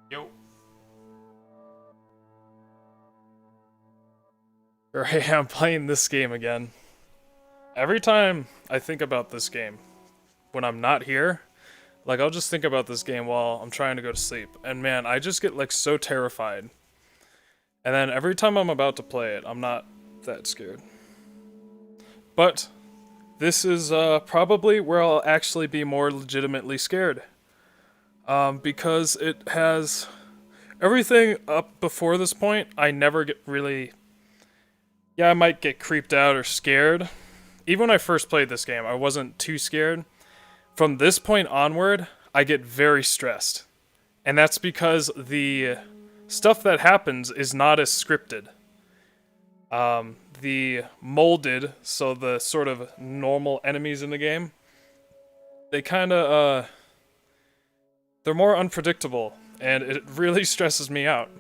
Yo. Here I am playing this game again. Every time I think about this game, when I'm not here, like I'll just think about this game while I'm trying to go to sleep. And man, I just get like so terrified. And then every time I'm about to play it, I'm not that scared. But this is probably where I'll actually be more legitimately scared. Because it has everything up before this point, I never get really. Yeah, I might get creeped out or scared. Even when I first played this game, I wasn't too scared. From this point onward, I get very stressed. And that's because the stuff that happens is not as scripted. The molded, so the sort of normal enemies in the game, they kind of, they're more unpredictable, and it really stresses me out.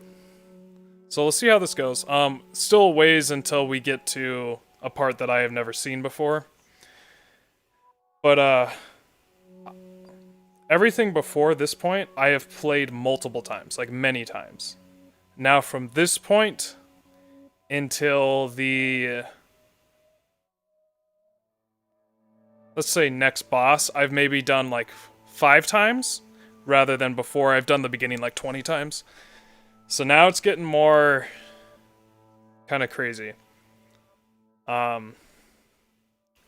So let's see how this goes. Still a ways until we get to a part that I have never seen before. But, everything before this point, I have played multiple times, like many times. Now from this point until the, let's say next boss, I've maybe done like 5 times, rather than before I've done the beginning like 20 times. So now it's getting more kind of crazy. And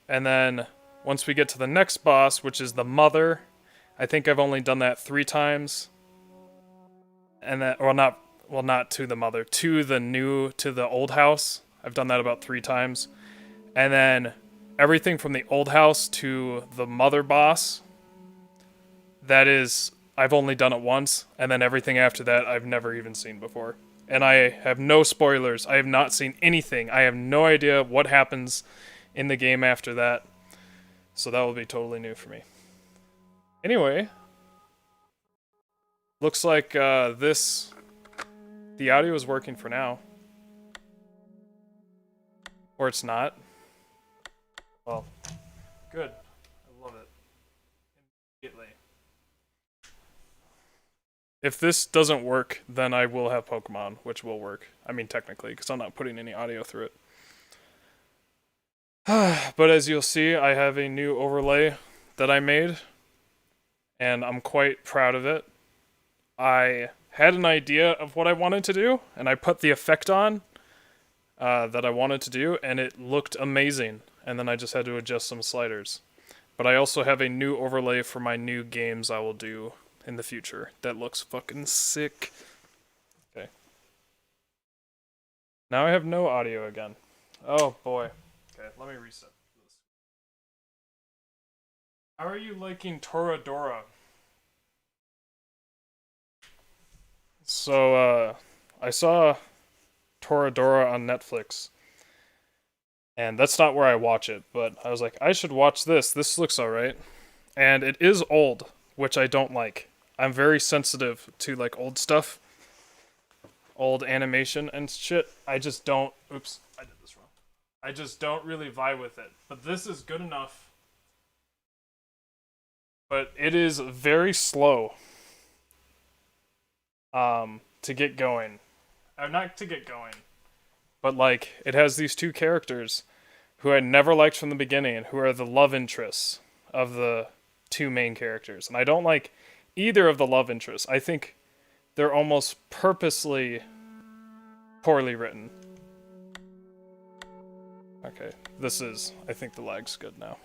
then once we get to the next boss, which is the mother, I think I've only done that 3 times. And that, not to the mother, to the old house. I've done that about 3 times. And then everything from the old house to the mother boss, that is, I've only done it once, and then everything after that I've never even seen before. And I have no spoilers. I have not seen anything. I have no idea what happens in the game after that. So that will be totally new for me. Anyway, looks like the audio is working for now. Or it's not. Well, good. I love it. Immediately. If this doesn't work, then I will have Pokemon, which will work. I mean, technically, because I'm not putting any audio through it. But as you'll see, I have a new overlay that I made, and I'm quite proud of it. I had an idea of what I wanted to do, and I put the effect on that I wanted to do, and it looked amazing. And then I just had to adjust some sliders. But I also have a new overlay for my new games I will do in the future that looks fucking sick. Okay. Now I have no audio again. Oh boy. Okay, let me reset this. How are you liking Toradora? So, I saw Toradora on Netflix. And that's not where I watch it, but I was like, I should watch this. This looks alright. And it is old, which I don't like. I'm very sensitive to like old stuff. Old animation and shit. I just don't. Oops, I did this wrong. I just don't really vibe with it. But this is good enough. But it is very slow. To get going. Not to get going. But like, it has these 2 characters who I never liked from the beginning, who are the love interests of the 2 main characters. And I don't like either of the love interests. I think they're almost purposely poorly written. Okay, I think the lag's good now.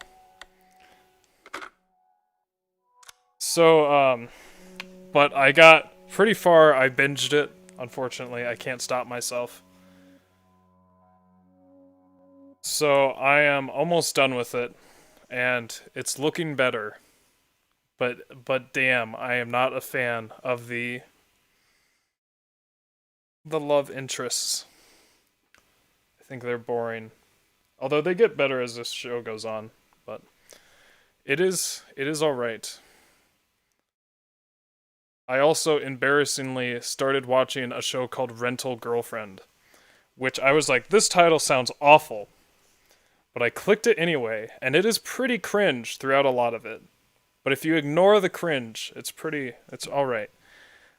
So, but I got pretty far, I binged it, unfortunately, I can't stop myself. So I am almost done with it, and it's looking better. But damn, I am not a fan of the love interests. I think they're boring. Although they get better as this show goes on, but it is alright. I also embarrassingly started watching a show called Rental Girlfriend, which I was like, this title sounds awful. But I clicked it anyway, and it is pretty cringe throughout a lot of it. But if you ignore the cringe, it's alright.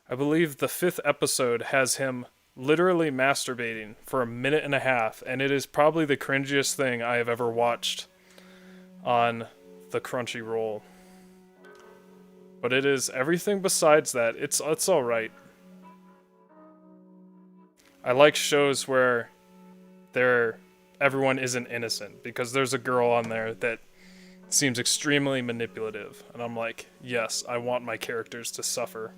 I believe the 5th episode has him literally masturbating for a minute and a half, and it is probably the cringiest thing I have ever watched on the Crunchyroll. But it is everything besides that. It's alright. I like shows where everyone isn't innocent, because there's a girl on there that seems extremely manipulative, and I'm like, yes, I want my characters to suffer.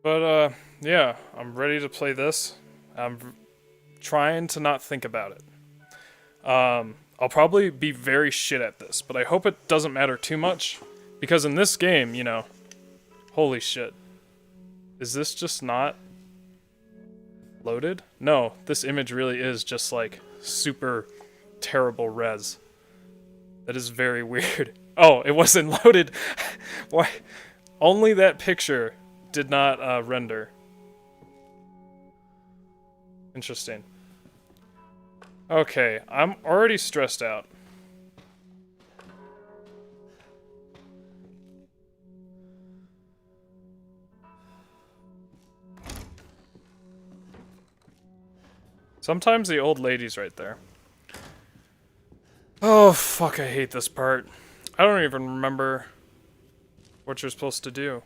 But, yeah, I'm ready to play this. I'm trying to not think about it. I'll probably be very shit at this, but I hope it doesn't matter too much, because in this game, you know, holy shit. Is this just not loaded? No, this image really is just like super terrible res. That is very weird. Oh, it wasn't loaded. Why? Only that picture did not render. Interesting. Okay, I'm already stressed out. Sometimes the old lady's right there. Oh, fuck, I hate this part. I don't even remember what you're supposed to do.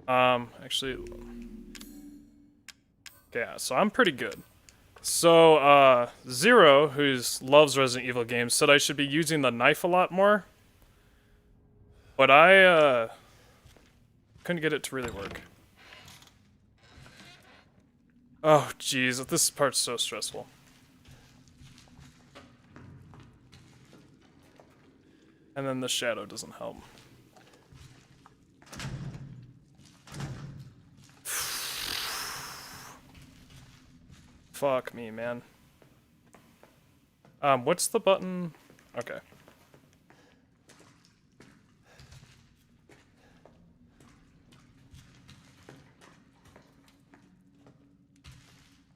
Actually... Yeah, so I'm pretty good. So, Zero, who loves Resident Evil games, said I should be using the knife a lot more. But I, couldn't get it to really work. Oh, jeez, this part's so stressful. And then the shadow doesn't help. Fuck me, man. What's the button? Okay.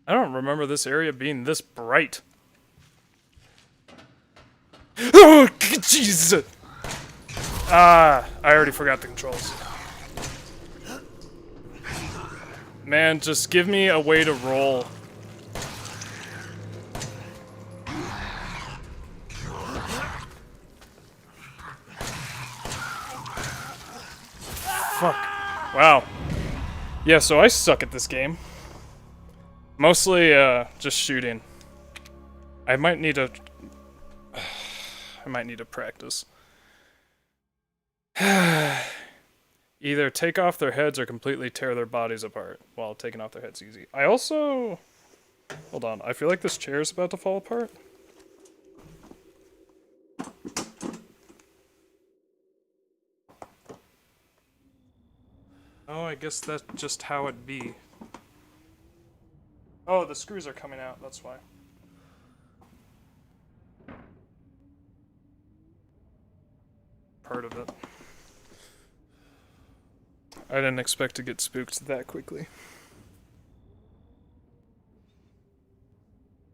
I don't remember this area being this bright. Oh, Jesus! I already forgot the controls. Man, just give me a way to roll. Fuck. Wow. Yeah, so I suck at this game. Mostly, just shooting. I might need to practice. Either take off their heads or completely tear their bodies apart. Well, taking off their heads easy. I also... Hold on, I feel like this chair is about to fall apart. Oh, I guess that's just how it be. Oh, the screws are coming out, that's why. Part of it. I didn't expect to get spooked that quickly.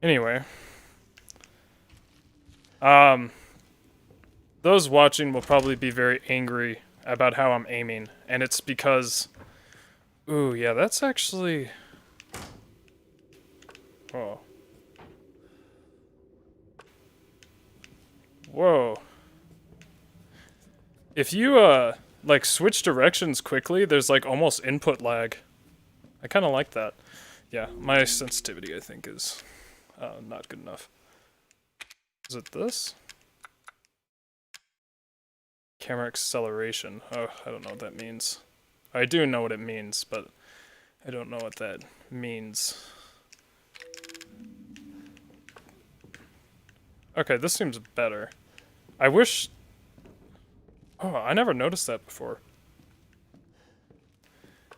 Anyway. Those watching will probably be very angry about how I'm aiming, and it's because... Ooh, yeah, that's actually... Oh. Whoa. If you, like, switch directions quickly, there's, like, almost input lag. I kind of like that. Yeah, my sensitivity, I think, is not good enough. Is it this? Camera acceleration. Oh, I don't know what that means. I do know what it means, but I don't know what that means. Okay, this seems better. I wish... Oh, I never noticed that before.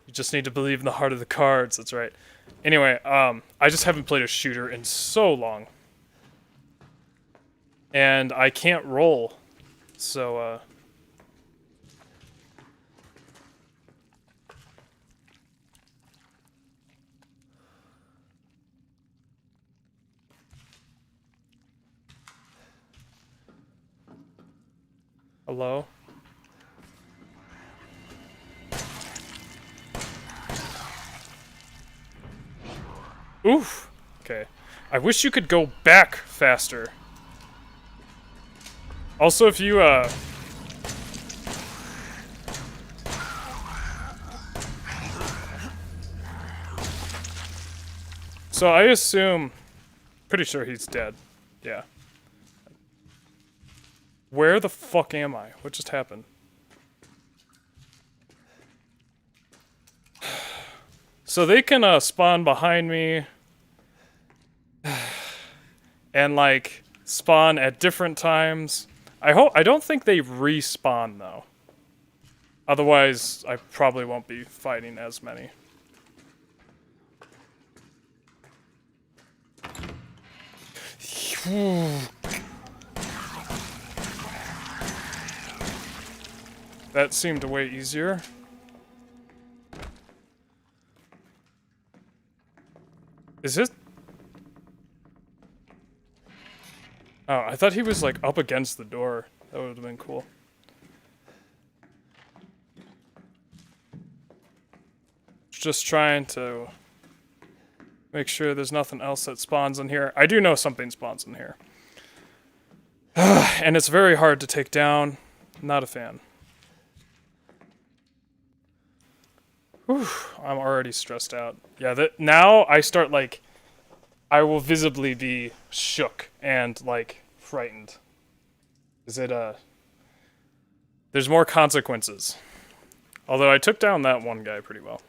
You just need to believe in the heart of the cards, that's right. Anyway, I just haven't played a shooter in so long. And I can't roll, so, Hello? Oof. Okay. I wish you could go back faster. Also, if you, So I assume... Pretty sure he's dead. Yeah. Where the fuck am I? What just happened? So they can, spawn behind me. And, like, spawn at different times. I don't think they respawn, though. Otherwise, I probably won't be fighting as many. That seemed way easier. Is it? Oh, I thought he was like up against the door. That would have been cool. Just trying to make sure there's nothing else that spawns in here. I do know something spawns in here. And it's very hard to take down. Not a fan. Whew, I'm already stressed out. Yeah, now I start like... I will visibly be shook and, like, frightened. Is it, There's more consequences. Although I took down that one guy pretty well.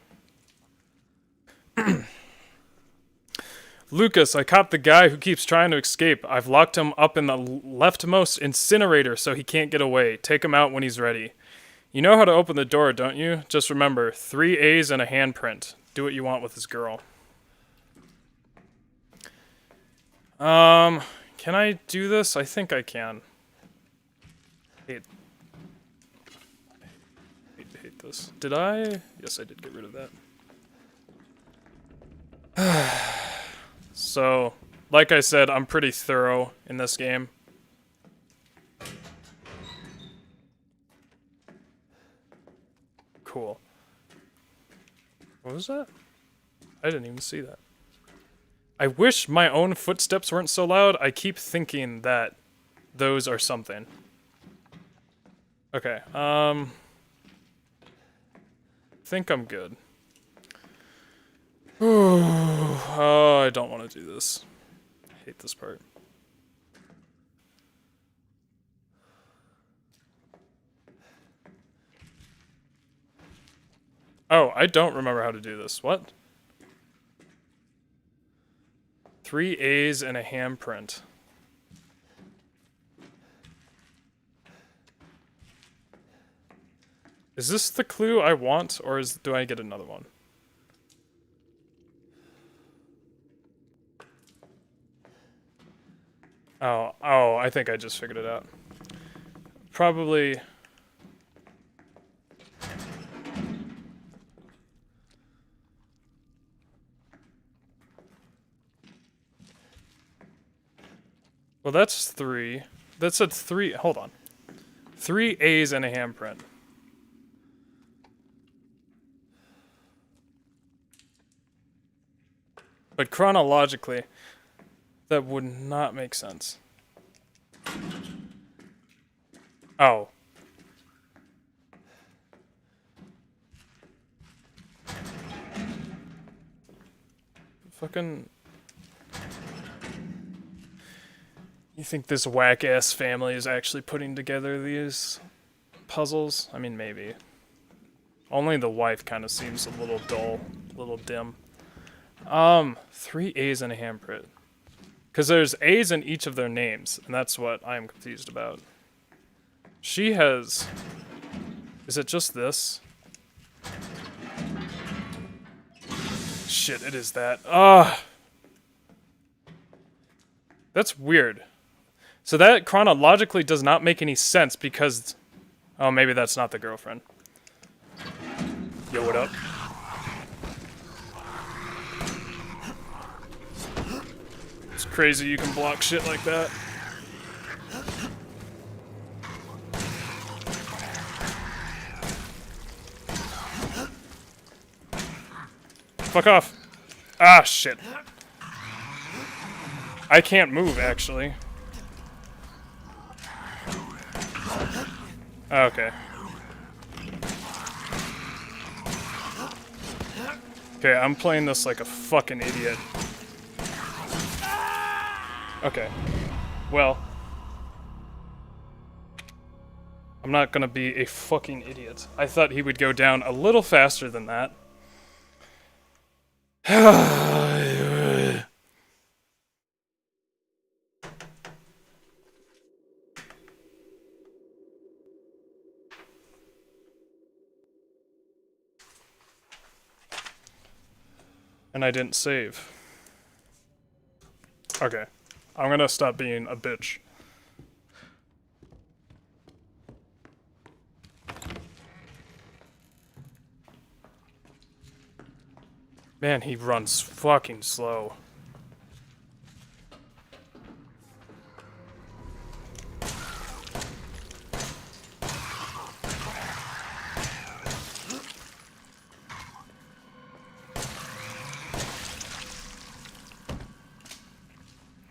Lucas, I caught the guy who keeps trying to escape. I've locked him up in the leftmost incinerator so he can't get away. Take him out when he's ready. You know how to open the door, don't you? Just remember, 3 A's and a handprint. Do what you want with this girl. Can I do this? I think I can. Hate this. Did I? Yes, I did get rid of that. So, like I said, I'm pretty thorough in this game. Cool. What was that? I didn't even see that. I wish my own footsteps weren't so loud. I keep thinking that those are something. Okay, I think I'm good. Oh, I don't want to do this. I hate this part. Oh, I don't remember how to do this. What? 3 A's and a handprint. Is this the clue I want, or do I get another one? Oh, I think I just figured it out. Probably... Well, that's 3. That said 3... Hold on. 3 A's and a handprint. But chronologically, that would not make sense. Oh. Fucking... You think this whack-ass family is actually putting together these puzzles? I mean, maybe. Only the wife kind of seems a little dull, a little dim. 3 A's and a handprint. Because there's A's in each of their names, and that's what I'm confused about. She has... Is it just this? Shit, it is that. Ugh! That's weird. So that chronologically does not make any sense because... Oh, maybe that's not the girlfriend. Yo, what up? It's crazy you can block shit like that. Fuck off. Ah, shit. I can't move, actually. Okay. Okay, I'm playing this like a fucking idiot. Okay. Well. I'm not gonna be a fucking idiot. I thought he would go down a little faster than that. And I didn't save. Okay. I'm gonna stop being a bitch. Man, he runs fucking slow.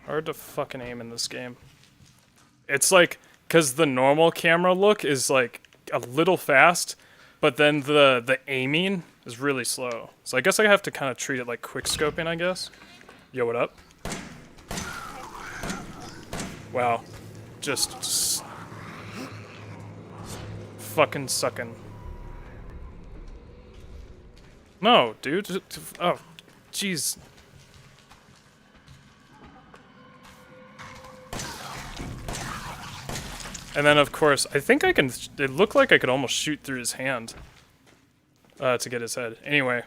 Hard to fucking aim in this game. It's like, cause the normal camera look is like a little fast, but then the aiming is really slow. So I guess I have to kind of treat it like quick scoping, I guess. Yo, what up? Wow. Just fucking sucking. No, dude. Oh, jeez. And then, of course, I think I can... It looked like I could almost shoot through his hand to get his head. Anyway.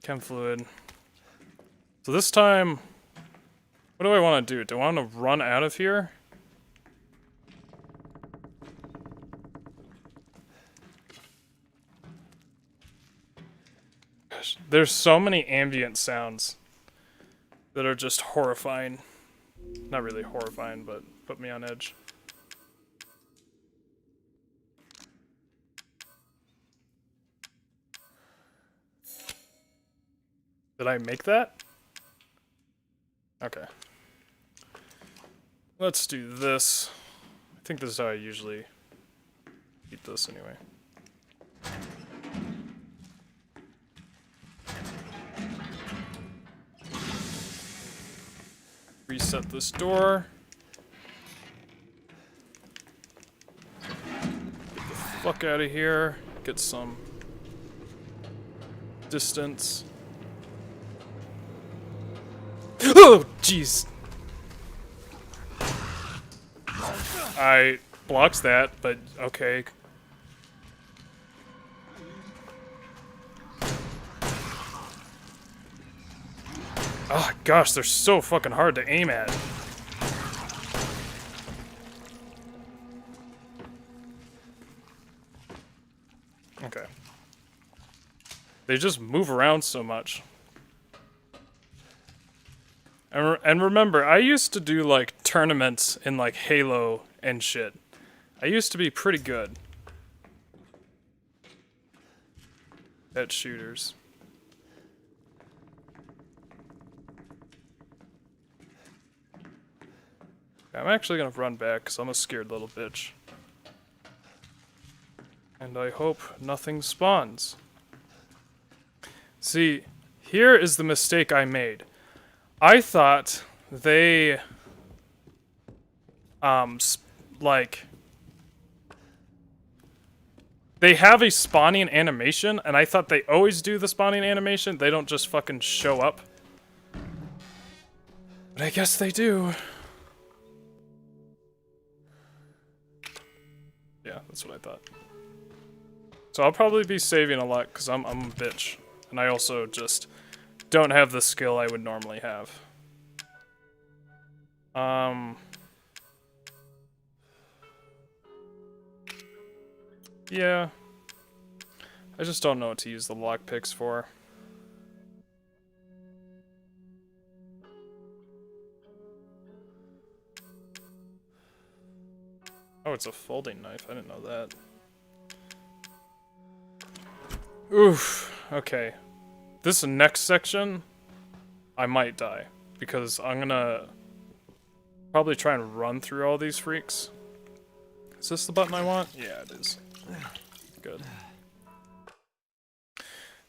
Chem fluid. So this time... What do I want to do? Do I want to run out of here? Gosh, there's so many ambient sounds that are just horrifying. Not really horrifying, but put me on edge. Did I make that? Okay. Let's do this. I think this is how I usually eat this anyway. Reset this door. Get the fuck out of here. Get some distance. Oh, jeez. I blocked that, but okay. Oh gosh, they're so fucking hard to aim at. Okay. They just move around so much. And remember, I used to do like tournaments in like Halo and shit. I used to be pretty good at shooters. I'm actually gonna run back because I'm a scared little bitch. And I hope nothing spawns. See, here is the mistake I made. I thought they, like, they have a spawning animation, and I thought they always do the spawning animation. They don't just fucking show up. But I guess they do. Yeah, that's what I thought. So I'll probably be saving a lot, because I'm a bitch. And I also just don't have the skill I would normally have. Yeah. I just don't know what to use the lockpicks for. Oh, it's a folding knife. I didn't know that. Oof. Okay. This next section, I might die. Because I'm gonna probably try and run through all these freaks. Is this the button I want? Yeah, it is. Good.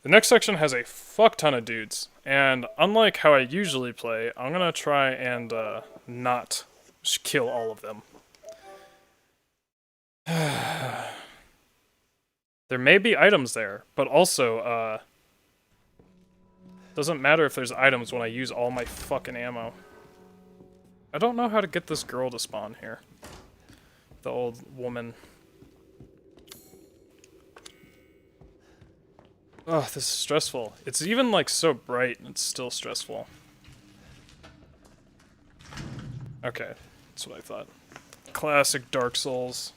The next section has a fuck ton of dudes. And unlike how I usually play, I'm gonna try and not kill all of them. There may be items there, but also, doesn't matter if there's items when I use all my fucking ammo. I don't know how to get this girl to spawn here. The old woman. Oh, this is stressful. It's even like so bright and it's still stressful. Okay, that's what I thought. Classic Dark Souls.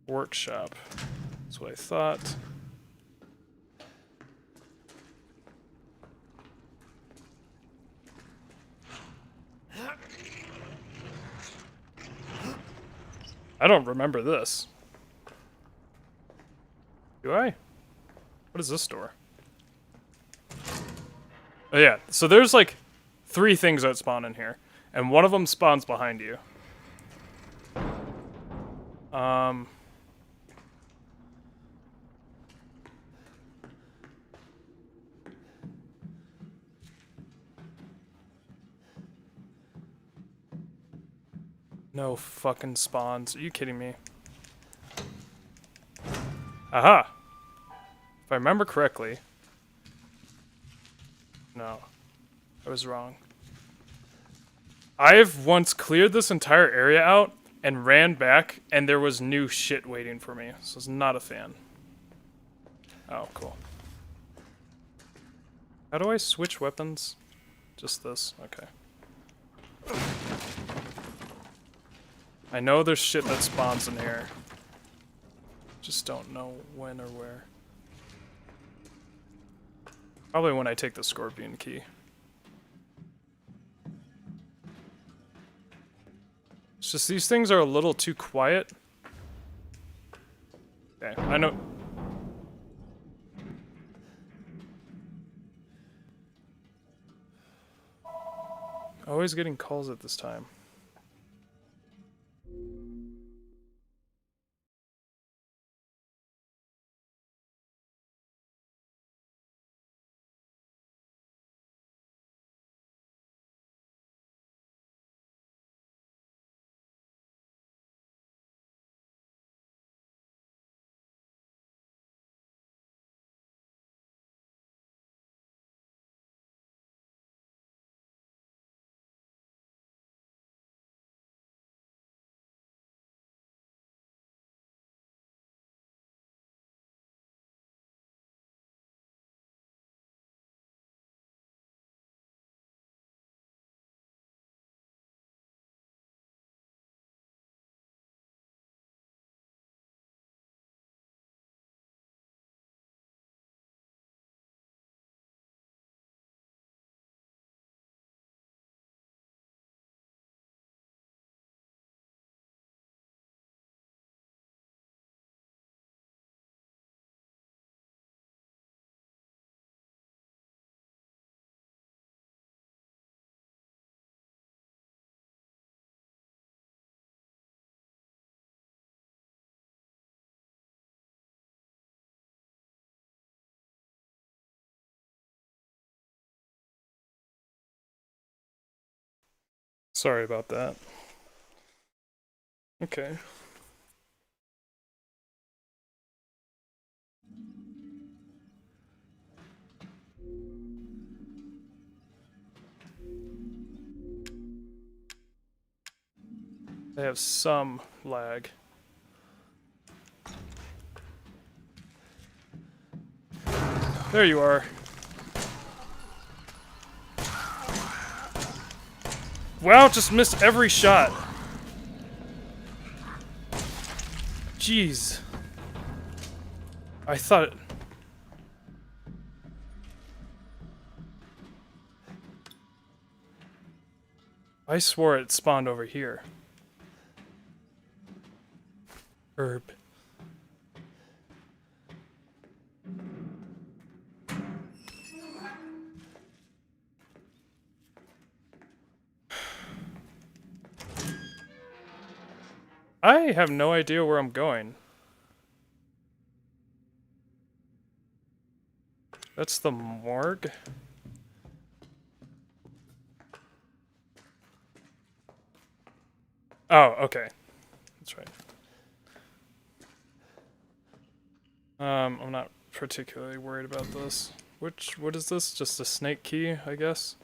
Workshop. That's what I thought. I don't remember this. Do I? What is this door? Oh yeah, so there's like 3 things that spawn in here, and one of them spawns behind you. No fucking spawns. Are you kidding me? Aha! If I remember correctly... No. I was wrong. I've once cleared this entire area out and ran back, and there was new shit waiting for me. So I was not a fan. Oh, cool. How do I switch weapons? Just this. Okay. I know there's shit that spawns in here. Just don't know when or where. Probably when I take the scorpion key. It's just these things are a little too quiet. Okay, I know. Always getting calls at this time. Sorry about that. Okay. They have some lag. There you are. Wow, just missed every shot. Jeez. I thought... I swore it spawned over here. Herb. I have no idea where I'm going. That's the morgue? Oh, okay. That's right. I'm not particularly worried about this. What is this? Just a snake key, I guess?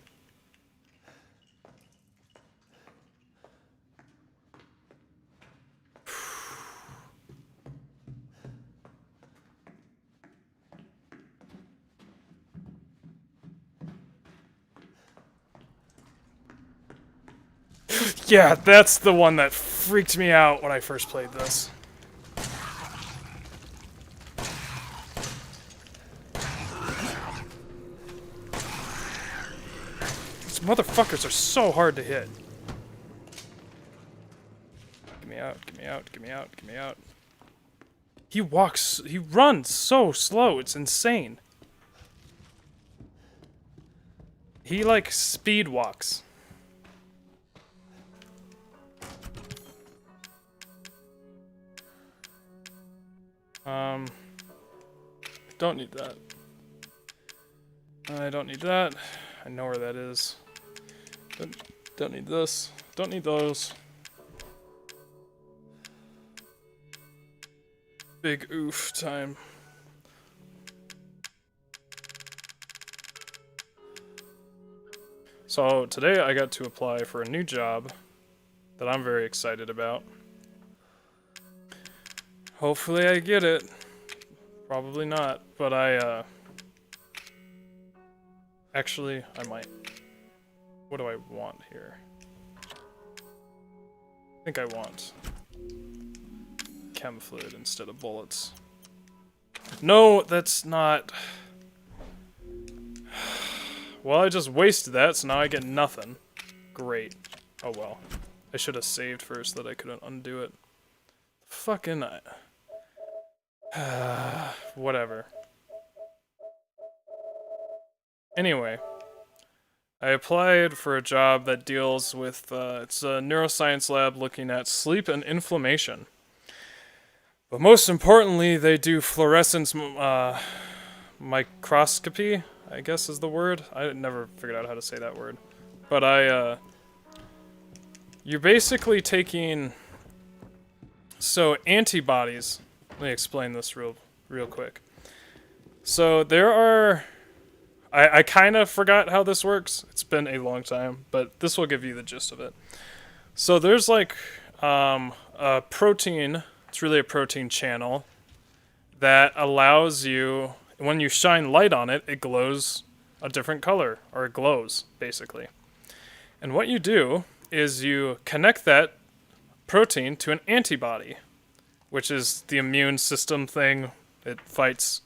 Yeah, that's the one that freaked me out when I first played this. These motherfuckers are so hard to hit. Get me out, get me out, get me out, get me out. He runs so slow, it's insane. He like speed walks. Don't need that. I don't need that. I know where that is. Don't need this. Don't need those. Big oof time. So today I got to apply for a new job that I'm very excited about. Hopefully I get it. Probably not, but actually, I might. What do I want here? I think I want chem fluid instead of bullets. No, that's not... Well, I just wasted that, so now I get nothing. Great. Oh well. I should have saved first so that I couldn't undo it. Fucking... whatever. Anyway, I applied for a job that deals with, it's a neuroscience lab looking at sleep and inflammation. But most importantly, they do fluorescence microscopy, I guess is the word. I never figured out how to say that word. But you're basically taking, so antibodies. Let me explain this real quick. So there are, I kind of forgot how this works. It's been a long time, but this will give you the gist of it. So there's like a protein, it's really a protein channel that allows you, when you shine light on it, it glows a different color, or it glows, basically. And what you do is you connect that protein to an antibody, which is the immune system thing. It fights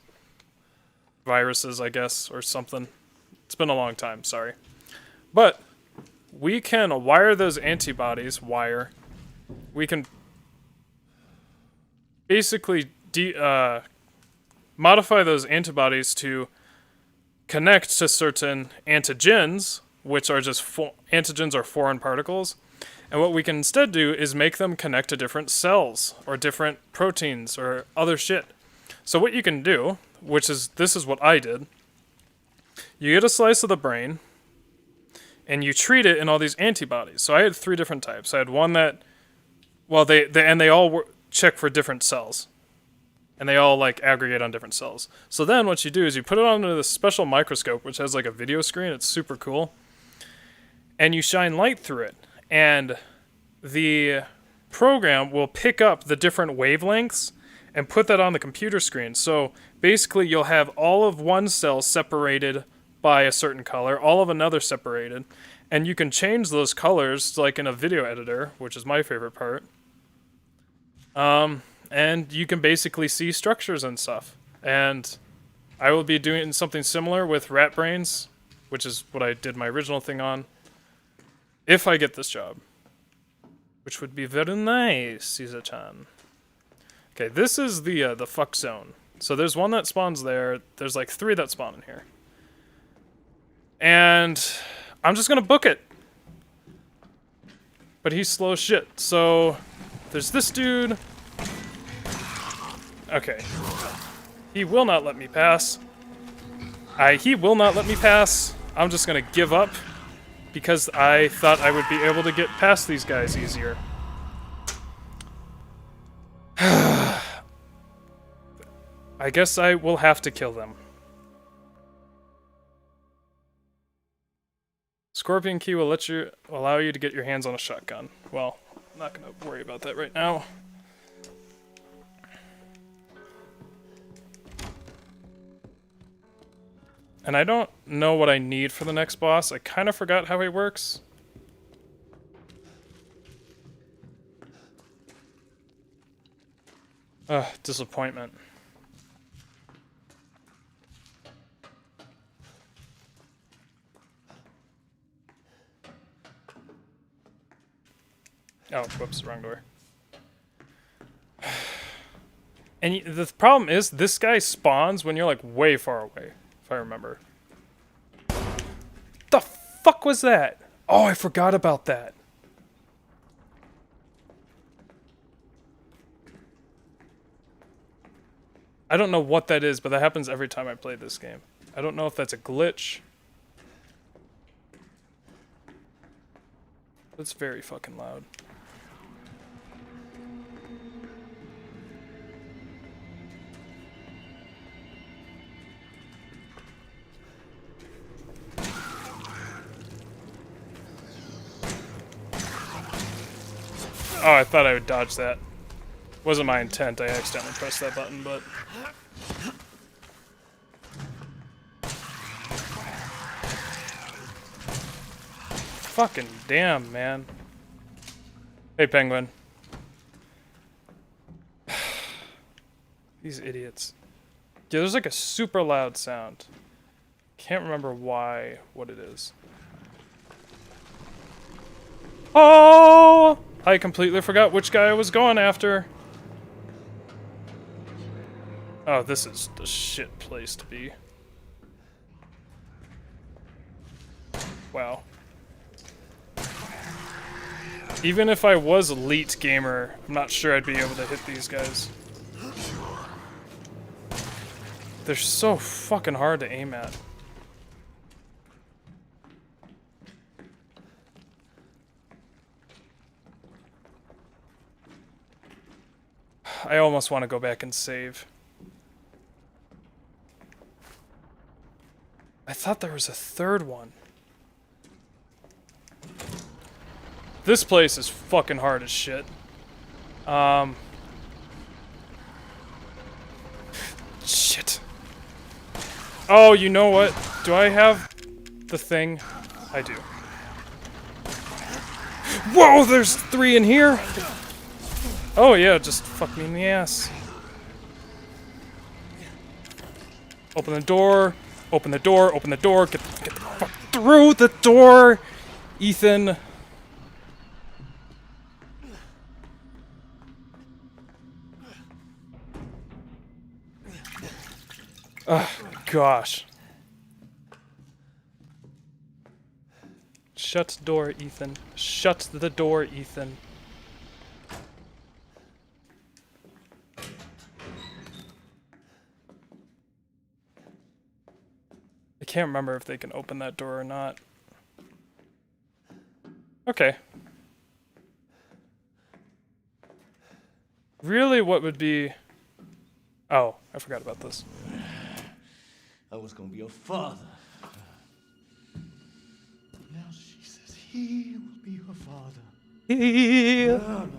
viruses, I guess, or something. It's been a long time, sorry. But we can wire those antibodies, we can basically modify those antibodies to connect to certain antigens, which are just antigens are foreign particles. And what we can instead do is make them connect to different cells or different proteins or other shit. So what you can do, this is what I did. You get a slice of the brain and you treat it in all these antibodies. So I had 3 different types. I had one that, well, they all check for different cells. And they all like aggregate on different cells. So then what you do is you put it onto this special microscope, which has like a video screen. It's super cool. And you shine light through it. And the program will pick up the different wavelengths and put that on the computer screen. So basically you'll have all of one cell separated by a certain color, all of another separated, and you can change those colors like in a video editor, which is my favorite part. And you can basically see structures and stuff. And I will be doing something similar with rat brains, which is what I did my original thing on. If I get this job. Which would be very nice, Caesar-chan. Okay, this is the fuck zone. So there's one that spawns there. There's like 3 that spawn in here. And I'm just gonna book it. But he's slow as shit. So there's this dude. Okay. He will not let me pass. He will not let me pass. I'm just gonna give up because I thought I would be able to get past these guys easier. I guess I will have to kill them. Scorpion key will allow you to get your hands on a shotgun. Well, I'm not gonna worry about that right now. And I don't know what I need for the next boss. I kind of forgot how he works. Ugh, disappointment. Oh, whoops, wrong door. And the problem is, this guy spawns when you're like way far away, if I remember. The fuck was that? Oh, I forgot about that. I don't know what that is, but that happens every time I play this game. I don't know if that's a glitch. It's very fucking loud. Oh, I thought I would dodge that. Wasn't my intent, I accidentally pressed that button, but... Fucking damn, man. Hey, penguin. These idiots. Yeah, there's like a super loud sound. Can't remember what it is. Oh! I completely forgot which guy I was going after. Oh, this is the shit place to be. Wow. Even if I was elite gamer, I'm not sure I'd be able to hit these guys. They're so fucking hard to aim at. I almost want to go back and save. I thought there was a third one. This place is fucking hard as shit. Shit. Oh, you know what? Do I have the thing? I do. Whoa, there's 3 in here! Oh yeah, just fuck me in the ass. Open the door. Open the door. Open the door. Get the fuck through the door, Ethan. Oh, gosh. Shut the door, Ethan. Shut the door, Ethan. I can't remember if they can open that door or not. Okay. Really, what would be... Oh, I forgot about this. I was gonna be a father. Now she says he will be her father. No.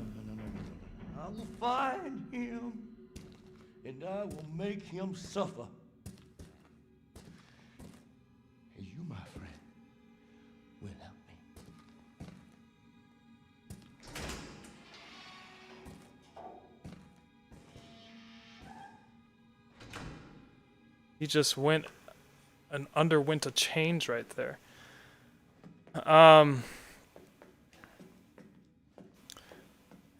I will find him, and I will make him suffer. And you, my friend, will help me. He just underwent a change right there.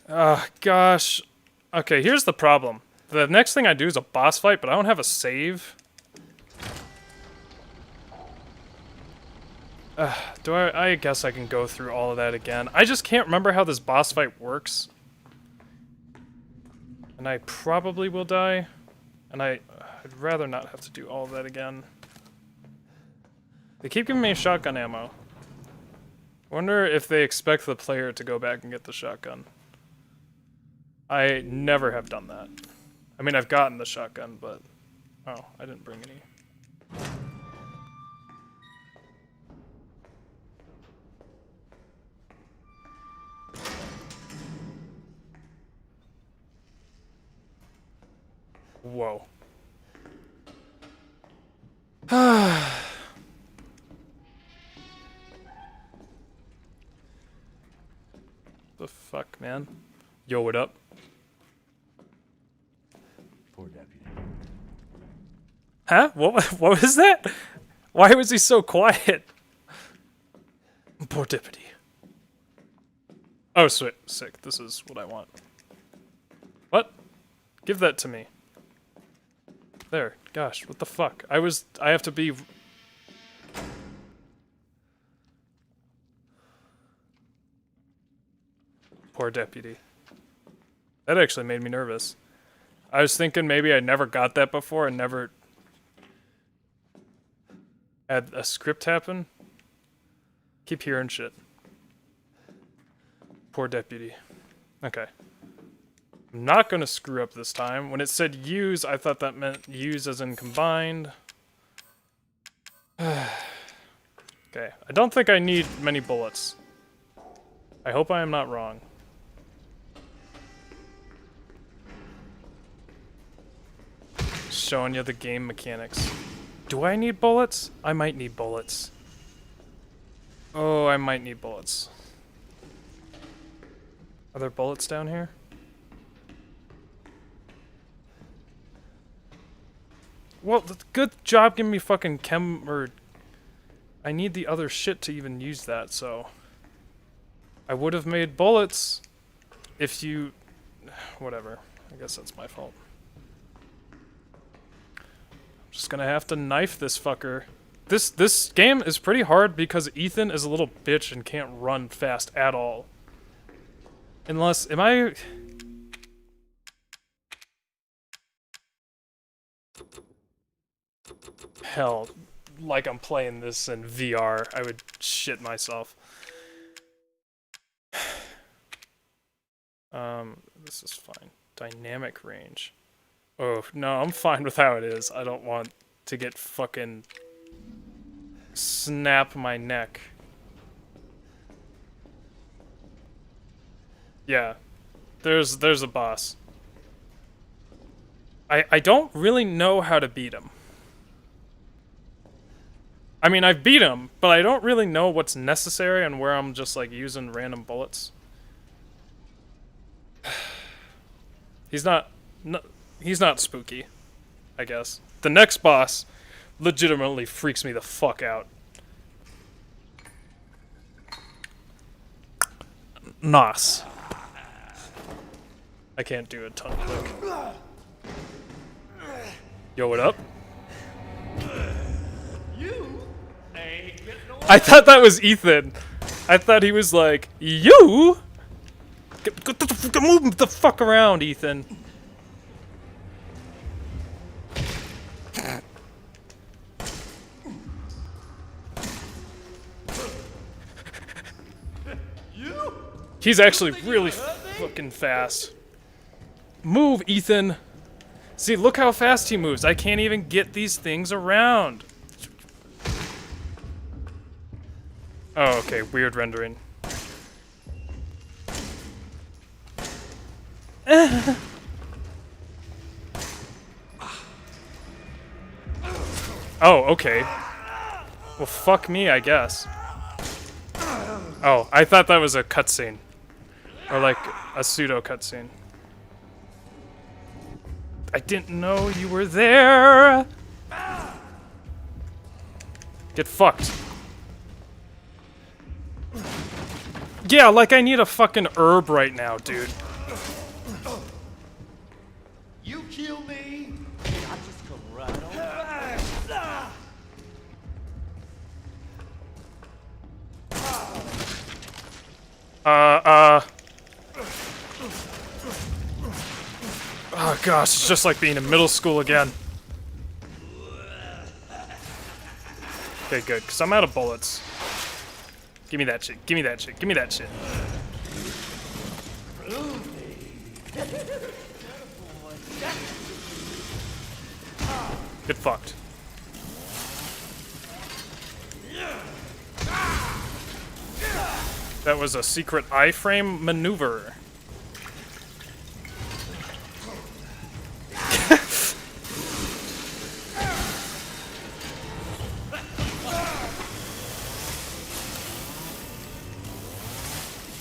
Gosh. Okay, here's the problem. The next thing I do is a boss fight, but I don't have a save. I guess I can go through all of that again. I just can't remember how this boss fight works. And I probably will die. And I'd rather not have to do all of that again. They keep giving me shotgun ammo. Wonder if they expect the player to go back and get the shotgun. I never have done that. I mean, I've gotten the shotgun, but... Oh, I didn't bring any. Whoa. The fuck, man? Yo, what up? Poor deputy. Huh? What was that? Why was he so quiet? Poor deputy. Oh, sweet. Sick. This is what I want. What? Give that to me. There. Gosh, what the fuck? I have to be... Poor deputy. That actually made me nervous. I was thinking maybe I never got that before and never had a script happen. Keep hearing shit. Poor deputy. Okay. I'm not gonna screw up this time. When it said use, I thought that meant use as in combined. Okay. I don't think I need many bullets. I hope I am not wrong. Showing you the game mechanics. Do I need bullets? I might need bullets. Oh, I might need bullets. Are there bullets down here? Well, good job giving me fucking I need the other shit to even use that, so... I would have made bullets if you... Whatever. I guess that's my fault. Just gonna have to knife this fucker. This game is pretty hard because Ethan is a little bitch and can't run fast at all. Unless, am I... Hell, like I'm playing this in VR, I would shit myself. This is fine. Dynamic range. Oh, no, I'm fine with how it is. I don't want to get fucking... snap my neck. Yeah. There's a boss. I don't really know how to beat him. I mean, I've beat him, but I don't really know what's necessary and where I'm just, like, using random bullets. He's not spooky, I guess. The next boss legitimately freaks me the fuck out. Nos. I can't do a ton quick. Yo, what up? I thought that was Ethan. I thought he was like, you? Move the fuck around, Ethan. He's actually really fucking fast. Move, Ethan. See, look how fast he moves. I can't even get these things around. Oh, okay. Weird rendering. Oh, okay. Well, fuck me, I guess. Oh, I thought that was a cutscene. Or like a pseudo cutscene. I didn't know you were there! Get fucked. Yeah, like I need a fucking herb right now, dude. You kill me, I just come right on back. Oh gosh, it's just like being in middle school again. Okay, good, because I'm out of bullets. Give me that shit, give me that shit, give me that shit. Get fucked. That was a secret iframe maneuver.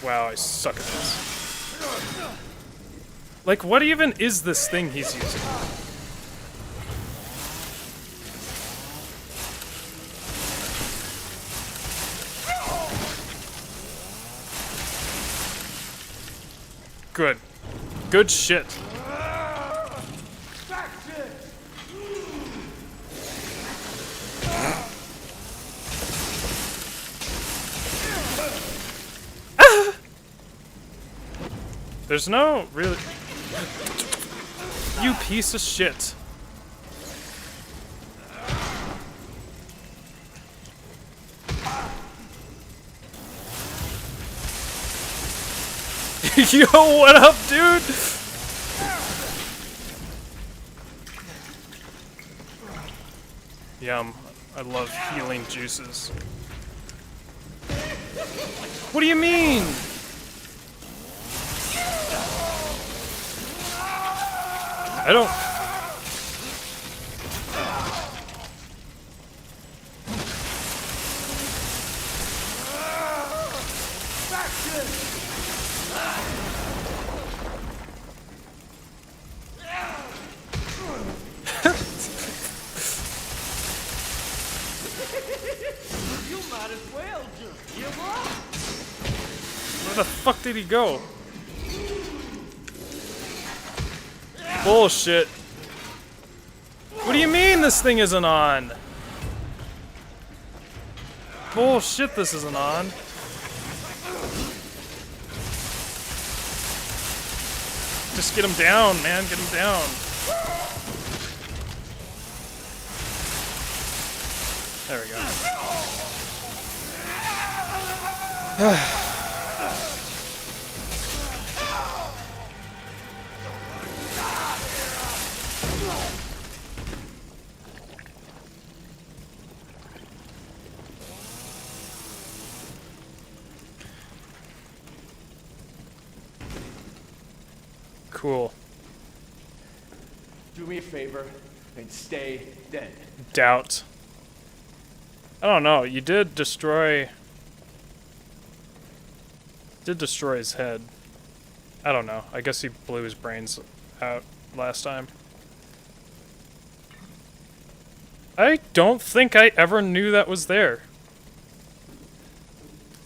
Wow, I suck at this. Like, what even is this thing he's using? Good. Good shit. There's no really... You piece of shit. Yo, what up, dude? Yum. I love healing juices. What do you mean? I don't... You might as well just give up. Where the fuck did he go? Bullshit. What do you mean this thing isn't on? Bullshit, this isn't on. Just get him down, man. Get him down. There we go. Cool. Do me a favor and stay dead. Doubt. I don't know. You did destroy his head. I don't know. I guess he blew his brains out last time. I don't think I ever knew that was there.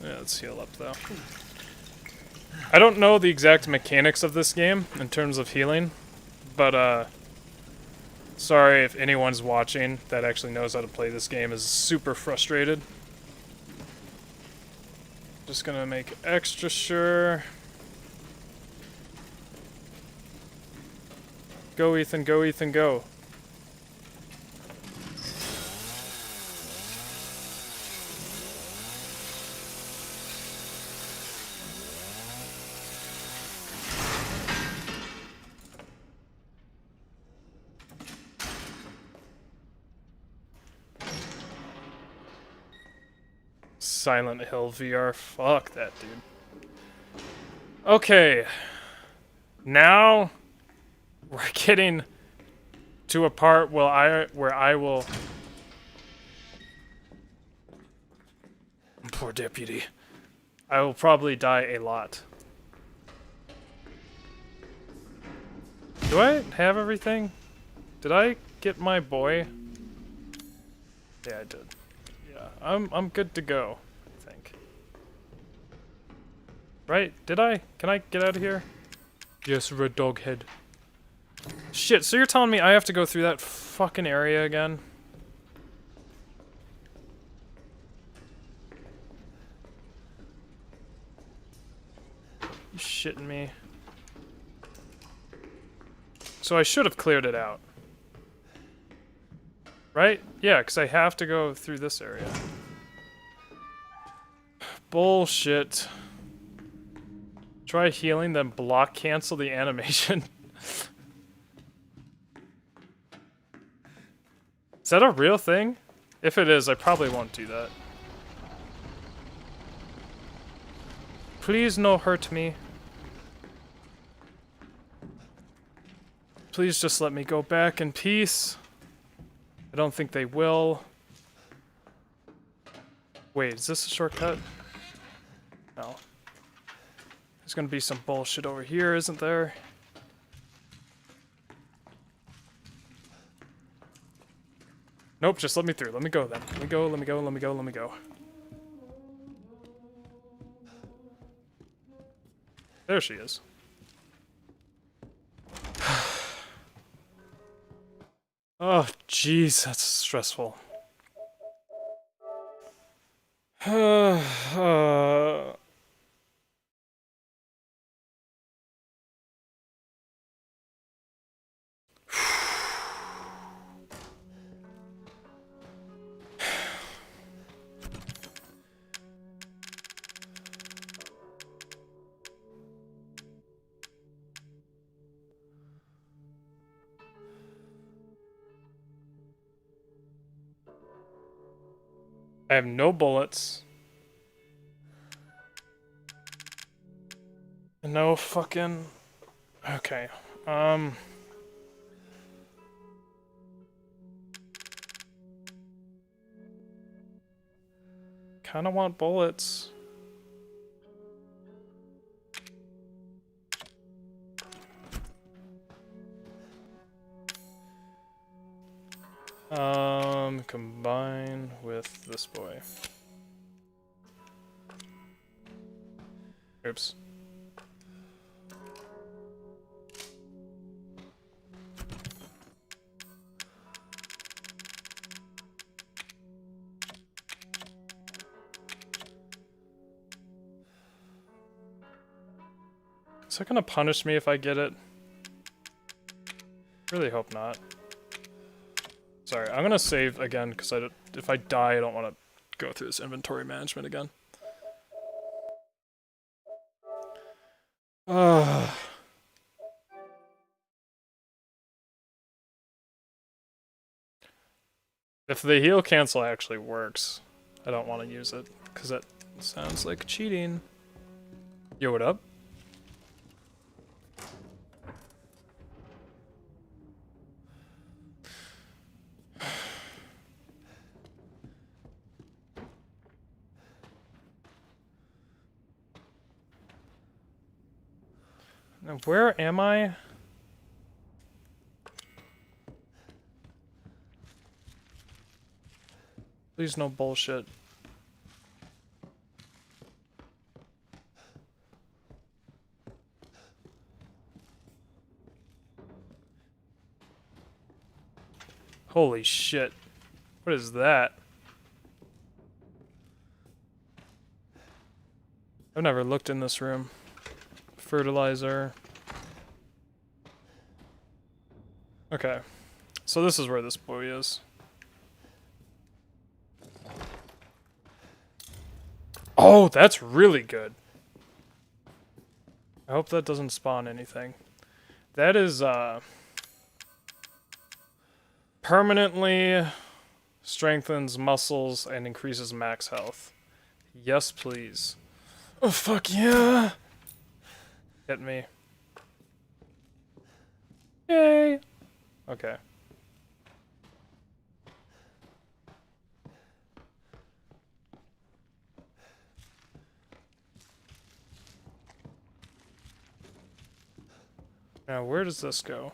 Yeah, let's heal up though. I don't know the exact mechanics of this game in terms of healing, but sorry if anyone's watching that actually knows how to play this game is super frustrated. Just gonna make extra sure. Go Ethan, go Ethan, go. Silent Hill VR. Fuck that, dude. Okay. Now we're getting to a part where I will... Poor deputy. I will probably die a lot. Do I have everything? Did I get my boy? Yeah, I did. Yeah, I'm good to go, I think. Right? Did I? Can I get out of here? Yes, red dog head. Shit, so you're telling me I have to go through that fucking area again? You shitting me? So I should have cleared it out. Right? Yeah, because I have to go through this area. Bullshit. Try healing, then block cancel the animation. Is that a real thing? If it is, I probably won't do that. Please no hurt me. Please just let me go back in peace. I don't think they will. Wait, is this a shortcut? No. There's gonna be some bullshit over here, isn't there? Nope, just let me through. Let me go then. Let me go, let me go, let me go, let me go. There she is. Oh, jeez, that's stressful. I have no bullets. No fucking... Okay, kinda want bullets. Combine with this boy. Oops. Is that gonna punish me if I get it? Really hope not. Sorry, I'm gonna save again because if I die, I don't want to go through this inventory management again. If the heal cancel actually works, I don't want to use it because that sounds like cheating. Yo, what up? Now, where am I? Please no bullshit. Holy shit. What is that? I've never looked in this room. Fertilizer. Okay. So this is where this boy is. Oh, that's really good. I hope that doesn't spawn anything. That is, permanently strengthens muscles and increases max health. Yes, please. Oh, fuck yeah! Hit me. Yay! Okay. Now, where does this go?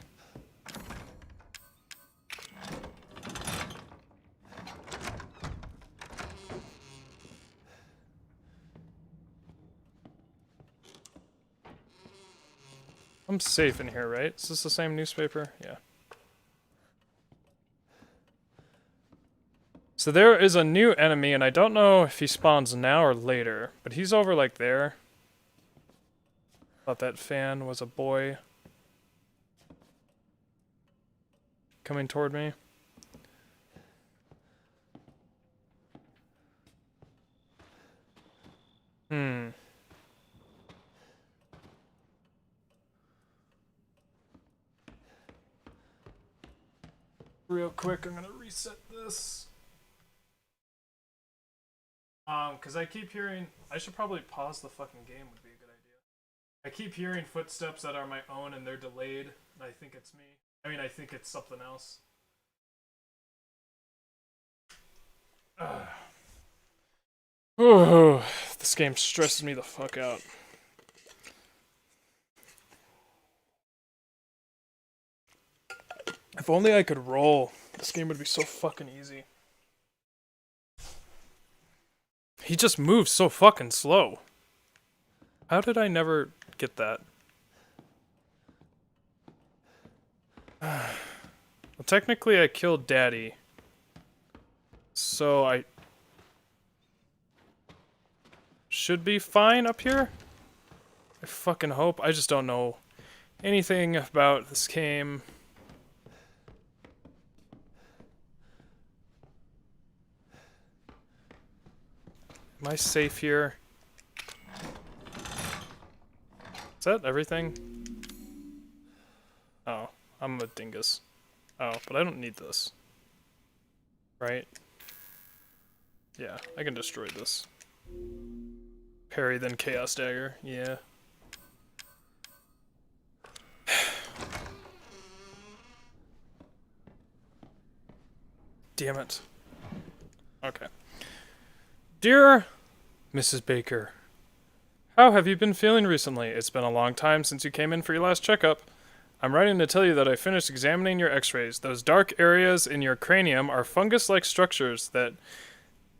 I'm safe in here, right? Is this the same newspaper? Yeah. So there is a new enemy, and I don't know if he spawns now or later, but he's over like there. Thought that fan was a boy coming toward me. Real quick, I'm gonna reset this. Cause I keep hearing, I should probably pause the fucking game would be a good idea. I keep hearing footsteps that are my own and they're delayed, and I think it's me. I mean, I think it's something else. Ooh, this game stresses me the fuck out. If only I could roll, this game would be so fucking easy. He just moves so fucking slow. How did I never get that? Well, technically I killed Daddy. So I should be fine up here? I fucking hope. I just don't know anything about this game. Am I safe here? Is that everything? Oh, I'm a dingus. Oh, but I don't need this. Right? Yeah, I can destroy this. Parry, then Chaos Dagger. Yeah. Damn it. Okay. Dear Mrs. Baker, how have you been feeling recently? It's been a long time since you came in for your last checkup. I'm writing to tell you that I finished examining your x-rays. Those dark areas in your cranium are fungus-like structures that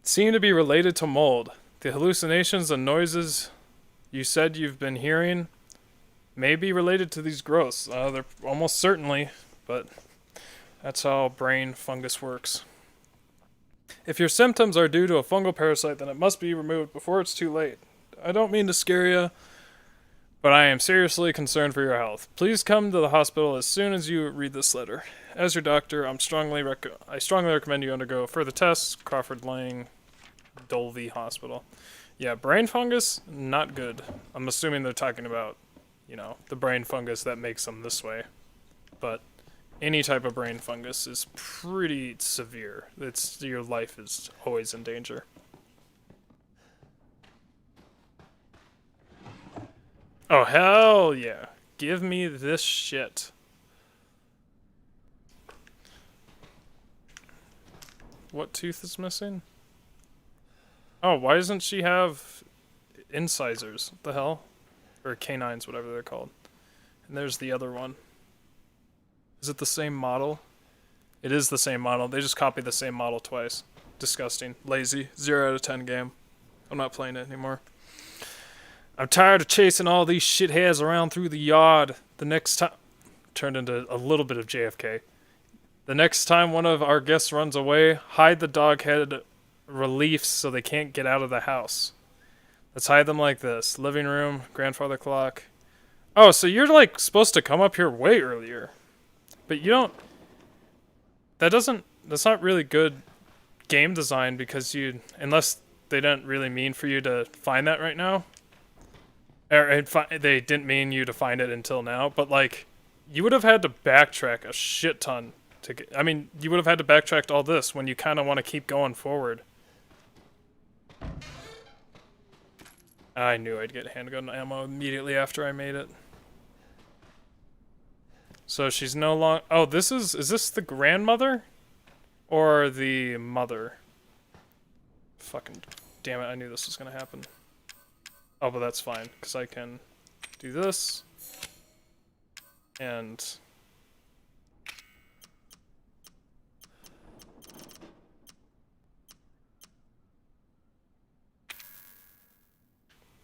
seem to be related to mold. The hallucinations and noises you said you've been hearing may be related to these growths. They're almost certainly, but that's how brain fungus works. If your symptoms are due to a fungal parasite, then it must be removed before it's too late. I don't mean to scare you, but I am seriously concerned for your health. Please come to the hospital as soon as you read this letter. As your doctor, I strongly recommend you undergo further tests. Crawford Lang, Dolby Hospital. Yeah, brain fungus, not good. I'm assuming they're talking about, you know, the brain fungus that makes them this way. But any type of brain fungus is pretty severe. Your life is always in danger. Oh, hell yeah. Give me this shit. What tooth is missing? Oh, why doesn't she have incisors? What the hell? Or canines, whatever they're called. And there's the other one. Is it the same model? It is the same model. They just copied the same model twice. Disgusting. Lazy. 0 out of 10 game. I'm not playing it anymore. I'm tired of chasing all these shitheads around through the yard. The next time... Turned into a little bit of JFK. The next time one of our guests runs away, hide the dog-headed reliefs so they can't get out of the house. Let's hide them like this. Living room, grandfather clock. Oh, so you're like supposed to come up here way earlier. But you don't... That's not really good game design because unless they didn't really mean for you to find that right now. Or they didn't mean you to find it until now, but like, you would have had to backtrack a shit ton to get... I mean, you would have had to backtrack all this when you kind of want to keep going forward. I knew I'd get handgun ammo immediately after I made it. So she's no longer... Oh, is this the grandmother? Or the mother? Fucking damn it, I knew this was gonna happen. Oh, but that's fine, because I can do this. And...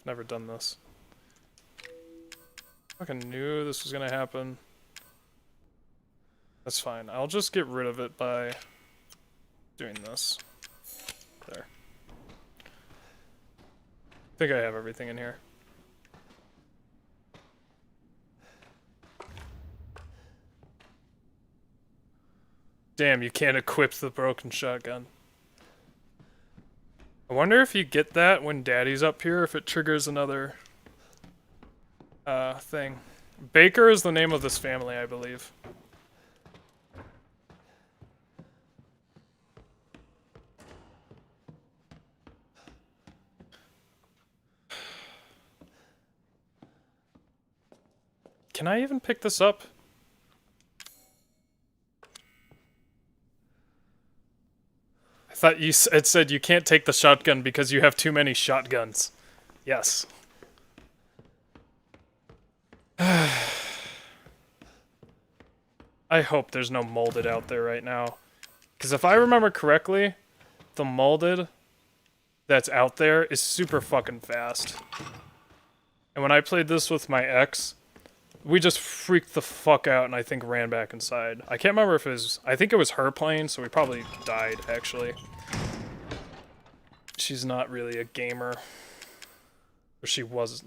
Never done this. Fucking knew this was gonna happen. That's fine. I'll just get rid of it by doing this. There. I think I have everything in here. Damn, you can't equip the broken shotgun. I wonder if you get that when Daddy's up here, if it triggers another thing. Baker is the name of this family, I believe. Can I even pick this up? I thought it said you can't take the shotgun because you have too many shotguns. Yes. I hope there's no molded out there right now. Because if I remember correctly, the molded that's out there is super fucking fast. And when I played this with my ex, we just freaked the fuck out and I think ran back inside. I can't remember if it was... I think it was her playing, so we probably died, actually. She's not really a gamer. Or she was...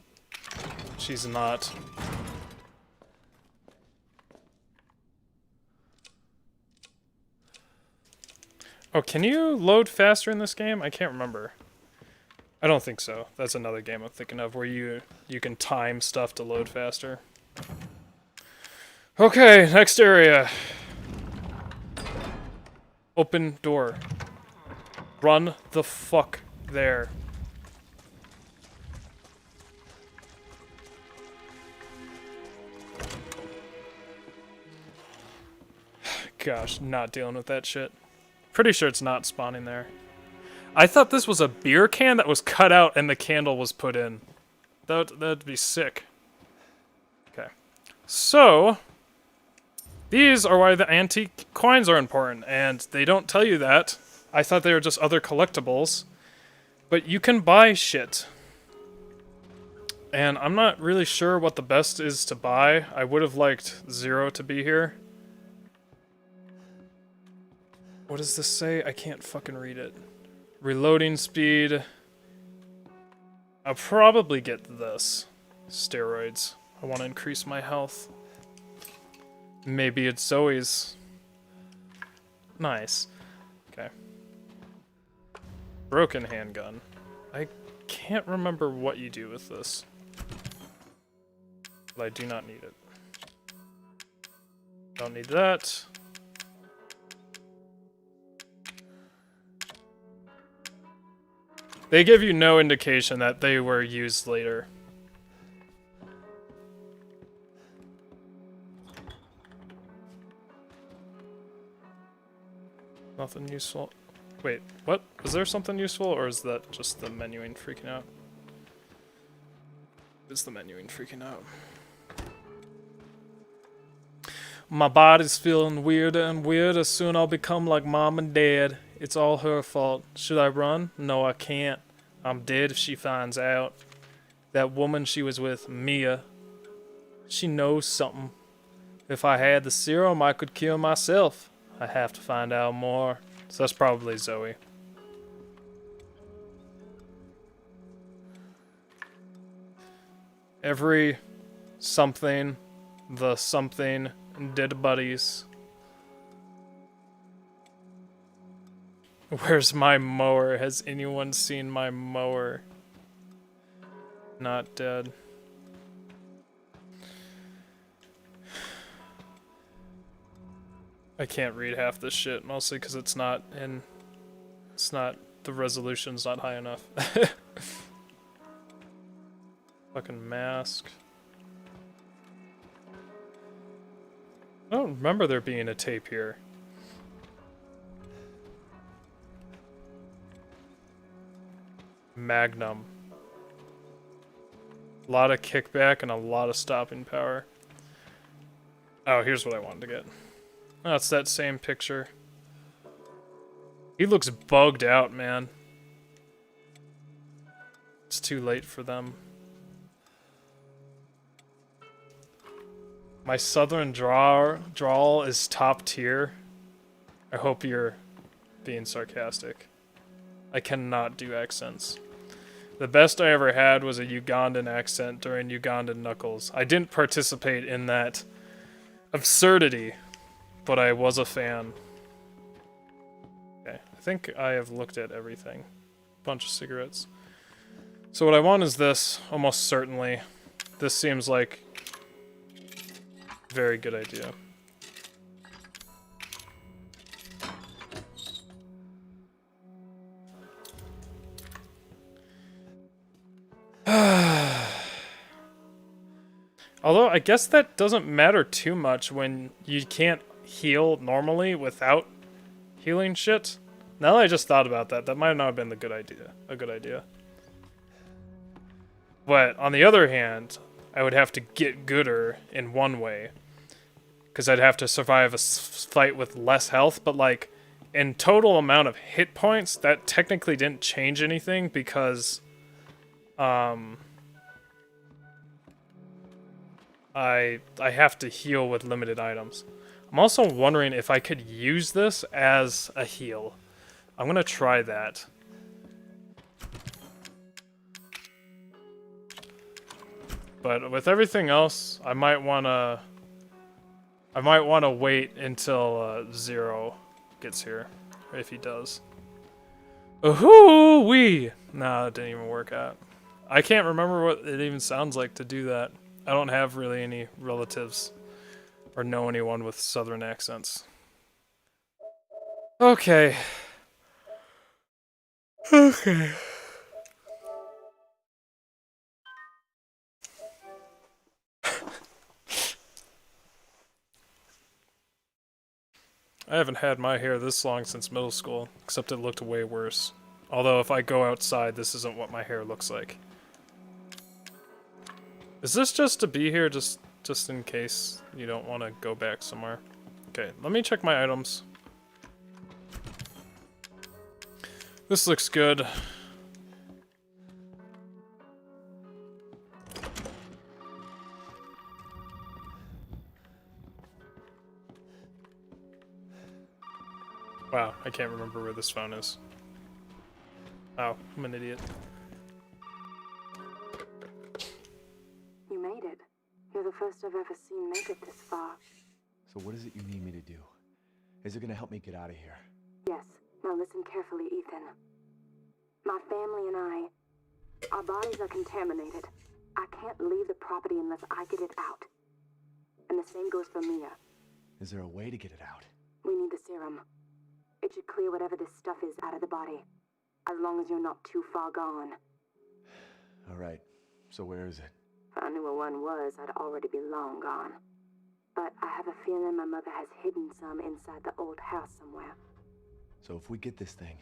She's not. Oh, can you load faster in this game? I can't remember. I don't think so. That's another game I'm thinking of where you can time stuff to load faster. Okay, next area. Open door. Run the fuck there. Gosh, not dealing with that shit. Pretty sure it's not spawning there. I thought this was a beer can that was cut out and the candle was put in. That'd be sick. Okay. So, these are why the antique coins are important, and they don't tell you that. I thought they were just other collectibles. But you can buy shit. And I'm not really sure what the best is to buy. I would have liked Zero to be here. What does this say? I can't fucking read it. Reloading speed. I'll probably get this. Steroids. I want to increase my health. Maybe it's Zoe's. Nice. Okay. Broken handgun. I can't remember what you do with this. But I do not need it. Don't need that. They give you no indication that they were used later. Nothing useful. Wait, what? Was there something useful, or is that just the menuing freaking out? It's the menuing freaking out. My body's feeling weirder and weirder. Soon I'll become like mom and dad. It's all her fault. Should I run? No, I can't. I'm dead if she finds out. That woman she was with, Mia, she knows something. If I had the serum, I could kill myself. I have to find out more. So that's probably Zoe. Every something, the something, dead buddies. Where's my mower? Has anyone seen my mower? Not dead. I can't read half this shit, mostly because it's not in... It's not... The resolution's not high enough. Fucking mask. I don't remember there being a tape here. Magnum. A lot of kickback and a lot of stopping power. Oh, here's what I wanted to get. Oh, it's that same picture. He looks bugged out, man. It's too late for them. My southern drawl is top tier. I hope you're being sarcastic. I cannot do accents. The best I ever had was a Ugandan accent during Ugandan Knuckles. I didn't participate in that absurdity, but I was a fan. Okay, I think I have looked at everything. Bunch of cigarettes. So what I want is this, almost certainly. This seems like a very good idea. Although, I guess that doesn't matter too much when you can't heal normally without healing shit. Now that I just thought about that, that might not have been a good idea. But, on the other hand, I would have to get gooder in one way. Because I'd have to survive a fight with less health, but like, in total amount of hit points, that technically didn't change anything because, I have to heal with limited items. I'm also wondering if I could use this as a heal. I'm gonna try that. But with everything else, I might wanna wait until Zero gets here, if he does. Ooh-wee! Nah, that didn't even work out. I can't remember what it even sounds like to do that. I don't have really any relatives or know anyone with southern accents. Okay. Okay. I haven't had my hair this long since middle school, except it looked way worse. Although if I go outside, this isn't what my hair looks like. Is this just to be here, just in case you don't want to go back somewhere? Okay, let me check my items. This looks good. Wow, I can't remember where this phone is. Oh, I'm an idiot. You made it. You're the first I've ever seen make it this far. So what is it you need me to do? Is it gonna help me get out of here? Yes. Now listen carefully, Ethan. My family and I, our bodies are contaminated. I can't leave the property unless I get it out. And the same goes for Mia. Is there a way to get it out? We need the serum. It should clear whatever this stuff is out of the body. As long as you're not too far gone. Alright, so where is it? If I knew where one was, I'd already be long gone. But I have a feeling my mother has hidden some inside the old house somewhere. So if we get this thing,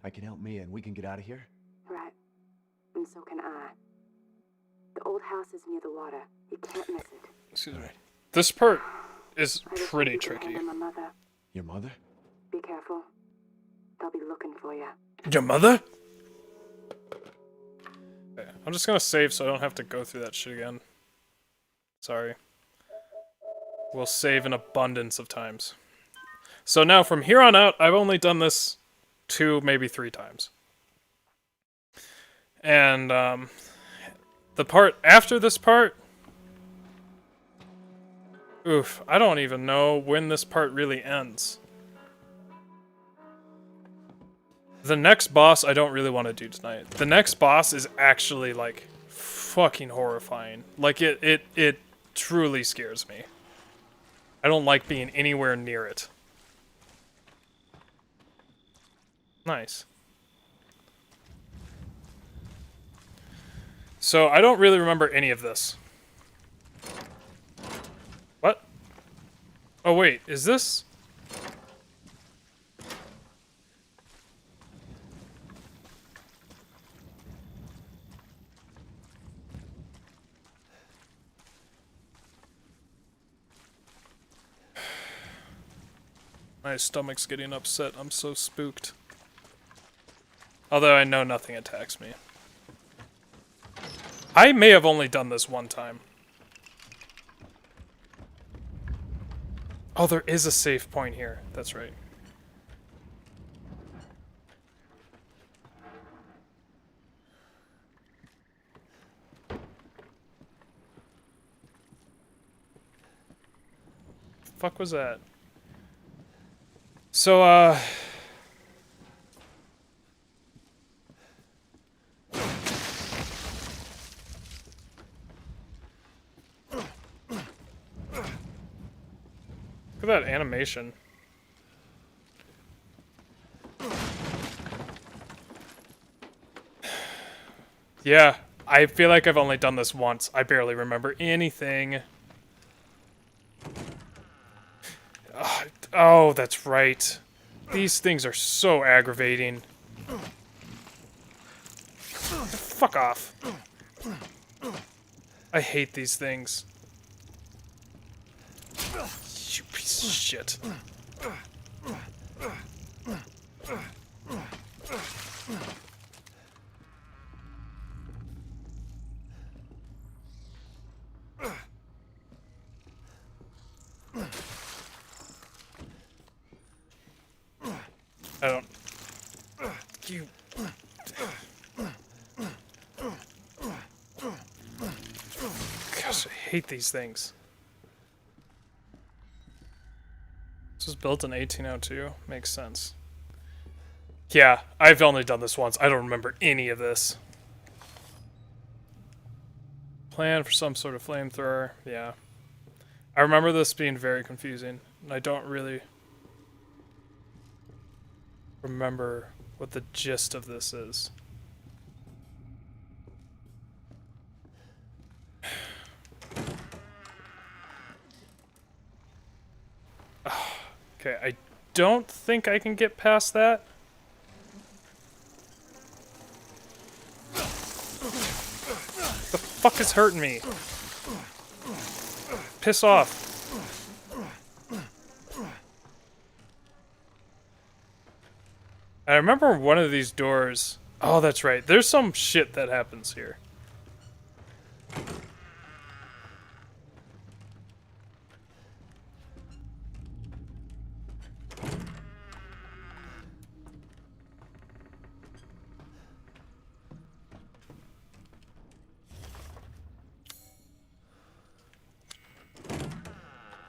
I can help Mia and we can get out of here? Right. And so can I. The old house is near the water. You can't miss it. Excuse me. This part is I just pretty hope you can tricky. handle my mother. Your mother? Be careful. They'll be looking for you. Your mother? Okay, I'm just gonna save so I don't have to go through that shit again. Sorry. We'll save an abundance of times. So now from here on out, I've only done this 2, maybe 3 times. And the part after this part, oof, I don't even know when this part really ends. The next boss I don't really want to do tonight. The next boss is actually like fucking horrifying. Like it truly scares me. I don't like being anywhere near it. Nice. So I don't really remember any of this. What? Oh wait, is this? My stomach's getting upset. I'm so spooked. Although I know nothing attacks me. I may have only done this one time. Oh, there is a save point here. That's right. Fuck was that? So, look at that animation. Yeah, I feel like I've only done this once. I barely remember anything. Oh, that's right. These things are so aggravating. Fuck off. I hate these things. You piece of shit. I don't... You... Gosh, I hate these things. This was built in 1802. Makes sense. Yeah, I've only done this once. I don't remember any of this. Plan for some sort of flamethrower. Yeah. I remember this being very confusing, and I don't really remember what the gist of this is. Okay, I don't think I can get past that. The fuck is hurting me? Piss off. I remember one of these doors. Oh, that's right. There's some shit that happens here.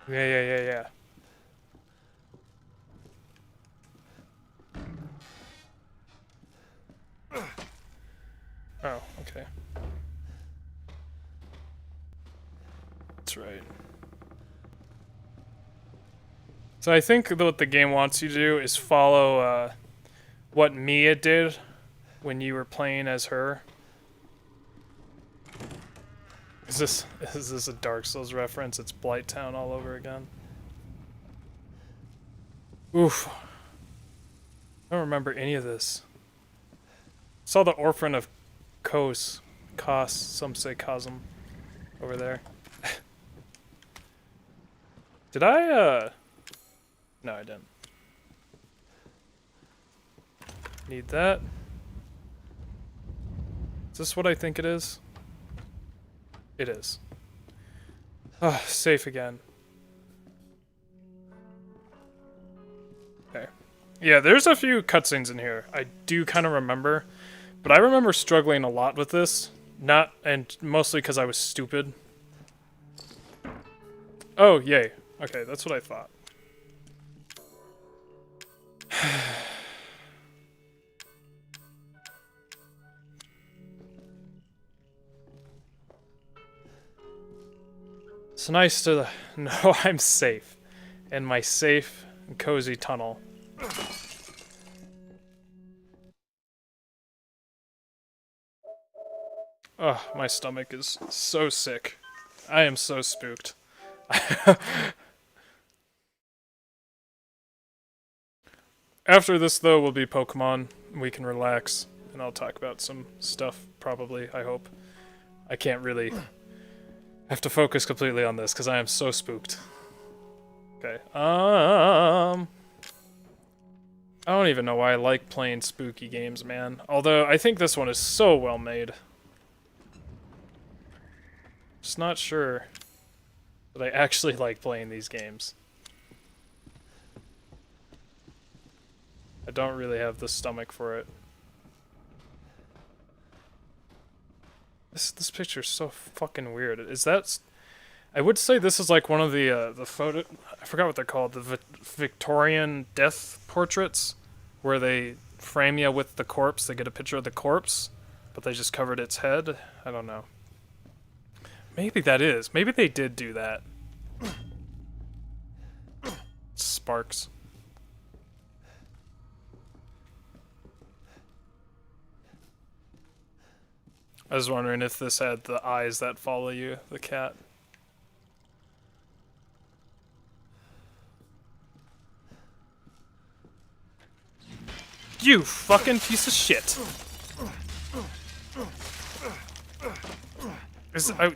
Yeah. Oh, okay. That's right. So I think what the game wants you to do is follow what Mia did when you were playing as her. Is this a Dark Souls reference? It's Blighttown all over again. Oof. I don't remember any of this. Saw the Orphan of Kos, some say Cosm, over there. Did I, No, I didn't. Need that. Is this what I think it is? It is. Ah, safe again. Okay. Yeah, there's a few cutscenes in here. I do kind of remember. But I remember struggling a lot with this. And mostly because I was stupid. Oh, yay. Okay, that's what I thought. It's nice to know I'm safe. In my safe and cozy tunnel. Oh, my stomach is so sick. I am so spooked. After this, though, will be Pokemon. We can relax, and I'll talk about some stuff, probably, I hope. I can't really... have to focus completely on this, because I am so spooked. Okay, I don't even know why I like playing spooky games, man. Although, I think this one is so well made. Just not sure that I actually like playing these games. I don't really have the stomach for it. This picture is so fucking weird. Is that? I would say this is like one of the photo. I forgot what they're called. The Victorian death portraits, where they frame you with the corpse. They get a picture of the corpse, but they just covered its head. I don't know. Maybe that is. Maybe they did do that. Sparks. I was wondering if this had the eyes that follow you, the cat. You fucking piece of shit.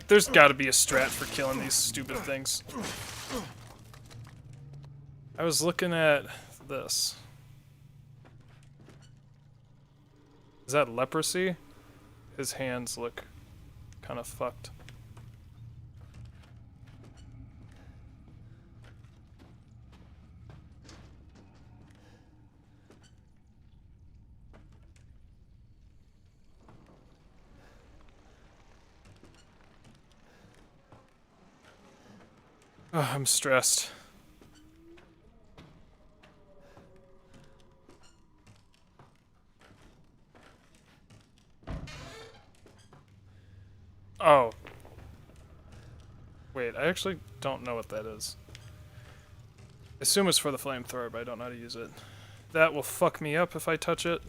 There's gotta be a strat for killing these stupid things. I was looking at this. Is that leprosy? His hands look kind of fucked. Oh, I'm stressed. Oh. Wait, I actually don't know what that is. I assume it's for the flamethrower, but I don't know how to use it. That will fuck me up if I touch it.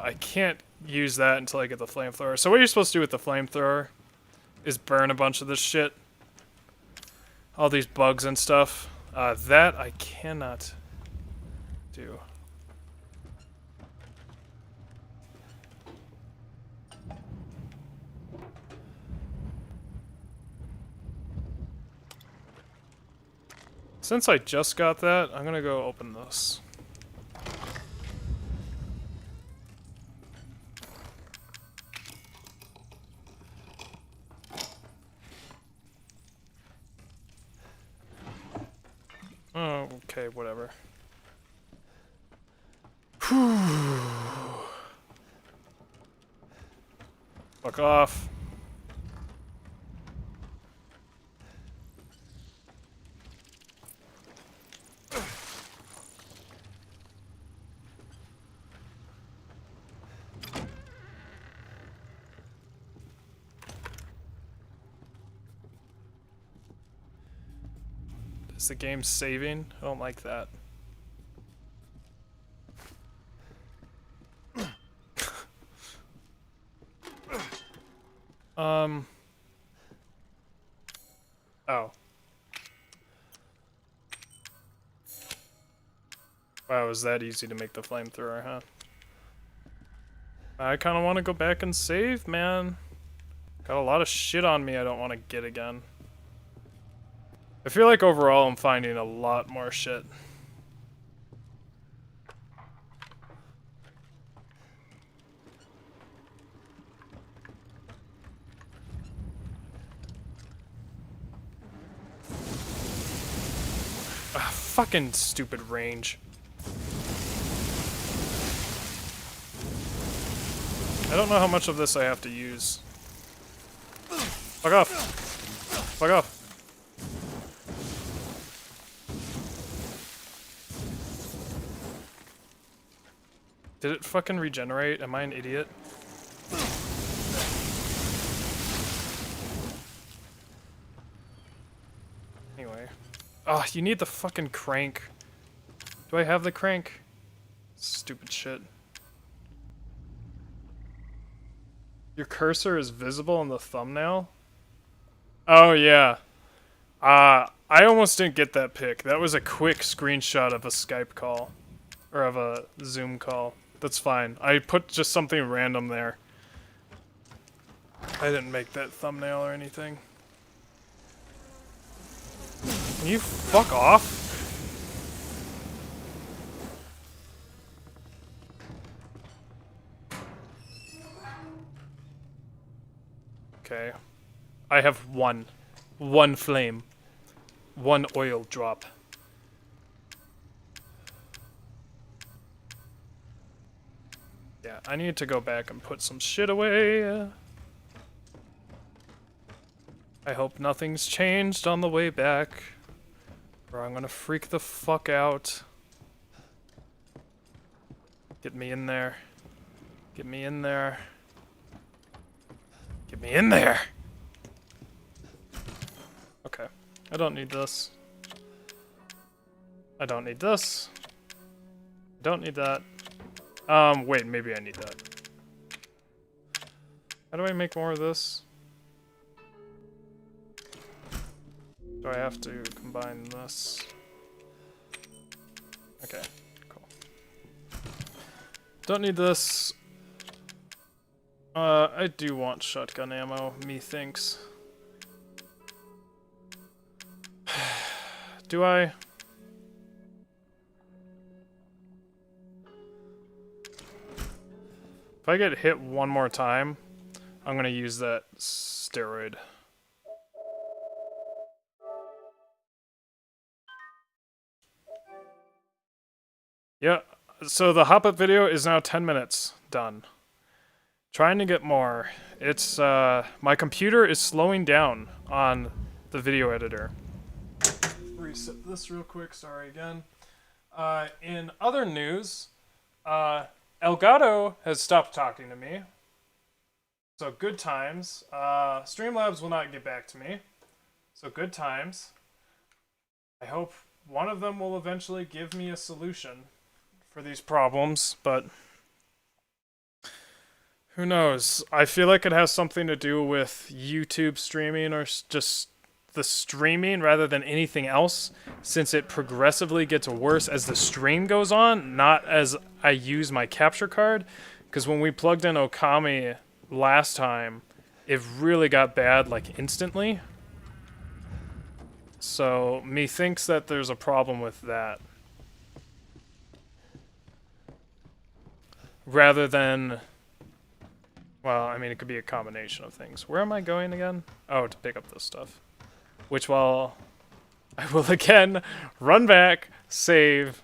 I can't use that until I get the flamethrower. So what you're supposed to do with the flamethrower is burn a bunch of this shit. All these bugs and stuff. That I cannot do. Since I just got that, I'm gonna go open this. Oh, okay, whatever. Fuck off. Is the game saving? I don't like that. Oh. Wow, it was that easy to make the flamethrower, huh? I kind of want to go back and save, man. Got a lot of shit on me I don't want to get again. I feel like overall I'm finding a lot more shit. Ah, fucking stupid range. I don't know how much of this I have to use. Fuck off. Fuck off. Did it fucking regenerate? Am I an idiot? Anyway. Oh, you need the fucking crank. Do I have the crank? Stupid shit. Your cursor is visible in the thumbnail? Oh, yeah. I almost didn't get that pic. That was a quick screenshot of a Skype call. Or of a Zoom call. That's fine. I put just something random there. I didn't make that thumbnail or anything. Can you fuck off? Okay. I have one. One flame. One oil drop. Yeah, I need to go back and put some shit away. I hope nothing's changed on the way back, or I'm gonna freak the fuck out. Get me in there. Get me in there. Get me in there! Okay. I don't need this. I don't need this. I don't need that. Wait, maybe I need that. How do I make more of this? Do I have to combine this? Okay, cool. Don't need this. I do want shotgun ammo, methinks. Do I? If I get hit one more time, I'm gonna use that steroid. Yeah, so the hop-up video is now 10 minutes done. Trying to get more. It's, my computer is slowing down on the video editor. Reset this real quick, sorry again. In other news, Elgato has stopped talking to me. So good times. Streamlabs will not get back to me. So good times. I hope one of them will eventually give me a solution for these problems, but who knows? I feel like it has something to do with YouTube streaming or just the streaming rather than anything else, since it progressively gets worse as the stream goes on, not as I use my capture card. Because when we plugged in Okami last time, it really got bad like instantly. So methinks that there's a problem with that. Rather than, well, I mean, it could be a combination of things. Where am I going again? Oh, to pick up this stuff. Which, well, I will again run back, save,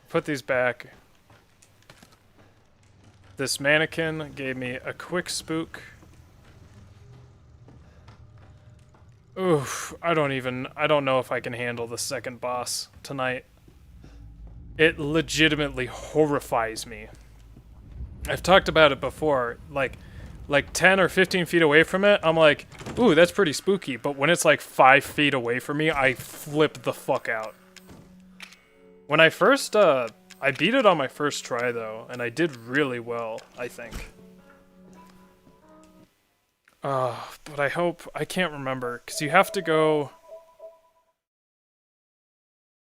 put these back. This mannequin gave me a quick spook. Oof, I don't know if I can handle the second boss tonight. It legitimately horrifies me. I've talked about it before, like 10 or 15 feet away from it, I'm like, ooh, that's pretty spooky. But when it's like 5 feet away from me, I flip the fuck out. When I first, I beat it on my first try though, and I did really well, I think. But I hope, I can't remember, because you have to go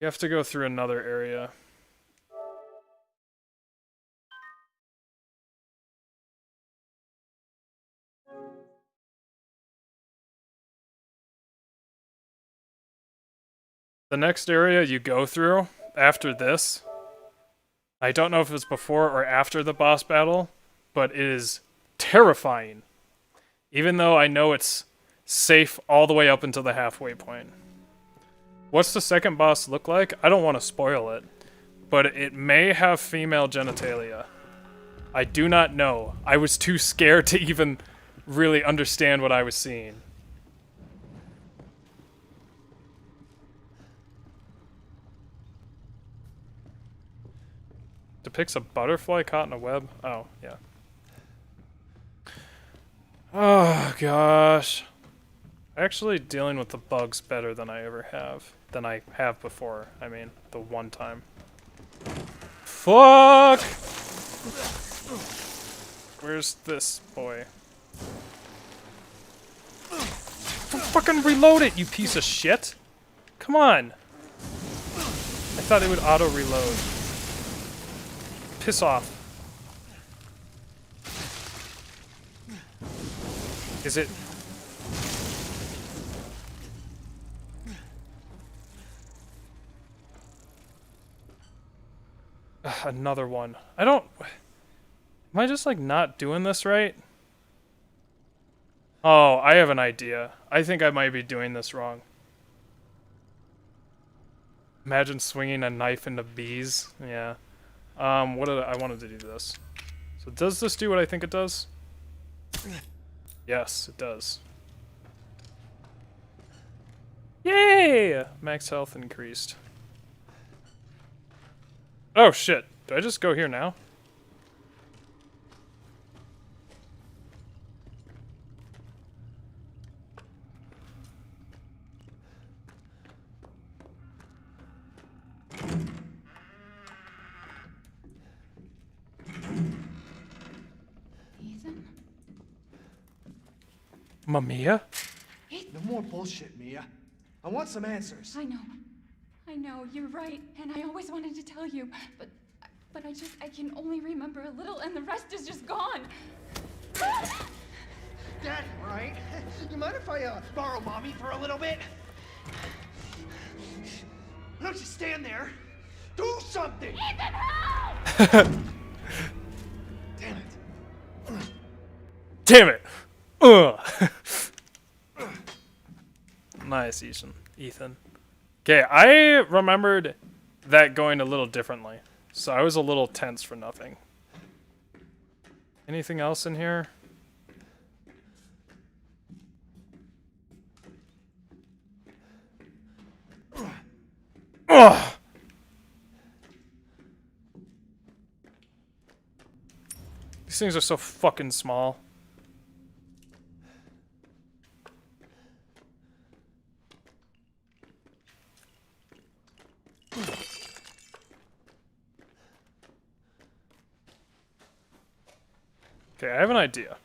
through another area. The next area you go through after this, I don't know if it's before or after the boss battle, but it is terrifying. Even though I know it's safe all the way up until the halfway point. What's the second boss look like? I don't want to spoil it, but it may have female genitalia. I do not know. I was too scared to even really understand what I was seeing. Depicts a butterfly caught in a web? Oh, yeah. Oh, gosh. Actually dealing with the bugs better than I ever have. Than I have before. I mean, the one time. Fuck! Where's this boy? Don't fucking reload it, you piece of shit! Come on! I thought it would auto-reload. Piss off. Is it? Another one. I don't... Am I just, like, not doing this right? Oh, I have an idea. I think I might be doing this wrong. Imagine swinging a knife into bees. Yeah. What did I wanted to do this. So does this do what I think it does? Yes, it does. Yay! Max health increased. Oh shit. Do I just go here now? Ethan? Mamiya? No more bullshit, Mia. I want some answers. I know, you're right, and I always wanted to tell you, but I can only remember a little, and the rest is just gone. Dad, right? You mind if I borrow Mommy for a little bit? Don't you stand there. Do something! Ethan, help! Damn it. Damn it! Ugh. Nice, Ethan. Okay, I remembered that going a little differently, so I was a little tense for nothing. Anything else in here? Ugh! These things are so fucking small. Okay, I have an idea.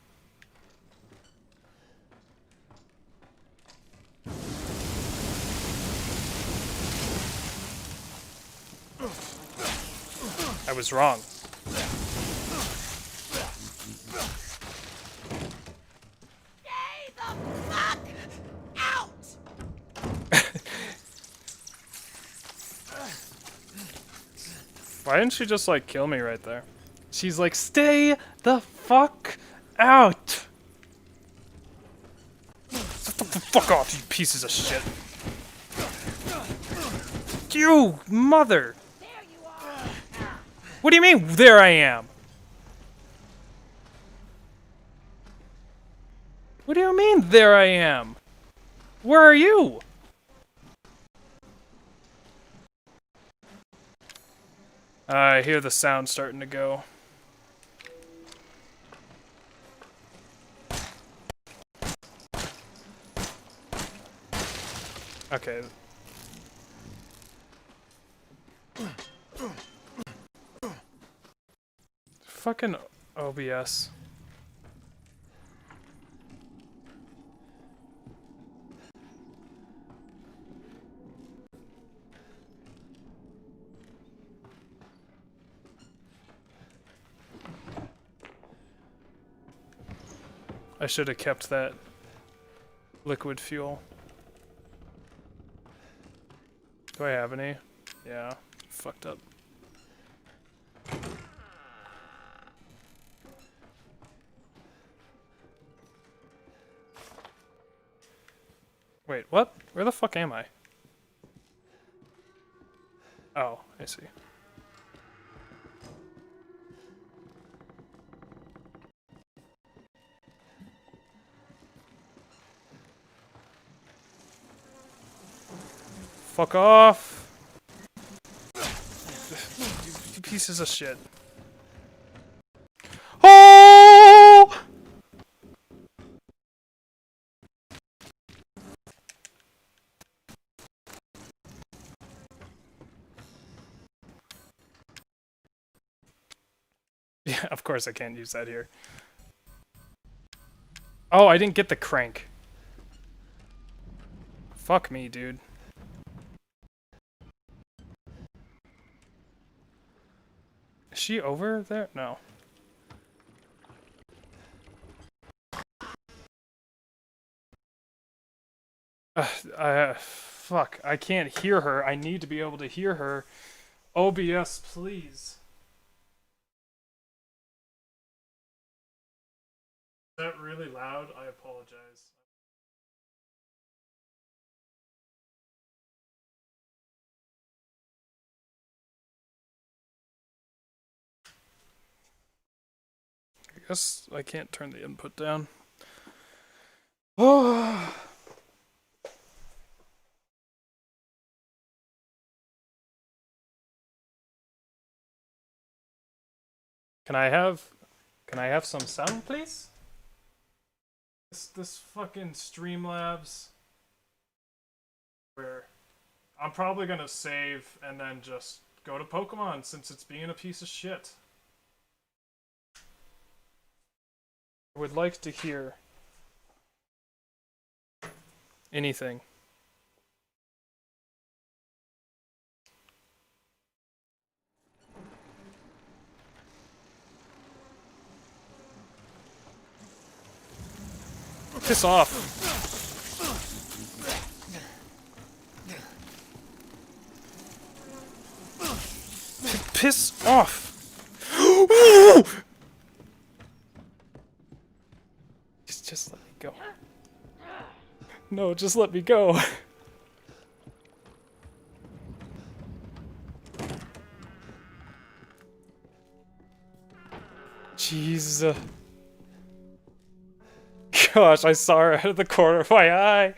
I was wrong. Stay the fuck out! Why didn't she just, like, kill me right there? She's like, stay the fuck out! Shut the fuck off, you pieces of shit. You mother! There you are! What do you mean, there I am? What do you mean, there I am? Where are you? I hear the sound starting to go. Okay. Fucking OBS. I should have kept that liquid fuel. Do I have any? Yeah, fucked up. Wait, what? Where the fuck am I? Oh, I see. Fuck off! You pieces of shit. Oh! Yeah, of course I can't use that here. Oh, I didn't get the crank. Fuck me, dude. Is she over there? No. Fuck. I can't hear her. I need to be able to hear her. OBS, please. that really loud? I apologize. I guess I can't turn the input down. Oh. Can I have some sound, please? This fucking Streamlabs where I'm probably gonna save and then just go to Pokemon since it's being a piece of shit. I would like to hear anything. Piss off. Piss off. Just let me go. No, just let me go. Jeez. Gosh, I saw her out of the corner of my eye.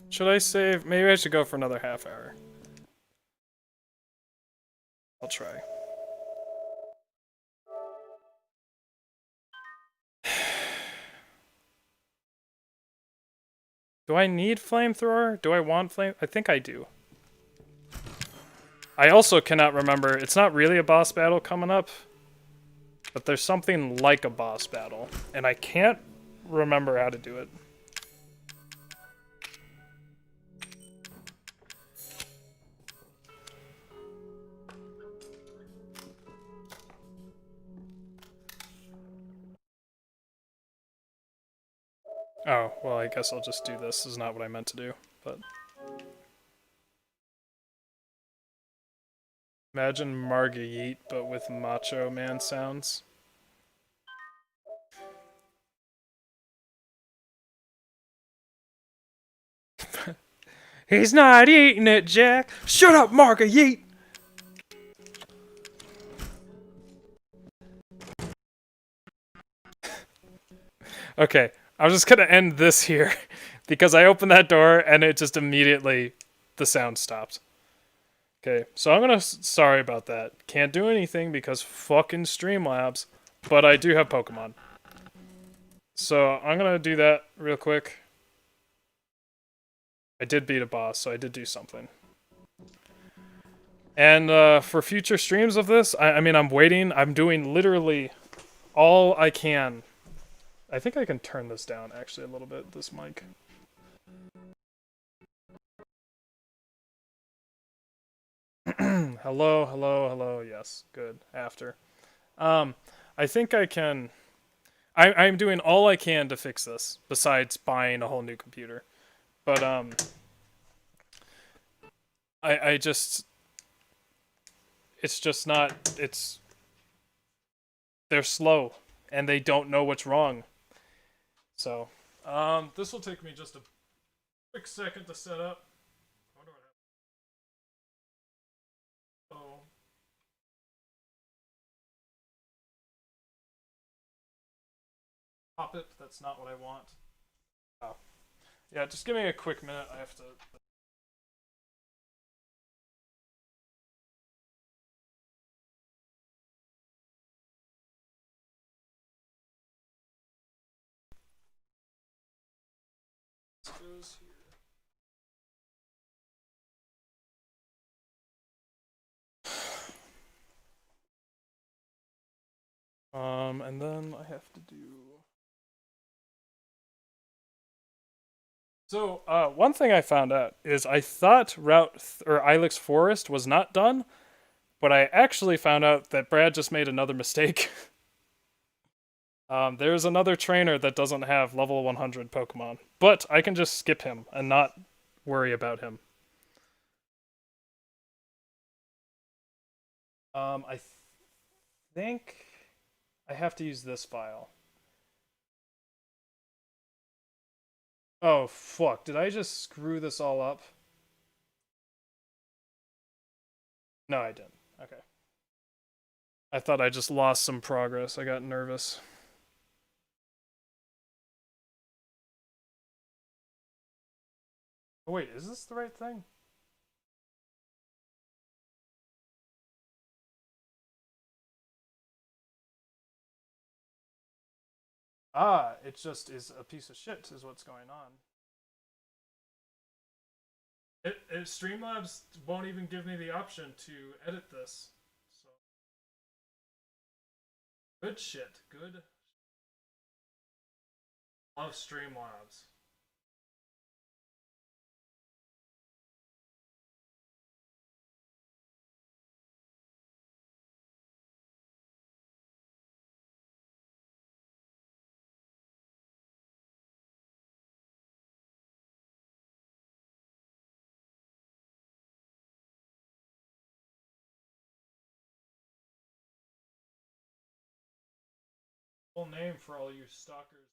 Should I save? Maybe I should go for another half hour. I'll try. Do I need flamethrower? Do I want flame? I think I do. I also cannot remember. It's not really a boss battle coming up, but there's something like a boss battle, and I can't remember how to do it. Oh, well, I guess I'll just do this. This is not what I meant to do, but... Imagine Margayet, but with Macho Man sounds. He's not eating it, Jack! Shut up, Margayet! Okay, I'm just gonna end this here, because I opened that door and it just immediately, the sound stopped. Okay, so I'm gonna, sorry about that. Can't do anything because fucking Streamlabs, but I do have Pokemon. So I'm gonna do that real quick. I did beat a boss, so I did do something. And for future streams of this, I mean, I'm waiting. I'm doing literally all I can. I think I can turn this down, actually, a little bit, this mic. Hello, hello, hello, yes, good, after. I think I can... I'm doing all I can to fix this, besides buying a whole new computer. But, I just... It's just not... It's... They're slow, and they don't know what's wrong. So, this will take me just a quick second to set up. I wonder what happened. Oh. Pop it, that's not what I want. Oh. Yeah, just give me a quick minute, I have to... Goes here. And then I have to do... So, one thing I found out is I thought Ilex Forest was not done, but I actually found out that Brad just made another mistake. There's another trainer that doesn't have level 100 Pokemon, but I can just skip him and not worry about him. I think I have to use this file. Oh, fuck. Did I just screw this all up? No, I didn't. Okay. I thought I just lost some progress. I got nervous. Oh, wait, is this the right thing? Ah, it just is a piece of shit, is what's going on. Streamlabs won't even give me the option to edit this. So good shit. Good. Love Streamlabs. Full name for all you stalkers.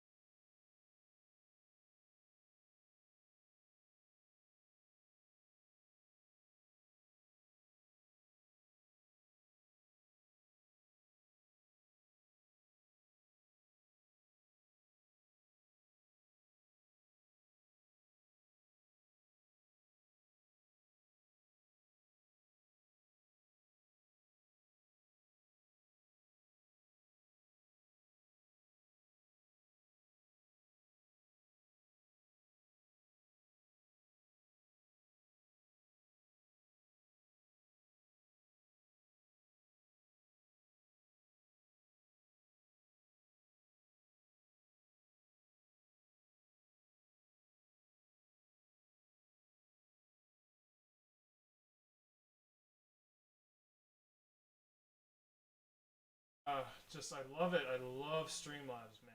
Just I love it. I love Streamlabs, man.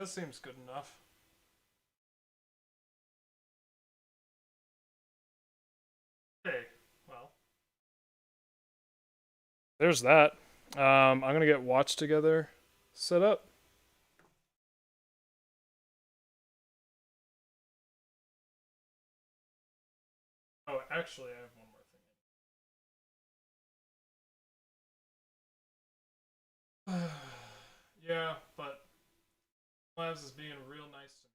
This seems good enough. Okay, well, there's that. I'm gonna get Watch Together set up. Oh, actually, I have one more thing. Yeah, but Labs is being real nice to me.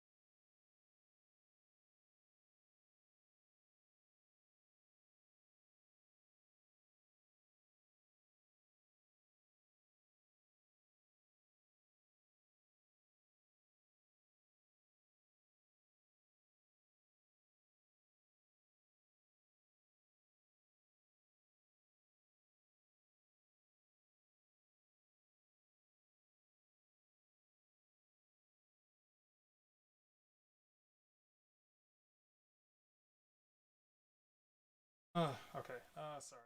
Okay. Sorry.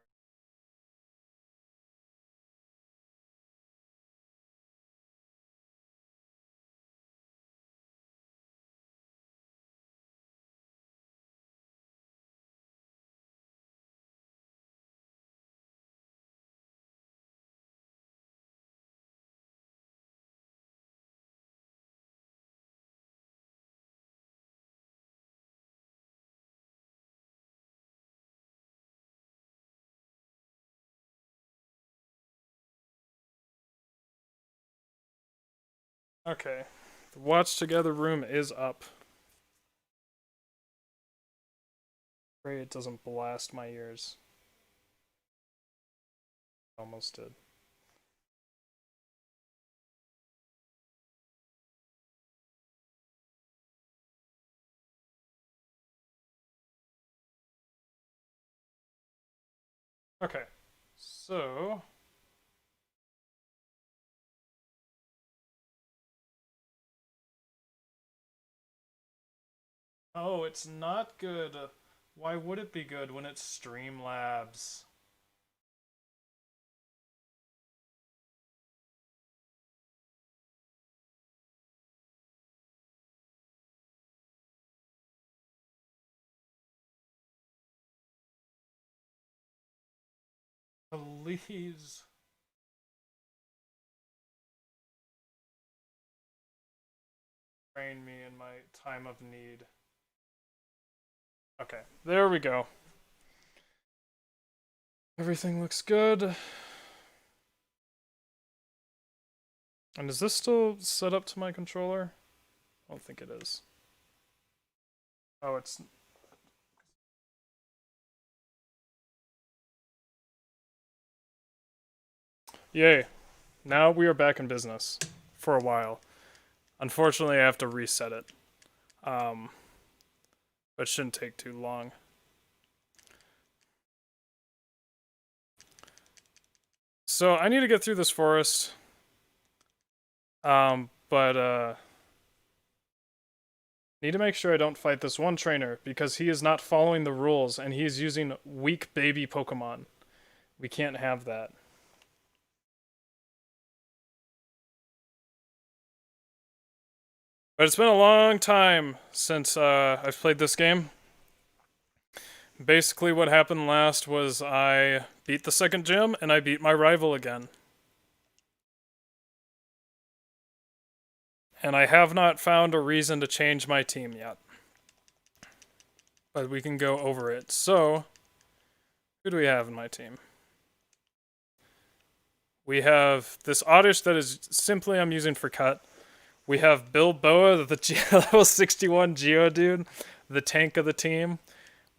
Okay. The Watch Together room is up. Pray it doesn't blast my ears. Almost did. Okay. So. Oh, it's not good. Why would it be good when it's Streamlabs? Please. Train me in my time of need. Okay, there we go. Everything looks good. And is this still set up to my controller? I don't think it is. Oh, it's... Yay. Now we are back in business. For a while. Unfortunately, I have to reset it. But it shouldn't take too long. So, I need to get through this forest. Need to make sure I don't fight this one trainer, because he is not following the rules, and he is using weak baby Pokemon. We can't have that. But it's been a long time since I've played this game. Basically what happened last was I beat the second gym, and I beat my rival again. And I have not found a reason to change my team yet. But we can go over it. So, who do we have in my team? We have this Oddish that is simply I'm using for cut. We have Bilboa, the level 61 Geodude, the tank of the team.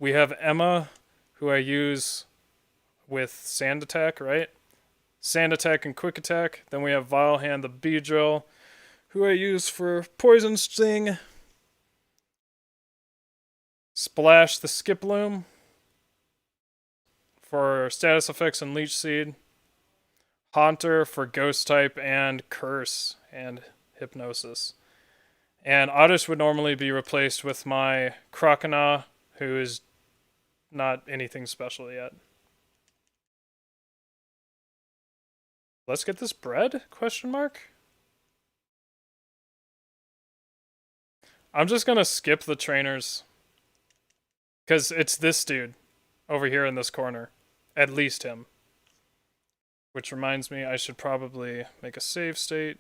We have Emma, who I use with Sand Attack, right? Sand Attack and Quick Attack. Then we have Vilehand, the Beedrill, who I use for Poison Sting. Splash, the Skiploom, for status effects and Leech Seed. Haunter for Ghost type and Curse and Hypnosis. And Oddish would normally be replaced with my Croconaw, who is not anything special yet. Let's get this bread? Question mark? I'm just gonna skip the trainers. Because it's this dude over here in this corner. At least him. Which reminds me, I should probably make a save state.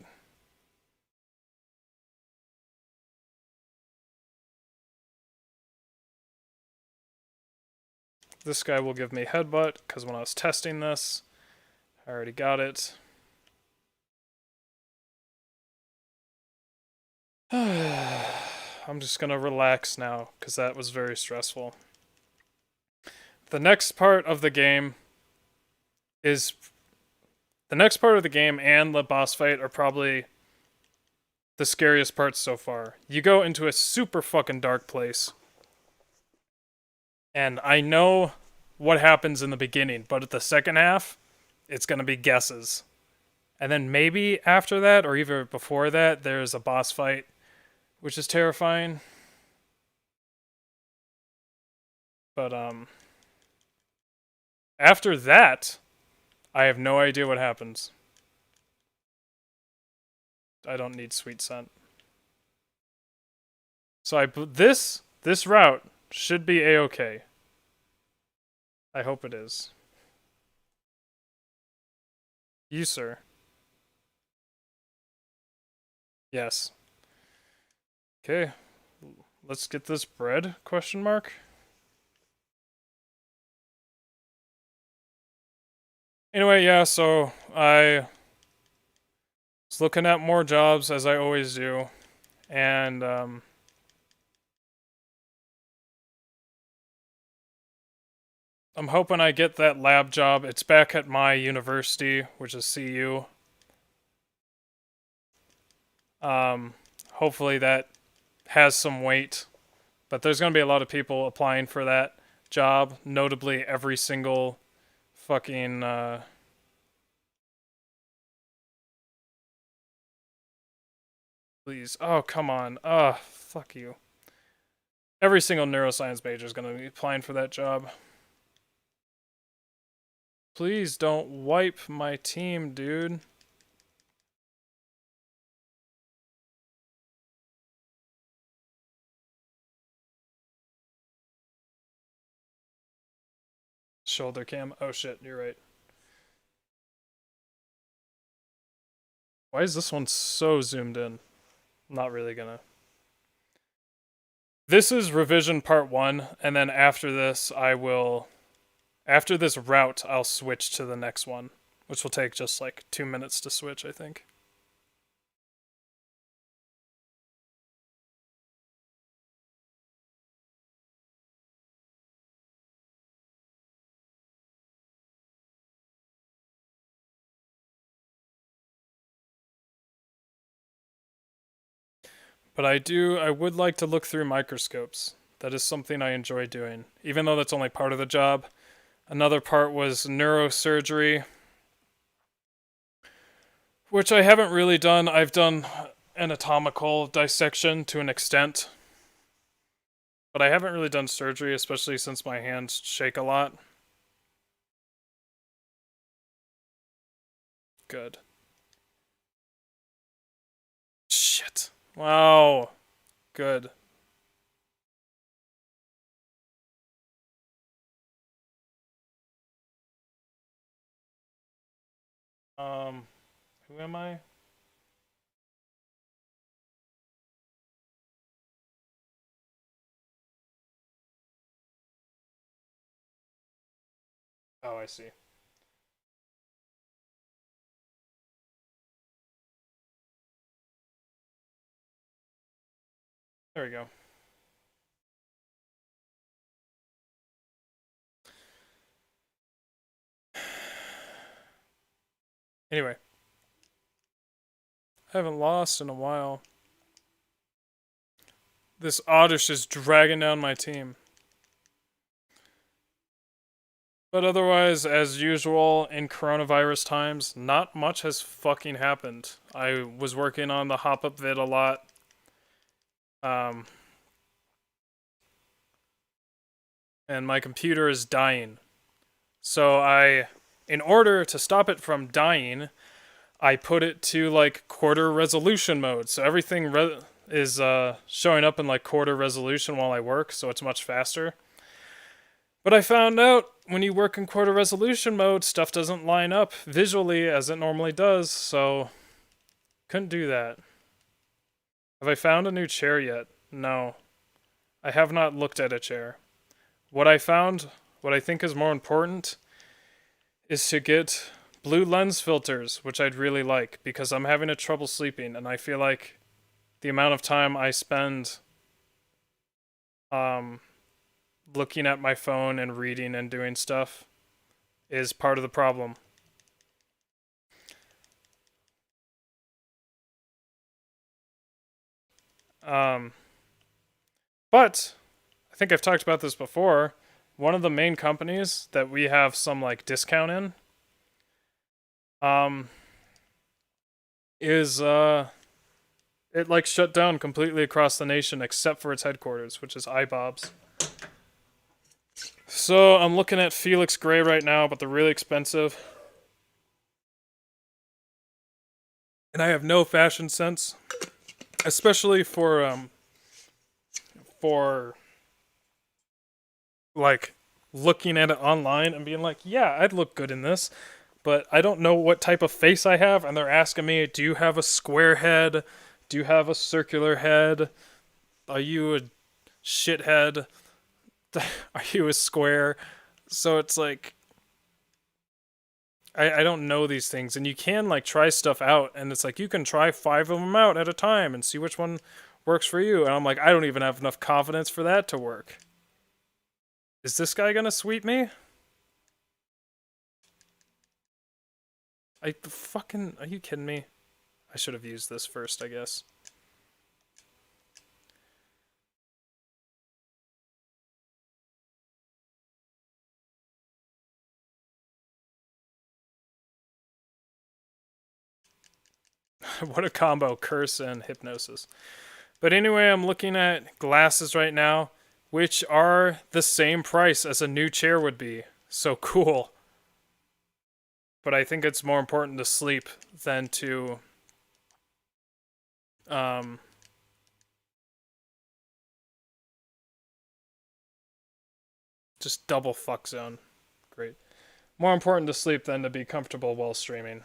This guy will give me Headbutt, because when I was testing this, I already got it. I'm just gonna relax now, because that was very stressful. The next part of the game is... The next part of the game and the boss fight are probably the scariest parts so far. You go into a super fucking dark place. And I know what happens in the beginning, but at the second half, it's gonna be guesses. And then maybe after that, or even before that, there's a boss fight, which is terrifying. But, after that, I have no idea what happens. I don't need Sweet Scent. So this route should be a-okay. I hope it is. You, sir. Yes. Okay. Let's get this bread, question mark. Anyway, yeah, so I was looking at more jobs, as I always do, and, I'm hoping I get that lab job. It's back at my university, which is CU. Hopefully that has some weight, but there's going to be a lot of people applying for that job, notably every single fucking, please. Oh, come on. Ugh, fuck you. Every single neuroscience major is going to be applying for that job. Please don't wipe my team, dude. Shoulder cam. Oh shit, you're right. Why is this one so zoomed in? Not really gonna. This is revision part 1, and then after this I will... After this route, I'll switch to the next one, which will take just like 2 minutes to switch, I think. But I would like to look through microscopes. That is something I enjoy doing, even though that's only part of the job. Another part was neurosurgery, which I haven't really done. I've done anatomical dissection to an extent, but I haven't really done surgery, especially since my hands shake a lot. Good. Shit. Wow. Good. Who am I? Oh, I see. There we go. Anyway. I haven't lost in a while. This Oddish is dragging down my team. But otherwise, as usual, in coronavirus times, not much has fucking happened. I was working on the hop-up vid a lot. And my computer is dying. So in order to stop it from dying, I put it to like quarter resolution mode. So everything is showing up in like quarter resolution while I work, so it's much faster. But I found out when you work in quarter resolution mode, stuff doesn't line up visually as it normally does, so couldn't do that. Have I found a new chair yet? No. I have not looked at a chair. What I found, what I think is more important, is to get blue lens filters, which I'd really like, because I'm having a trouble sleeping, and I feel like the amount of time I spend looking at my phone and reading and doing stuff is part of the problem. But I think I've talked about this before. One of the main companies that we have some like discount in is it like shut down completely across the nation except for its headquarters, which is iBob's. So I'm looking at Felix Gray right now, but they're really expensive. And I have no fashion sense, especially for like looking at it online and being like, yeah, I'd look good in this, but I don't know what type of face I have, and they're asking me, do you have a square head? Do you have a circular head? Are you a shithead? Are you a square? So it's like, I don't know these things, and you can like try stuff out, and it's like you can try 5 of them out at a time and see which one works for you, and I'm like, I don't even have enough confidence for that to work. Is this guy gonna sweep me? Are you kidding me? I should have used this first, I guess. What a combo, curse and hypnosis. But anyway, I'm looking at glasses right now. which are the same price as a new chair would be. So cool. But I think it's more important to sleep than to just double fuck zone. Great. More important to sleep than to be comfortable while streaming.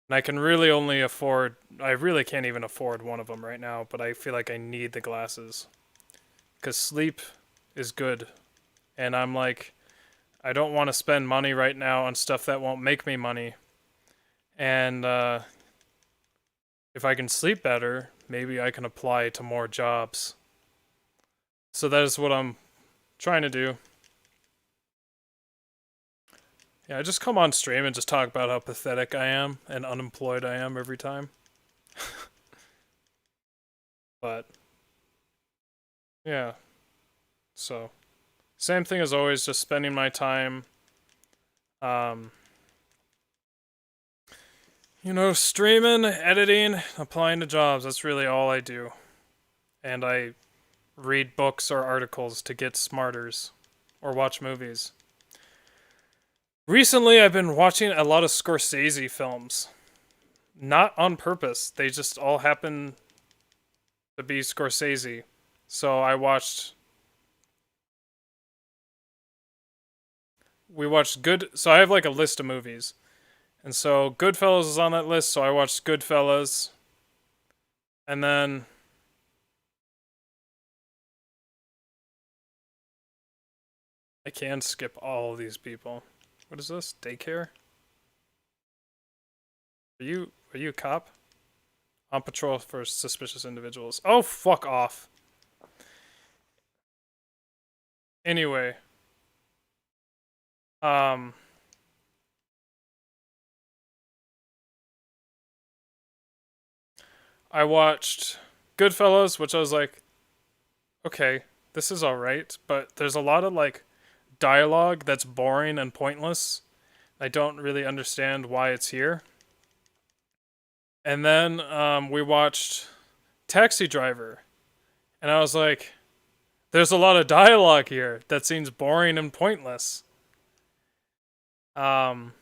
And I can really only afford, I really can't even afford one of them right now, but I feel like I need the glasses. Because sleep is good. And I'm like, I don't want to spend money right now on stuff that won't make me money. And if I can sleep better, maybe I can apply to more jobs. So that is what I'm trying to do. Yeah, I just come on stream and just talk about how pathetic I am and unemployed I am every time. But yeah. So same thing as always, just spending my time you know, streaming, editing, applying to jobs. That's really all I do. And I read books or articles to get smarters or watch movies. Recently, I've been watching a lot of Scorsese films. Not on purpose. They just all happen to be Scorsese. So we watched so I have like a list of movies. And so Goodfellas is on that list, so I watched Goodfellas. And then I can skip all of these people. What is this? Daycare? Are you a cop? On patrol for suspicious individuals. Oh, fuck off. Anyway. I watched Goodfellas, which I was like, okay, this is alright, but there's a lot of like dialogue that's boring and pointless. I don't really understand why it's here. And then we watched Taxi Driver. And I was like, there's a lot of dialogue here that seems boring and pointless. And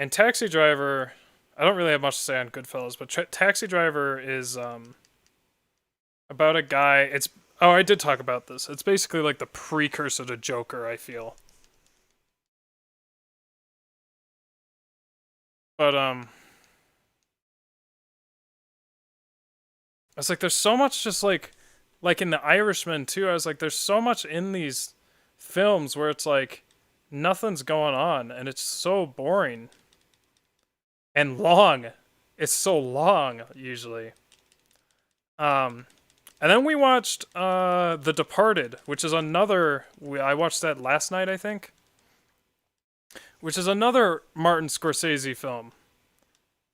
Taxi Driver, I don't really have much to say on Goodfellas, but Taxi Driver is about a guy. I did talk about this. It's basically like the precursor to Joker, I feel. But I was like, there's so much just like in The Irishman too. I was like, there's so much in these films where it's like nothing's going on and it's so boring and long. It's so long usually. And then we watched The Departed, which is another. I watched that last night, I think. Which is another Martin Scorsese film.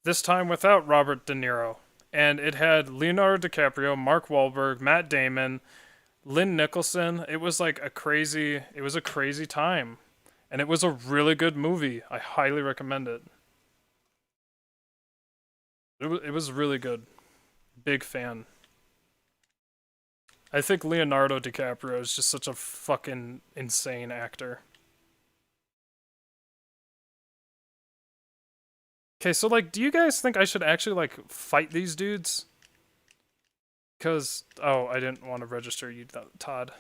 This time without Robert De Niro. And it had Leonardo DiCaprio, Mark Wahlberg, Matt Damon, Lynn Nicholson. It was like a crazy time. And it was a really good movie. I highly recommend it. It was really good. Big fan. I think Leonardo DiCaprio is just such a fucking insane actor. Okay, so like, do you guys think I should actually like fight these dudes? Because, oh, I didn't want to register you, Todd.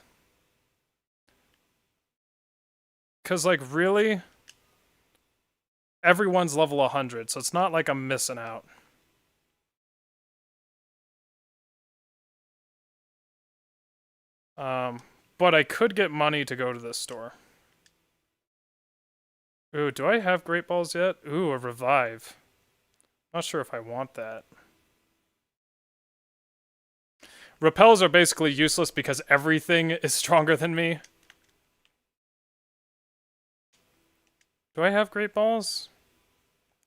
Because like, really? Everyone's level 100, so it's not like I'm missing out. But I could get money to go to this store. Ooh, do I have Great Balls yet? Ooh, a revive. Not sure if I want that. Repels are basically useless because everything is stronger than me. Do I have Great Balls?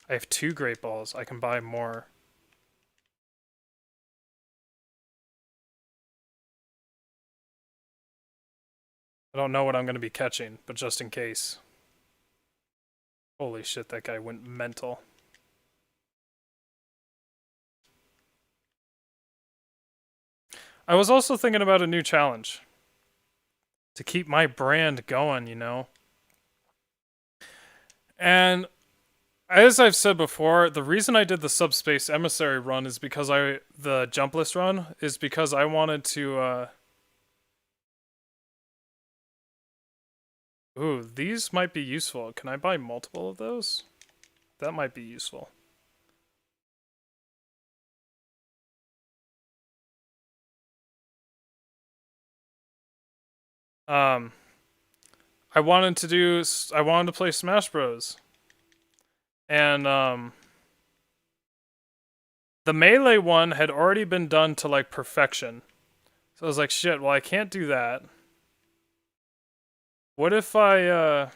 I have 2 Great Balls. I can buy more. I don't know what I'm going to be catching, but just in case. Holy shit, that guy went mental. I was also thinking about a new challenge to keep my brand going, you know? And as I've said before, the reason I did the Subspace Emissary run is because the jump list run is because I wanted to, ooh, these might be useful. Can I buy multiple of those? That might be useful. Um, I wanted to play Smash Bros. And, the Melee one had already been done to, like, perfection. So I was like, shit, well, I can't do that. What if pardon,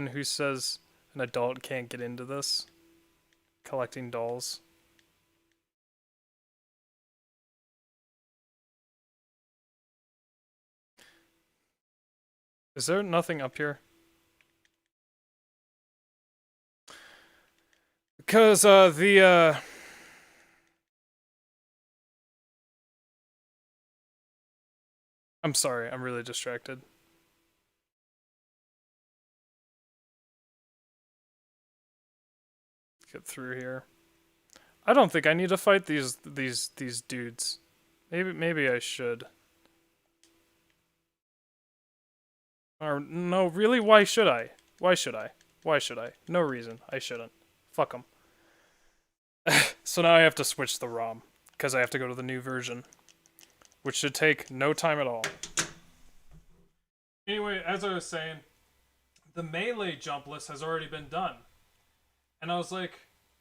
who says an adult can't get into this? Collecting dolls. Is there nothing up here? Because, I'm sorry, I'm really distracted. Get through here. I don't think I need to fight these dudes. Maybe I should. Or no, really? Why should I? Why should I? Why should I? No reason. I shouldn't. Fuck them. So now I have to switch the ROM because I have to go to the new version, which should take no time at all. Anyway, as I was saying, the Melee jump list has already been done. And I was like,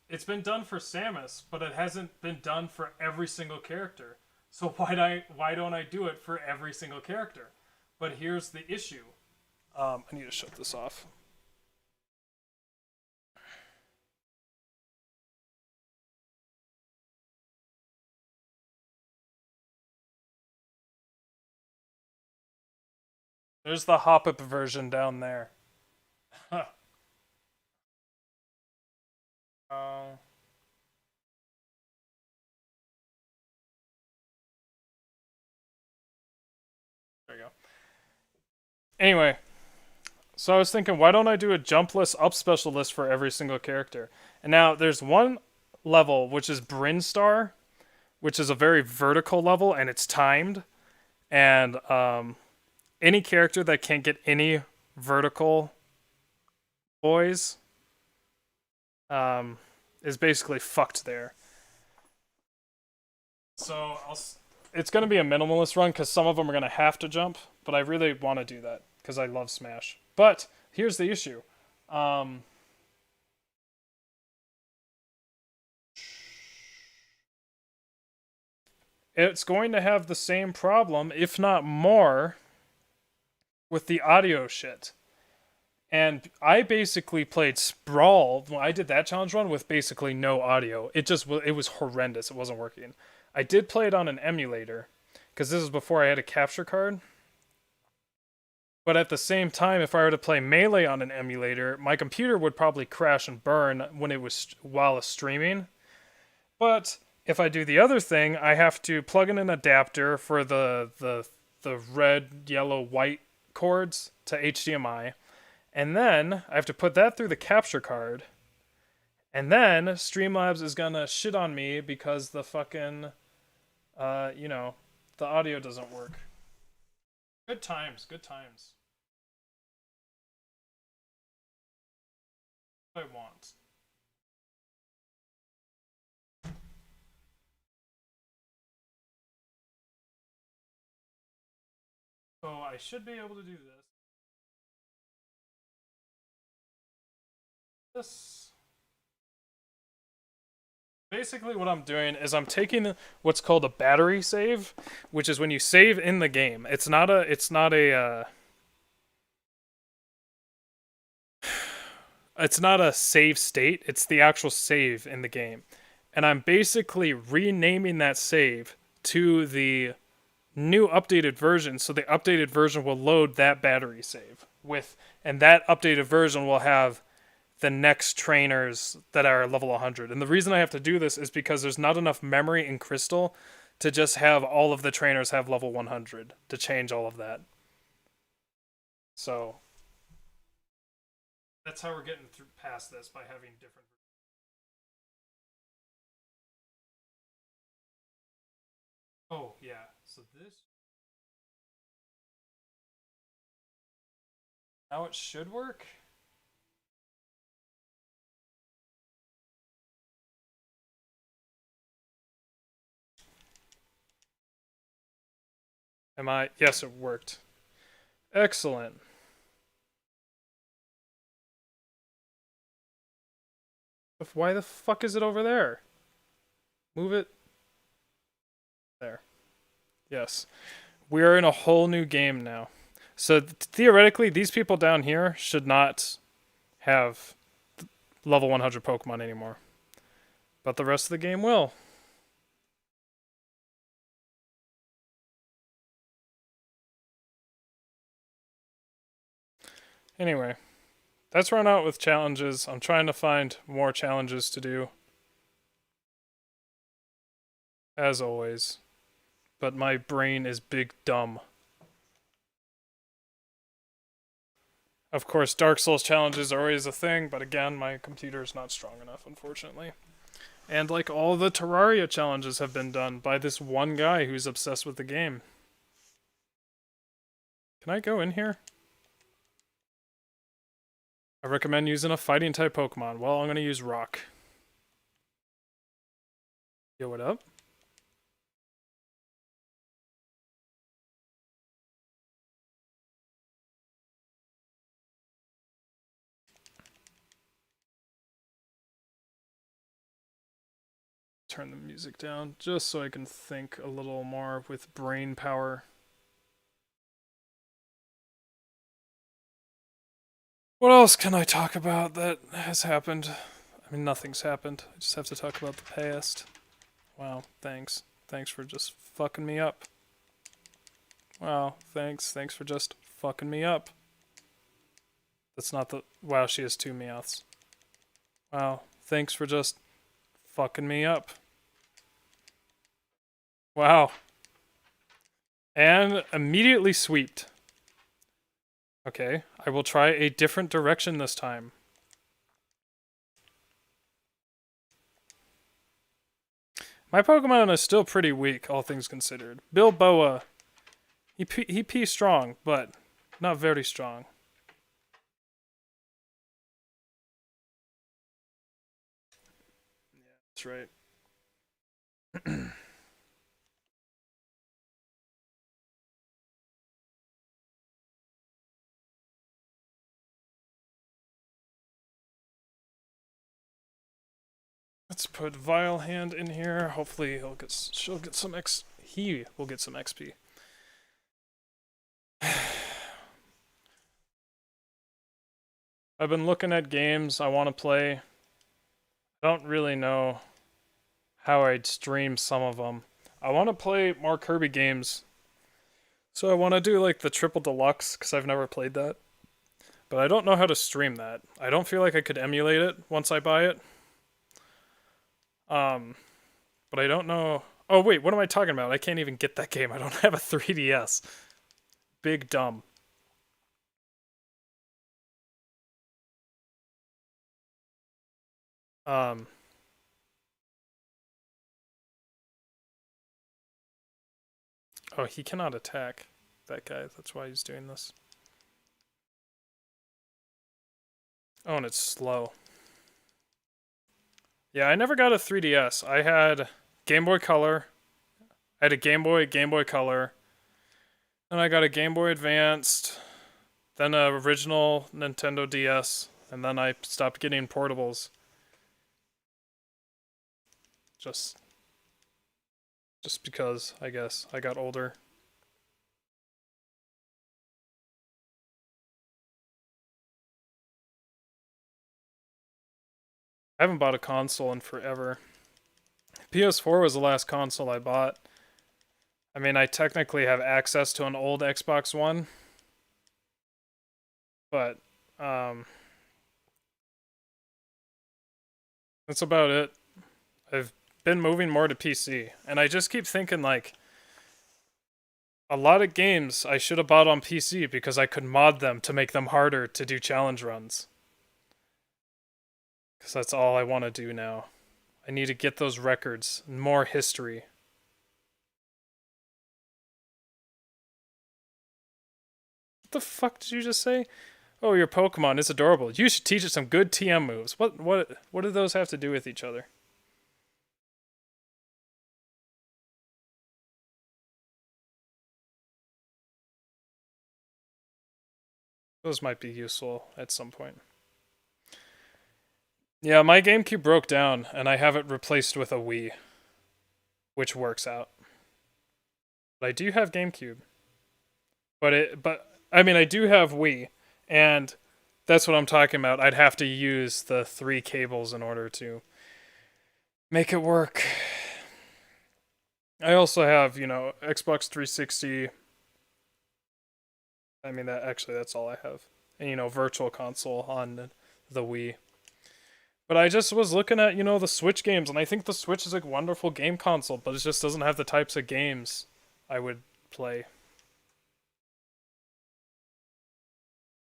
it's been done for Samus, but it hasn't been done for every single character. So why don't I do it for every single character? But here's the issue. I need to shut this off. There's the hop-up version down there. Huh. There you go. Anyway, so I was thinking, why don't I do a jump list, up special list for every single character? And now there's one level, which is Brinstar, which is a very vertical level, and it's timed. And any character that can't get any vertical boys is basically fucked there. So it's going to be a minimalist run because some of them are going to have to jump, but I really want to do that because I love Smash. But here's the issue. It's going to have the same problem, if not more, with the audio shit. And I basically played Sprawl when I did that challenge run with basically no audio. It was horrendous. It wasn't working. I did play it on an emulator because this is before I had a capture card. But at the same time, if I were to play Melee on an emulator, my computer would probably crash and burn while it's streaming. But if I do the other thing, I have to plug in an adapter for the red, yellow, white cords to HDMI. And then I have to put that through the capture card. And then Streamlabs is gonna shit on me because the fucking, the audio doesn't work. Good times, good times. What I want. So I should be able to do this. Basically what I'm doing is I'm taking what's called a battery save, which is when you save in the game. It's not a it's not a save state, it's the actual save in the game. And I'm basically renaming that save to the new updated version, so the updated version will load that battery save and that updated version will have the next trainers that are level 100. And the reason I have to do this is because there's not enough memory in Crystal to just have all of the trainers have level 100 to change all of that. So that's how we're getting through past this, by having different. Oh yeah, so this now it should work. Am I? Yes, it worked. Excellent. Why the fuck is it over there? Move it. There. Yes. We are in a whole new game now. So theoretically, these people down here should not have level 100 Pokemon anymore. But the rest of the game will. Anyway, that's run out with challenges. I'm trying to find more challenges to do. As always. But my brain is big dumb. Of course, Dark Souls challenges are always a thing, but again, my computer is not strong enough, unfortunately. And like all the Terraria challenges have been done by this one guy who's obsessed with the game. Can I go in here? I recommend using a fighting type Pokemon. Well, I'm going to use Rock. Yo, what up? Turn the music down just so I can think a little more with brain power. What else can I talk about that has happened? I mean, nothing's happened. I just have to talk about the past. Wow, thanks. Thanks for just fucking me up. Wow, thanks. Thanks for just fucking me up. That's not the... Wow, she has two Meowths. Wow, thanks for just fucking me up. Wow. And immediately sweeped. Okay, I will try a different direction this time. My Pokemon is still pretty weak, all things considered. Bilboa, he P strong, but not very strong. Yeah, that's right. Let's put Vile Hand in here. Hopefully he will get some XP. I've been looking at games I want to play. I don't really know how I'd stream some of them. I want to play more Kirby games. So I want to do like the Triple Deluxe because I've never played that. But I don't know how to stream that. I don't feel like I could emulate it once I buy it. But I don't know. Oh wait, what am I talking about? I can't even get that game. I don't have a 3DS. Big dumb. Oh, he cannot attack that guy. That's why he's doing this. Oh, and it's slow. Yeah, I never got a 3DS. I had Game Boy Color. I had a Game Boy Color. Then I got a Game Boy Advanced. Then a original Nintendo DS. And then I stopped getting portables. Just because, I guess, I got older. I haven't bought a console in forever. PS4 was the last console I bought. I mean, I technically have access to an old Xbox One. But, That's about it. I've been moving more to PC, and I just keep thinking like a lot of games I should have bought on PC because I could mod them to make them harder to do challenge runs. Because that's all I want to do now. I need to get those records, more history. What the fuck did you just say? Oh, your Pokemon is adorable. You should teach it some good TM moves. What do those have to do with each other? Those might be useful at some point. Yeah, my GameCube broke down, and I have it replaced with a Wii, which works out. But I do have GameCube. But I mean, I do have Wii, and that's what I'm talking about. I'd have to use the 3 cables in order to make it work. I also have, Xbox 360. I mean, that's all I have. And, Virtual Console on the Wii. But I just was looking at, the Switch games, and I think the Switch is a wonderful game console, but it just doesn't have the types of games I would play.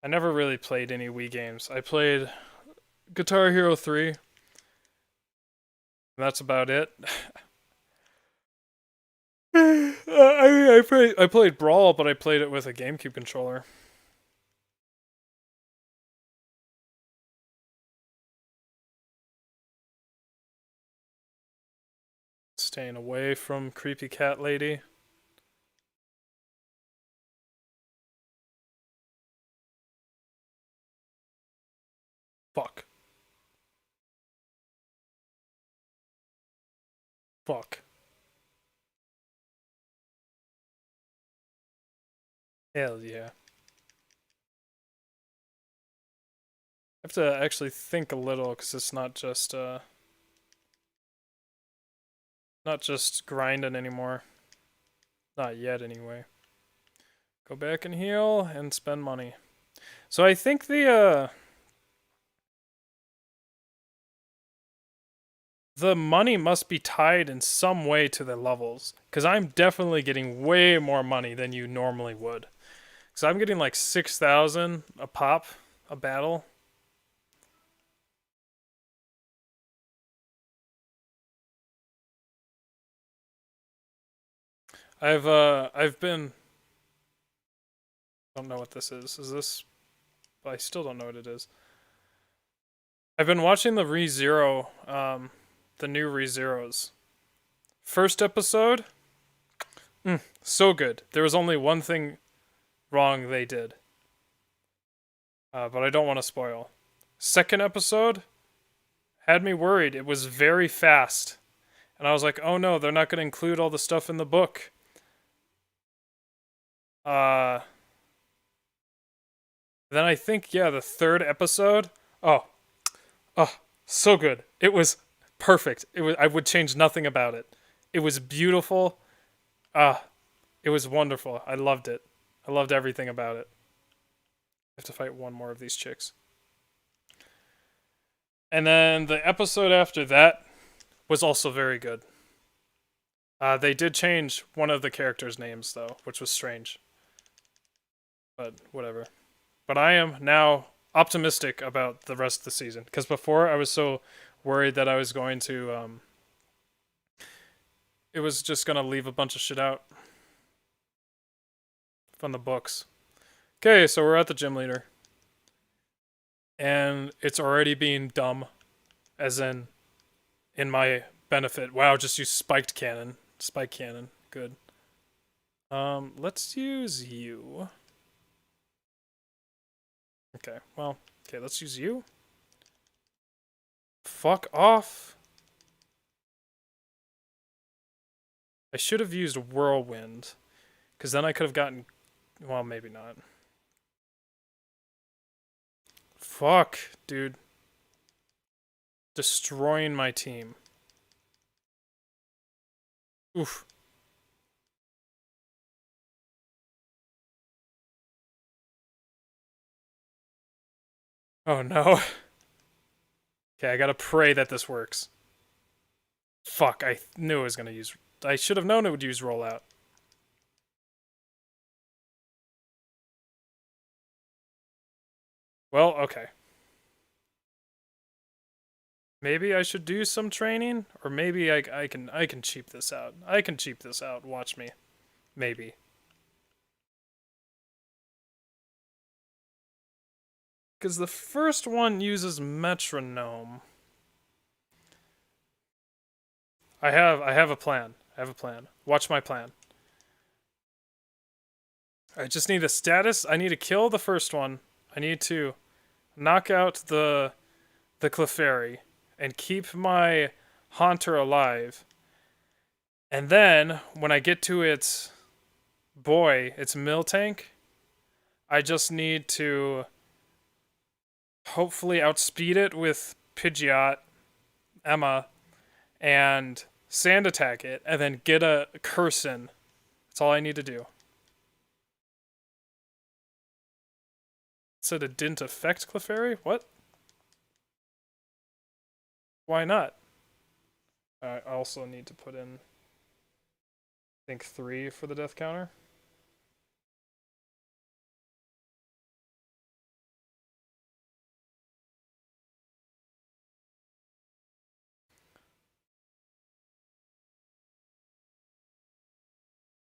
I never really played any Wii games. I played Guitar Hero 3. And that's about it. I played Brawl, but I played it with a GameCube controller. Staying away from creepy cat lady. Fuck. Fuck. Hell yeah. I have to actually think a little, because it's not just grinding anymore. Not yet, anyway. Go back and heal and spend money. So I think the money must be tied in some way to the levels, because I'm definitely getting way more money than you normally would. Because I'm getting like 6,000 a pop, a battle. I've been. I don't know what this is. Is this? I still don't know what it is. I've been watching the ReZero, the new ReZeros. First episode, so good. There was only one thing wrong they did, but I don't want to spoil. Second episode had me worried. It was very fast, and I was like, "Oh no, they're not going to include all the stuff in the book." Then I think, yeah, the third episode. Oh, so good. It was perfect. I would change nothing about it. It was beautiful. It was wonderful. I loved it. I loved everything about it. I have to fight one more of these chicks. And then the episode after that was also very good. They did change one of the characters' names, though, which was strange. But whatever. But I am now optimistic about the rest of the season. Because before, I was so worried that I was going to... it was just going to leave a bunch of shit out from the books. Okay, so we're at the gym leader. And it's already being dumb. As in my benefit. Wow, just use spiked cannon. Spike cannon. Good. Let's use you. Okay, well, let's use you. Fuck off. I should have used Whirlwind, because then I could have gotten... Well, maybe not. Fuck, dude. Destroying my team. Oof. Oh no. Okay, I gotta pray that this works. Fuck, I knew it was gonna use... I should have known it would use rollout. Well, okay. Maybe I should do some training, or maybe I can cheap this out. I can cheap this out. Watch me. Maybe. Because the first one uses metronome. I have a plan. I have a plan. Watch my plan. I just need a status. I need to kill the first one. I need to knock out the Clefairy and keep my Haunter alive. And then when I get to its its mill tank, I just need to hopefully outspeed it with Pidgeot, Emma, and sand attack it, and then get a curse in. That's all I need to do. It said it didn't affect Clefairy? What? Why not? I also need to put in, I think, 3 for the death counter.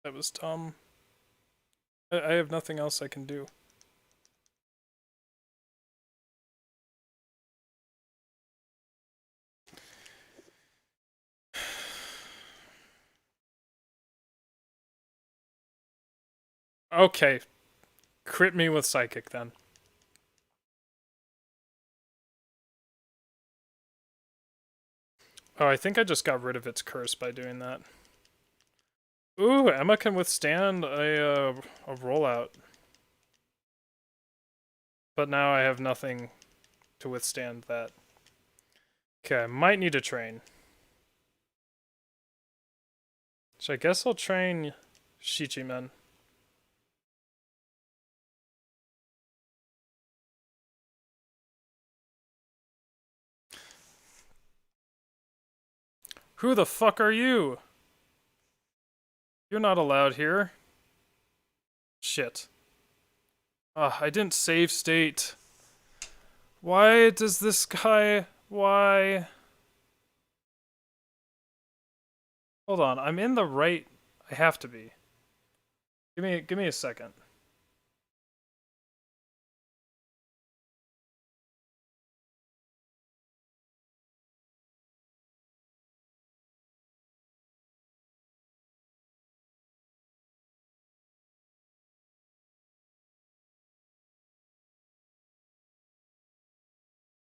That was dumb. I have nothing else I can do. Okay. Crit me with Psychic then. Oh, I think I just got rid of its curse by doing that. Ooh, Emma can withstand a rollout. But now I have nothing to withstand that. Okay, I might need to train. So I guess I'll train Shichimen. Who the fuck are you? You're not allowed here. Shit. I didn't save state. Why does this guy... Why... Hold on, I'm in the right... I have to be. Give me a second.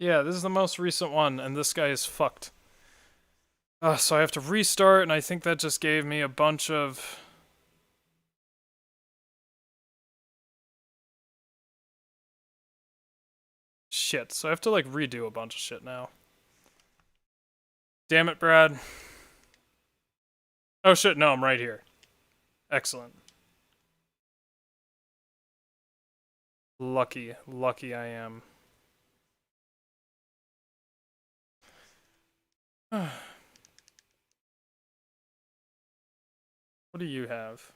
Yeah, this is the most recent one, and this guy is fucked. So I have to restart, and I think that just gave me a bunch of... shit, so I have to, like, redo a bunch of shit now. Damn it, Brad. Oh shit, no, I'm right here. Excellent. Lucky I am. What do you have?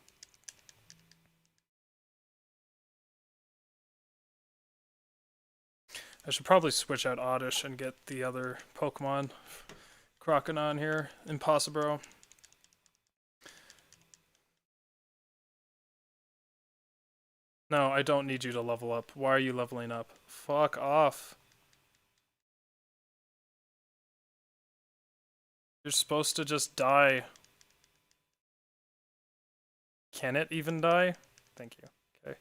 I should probably switch out Oddish and get the other Pokemon Croconon here. Impossible. No, I don't need you to level up. Why are you leveling up? Fuck off. You're supposed to just die. Can it even die? Thank you. Okay.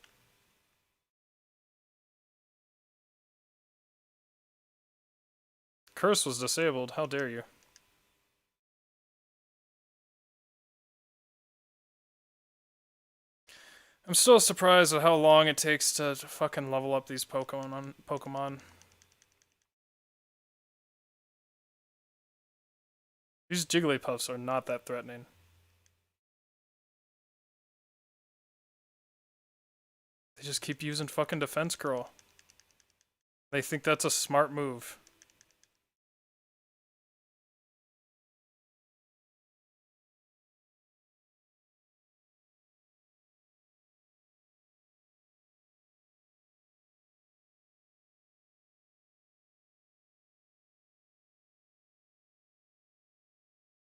Curse was disabled. How dare you? I'm still surprised at how long it takes to fucking level up these Pokemon. These Jigglypuffs are not that threatening. They just keep using fucking Defense Curl. They think that's a smart move.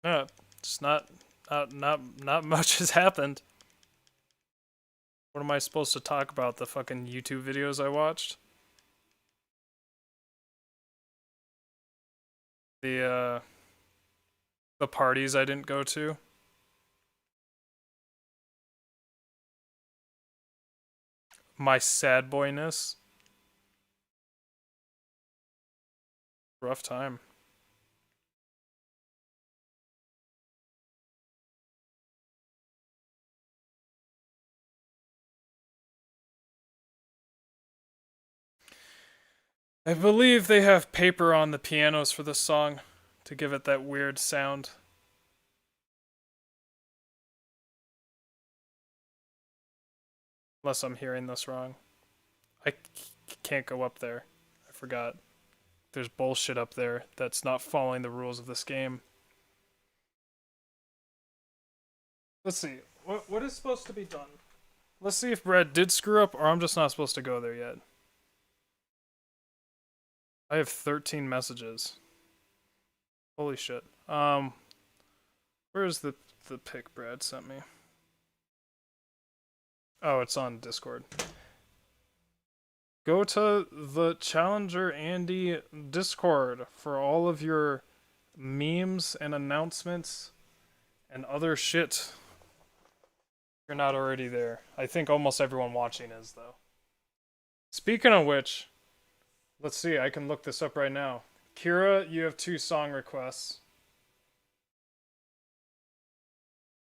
No, it's not much has happened. What am I supposed to talk about? The fucking YouTube videos I watched? The parties I didn't go to? My sad boyness? Rough time. I believe they have paper on the pianos for this song to give it that weird sound. Unless I'm hearing this wrong. I can't go up there. I forgot. There's bullshit up there that's not following the rules of this game. Let's see. What is supposed to be done? Let's see if Brad did screw up or I'm just not supposed to go there yet. I have 13 messages. Holy shit. Where's the pic Brad sent me? Oh, it's on Discord. Go to the Challenger Andy Discord for all of your memes and announcements and other shit. You're not already there. I think almost everyone watching is, though. Speaking of which, let's see, I can look this up right now. Kira, you have 2 song requests.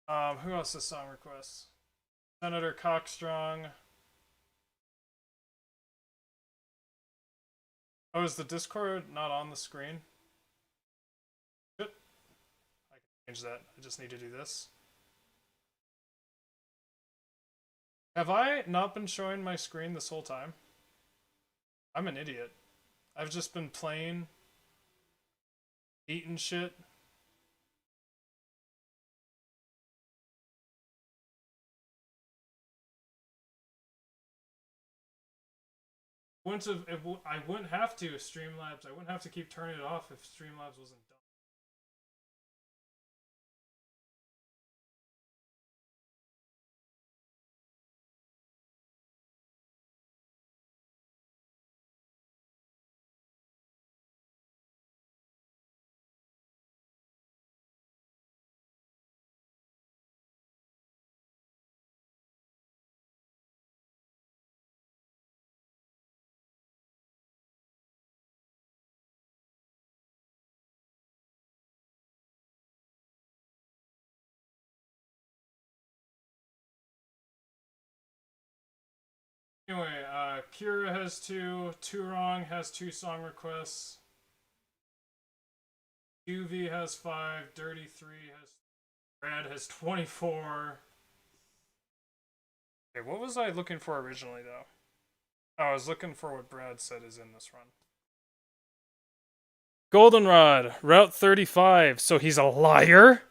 Who else has song requests? Senator Cockstrong. Oh, is the Discord not on the screen? Good. I can change that. I just need to do this. Have I not been showing my screen this whole time? I'm an idiot. I've just been playing, eating shit. I wouldn't have to Streamlabs. I wouldn't have to keep turning it off if Streamlabs wasn't done. Anyway, Kira has 2, Turong has 2 song requests, UV has 5, Dirty 3 has, Brad has 24. Okay, what was I looking for originally, though? Oh, I was looking for what Brad said is in this run. Goldenrod, Route 35, so he's a liar?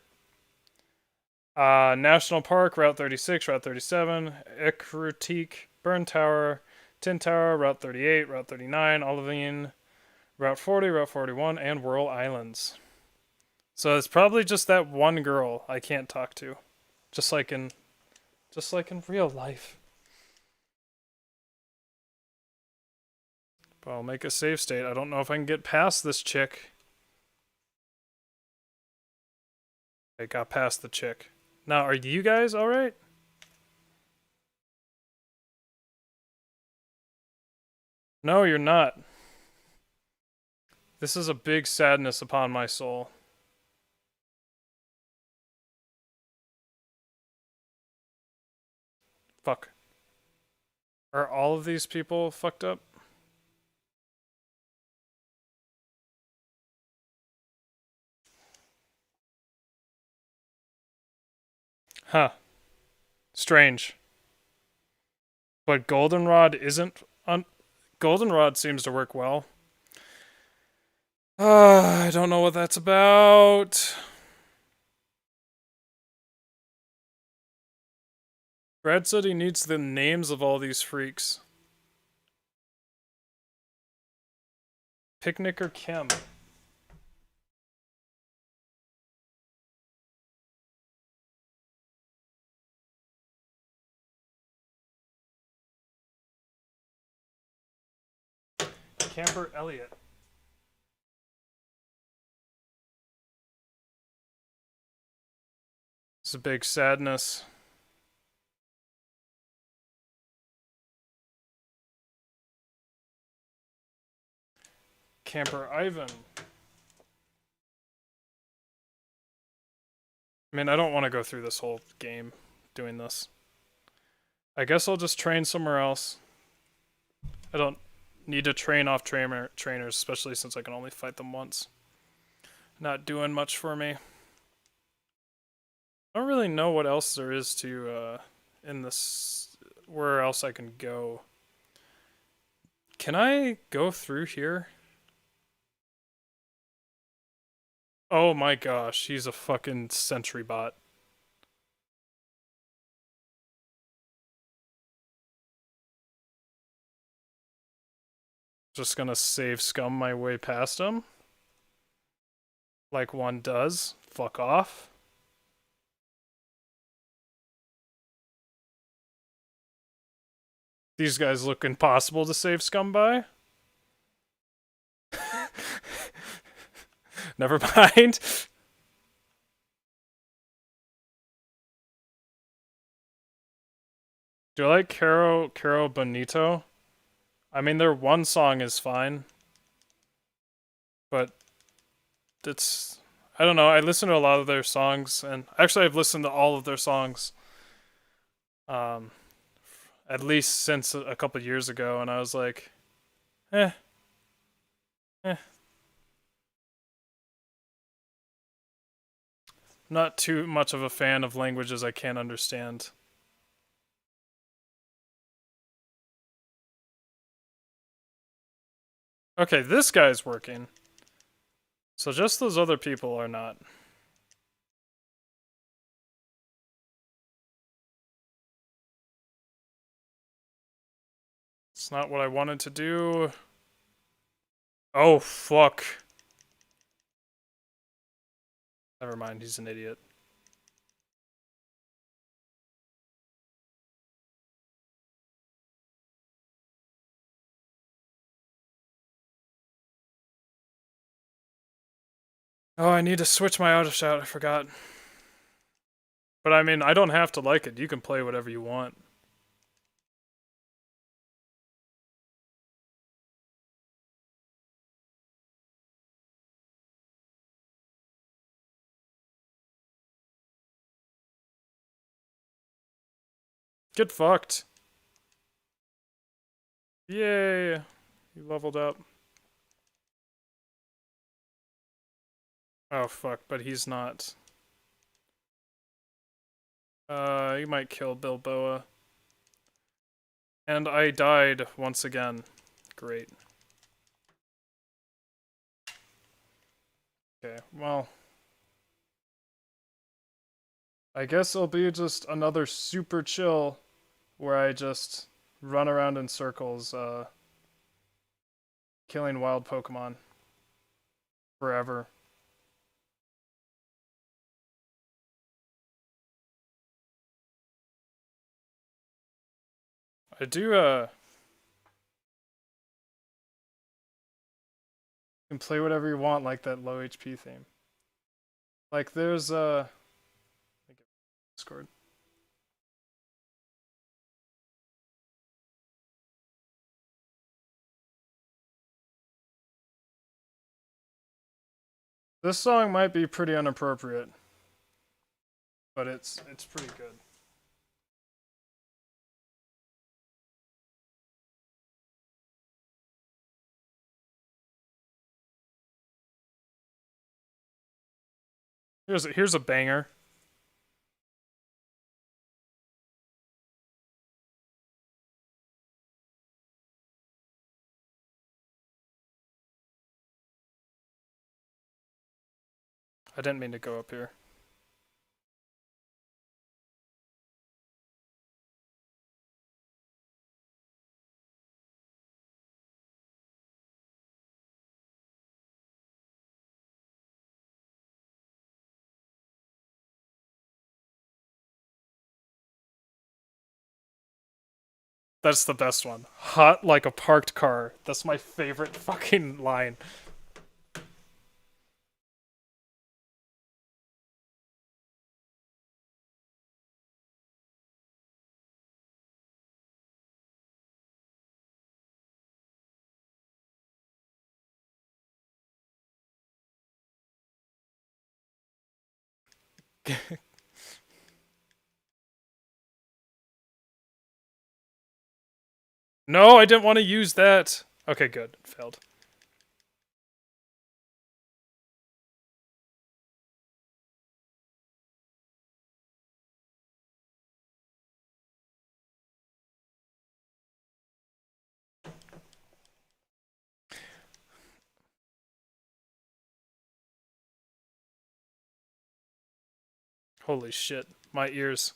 National Park, Route 36, Route 37, Ekrutik, Burn Tower, Tin Tower, Route 38, Route 39, Olivine, Route 40, Route 41, and Whirl Islands. So it's probably just that one girl I can't talk to. Just like in real life. But I'll make a save state. I don't know if I can get past this chick. I got past the chick. Now, are you guys alright? No, you're not. This is a big sadness upon my soul. Fuck. Are all of these people fucked up? Huh. Strange. But Goldenrod isn't on. Goldenrod seems to work well. I don't know what that's about. Brad said he needs the names of all these freaks. Picnic or Kim? Camper Elliot. It's a big sadness. Camper Ivan. I mean, I don't want to go through this whole game doing this. I guess I'll just train somewhere else. I don't need to train off trainers, especially since I can only fight them once. Not doing much for me. I don't really know what else there is to, in this, where else I can go. Can I go through here? Oh my gosh, he's a fucking sentry bot. Just gonna save scum my way past him. Like one does. Fuck off. These guys look impossible to save scum by. Never mind. Do I like Caro Bonito? I mean, their one song is fine. But it's... I don't know, I listen to a lot of their songs, and actually I've listened to all of their songs. At least since a couple years ago, and I was like, eh. Not too much of a fan of languages I can't understand. Okay, this guy's working. So just those other people are not. It's not what I wanted to do. Oh, fuck. Never mind, he's an idiot. Oh, I need to switch my auto shout, I forgot. But I mean, I don't have to like it. You can play whatever you want. Get fucked. Yay. You leveled up. Oh fuck, but he's not. He might kill Bilboa. And I died once again. Great. Okay, well. I guess it'll be just another super chill where I just run around in circles, killing wild Pokemon. Forever. I do, you can play whatever you want like that low HP theme. Like there's, Discord. This song might be pretty inappropriate, but it's pretty good. Here's a banger. I didn't mean to go up here. That's the best one. Hot like a parked car. That's my favorite fucking line. No, I didn't want to use that. Okay, good. It failed. Holy shit. My ears.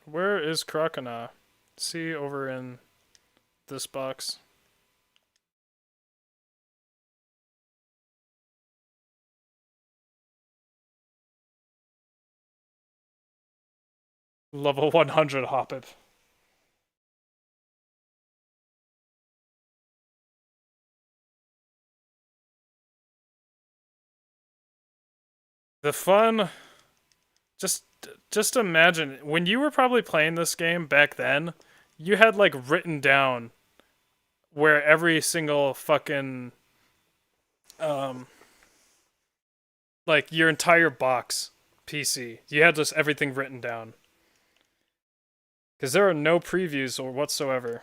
Where is Crocona? See over in this box. Level 100 Hoppip. The fun, just just imagine when you were probably playing this game back then, you had like written down where every single fucking um like your entire box PC. You had just everything written down. Cuz there are no previews or whatsoever.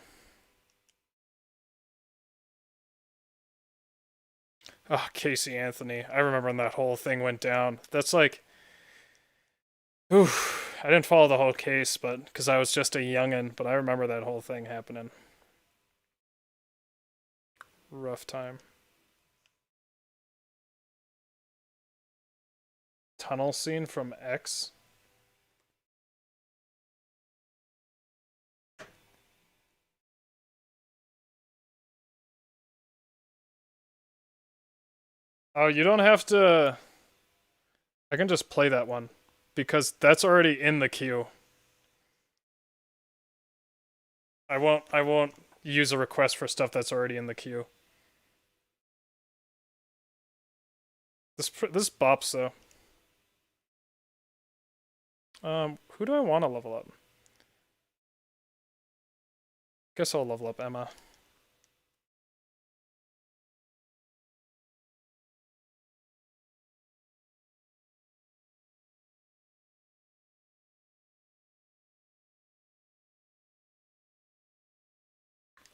Oh, Casey Anthony. I remember when that whole thing went down. That's like oof. I didn't follow the whole case, but because I was just a youngin', but I remember that whole thing happening. Rough time. Tunnel scene from X. Oh, you don't have to. I can just play that one because that's already in the queue. I won't use a request for stuff that's already in the queue. This bops though. Who do I want to level up? Guess I'll level up Emma.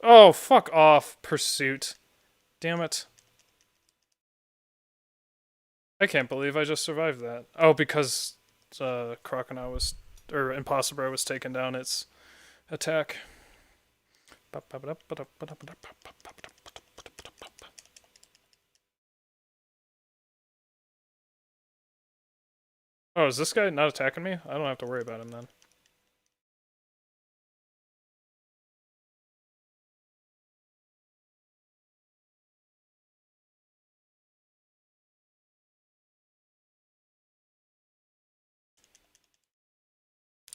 Oh, fuck off, Pursuit. Damn it. I can't believe I just survived that. Oh, because Crocodile was, or Impossible was taking down its attack. Oh, is this guy not attacking me? I don't have to worry about him then.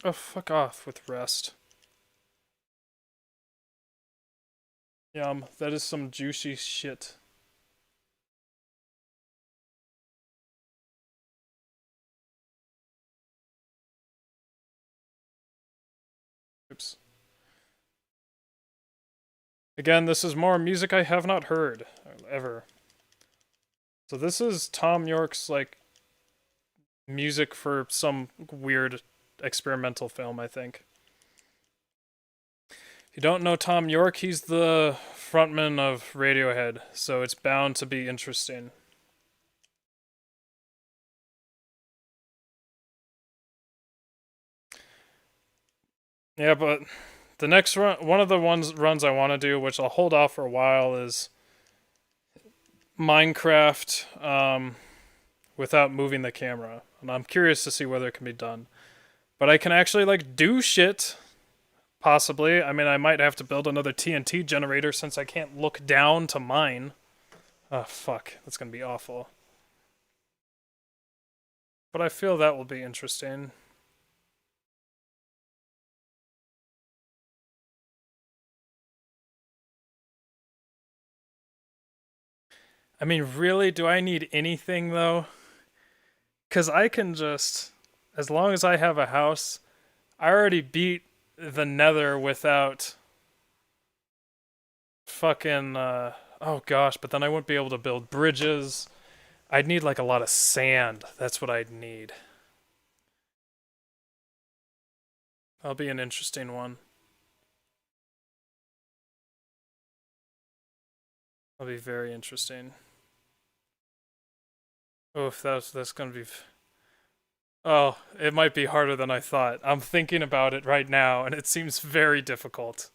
Oh, fuck off with rest. Yum, that is some juicy shit. Oops. Again, this is more music I have not heard, ever. So this is Tom York's, like, music for some weird experimental film, I think. If you don't know Tom York, he's the frontman of Radiohead, so it's bound to be interesting. Yeah, but the next run, one of the runs I want to do, which I'll hold off for a while, is Minecraft without moving the camera, and I'm curious to see whether it can be done. But I can actually, like, do shit. Possibly. I mean, I might have to build another TNT generator since I can't look down to mine. Oh, fuck. That's gonna be awful. But I feel that will be interesting. I mean, really, do I need anything, though? Because I can just... As long as I have a house, I already beat the nether without... Fucking, oh gosh, but then I wouldn't be able to build bridges. I'd need, like, a lot of sand. That's what I'd need. That'll be an interesting one. That'll be very interesting. Oof, that's gonna be... Oh, it might be harder than I thought. I'm thinking about it right now, and it seems very difficult.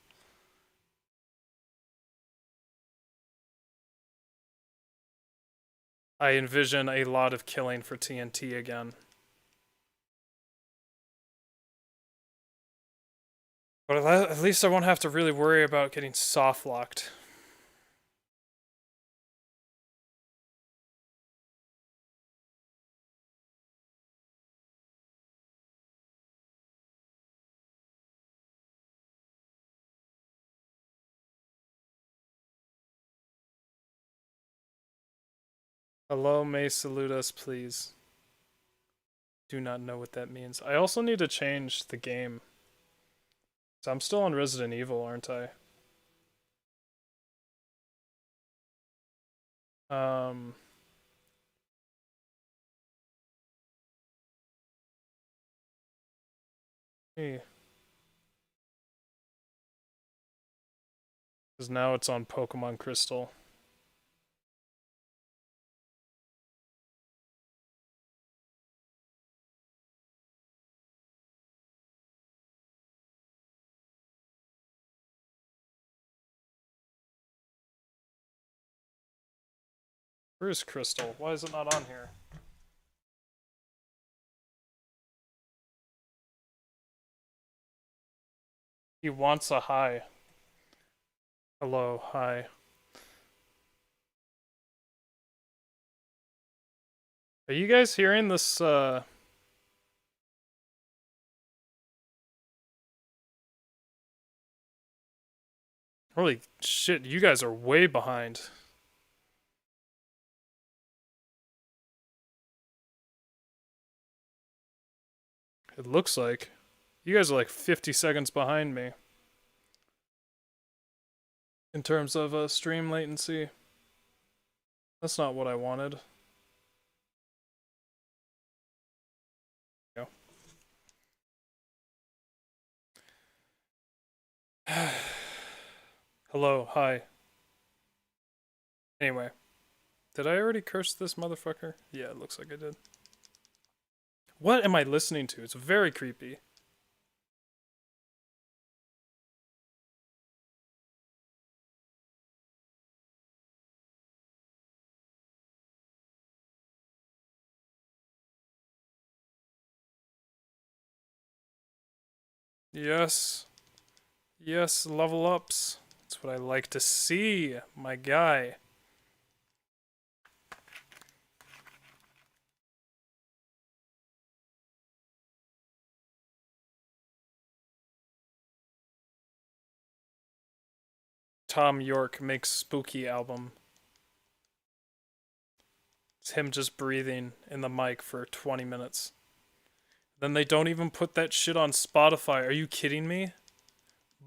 I envision a lot of killing for TNT again. But at least I won't have to really worry about getting soft locked. Hello, may salute us, please. Do not know what that means. I also need to change the game. So I'm still on Resident Evil, aren't I? Um... Hey. Because now it's on Pokemon Crystal. Where is Crystal? Why is it not on here? He wants a hi. Hello, hi. Are you guys hearing this, Holy shit, you guys are way behind. It looks like. You guys are like 50 seconds behind me. In terms of stream latency. That's not what I wanted. Go. Hello, hi. Anyway. Did I already curse this motherfucker? Yeah, it looks like I did. What am I listening to? It's very creepy. Yes. Yes, level ups. That's what I like to see, my guy. Tom York makes spooky album. It's him just breathing in the mic for 20 minutes. Then they don't even put that shit on Spotify. Are you kidding me?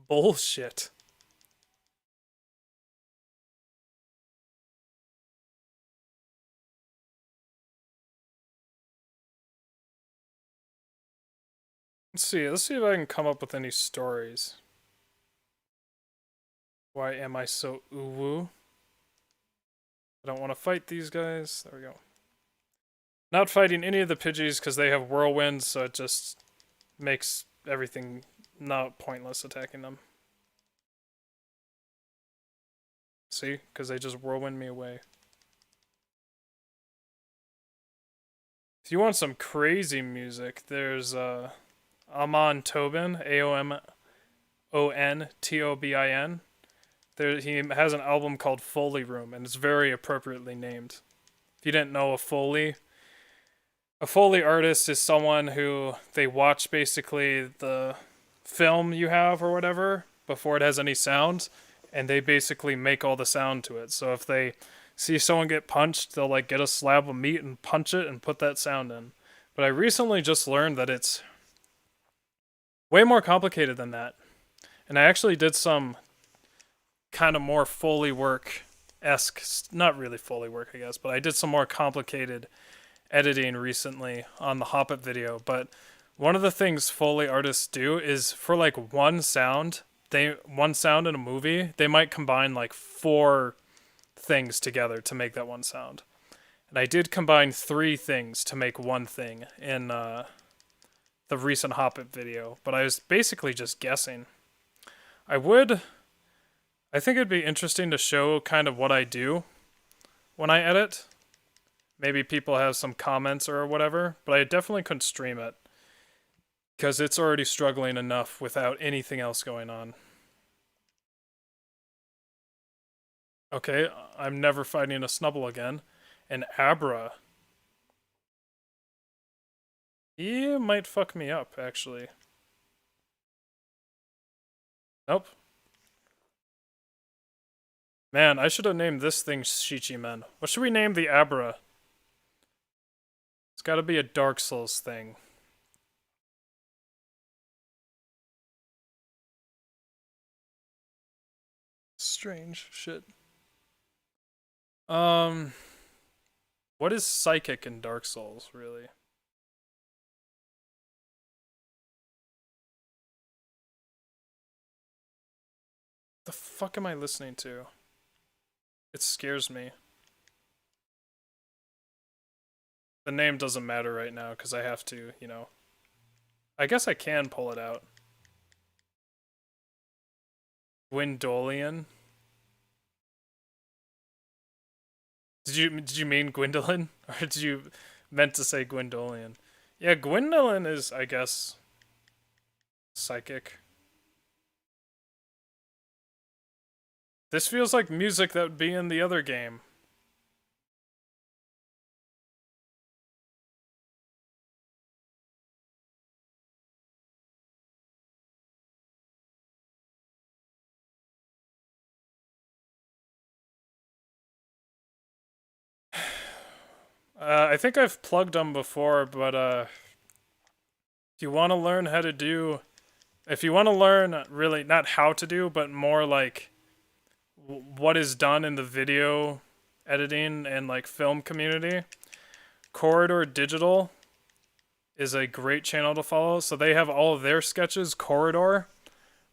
Bullshit. Let's see if I can come up with any stories. Why am I so uwu? I don't want to fight these guys. There we go. Not fighting any of the Pidgeys because they have whirlwinds, so it just makes everything not pointless attacking them. See? Because they just whirlwind me away. If you want some crazy music, there's Amon Tobin, Aomontobin. He has an album called Foley Room, and it's very appropriately named. If you didn't know, a Foley artist is someone who they watch basically the film you have or whatever before it has any sound, and they basically make all the sound to it. So if they see someone get punched, they'll like get a slab of meat and punch it and put that sound in. But I recently just learned that it's way more complicated than that. And I actually did some kind of more Foley work-esque, not really Foley work, I guess, but I did some more complicated editing recently on the Hop It video. But one of the things Foley artists do is for like one sound in a movie, they might combine like 4 things together to make that one sound. And I did combine 3 things to make one thing in the recent Hop It video, but I was basically just guessing. I think it'd be interesting to show kind of what I do when I edit. Maybe people have some comments or whatever, but I definitely couldn't stream it because it's already struggling enough without anything else going on. Okay, I'm never fighting a Snubble again. An Abra. He might fuck me up, actually. Nope. Man, I should have named this thing Shichimen. What should we name the Abra? It's gotta be a Dark Souls thing. Strange shit. What is Psychic in Dark Souls, really? The fuck am I listening to? It scares me. The name doesn't matter right now because I have to, you know. I guess I can pull it out. Gwyndolian? Did you mean Gwendolyn? Or did you meant to say Gwyndolian? Yeah, Gwendolyn is, I guess, psychic. This feels like music that would be in the other game. I think I've plugged them before, but if you want to learn how to do, if you want to learn really not how to do, but more like what is done in the video editing and like film community, Corridor Digital is a great channel to follow. So they have all of their sketches, Corridor,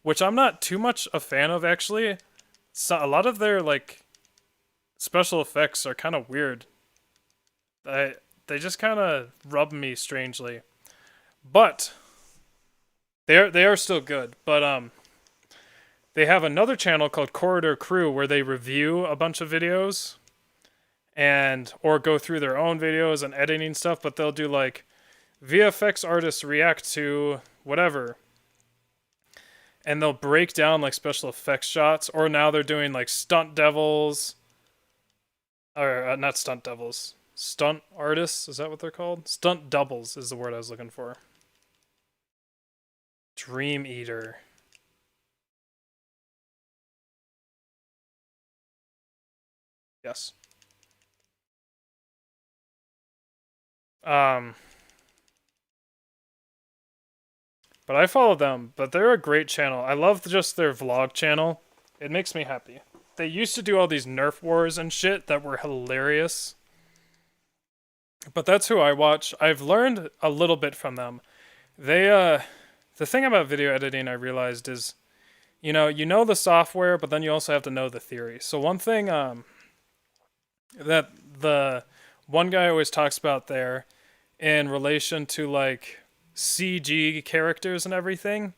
which I'm not too much a fan of actually. So a lot of their like special effects are kind of weird. They just kind of rub me strangely, but they are still good. But they have another channel called Corridor Crew where they review a bunch of videos and or go through their own videos and editing stuff. But they'll do like VFX artists react to whatever, and they'll break down like special effects shots. Or now they're doing like stunt devils, or not stunt devils. Stunt artists, is that what they're called? Stunt doubles is the word I was looking for. Dream Eater. Yes. But I follow them, but they're a great channel. I love just their vlog channel. It makes me happy. They used to do all these Nerf wars and shit that were hilarious. But that's who I watch. I've learned a little bit from them. The thing about video editing I realized is, you know the software, but then you also have to know the theory. So one thing that the one guy always talks about there in relation to like CG characters and everything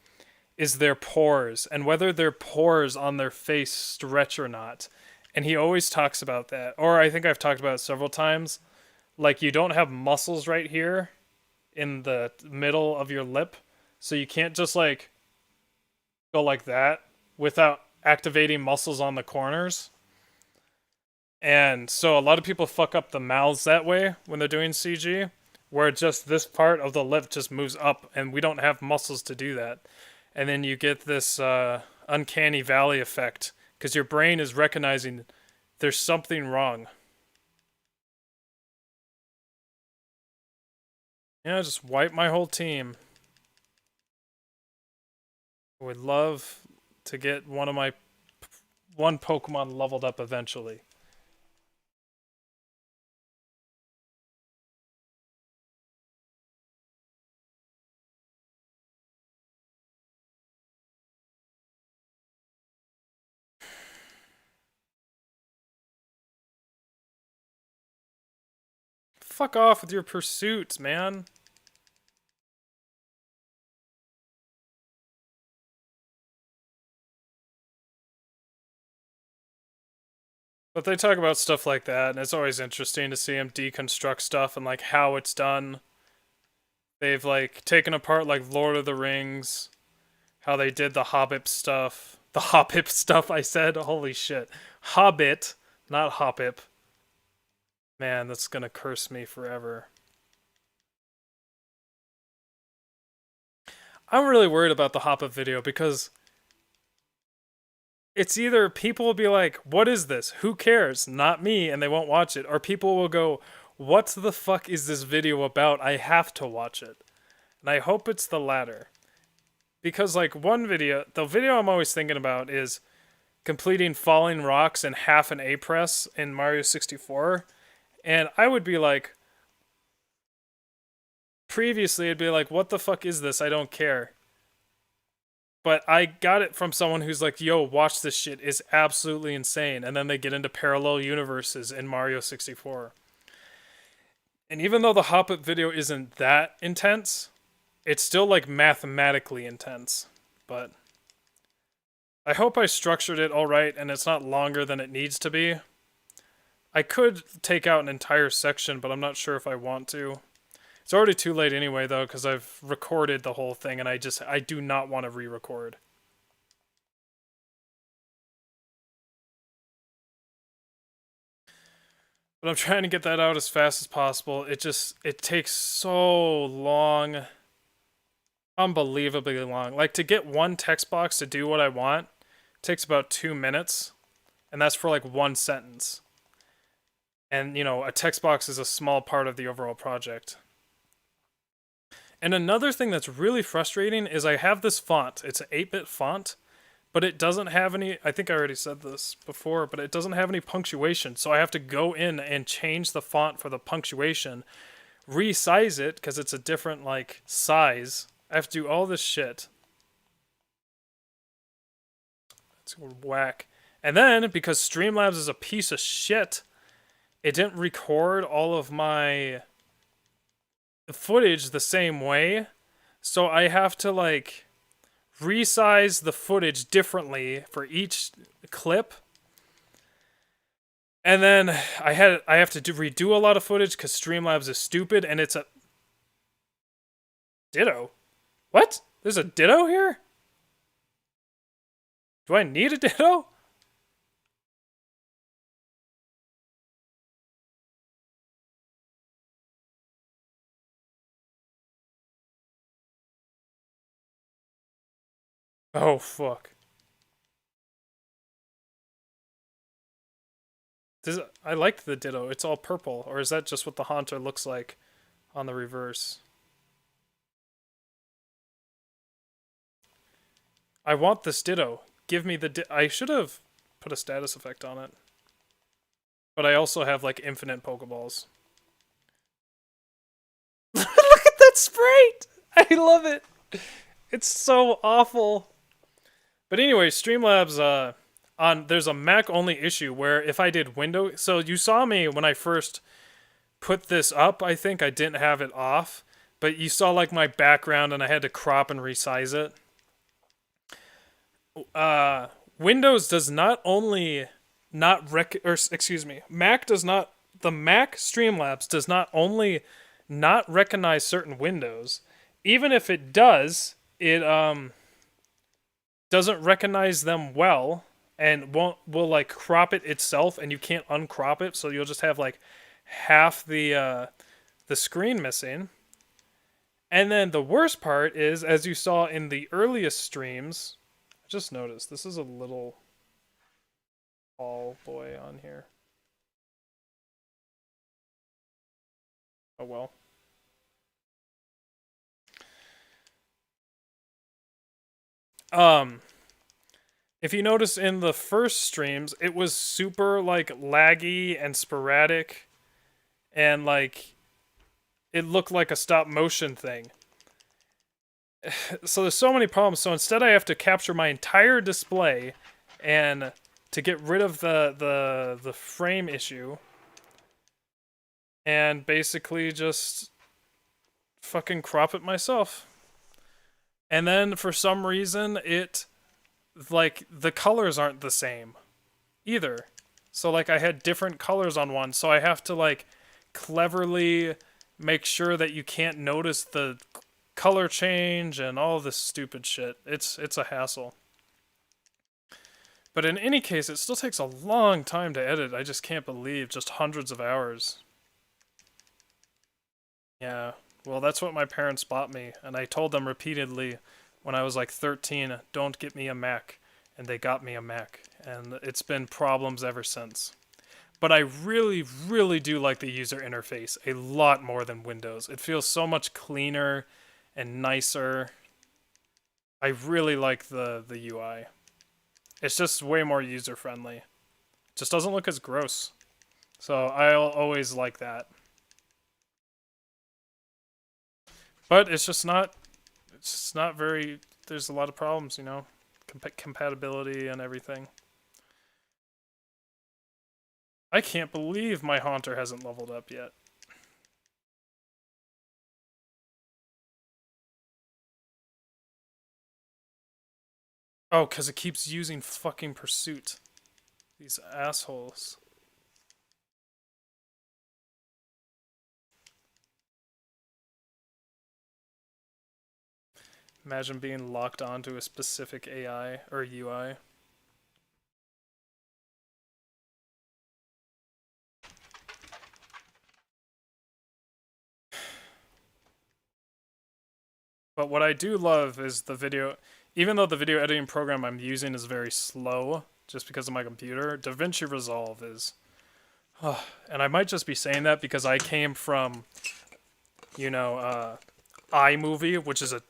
is their pores and whether their pores on their face stretch or not. And he always talks about that. Or I think I've talked about it several times. Like you don't have muscles right here in the middle of your lip So you can't just like go like that without activating muscles on the corners. And so a lot of people fuck up the mouths that way when they're doing CG, where just this part of the lip just moves up and we don't have muscles to do that. And then you get this uncanny valley effect because your brain is recognizing there's something wrong. Yeah, just wipe my whole team. I would love to get one Pokemon leveled up eventually. Fuck off with your pursuits, man. But they talk about stuff like that, and it's always interesting to see them deconstruct stuff and like how it's done. They've like taken apart like Lord of the Rings, how they did the Hobbit stuff. The Hobbit stuff, I said. Holy shit. Hobbit, not Hoppip. Man, that's gonna curse me forever. I'm really worried about the Hoppip video because it's either people will be like, what is this? Who cares? Not me, and they won't watch it. Or people will go, what the fuck is this video about? I have to watch it. And I hope it's the latter. Because, like, the video I'm always thinking about is completing Falling Rocks in half an A-press in Mario 64. And I would be like, previously it'd be like, what the fuck is this? I don't care. But I got it from someone who's like, yo, watch this shit. It's absolutely insane. And then they get into parallel universes in Mario 64. And even though the Hoppip video isn't that intense, it's still like mathematically intense. But I hope I structured it all right and it's not longer than it needs to be. I could take out an entire section, but I'm not sure if I want to. It's already too late anyway, though, because I've recorded the whole thing, and I do not want to re-record. But I'm trying to get that out as fast as possible. It takes so long. Unbelievably long. Like, to get one text box to do what I want takes about 2 minutes, and that's for, like, one sentence. And, you know, a text box is a small part of the overall project. And another thing that's really frustrating is I have this font. It's an 8-bit font, but it doesn't have any, I think I already said this before, but it doesn't have any punctuation. So I have to go in and change the font for the punctuation, resize it, because it's a different, like, size. I have to do all this shit. That's whack. And then, because Streamlabs is a piece of shit, it didn't record all of my footage the same way, so I have to like resize the footage differently for each clip, and then I have to redo a lot of footage because Streamlabs is stupid and it's a ditto. What? There's a ditto here? Do I need a ditto? Oh, fuck. I like the ditto. It's all purple. Or is that just what the Haunter looks like on the reverse? I want this ditto. Give me the I should have put a status effect on it. But I also have, like, infinite Pokeballs. Look at that sprite! I love it! It's so awful. But anyway, Streamlabs, there's a Mac only issue where if I did Windows, so you saw me when I first put this up, I think I didn't have it off, but you saw like my background and I had to crop and resize it. Windows does not only not Mac does not, the Mac Streamlabs does not only not recognize certain windows, even if it does, it doesn't recognize them well and will like crop it itself, and you can't uncrop it, so you'll just have like half the screen missing. And then the worst part is, as you saw in the earliest streams, I just noticed this is a little tall boy on here. Oh well. If you notice in the first streams, it was super like laggy and sporadic, and like it looked like a stop motion thing. So there's so many problems. So instead I have to capture my entire display, and to get rid of the frame issue, and basically just fucking crop it myself. And then for some reason it like the colors aren't the same either. So like I had different colors on one, so I have to like cleverly make sure that you can't notice the color change and all this stupid shit. It's a hassle. But in any case, it still takes a long time to edit. I just can't believe just hundreds of hours. Yeah, well, that's what my parents bought me, and I told them repeatedly when I was like 13, don't get me a Mac, and they got me a Mac, and it's been problems ever since. But I really, really do like the user interface a lot more than Windows. It feels so much cleaner and nicer. I really like the UI. It's just way more user-friendly. It just doesn't look as gross. So I'll always like that. But it's just not very, there's a lot of problems, you know, compatibility and everything. I can't believe my Haunter hasn't leveled up yet. Oh, because it keeps using fucking Pursuit. These assholes. Imagine being locked onto a specific AI or UI. But what I do love is the video, even though the video editing program I'm using is very slow, just because of my computer, DaVinci Resolve is... and I might just be saying that because I came from, you know, iMovie, which is a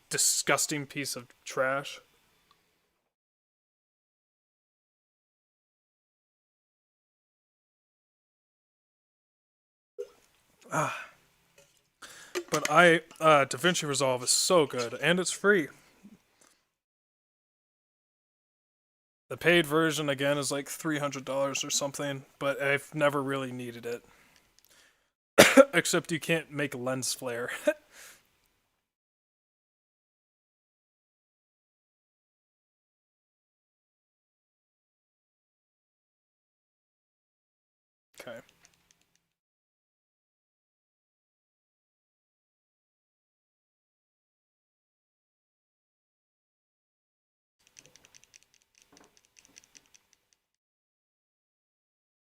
disgusting piece of trash. But DaVinci Resolve is so good, and it's free. The paid version, again, is like $300 or something, but I've never really needed it. Except you can't make lens flare. Okay.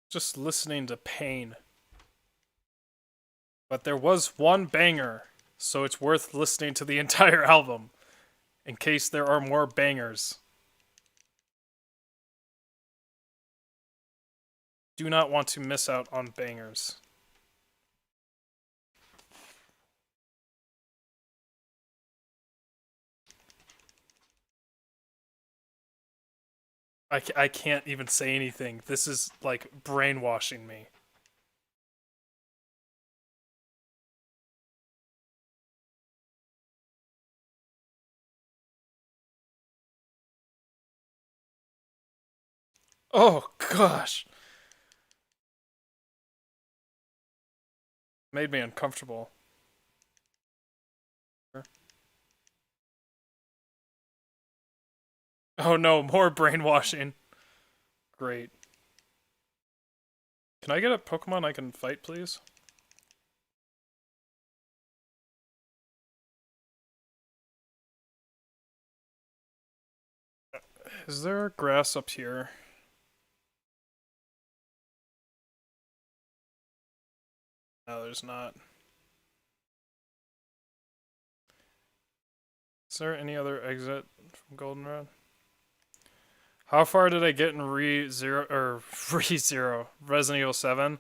Just listening to pain. But there was one banger, so it's worth listening to the entire album, in case there are more bangers. Do not want to miss out on bangers. I can't even say anything. This is like brainwashing me. Oh gosh. Made me uncomfortable. Oh no, more brainwashing. Great. Can I get a Pokemon I can fight, please? Is there grass up here? No, there's not. Is there any other exit from Goldenrod? How far did I get in Resident Evil 7?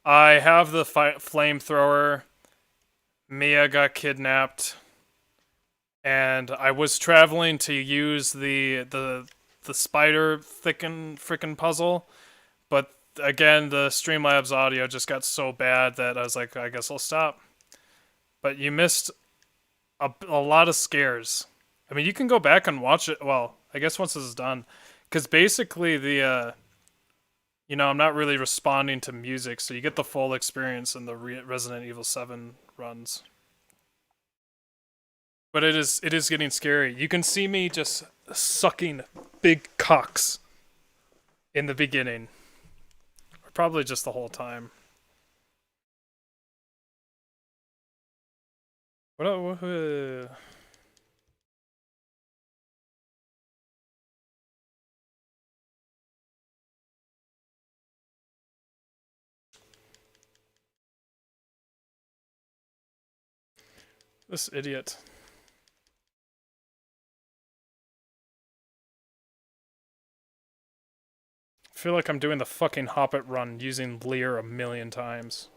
I have the flamethrower. Mia got kidnapped, and I was traveling to use the spider frickin' puzzle, but again the Streamlabs audio just got so bad that I was like, I guess I'll stop. But you missed a lot of scares. I mean, you can go back and watch it. Well, I guess once this is done, because basically I'm not really responding to music, so you get the full experience in the Resident Evil 7 runs. But it is getting scary. You can see me just sucking big cocks in the beginning. Or probably just the whole time. What this idiot. I feel like I'm doing the fucking Hoppit run using Lear a million times.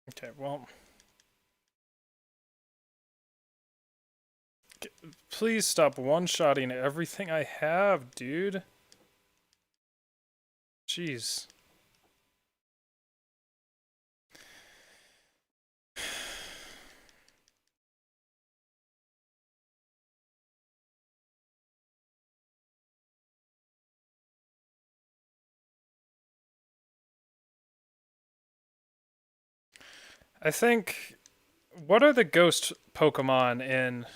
Okay, well. Please stop one-shotting everything I have, dude. Jeez. I think... What are the ghost Pokemon in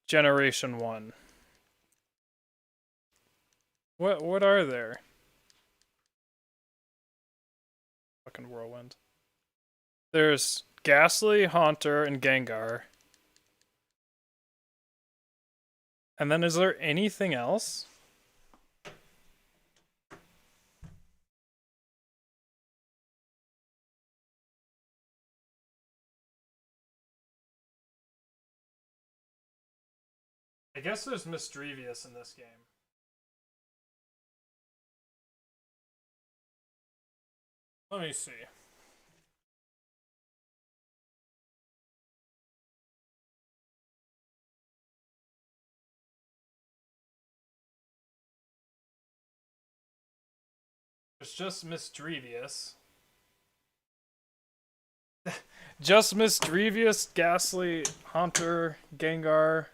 Generation 1? What are there? Fucking whirlwind. There's Ghastly, Haunter, and Gengar. And then is there anything else? I guess there's Misdrevious in this game. Let me see. There's just Misdrevious. Just Misdrevious, Ghastly, Haunter, Gengar.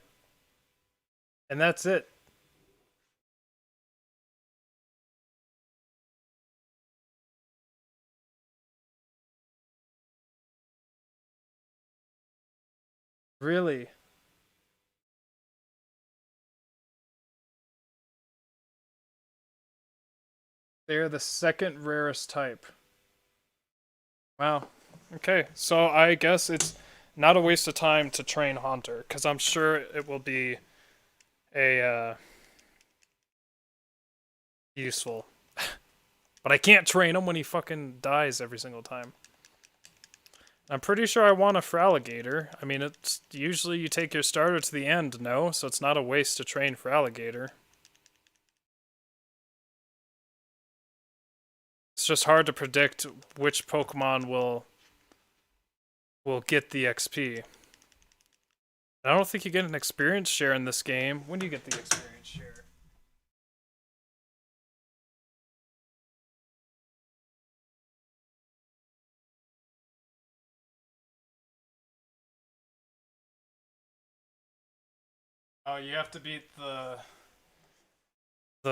And that's it. Really? They're the second rarest type. Wow. Okay, so I guess it's not a waste of time to train Haunter, because I'm sure it will be a useful. But I can't train him when he fucking dies every single time. I'm pretty sure I want a Feraligatr. I mean, it's usually you take your starter to the end, no? So it's not a waste to train Feraligatr. It's just hard to predict which Pokemon will get the XP. I don't think you get an experience share in this game. When do you get the experience share? Oh, you have to beat the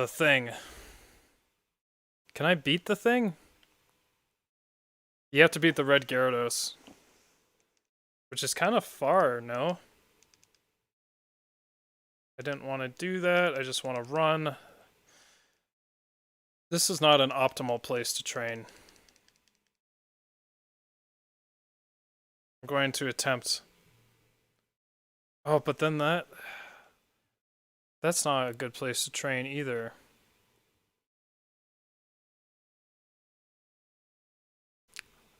thing. Can I beat the thing? You have to beat the red Gyarados. Which is kind of far, no? I didn't want to do that. I just want to run. This is not an optimal place to train. going to attempt. Oh, but then that's not a good place to train either.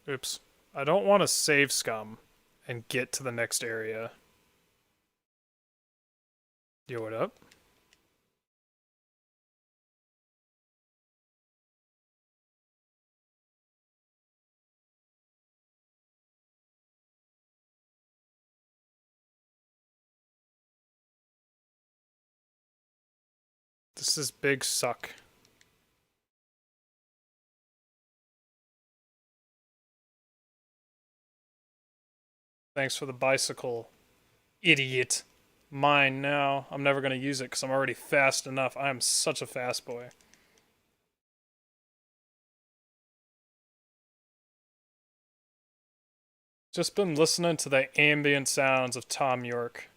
Oops. I don't want to save scum and get to the next area. Yo, what up? This is big suck. Thanks for the bicycle, idiot. Mine now. I'm never going to use it because I'm already fast enough. I am such a fast boy. Just been listening to the ambient sounds of Tom York.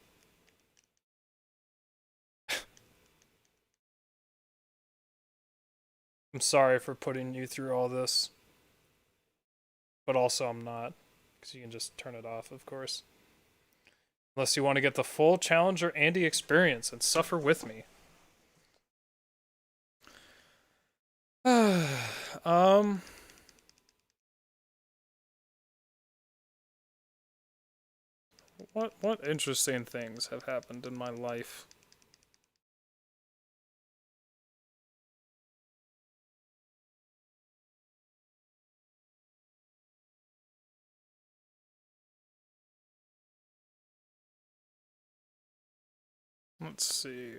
I'm sorry for putting you through all this. But also I'm not. Because you can just turn it off, of course. Unless you want to get the full Challenger Andy experience and suffer with me. What interesting things have happened in my life? Let's see.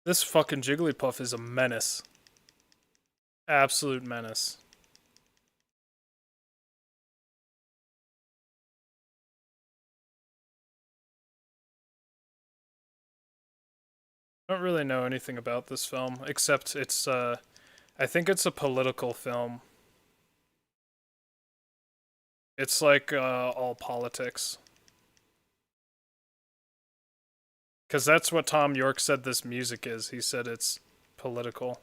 This fucking Jigglypuff is a menace. Absolute menace. I don't really know anything about this film, except it's, I think it's a political film. It's like, all politics. Because that's what Tom York said this music is. He said it's political.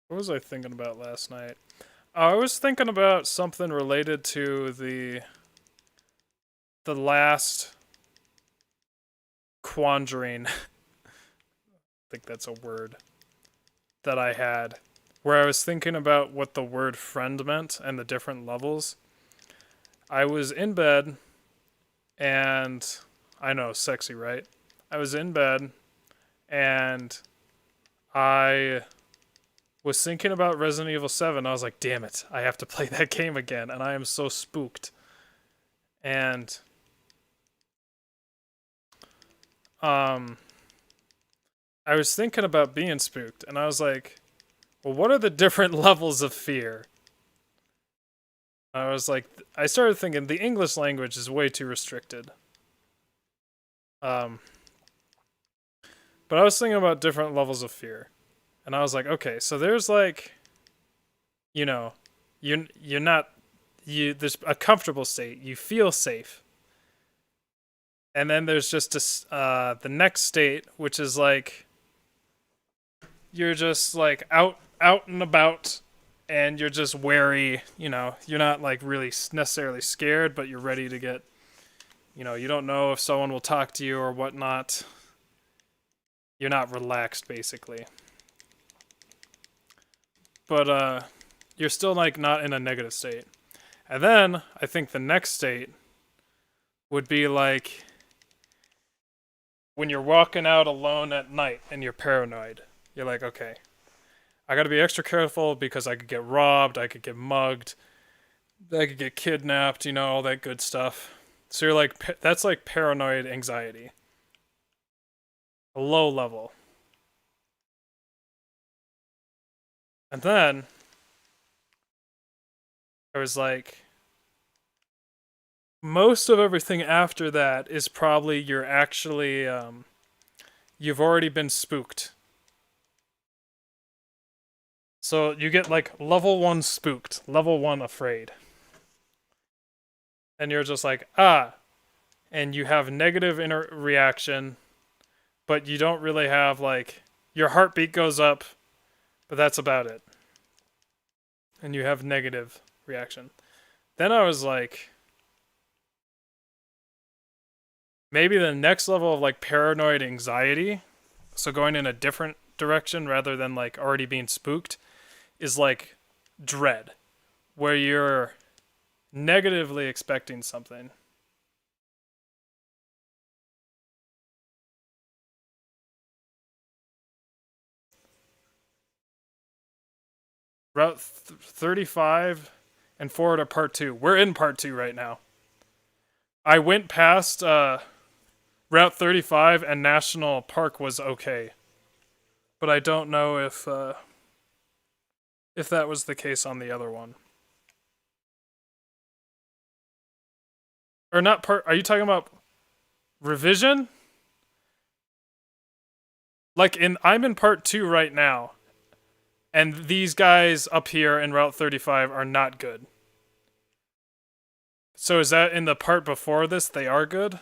What was I thinking about last night? I was thinking about something related to the last quandering. I think that's a word that I had, where I was thinking about what the word friend meant and the different levels. I was in bed, and I know, sexy, right? I was in bed, and I was thinking about Resident Evil 7. I was like, damn it, I have to play that game again, and I am so spooked. And I was thinking about being spooked, and I was like, well, what are the different levels of fear? I was like, I started thinking the English language is way too restricted. But I was thinking about different levels of fear. And I was like, okay, so there's like, you know, you're not, there's a comfortable state. You feel safe. And then there's just the next state, which is like, you're just like out and about, and you're just wary, you're not like really necessarily scared, but you're ready to get, you don't know if someone will talk to you or whatnot. You're not relaxed, basically. But you're still like not in a negative state. And then I think the next state would be like when you're walking out alone at night and you're paranoid. You're like, okay, I gotta be extra careful because I could get robbed, I could get mugged, I could get kidnapped, all that good stuff. So you're like, that's like paranoid anxiety. a low level. And then I was like, most of everything after that is probably you're actually, you've already been spooked. So you get like level 1 spooked, level 1 afraid. And you're just like, ah. And you have negative reaction, but you don't really have like, your heartbeat goes up, but that's about it. And you have negative reaction. Then I was like, maybe the next level of like paranoid anxiety, so going in a different direction rather than like already being spooked, is like dread, where you're negatively expecting something. Route 35 and forward to part 2. We're in part 2 right now. I went past Route 35 and National Park was okay. But I don't know if that was the case on the other one. Or not part, are you talking about revision? Like I'm in part 2 right now. And these guys up here in Route 35 are not good. So is that in the part before this they are good?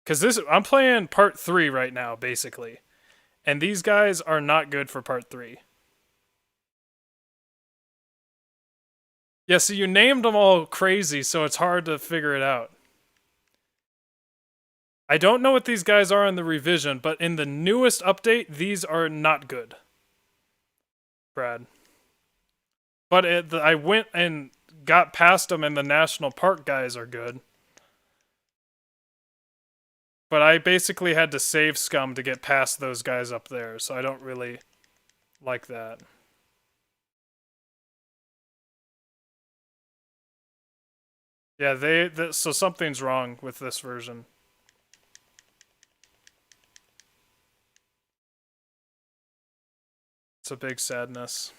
Cause I'm playing part 3 right now, basically. And these guys are not good for part 3. Yeah, so you named them all crazy, so it's hard to figure it out. I don't know what these guys are in the revision, but in the newest update, these are not good. Brad. But I went and got past them, and the National Park guys are good. But I basically had to save scum to get past those guys up there, so I don't really like that. Yeah, so something's wrong with this version. It's a big sadness.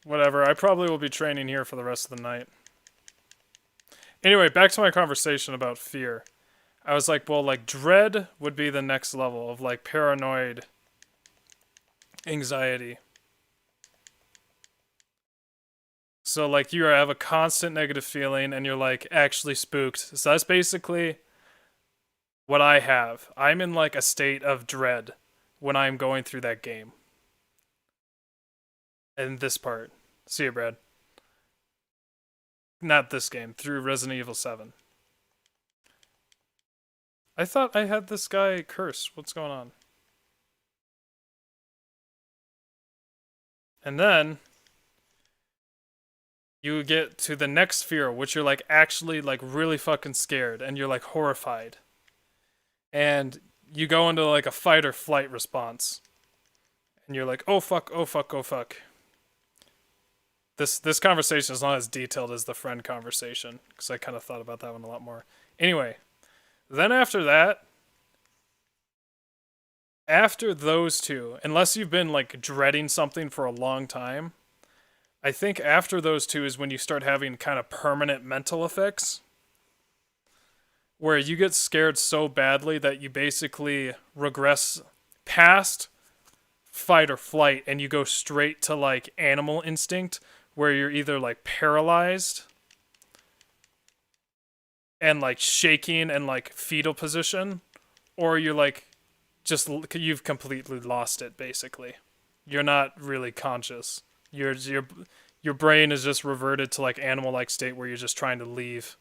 Whatever, I probably will be training here for the rest of the night. Anyway, back to my conversation about fear. I was like, well, like, dread would be the next level of, like, paranoid anxiety. So, like, you have a constant negative feeling and you're, like, actually spooked. So that's basically what I have. I'm in, like, a state of dread when I'm going through that game. And this part. See you, Brad. Not this game, through Resident Evil 7. I thought I had this guy cursed. What's going on? And then you get to the next fear, which you're like actually like really fucking scared and you're like horrified. And you go into like a fight or flight response. And you're like, oh fuck, oh fuck, oh fuck. This conversation is not as detailed as the friend conversation, because I kind of thought about that one a lot more. Anyway, then after that, after those two, unless you've been like dreading something for a long time, I think after those two is when you start having kind of permanent mental effects, where you get scared so badly that you basically regress past fight or flight and you go straight to like animal instinct, where you're either like paralyzed and like shaking and like fetal position, or you're like just you've completely lost it. Basically, you're not really conscious. Your brain is just reverted to like animal-like state where you're just trying to leave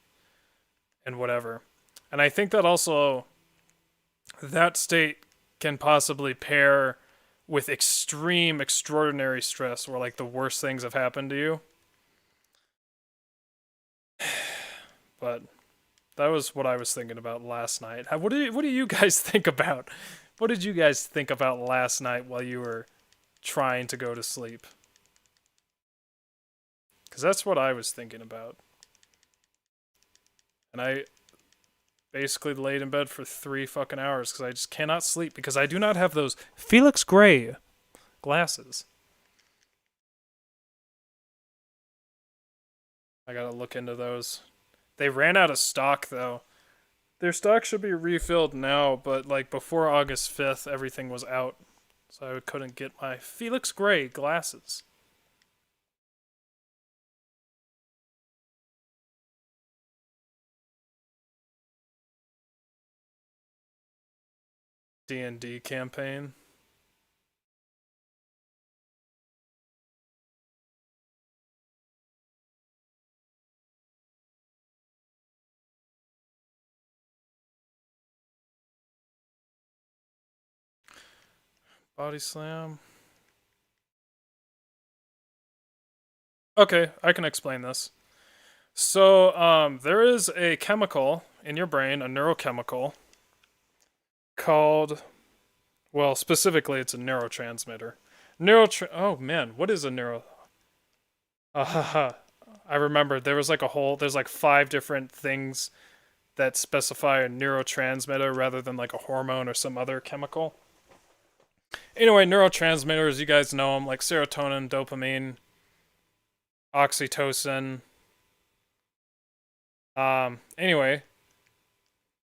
and whatever. And I think that also that state can possibly pair with extreme, extraordinary stress, where like the worst things have happened to you. But that was what I was thinking about last night. What do you guys think about? What did you guys think about last night while you were trying to go to sleep? Because that's what I was thinking about. And I basically laid in bed for 3 fucking hours because I just cannot sleep because I do not have those Felix Gray glasses. I gotta look into those. They ran out of stock though. Their stock should be refilled now, but like before August 5th, everything was out. So I couldn't get my Felix Gray glasses. D&D campaign. Body slam. Okay, I can explain this. So, there is a chemical in your brain, a neurochemical, called, well, specifically, it's a neurotransmitter. Oh man, what is a neuro? Haha. I remember there was like there's like 5 different things that specify a neurotransmitter rather than like a hormone or some other chemical. Anyway, neurotransmitters, you guys know them, like serotonin, dopamine, oxytocin. Anyway,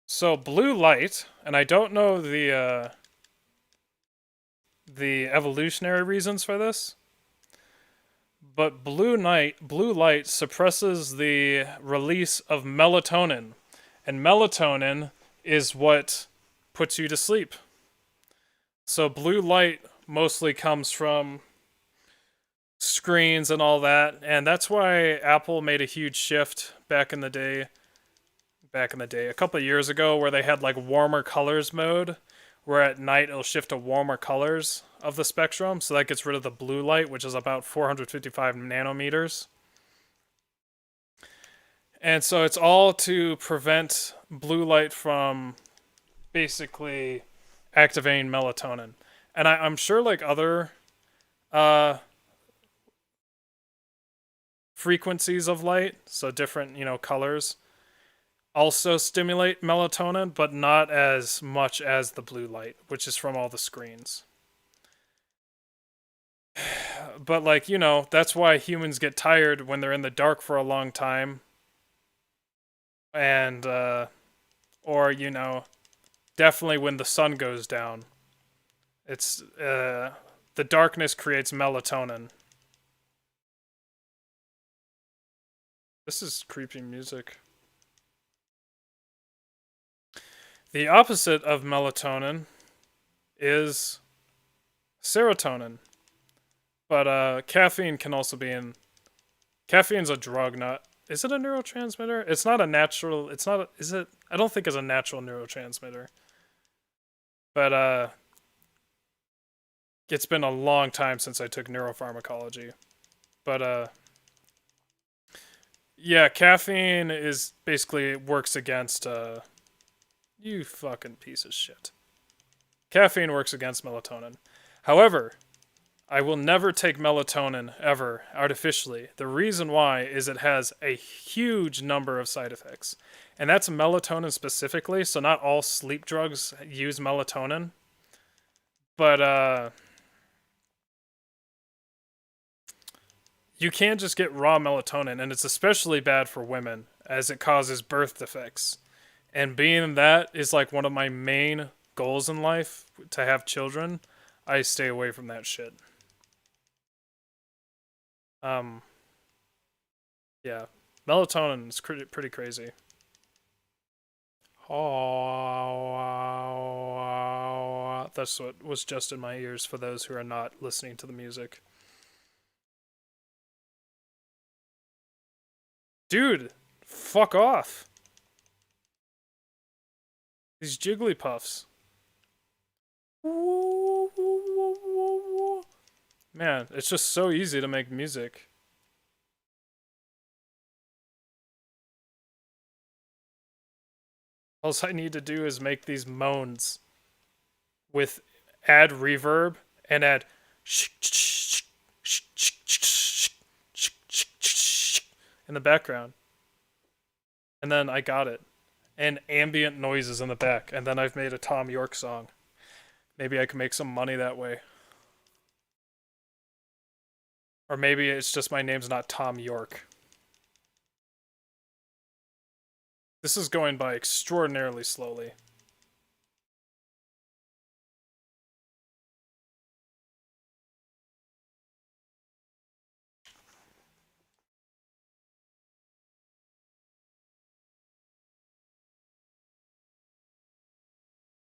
so blue light, and I don't know the evolutionary reasons for this, but blue light suppresses the release of melatonin, and melatonin is what puts you to sleep. So blue light mostly comes from screens and all that, and that's why Apple made a huge shift back in the day, a couple of years ago, where they had like warmer colors mode, where at night it'll shift to warmer colors of the spectrum, so that gets rid of the blue light, which is about 455 nanometers. And so it's all to prevent blue light from basically activating melatonin. And I'm sure like other frequencies of light, so different, colors, also stimulate melatonin, but not as much as the blue light, which is from all the screens. But like, that's why humans get tired when they're in the dark for a long time. And or definitely when the sun goes down. It's the darkness creates melatonin. This is creepy music. The opposite of melatonin is serotonin. But caffeine can also be in. Caffeine's a drug, not. Is it a neurotransmitter? It's not a natural. It's not. Is it? I don't think it's a natural neurotransmitter. But it's been a long time since I took neuropharmacology. But yeah, caffeine is basically works against you fucking piece of shit. Caffeine works against melatonin. However, I will never take melatonin ever artificially. The reason why is it has a huge number of side effects. And that's melatonin specifically, so not all sleep drugs use melatonin. But you can't just get raw melatonin, and it's especially bad for women as it causes birth defects. And being that is like one of my main goals in life, to have children, I stay away from that shit. Yeah, melatonin is pretty crazy. Oh, that's what was just in my ears for those who are not listening to the music. Dude, fuck off. These Jigglypuffs. Man, it's just so easy to make music. All I need to do is make these moans with add reverb and add in the background. And then I got it. And ambient noises in the back. And then I've made a Tom York song. Maybe I can make some money that way. Or maybe it's just my name's not Tom York. This is going by extraordinarily slowly.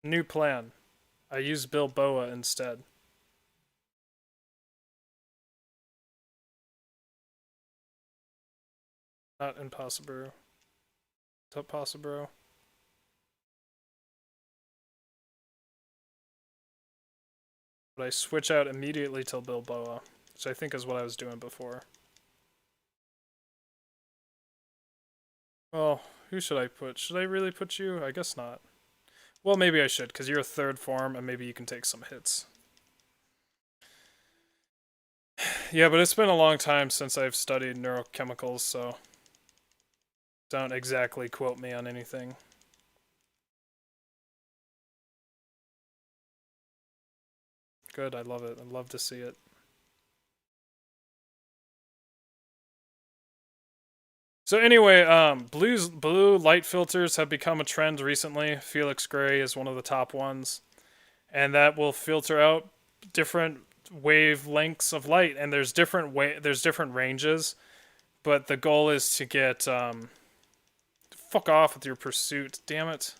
New plan. I use Bilboa instead. Not impossible. Top possible. But I switch out immediately till Bilboa, which I think is what I was doing before. Well, who should I put? Should I really put you? I guess not. Well, maybe I should, because you're a third form, and maybe you can take some hits. Yeah, but it's been a long time since I've studied neurochemicals, so don't exactly quote me on anything. Good, I love it. I love to see it. So anyway, blue light filters have become a trend recently. Felix Gray is one of the top ones, and that will filter out different wavelengths of light. And there's different ranges, but the goal is to get fuck off with your pursuit. Damn it.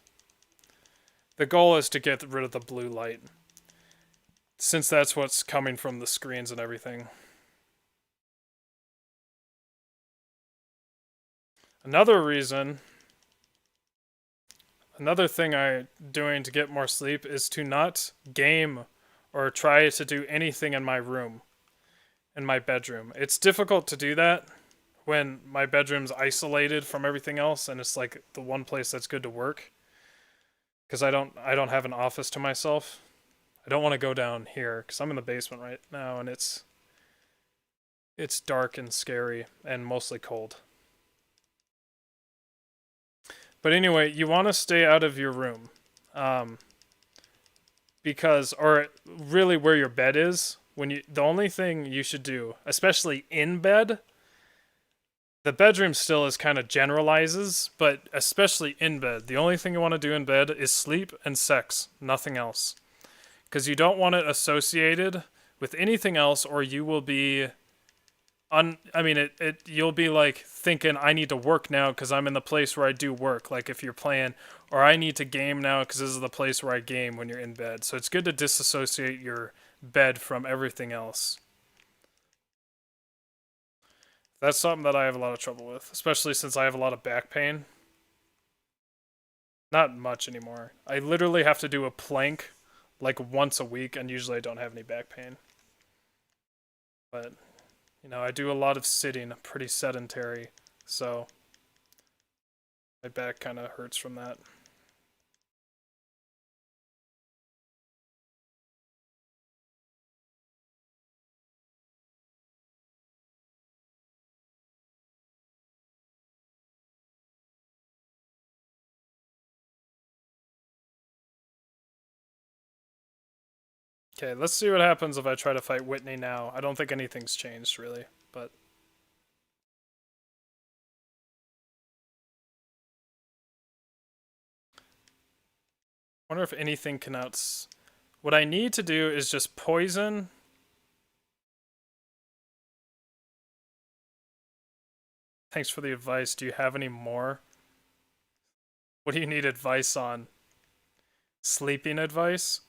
The goal is to get rid of the blue light, since that's what's coming from the screens and everything. Another thing I'm doing to get more sleep is to not game or try to do anything in my room, in my bedroom. It's difficult to do that when my bedroom's isolated from everything else and it's like the one place that's good to work, because I don't have an office to myself. I don't want to go down here because I'm in the basement right now and it's dark and scary and mostly cold. But anyway, you want to stay out of your room. Because, or really where your bed is, the only thing you should do, especially in bed, the bedroom still is kind of generalizes, but especially in bed, the only thing you want to do in bed is sleep and sex, nothing else. Because you don't want it associated with anything else, or you will be you'll be like thinking, I need to work now because I'm in the place where I do work, like if you're playing, or I need to game now because this is the place where I game when you're in bed. So it's good to disassociate your bed from everything else. That's something that I have a lot of trouble with, especially since I have a lot of back pain. Not much anymore. I literally have to do a plank like once a week, and usually I don't have any back pain. But you know, I do a lot of sitting, pretty sedentary, so my back kind of hurts from that. Okay, let's see what happens if I try to fight Whitney now. I don't think anything's changed, really, but... I wonder if anything can outs... What I need to do is just poison... Thanks for the advice. Do you have any more? What do you need advice on? Sleeping advice?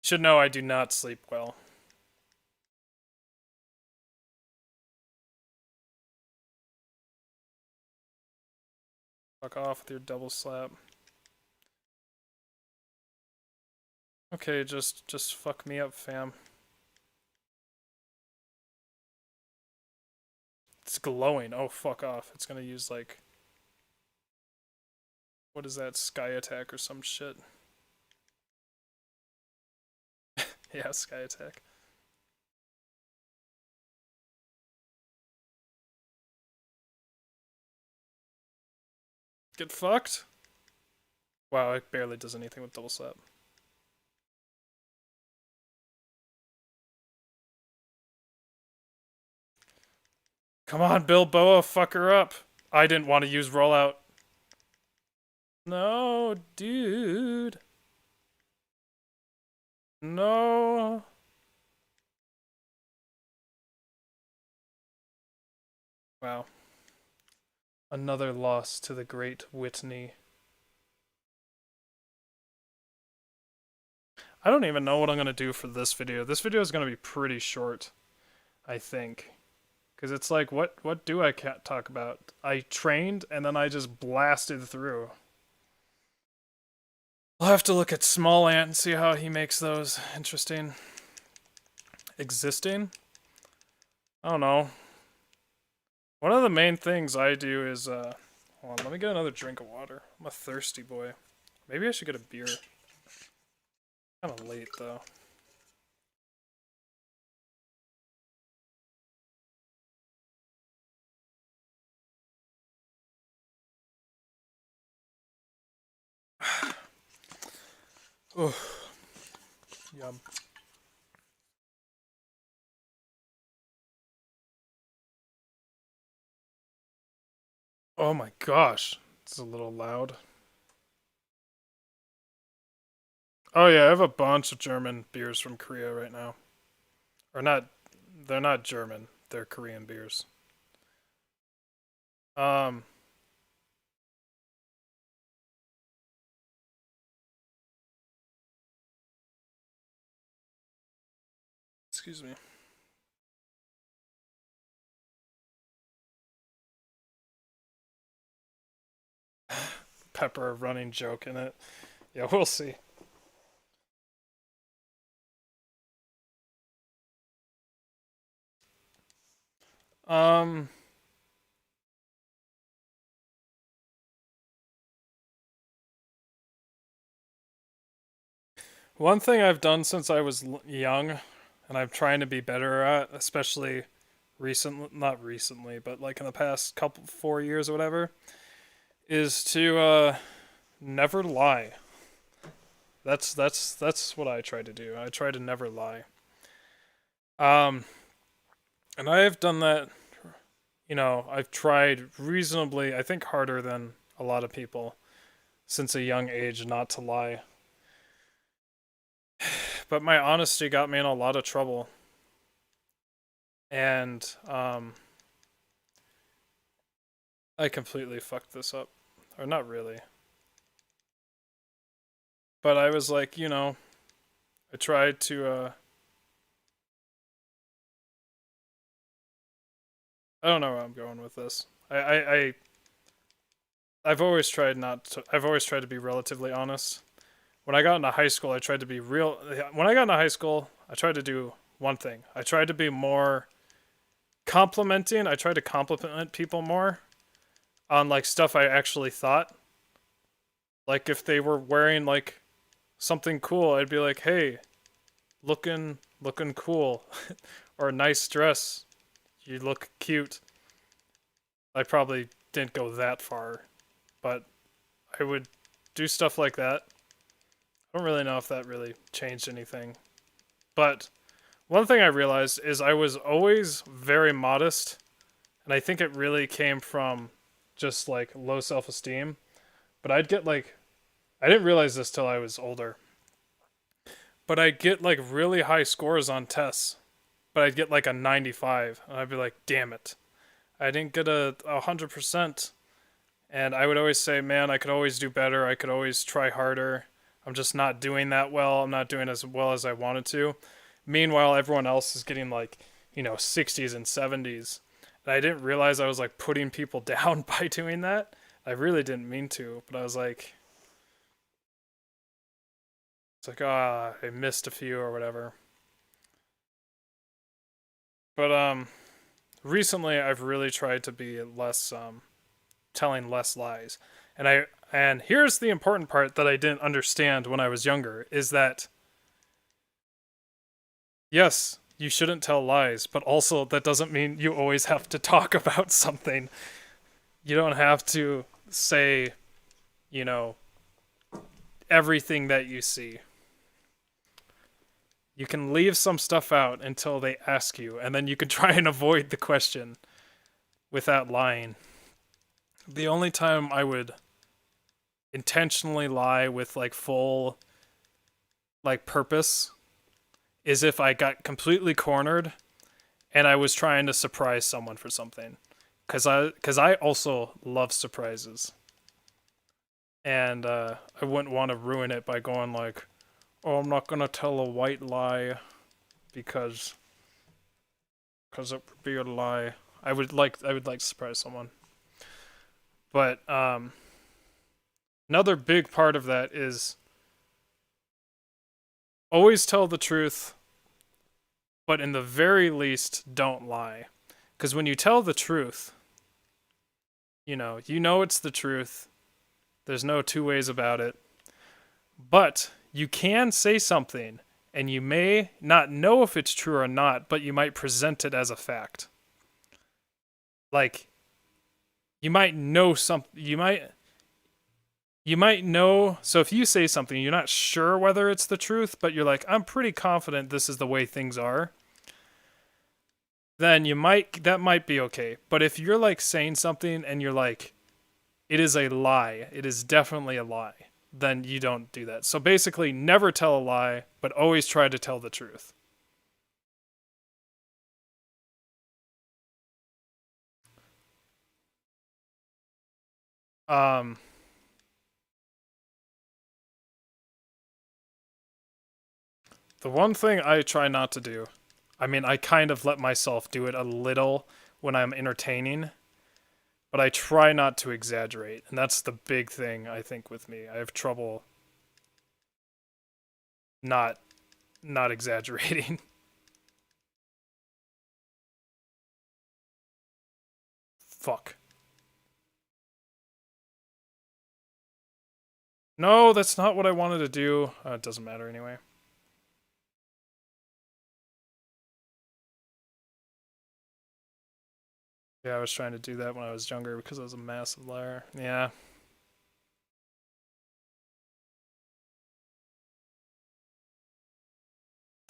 Should know I do not sleep well. Fuck off with your double slap. Okay, just fuck me up, fam. It's glowing. Oh, fuck off. It's gonna use, like... What is that? Sky attack or some shit? Yeah, sky attack. Get fucked. Wow, it barely does anything with double slap. Come on, Bilboa, fuck her up. I didn't want to use rollout. No, dude. No. Wow. Another loss to the great Whitney. I don't even know what I'm going to do for this video. This video is going to be pretty short, I think. Because it's like, what do I talk about? I trained, and then I just blasted through. I'll have to look at Small Ant and see how he makes those interesting. Existing? I don't know. One of the main things I do is, hold on, let me get another drink of water. I'm a thirsty boy. Maybe I should get a beer. Kind of late, though. Oh, yum. Oh my gosh, it's a little loud. Oh yeah, I have a bunch of German beers from Korea right now. Or not, they're not German, they're Korean beers. Um, excuse me. Pepper, a running joke in it. Yeah, we'll see. Um, One thing I've done since I was young, and I'm trying to be better at, especially not recently, but like in the past couple 4 years or whatever, is to never lie. That's what I try to do. I try to never lie. Um, and I have done that. I've tried reasonably, I think harder than a lot of people, since a young age, not to lie. But my honesty got me in a lot of trouble. And I completely fucked this up. Or not really. But I was like, I tried to I don't know where I'm going with this. I've always tried I've always tried to be relatively honest. When I got into high school, I tried to be real. When I got into high school, I tried to do one thing. I tried to be more complimenting. I tried to compliment people more on like stuff I actually thought. Like if they were wearing like something cool, I'd be like, "Hey, looking cool," or a nice dress. You look cute. I probably didn't go that far, but I would do stuff like that. I don't really know if that really changed anything. But one thing I realized is I was always very modest, and I think it really came from just like low self-esteem. But I'd get like, I didn't realize this till I was older, but I'd get like really high scores on tests, but I'd get like a 95, and I'd be like, damn it, I didn't get a 100%. And I would always say, man, I could always do better. I could always try harder. I'm just not doing that well. I'm not doing as well as I wanted to. Meanwhile, everyone else is getting like, 60s and 70s. And I didn't realize I was like putting people down by doing that. I really didn't mean to, but I was like, it's like, I missed a few or whatever. But recently I've really tried to be less telling less lies. And here's the important part that I didn't understand when I was younger is that yes, you shouldn't tell lies, but also that doesn't mean you always have to talk about something. You don't have to say you know, everything that you see. You can leave some stuff out until they ask you, and then you can try and avoid the question without lying. The only time I would intentionally lie with like full like purpose is if I got completely cornered and I was trying to surprise someone for something. Cause I also love surprises. And I wouldn't want to ruin it by going like, "Oh, I'm not gonna tell a white lie because it would be a lie." I would like to surprise someone. But another big part of that is always tell the truth, but in the very least don't lie. Cuz when you tell the truth, you know it's the truth. There's no two ways about it. But you can say something and you may not know if it's true or not, but you might present it as a fact. Like you might know something, you might know, so if you say something you're not sure whether it's the truth, but you're like, I'm pretty confident this is the way things are, then that might be okay. But if you're like saying something and you're like, it is a lie, it is definitely a lie, then you don't do that. So basically, never tell a lie, but always try to tell the truth. Um, the one thing I try not to do, I mean, I kind of let myself do it a little when I'm entertaining, but I try not to exaggerate. And that's the big thing, I think, with me. I have trouble not exaggerating. Fuck. No, that's not what I wanted to do. It doesn't matter anyway. Yeah, I was trying to do that when I was younger because I was a massive liar. Yeah.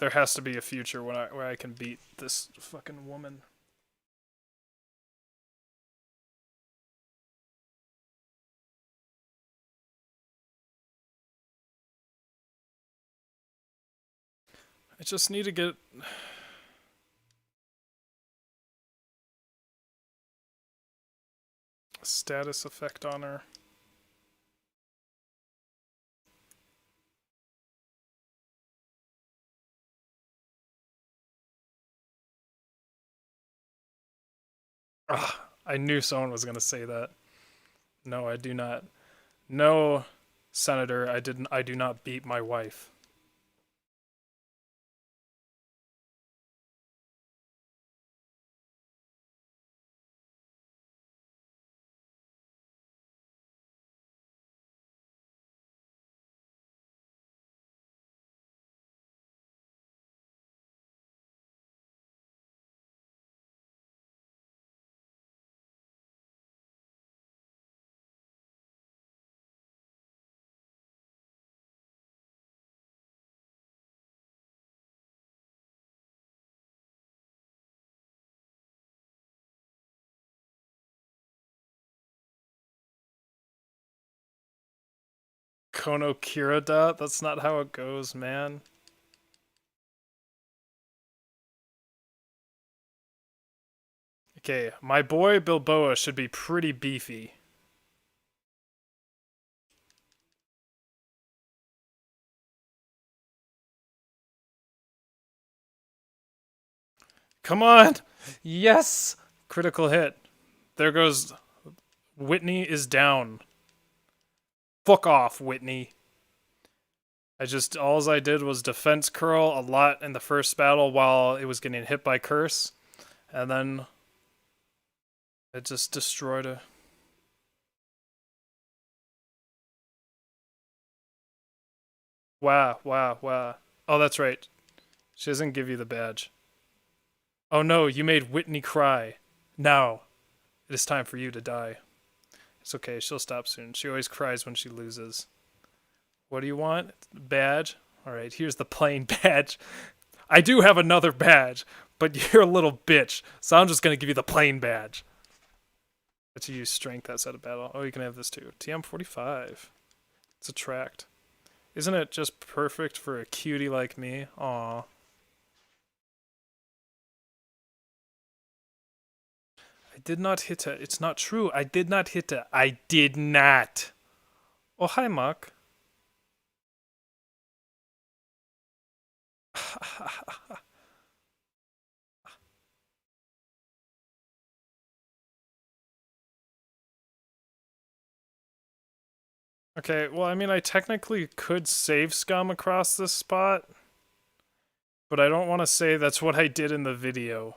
There has to be a future where I can beat this fucking woman. I just need to get a status effect on her. Ugh, I knew someone was gonna say that. No, I do not. No, Senator, I do not beat my wife. Kono Kirada? That's not how it goes, man. Okay, my boy Bilboa should be pretty beefy. Come on! Yes! Critical hit. There goes... Whitney is down. Fuck off, Whitney. Alls I did was defense curl a lot in the first battle while it was getting hit by curse. And then... it just destroyed her. Wow, wow, wow. Oh, that's right. She doesn't give you the badge. Oh no, you made Whitney cry. Now, it is time for you to die. It's okay, she'll stop soon. She always cries when she loses. What do you want? Badge? Alright, here's the plain badge. I do have another badge, but you're a little bitch, so I'm just gonna give you the plain badge. Let you use strength outside of battle. Oh, you can have this too. TM45. It's attract. Isn't it just perfect for a cutie like me? Aw. I did not hit her. It's not true. I did not hit her. I did not. Oh, hi, Muck. Okay, well, I mean, I technically could save scum across this spot, but I don't want to say that's what I did in the video.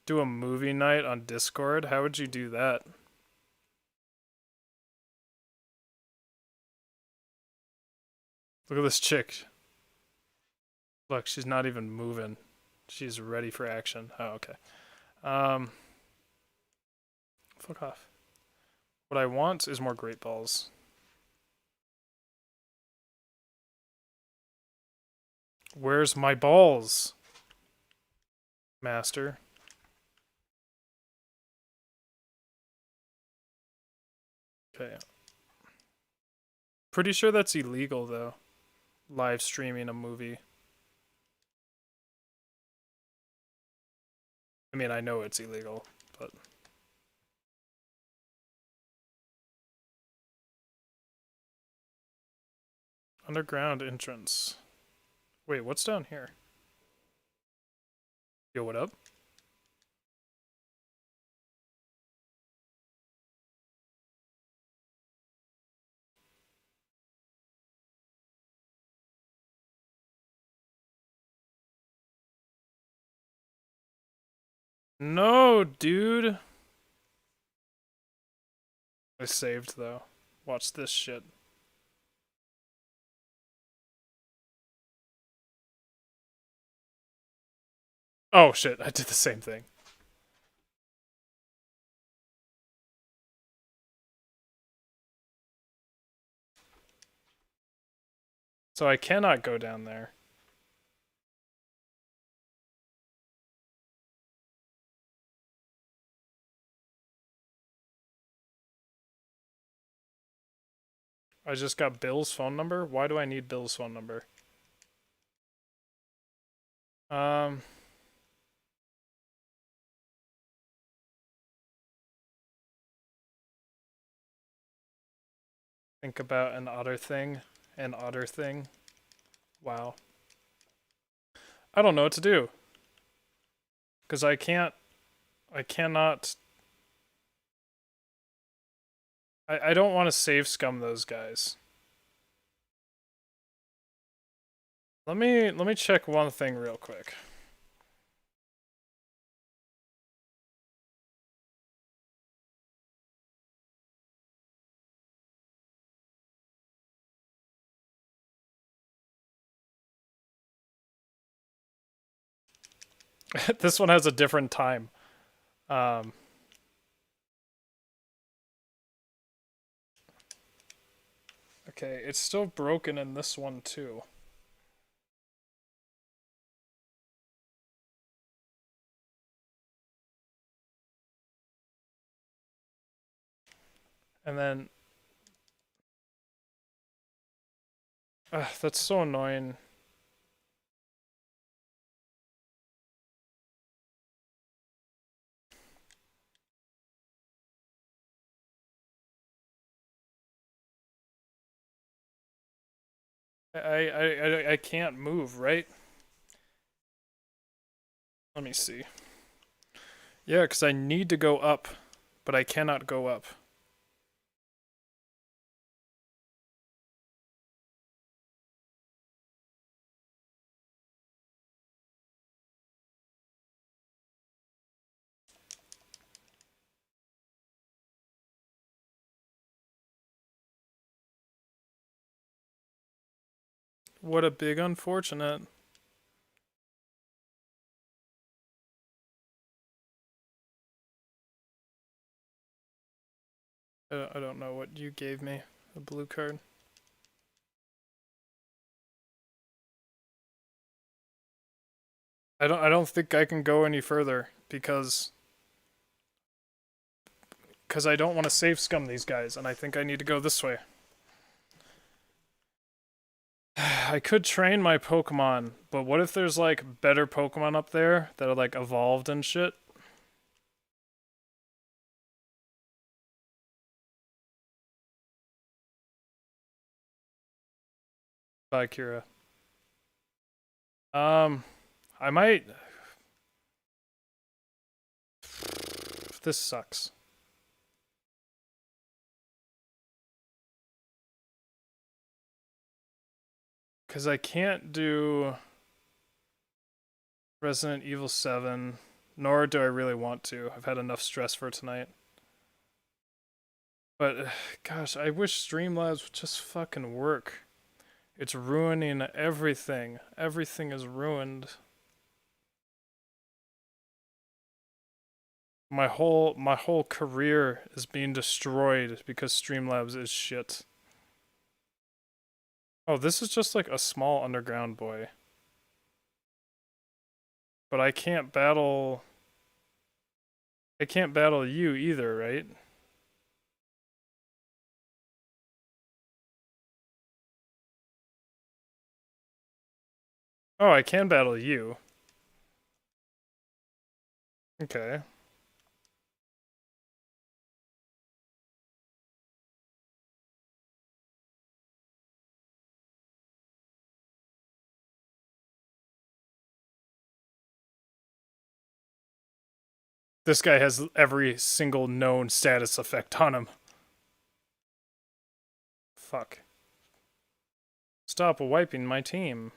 Do a movie night on Discord? How would you do that? Look at this chick. Look, she's not even moving. She's ready for action. Oh, okay. Fuck off. What I want is more great balls. Where's my balls? Master. Okay. Pretty sure that's illegal, though. Live streaming a movie. I mean, I know it's illegal, but... Underground entrance. Wait, what's down here? Yo, what up? No, dude! I saved, though. Watch this shit. Oh shit, I did the same thing. So I cannot go down there. I just got Bill's phone number? Why do I need Bill's phone number? Think about an otter thing. An otter thing. Wow. I don't know what to do. Because I cannot... I don't want to save scum those guys. Let me check one thing real quick. This one has a different time. Okay, it's still broken in this one too. And then... Ugh, that's so annoying. I can't move, right? Let me see. Yeah, because I need to go up, but I cannot go up. What a big unfortunate. I don't know what you gave me. A blue card. I don't think I can go any further because I don't want to save scum these guys, and I think I need to go this way. I could train my Pokemon, but what if there's like better Pokemon up there that are like evolved and shit? Bye, Kira. I might. This sucks. Because I can't do Resident Evil 7, nor do I really want to. I've had enough stress for tonight. But, gosh, I wish Streamlabs would just fucking work. It's ruining everything. Everything is ruined. My whole career is being destroyed because Streamlabs is shit. Oh, this is just like a small underground boy. But I can't battle you either, right? Oh, I can battle you. Okay. This guy has every single known status effect on him. Fuck. Stop wiping my team.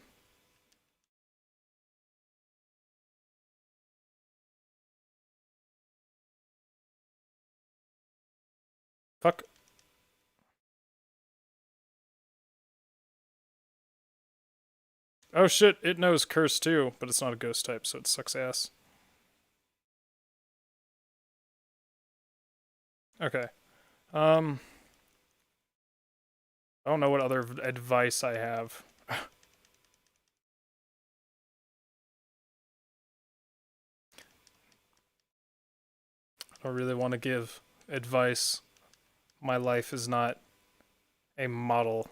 Fuck. Oh shit, it knows curse too, but it's not a ghost type, so it sucks ass. Okay. I don't know what other advice I have. I don't really want to give advice. My life is not a model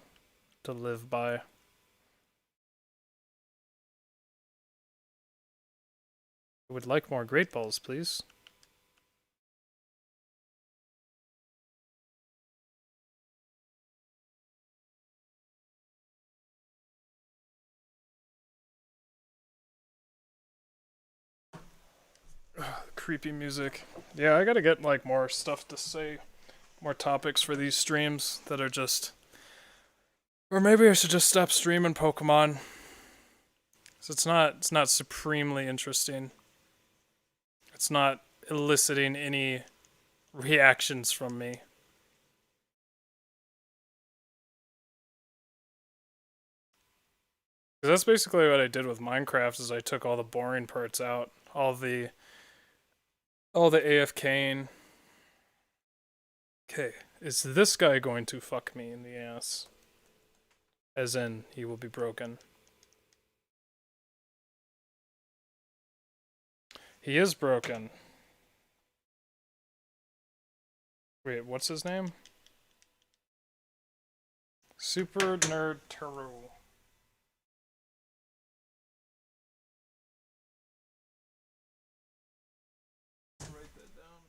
to live by. I would like more Great Balls, please. Creepy music. Yeah, I gotta get like more stuff to say, more topics for these streams that are just. Or maybe I should just stop streaming Pokemon. So it's not supremely interesting. It's not eliciting any reactions from me. Because that's basically what I did with Minecraft is I took all the boring parts out. All the AFKing. Okay, is this guy going to fuck me in the ass? As in, he will be broken. He is broken. Wait, what's his name? Super Nerd Taro. Write that down.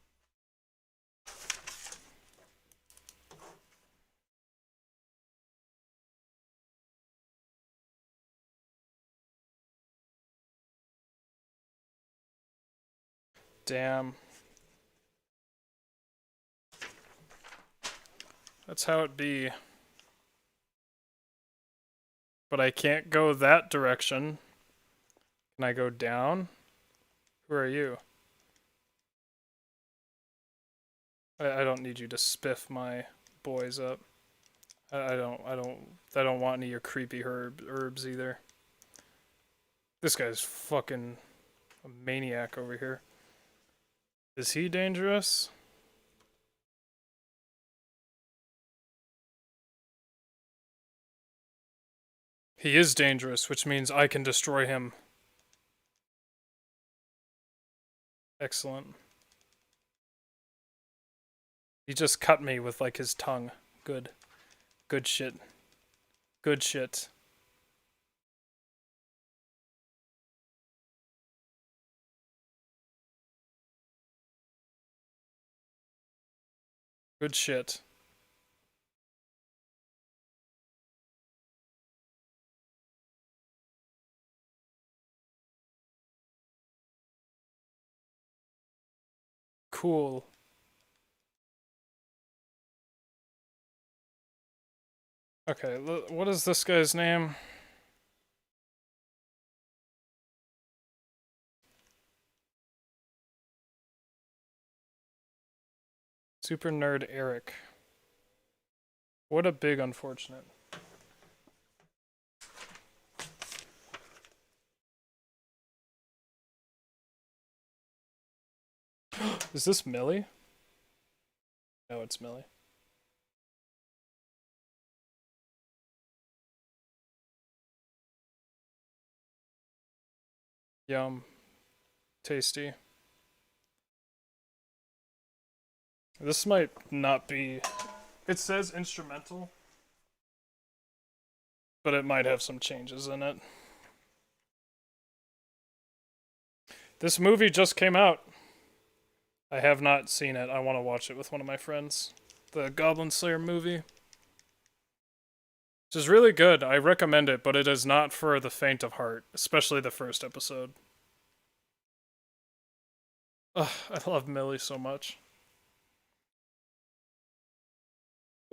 Damn. That's how it be. But I can't go that direction. Can I go down? Who are you? I don't need you to spiff my boys up. I don't want any of your creepy herbs either. This guy's fucking a maniac over here. Is he dangerous? He is dangerous, which means I can destroy him. Excellent. He just cut me with, like, his tongue. Good. Good shit. Good shit. Good shit. Cool. Okay, what is this guy's name? Super Nerd Eric. What a big unfortunate. Is this Millie? No, it's Millie. Yum. Tasty. This might not be... It says instrumental, but it might have some changes in it. This movie just came out. I have not seen it. I want to watch it with one of my friends. The Goblin Slayer movie. Which is really good. I recommend it, but it is not for the faint of heart, especially the first episode. Ugh, I love Millie so much.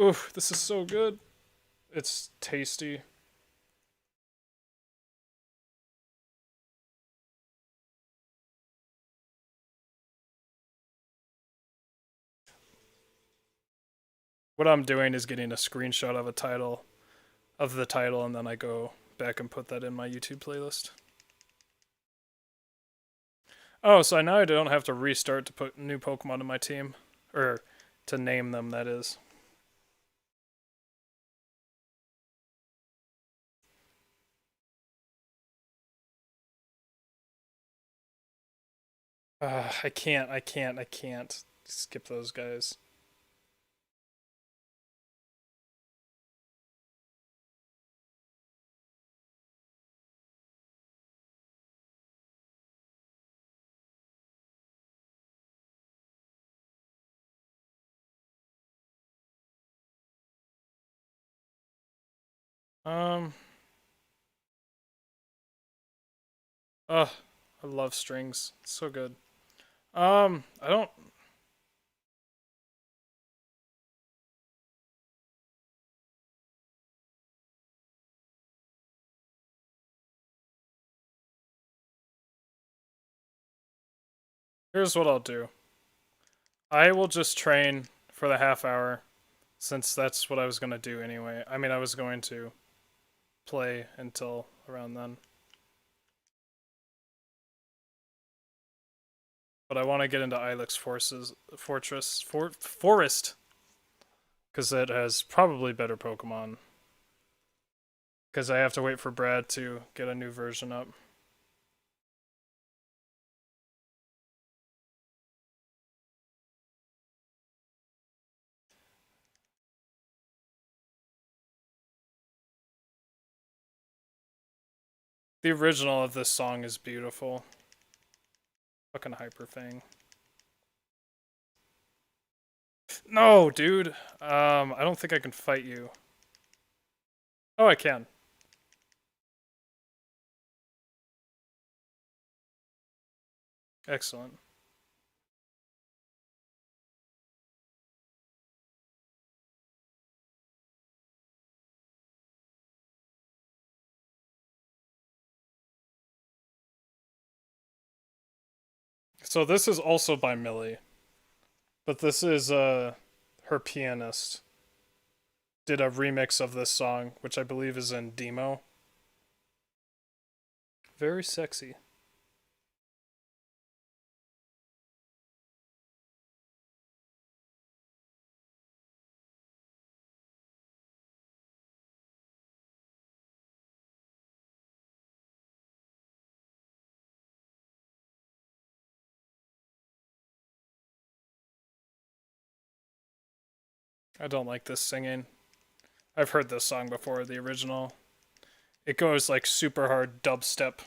Oof, this is so good. It's tasty. What I'm doing is getting a screenshot of the title, and then I go back and put that in my YouTube playlist. Oh, so now I don't have to restart to put new Pokemon in my team. Or to name them, that is. I can't skip those guys. Um, ugh, I love strings. It's so good. I don't... Here's what I'll do. I will just train for the half hour, since that's what I was gonna do anyway. I mean, I was going to play until around then. But I want to get into Ilex Forest, because it has probably better Pokemon. Because I have to wait for Brad to get a new version up. The original of this song is beautiful. Fucking Hyper Fang. No, dude. I don't think I can fight you. Oh, I can. Excellent. So this is also by Millie. But this is, her pianist. Did a remix of this song, which I believe is in Demo. Very sexy. I don't like this singing. I've heard this song before, the original. It goes like super hard dubstep.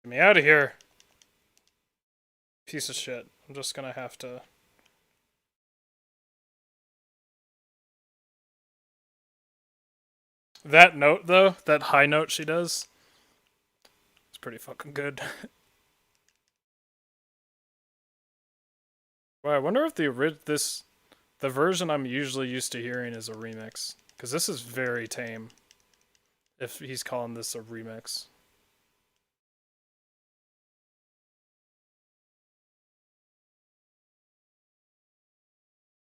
Get me out of here. Piece of shit. I'm just gonna have to... That note, though, that high note she does, it's pretty fucking good. Wow, I wonder if the version I'm usually used to hearing is a remix. Because this is very tame. If he's calling this a remix.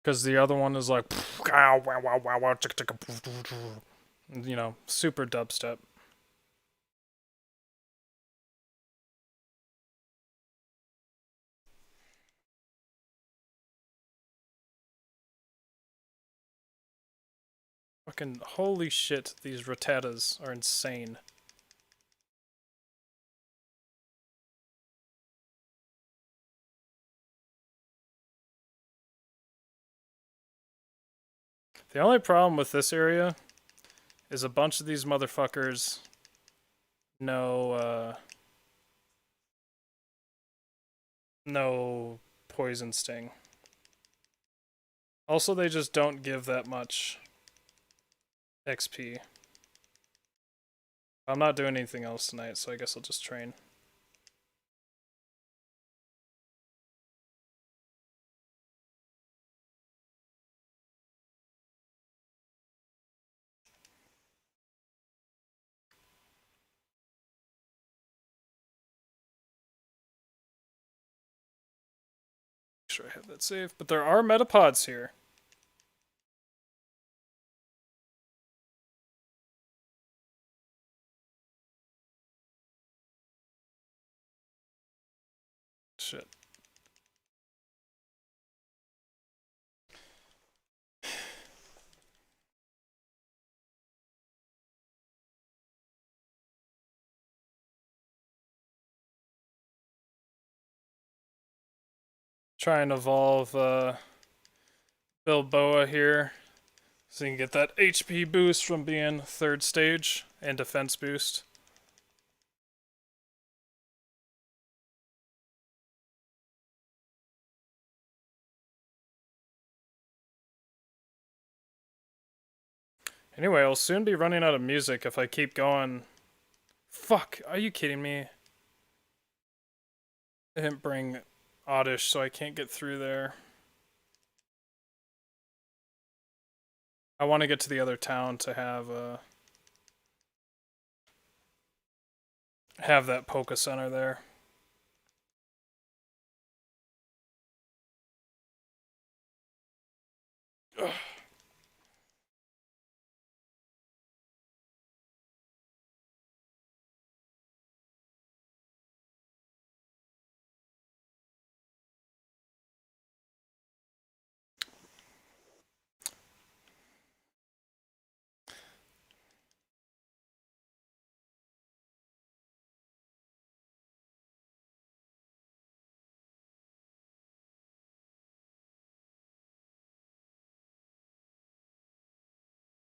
Because the other one is like... You know, super dubstep. Fucking holy shit, these rattatas are insane. The only problem with this area is a bunch of these motherfuckers no poison sting. Also, they just don't give that much XP. I'm not doing anything else tonight, so I guess I'll just train. Make sure I have that saved. But there are metapods here. Shit. Try and evolve Bilboa here. So you can get that HP boost from being third stage and defense boost. Anyway, I'll soon be running out of music if I keep going. Fuck, are you kidding me? I didn't bring Oddish, so I can't get through there. I want to get to the other town to have that Poké Center there. Ugh.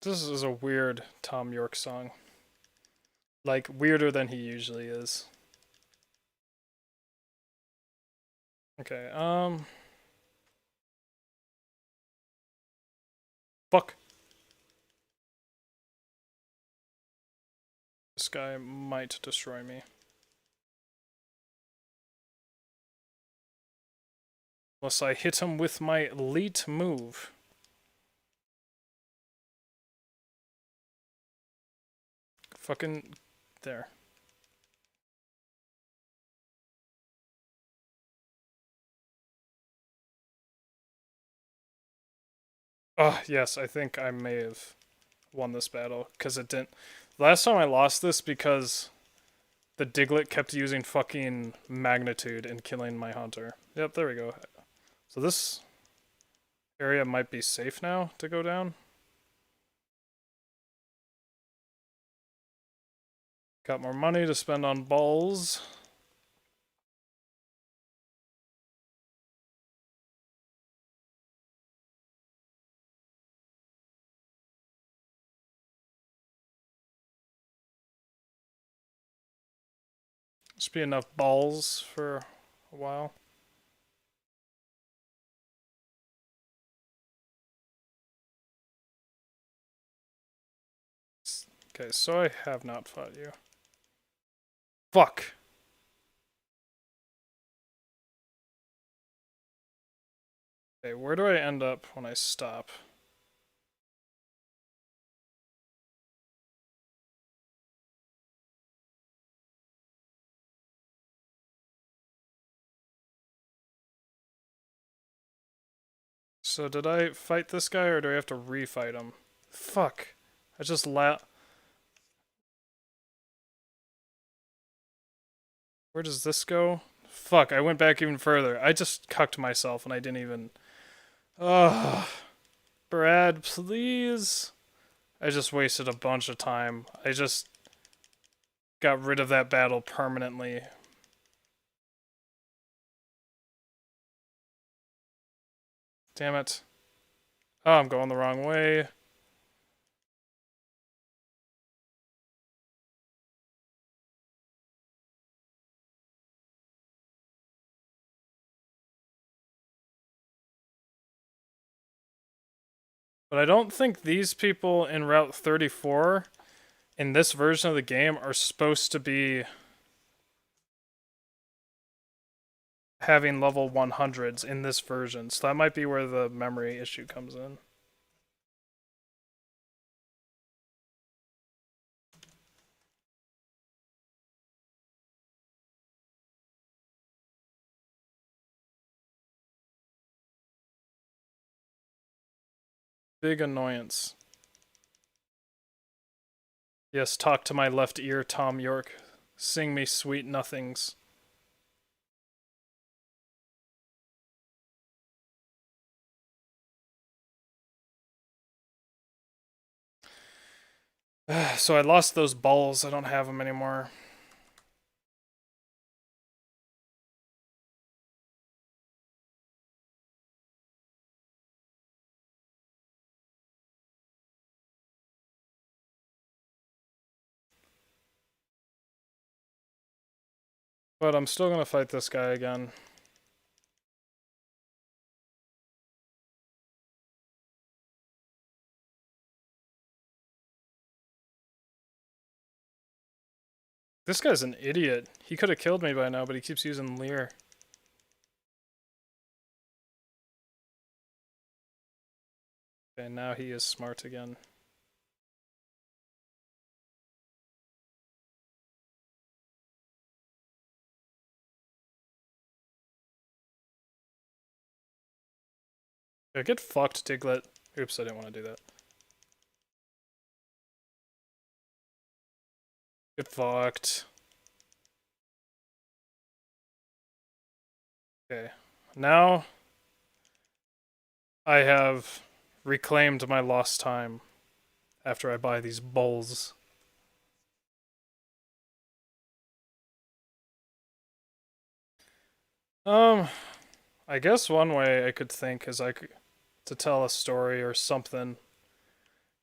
This is a weird Tom York song. Like, weirder than he usually is. Okay, fuck. This guy might destroy me. Unless I hit him with my elite move. Fucking there. Oh, yes, I think I may have won this battle, because it didn't... Last time I lost this because the Diglett kept using fucking magnitude and killing my hunter. Yep, there we go. So this Area might be safe now to go down. Got more money to spend on balls. Should be enough balls for a while. Okay, so I have not fought you. Fuck. Okay, where do I end up when I stop? So did I fight this guy or do I have to refight him? Fuck. I just Where does this go? Fuck, I went back even further. I just cucked myself and I didn't even... Ugh. Brad, please. I just wasted a bunch of time. I just got rid of that battle permanently. Damn it. Oh, I'm going the wrong way. But I don't think these people in Route 34 in this version of the game are supposed to be having level 100s in this version. So that might be where the memory issue comes in. Big annoyance. Yes, talk to my left ear, Tom York. Sing me sweet nothings. So I lost those balls. I don't have them anymore. But I'm still gonna fight this guy again. This guy's an idiot. He could have killed me by now, but he keeps using Leer. Okay, now he is smart again. Yeah, get fucked, Diglett. Oops, I didn't want to do that. Get fucked. Okay, now I have reclaimed my lost time after I buy these bowls. I guess one way I could think is to tell a story or something.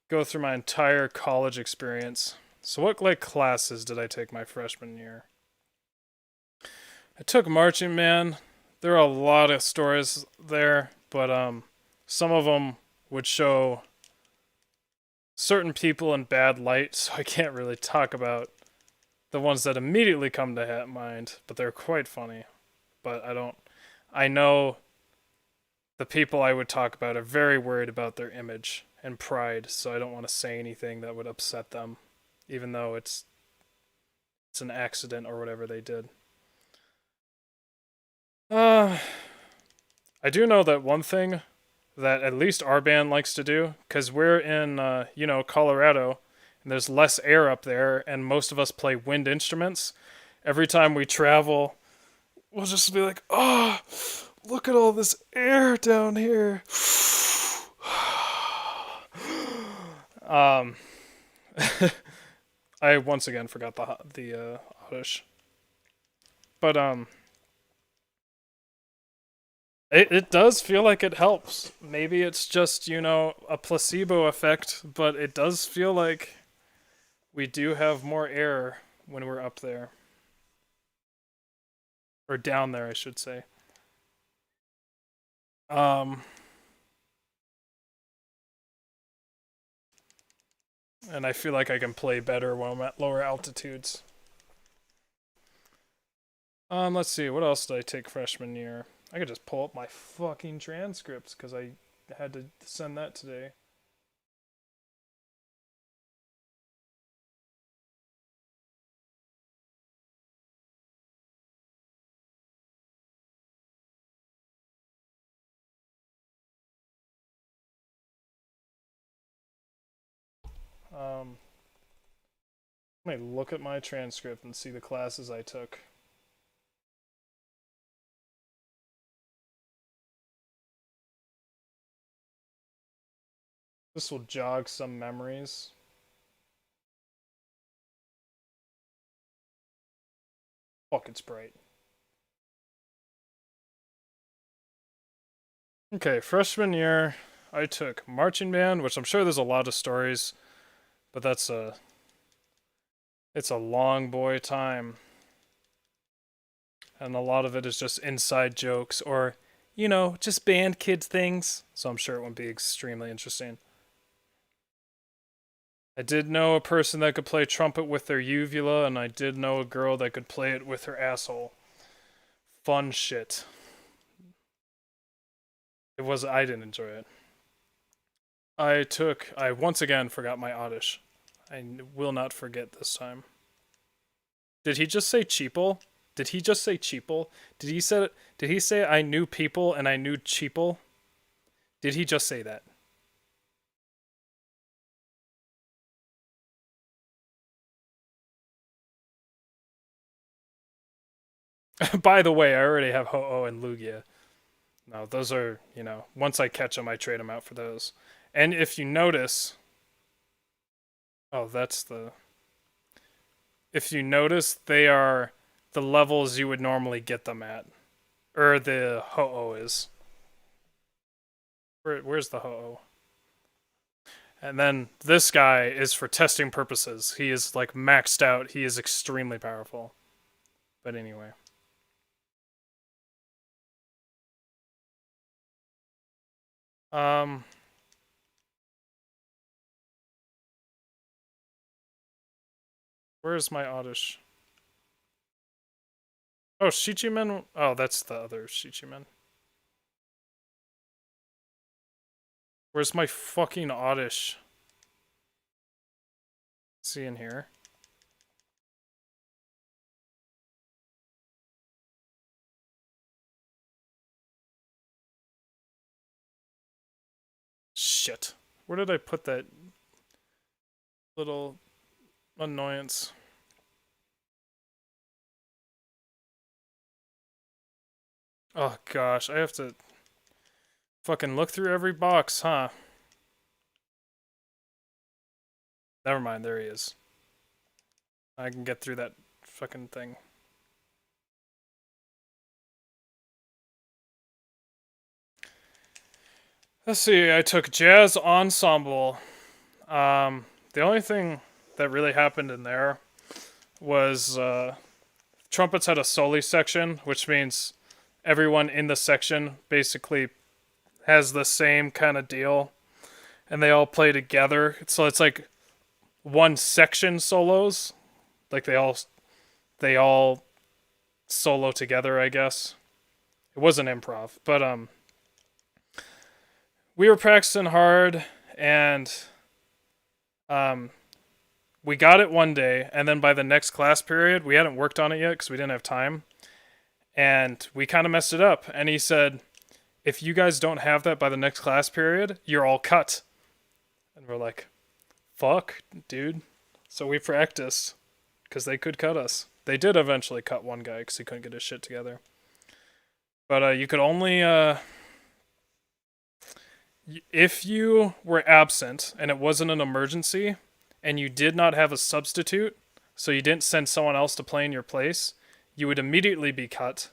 Go through my entire college experience. So what classes did I take my freshman year? I took marching band. There are a lot of stories there, but some of them would show certain people in bad light, so I can't really talk about the ones that immediately come to mind, but they're quite funny. But I know the people I would talk about are very worried about their image and pride, so I don't want to say anything that would upset them, even though it's an accident or whatever they did. I do know that one thing that at least our band likes to do, because we're in, Colorado, and there's less air up there, and most of us play wind instruments. Every time we travel, we'll just be like, oh, Look at all this air down here. um, I once again forgot the Oddish, but it does feel like it helps. Maybe it's just, you know, a placebo effect, but it does feel like we do have more air when we're up there. Or down there, I should say. And I feel like I can play better when I'm at lower altitudes. Let's see, what else did I take freshman year? I could just pull up my fucking transcripts because I had to send that today. Let me look at my transcript and see the classes I took. This will jog some memories. Fuck, it's bright. Okay, freshman year, I took marching band, which I'm sure there's a lot of stories, but it's a long boy time. And a lot of it is just inside jokes or, you know, just band kids things. So I'm sure it wouldn't be extremely interesting. I did know a person that could play trumpet with their uvula, and I did know a girl that could play it with her asshole. Fun shit. I didn't enjoy it. I once again forgot my Oddish. I will not forget this time. Did he just say cheaple? Did he just say cheaple? Did he say I knew people and I knew cheaple? Did he just say that? By the way, I already have Ho-Oh and Lugia. No, those are, you know, once I catch them, I trade them out for those. And if you notice... Oh, that's the... If you notice, they are the levels you would normally get them at. Or the Ho-Oh is. Where's the Ho-Oh? And then this guy is for testing purposes. He is like maxed out. He is extremely powerful. But anyway. Where's my Oddish? Oh, Shichimen? Oh, that's the other Shichimen. Where's my fucking Oddish? Is he in here? Shit. Where did I put that little annoyance? Oh gosh, I have to fucking look through every box, huh? Never mind, there he is. I can get through that fucking thing. Let's see, I took jazz ensemble. The only thing that really happened in there was trumpets had a soli section, which means everyone in the section basically has the same kind of deal, and they all play together. So it's like one section solos, like they all solo together, I guess. It wasn't improv, but we were practicing hard, and we got it one day, and then by the next class period, we hadn't worked on it yet because we didn't have time, and we kind of messed it up. And he said, if you guys don't have that by the next class period, you're all cut. And we're like, fuck, dude. So we practiced, because they could cut us. They did eventually cut one guy because he couldn't get his shit together. But you could only if you were absent and it wasn't an emergency and you did not have a substitute, so you didn't send someone else to play in your place, you would immediately be cut,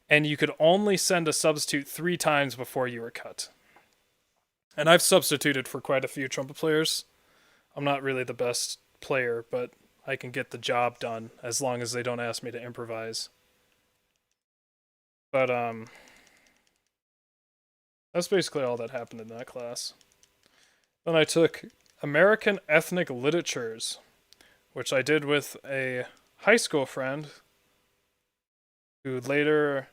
and you could only send a substitute 3 times before you were cut. And I've substituted for quite a few trumpet players. I'm not really the best player, but I can get the job done as long as they don't ask me to improvise. But that's basically all that happened in that class. Then I took American Ethnic Literatures, which I did with a high school friend who later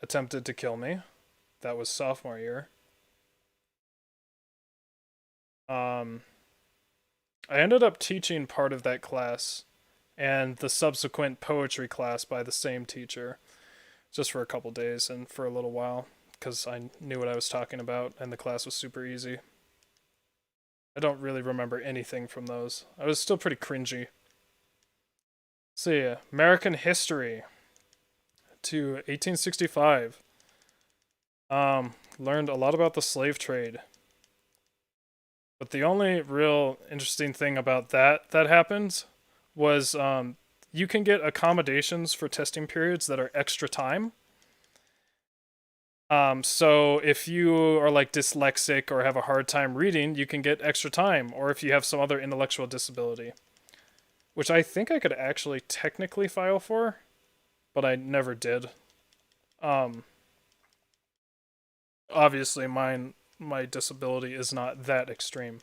attempted to kill me. That was sophomore year. I ended up teaching part of that class and the subsequent poetry class by the same teacher, just for a couple days and for a little while, because I knew what I was talking about and the class was super easy. I don't really remember anything from those. I was still pretty cringy. See, American history to 1865. Learned a lot about the slave trade. But the only real interesting thing about that happened was you can get accommodations for testing periods that are extra time. So if you are like dyslexic or have a hard time reading, you can get extra time, or if you have some other intellectual disability, which I think I could actually technically file for, but I never did. Obviously my disability is not that extreme.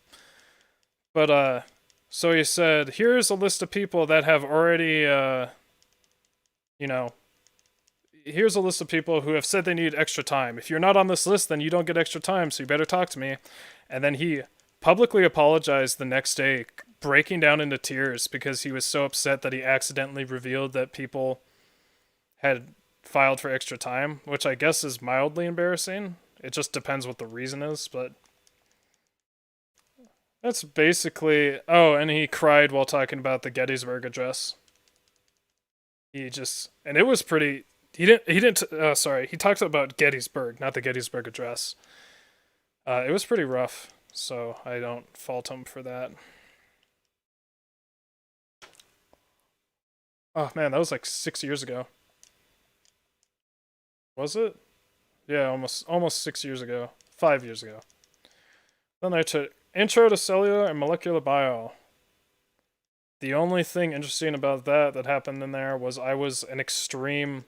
But so he said, here's a list of people that have already here's a list of people who have said they need extra time. If you're not on this list, then you don't get extra time, so you better talk to me. And then he publicly apologized the next day, breaking down into tears because he was so upset that he accidentally revealed that people had filed for extra time, which I guess is mildly embarrassing. It just depends what the reason is, but that's basically... Oh, and he cried while talking about the Gettysburg Address. And it was pretty... He talked about Gettysburg, not the Gettysburg Address. It was pretty rough, so I don't fault him for that. Oh man, that was like 6 years ago. Was it? Yeah, almost 6 years ago. 5 years ago. Then I took Intro to Cellular and Molecular Bio. The only thing interesting about that happened in there was I was an extreme...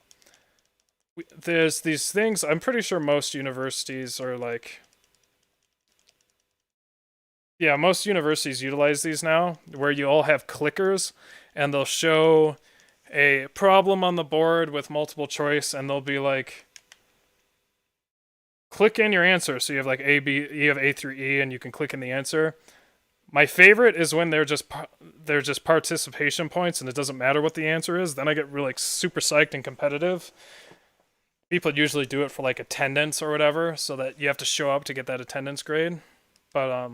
There's these things, I'm pretty sure most universities are like... Yeah, most universities utilize these now, where you all have clickers, and they'll show a problem on the board with multiple choice, and they'll be like... Click in your answer, so you have like A, B, you have A through E, and you can click in the answer. My favorite is when they're just participation points, and it doesn't matter what the answer is. Then I get really like super psyched and competitive. People usually do it for like attendance or whatever, so that you have to show up to get that attendance grade. But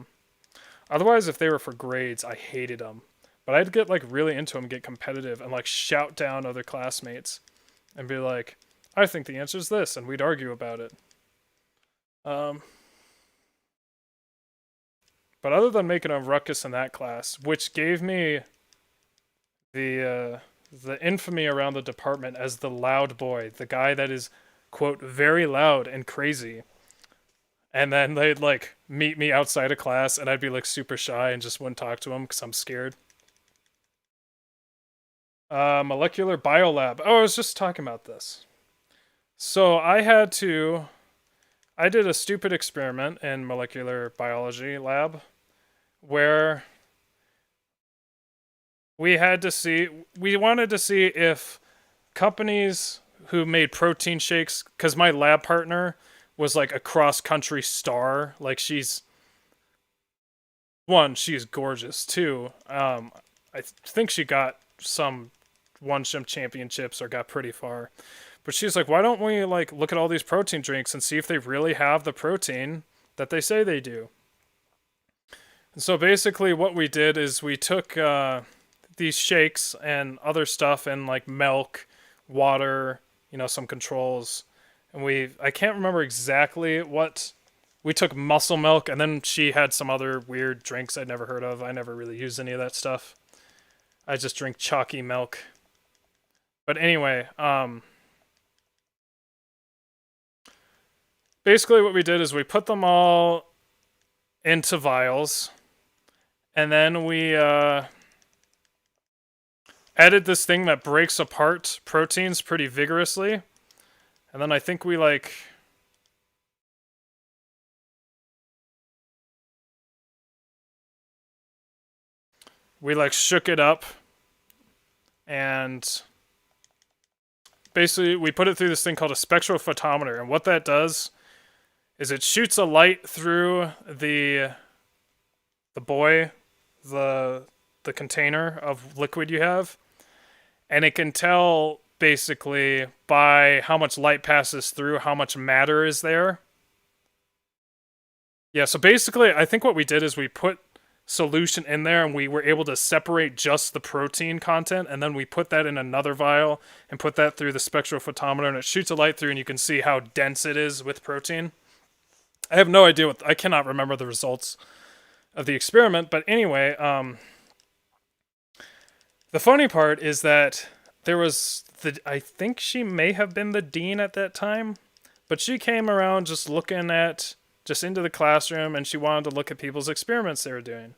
otherwise, if they were for grades, I hated them. But I'd get like really into them, get competitive, and like shout down other classmates, and be like, "I think the answer is this," and we'd argue about it. But other than making a ruckus in that class, which gave me the infamy around the department as the loud boy, the guy that is, quote, very loud and crazy. And then they'd like meet me outside of class and I'd be like super shy and just wouldn't talk to them because I'm scared. Molecular Biolab. Oh, I was just talking about this. So I did a stupid experiment in molecular biology lab where we wanted to see if companies who made protein shakes, because my lab partner was like a cross-country star, like she's gorgeous. Two, I think she got won some championships or got pretty far. But she's like, why don't we like look at all these protein drinks and see if they really have the protein that they say they do? And so basically what we did is we took these shakes and other stuff and like milk, water, some controls, And I can't remember exactly what, we took muscle milk, and then she had some other weird drinks I'd never heard of. I never really used any of that stuff. I just drink chalky milk. But anyway, basically what we did is we put them all into vials, and then we added this thing that breaks apart proteins pretty vigorously. And then I think we shook it up, and basically we put it through this thing called a spectrophotometer, and what that does is it shoots a light through the container of liquid you have, and it can tell basically by how much light passes through how much matter is there. Yeah, so basically I think what we did is we put solution in there, and we were able to separate just the protein content, and then we put that in another vial and put that through the spectrophotometer, and it shoots a light through, and you can see how dense it is with protein. I have no idea I cannot remember the results of the experiment, but anyway, the funny part is that there was I think she may have been the dean at that time, but she came around just looking at into the classroom, and she wanted to look at people's experiments they were doing.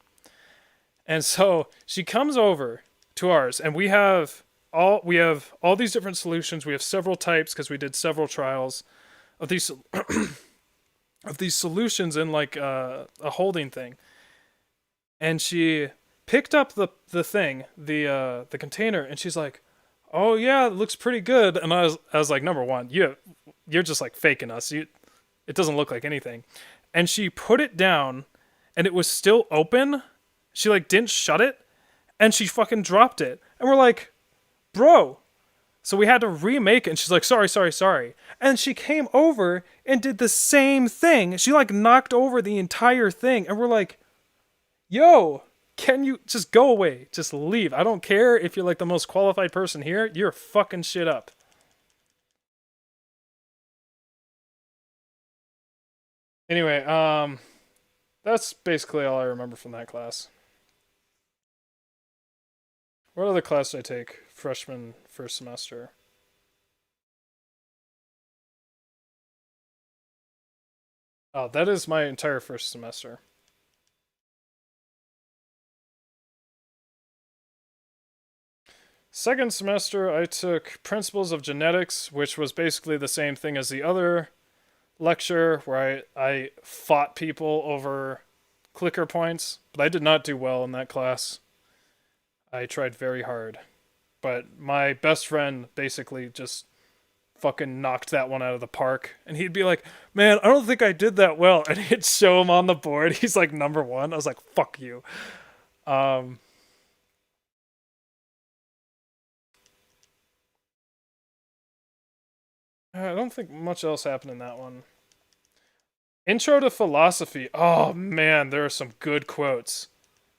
And so she comes over to ours, and we have all these different solutions. We have several types because we did several trials of these of these solutions in like a holding thing. And she picked up the container, and she's like, "Oh yeah, it looks pretty good." And I was like, "Number one, you're just like faking us. It doesn't look like anything." And she put it down, and it was still open. She like didn't shut it, and she fucking dropped it. And we're like, "Bro." So we had to remake it, and she's like, sorry. And she came over and did the same thing. She like knocked over the entire thing, and we're like, "Yo, can you just go away? Just leave. I don't care if you're like the most qualified person here. You're fucking shit up." Anyway, that's basically all I remember from that class. What other class did I take freshman first semester? Oh, that is my entire first semester. Second semester, I took Principles of Genetics, which was basically the same thing as the other lecture, where I fought people over clicker points, but I did not do well in that class. I tried very hard. But my best friend basically just fucking knocked that one out of the park. And he'd be like, "Man, I don't think I did that well." And he'd show him on the board. He's like number one. I was like, "Fuck you." I don't think much else happened in that one. Intro to Philosophy. Oh man, there are some good quotes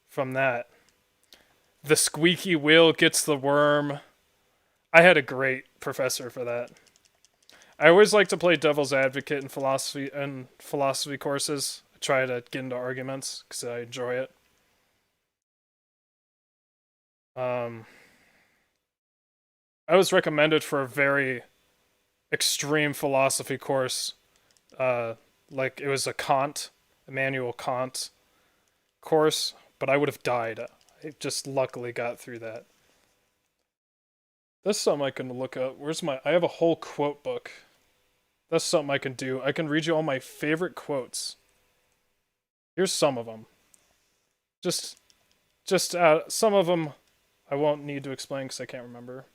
from that. "The squeaky wheel gets the worm." I had a great professor for that. I always like to play devil's advocate in philosophy courses. I try to get into arguments because I enjoy it. I was recommended for a very extreme philosophy course. Like it was a Immanuel Kant course, but I would have died. I just luckily got through that. That's something I can look up. I have a whole quote book. That's something I can do. I can read you all my favorite quotes. Here's some of them. Just some of them I won't need to explain because I can't remember.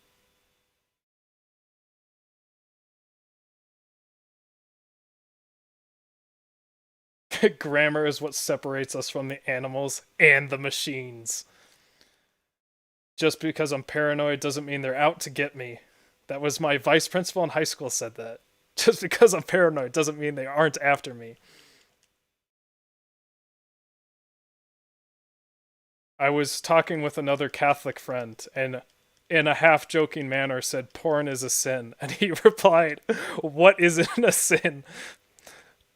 Grammar is what separates us from the animals and the machines. Just because I'm paranoid doesn't mean they're out to get me. That was my vice principal in high school said that. Just because I'm paranoid doesn't mean they aren't after me. I was talking with another Catholic friend, and in a half-joking manner, said, "Porn is a sin." And he replied, "What isn't a sin?"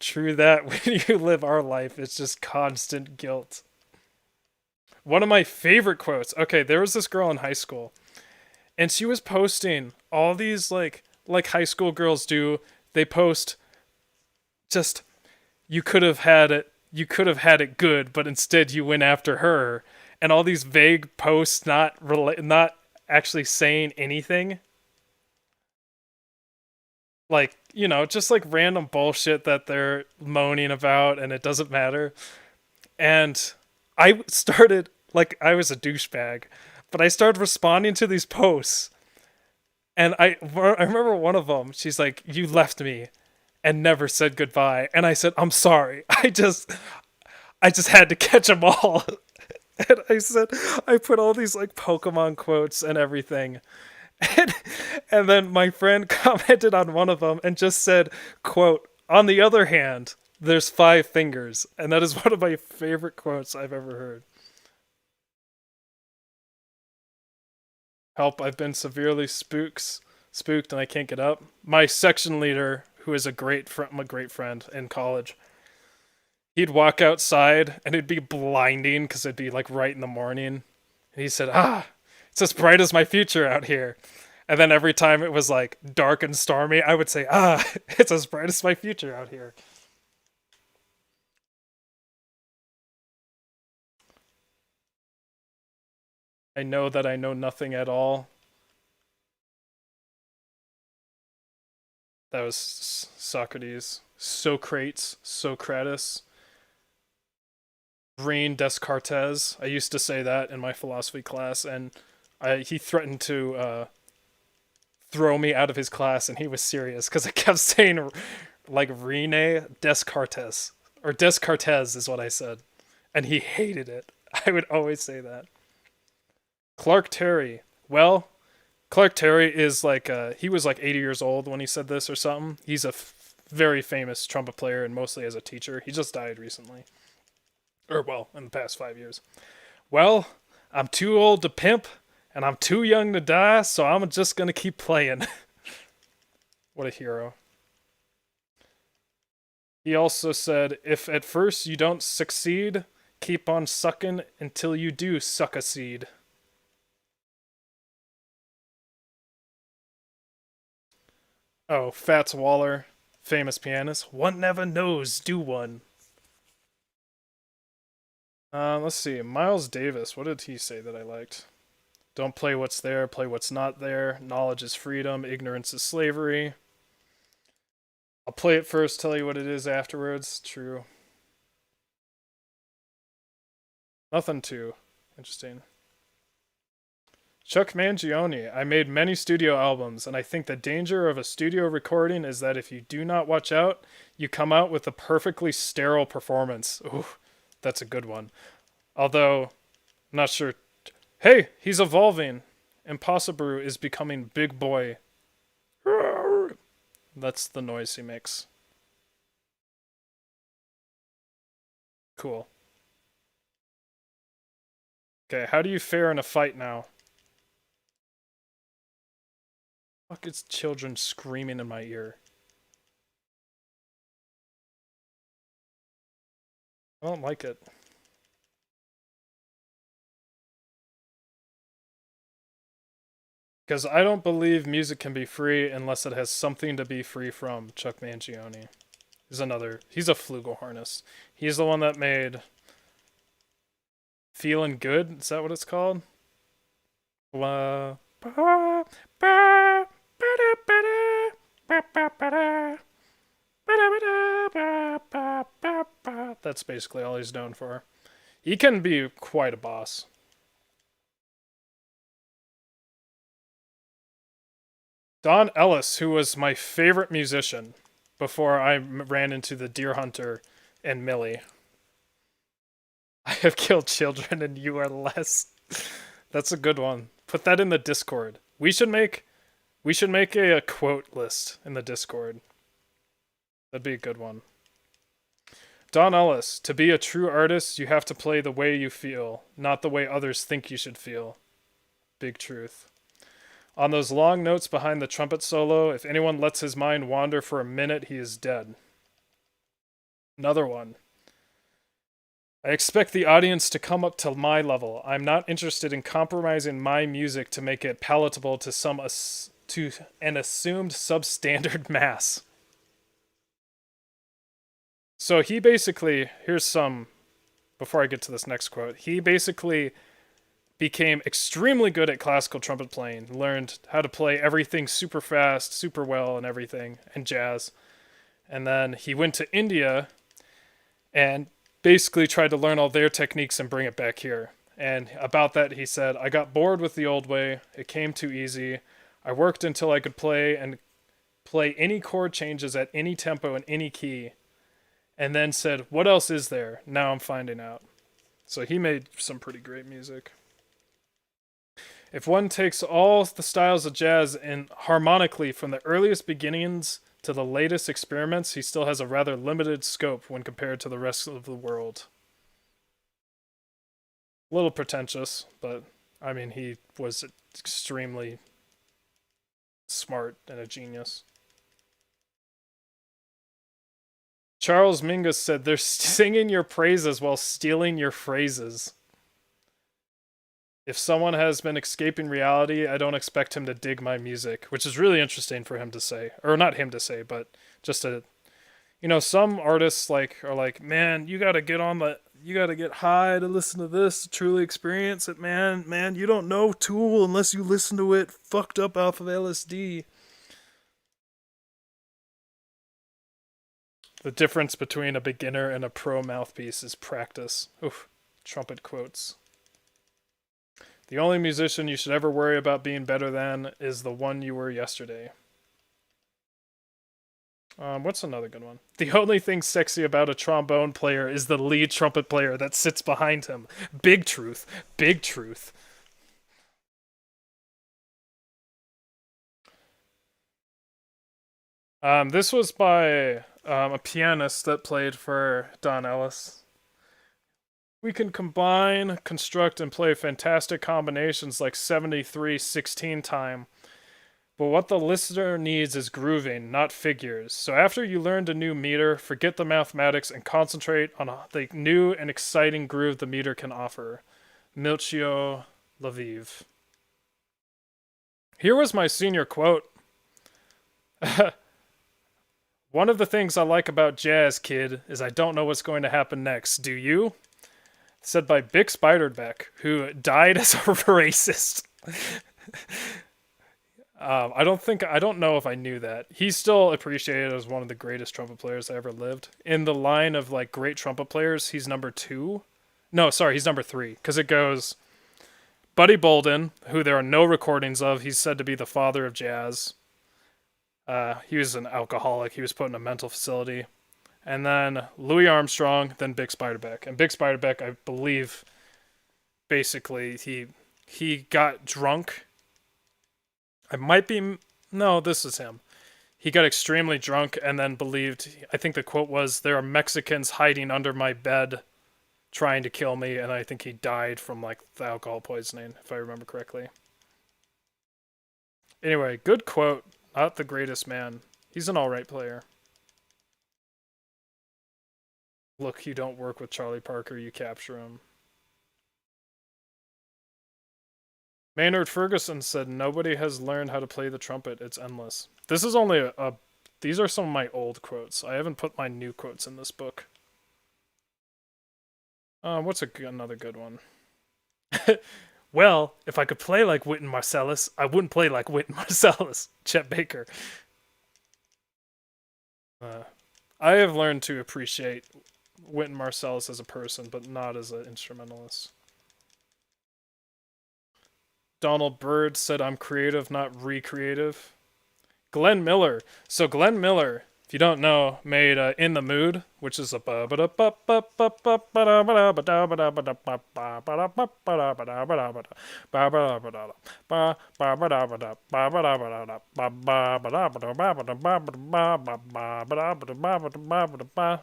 True that. When you live our life, it's just constant guilt. One of my favorite quotes. Okay, there was this girl in high school, and she was posting all these like high school girls do. They post just, you could have had it good, but instead you went after her, and all these vague posts, not actually saying anything. Like, just like random bullshit that they're moaning about and it doesn't matter. And I started, like, I was a douchebag, but I started responding to these posts. And I remember one of them, she's like, "You left me and never said goodbye." And I said, "I'm sorry. I just had to catch them all." And I said, I put all these like Pokemon quotes and everything. And, and then my friend commented on one of them and just said, quote, "On the other hand, there's 5 fingers." And that is one of my favorite quotes I've ever heard. Help, I've been severely spooked and I can't get up. My section leader, who is a great friend in college, he'd walk outside and it'd be blinding because it'd be like right in the morning. And he said, "It's as bright as my future out here." And then every time it was like dark and stormy, I would say, "It's as bright as my future out here." I know that I know nothing at all. That was Socrates. Socrates. Green Descartes. I used to say that in my philosophy class, and he threatened to throw me out of his class, and he was serious because I kept saying like Rene Descartes, or Descartes is what I said, and he hated it. I would always say that. Clark Terry. Well, Clark Terry is like he was like 80 years old when he said this or something. He's a very famous trumpet player and mostly as a teacher. He just died recently. Or, well, in the past 5 years. "Well, I'm too old to pimp, and I'm too young to die, so I'm just gonna keep playing." What a hero. He also said, "If at first you don't succeed, keep on sucking until you do suck a seed." Oh, Fats Waller, famous pianist. "One never knows, do one?" Let's see. Miles Davis, what did he say that I liked? "Don't play what's there, play what's not there. Knowledge is freedom, ignorance is slavery. I'll play it first, tell you what it is afterwards." True. Nothing too interesting. Chuck Mangione, "I made many studio albums, and I think the danger of a studio recording is that if you do not watch out, you come out with a perfectly sterile performance." Ooh, that's a good one. Although, I'm not sure. Hey, he's evolving. Impossible is becoming big boy. That's the noise he makes. Cool. Okay, how do you fare in a fight now? Fuck, it's children screaming in my ear. I don't like it. Because I don't believe music can be free unless it has something to be free from. Chuck Mangione is another. He's a flugelhornist. He's the one that made "Feeling Good." Is that what it's called? That's basically all he's known for. He can be quite a boss. Don Ellis, who was my favorite musician before I ran into the Deer Hunter and Millie. "I have killed children and you are less." That's a good one. Put that in the Discord. We should make a quote list in the Discord. That'd be a good one. Don Ellis, "To be a true artist, you have to play the way you feel, not the way others think you should feel." Big truth. On those long notes behind the trumpet solo, if anyone lets his mind wander for a minute, he is dead. Another one. I expect the audience to come up to my level. I'm not interested in compromising my music to make it palatable to an assumed substandard mass. So he basically, here's some, before I get to this next quote, he basically became extremely good at classical trumpet playing, learned how to play everything super fast, super well and everything, and jazz. And then he went to India and basically tried to learn all their techniques and bring it back here. And about that he said, I got bored with the old way, it came too easy. I worked until I could play any chord changes at any tempo and any key. And then said, what else is there? Now I'm finding out. So he made some pretty great music. If one takes all the styles of jazz in harmonically from the earliest beginnings to the latest experiments, he still has a rather limited scope when compared to the rest of the world. A little pretentious, but I mean, he was extremely smart and a genius. Charles Mingus said, they're singing your praises while stealing your phrases. If someone has been escaping reality, I don't expect him to dig my music, which is really interesting for him to say. Or not him to say, but just to, you know, some artists are like, man, you gotta get high to listen to this, to truly experience it, man, you don't know Tool unless you listen to it fucked up off of LSD. The difference between a beginner and a pro mouthpiece is practice. Oof, trumpet quotes. The only musician you should ever worry about being better than is the one you were yesterday. What's another good one? The only thing sexy about a trombone player is the lead trumpet player that sits behind him. Big truth. Big truth. This was by a pianist that played for Don Ellis. We can combine, construct, and play fantastic combinations like 73-16 time. But what the listener needs is grooving, not figures. So after you learned a new meter, forget the mathematics and concentrate on the new and exciting groove the meter can offer. Milcio Lviv. Here was my senior quote. One of the things I like about jazz, kid, is I don't know what's going to happen next. Do you? Said by Bix Beiderbecke, who died as a racist. I don't know if I knew that. He's still appreciated as one of the greatest trumpet players that ever lived. In the line of like great trumpet players, he's number 2. No, sorry, he's number 3. Because it goes Buddy Bolden, who there are no recordings of. He's said to be the father of jazz. He was an alcoholic. He was put in a mental facility. And then Louis Armstrong, then Bix Beiderbecke. And Bix Beiderbecke, I believe, basically, he got drunk. No, this is him. He got extremely drunk and then believed, I think the quote was, there are Mexicans hiding under my bed trying to kill me. And I think he died from, like, the alcohol poisoning, if I remember correctly. Anyway, good quote. Not the greatest man. He's an alright player. Look, you don't work with Charlie Parker, you capture him. Maynard Ferguson said, nobody has learned how to play the trumpet. It's endless. This is only these are some of my old quotes. I haven't put my new quotes in this book. What's another good one? Well, if I could play like Wynton Marsalis, I wouldn't play like Wynton Marsalis. Chet Baker. I have learned to appreciate Wynton Marsalis as a person, but not as an instrumentalist. Donald Byrd said, I'm creative, not recreative. Glenn Miller. So Glenn Miller, if you don't know, made In the Mood, which is a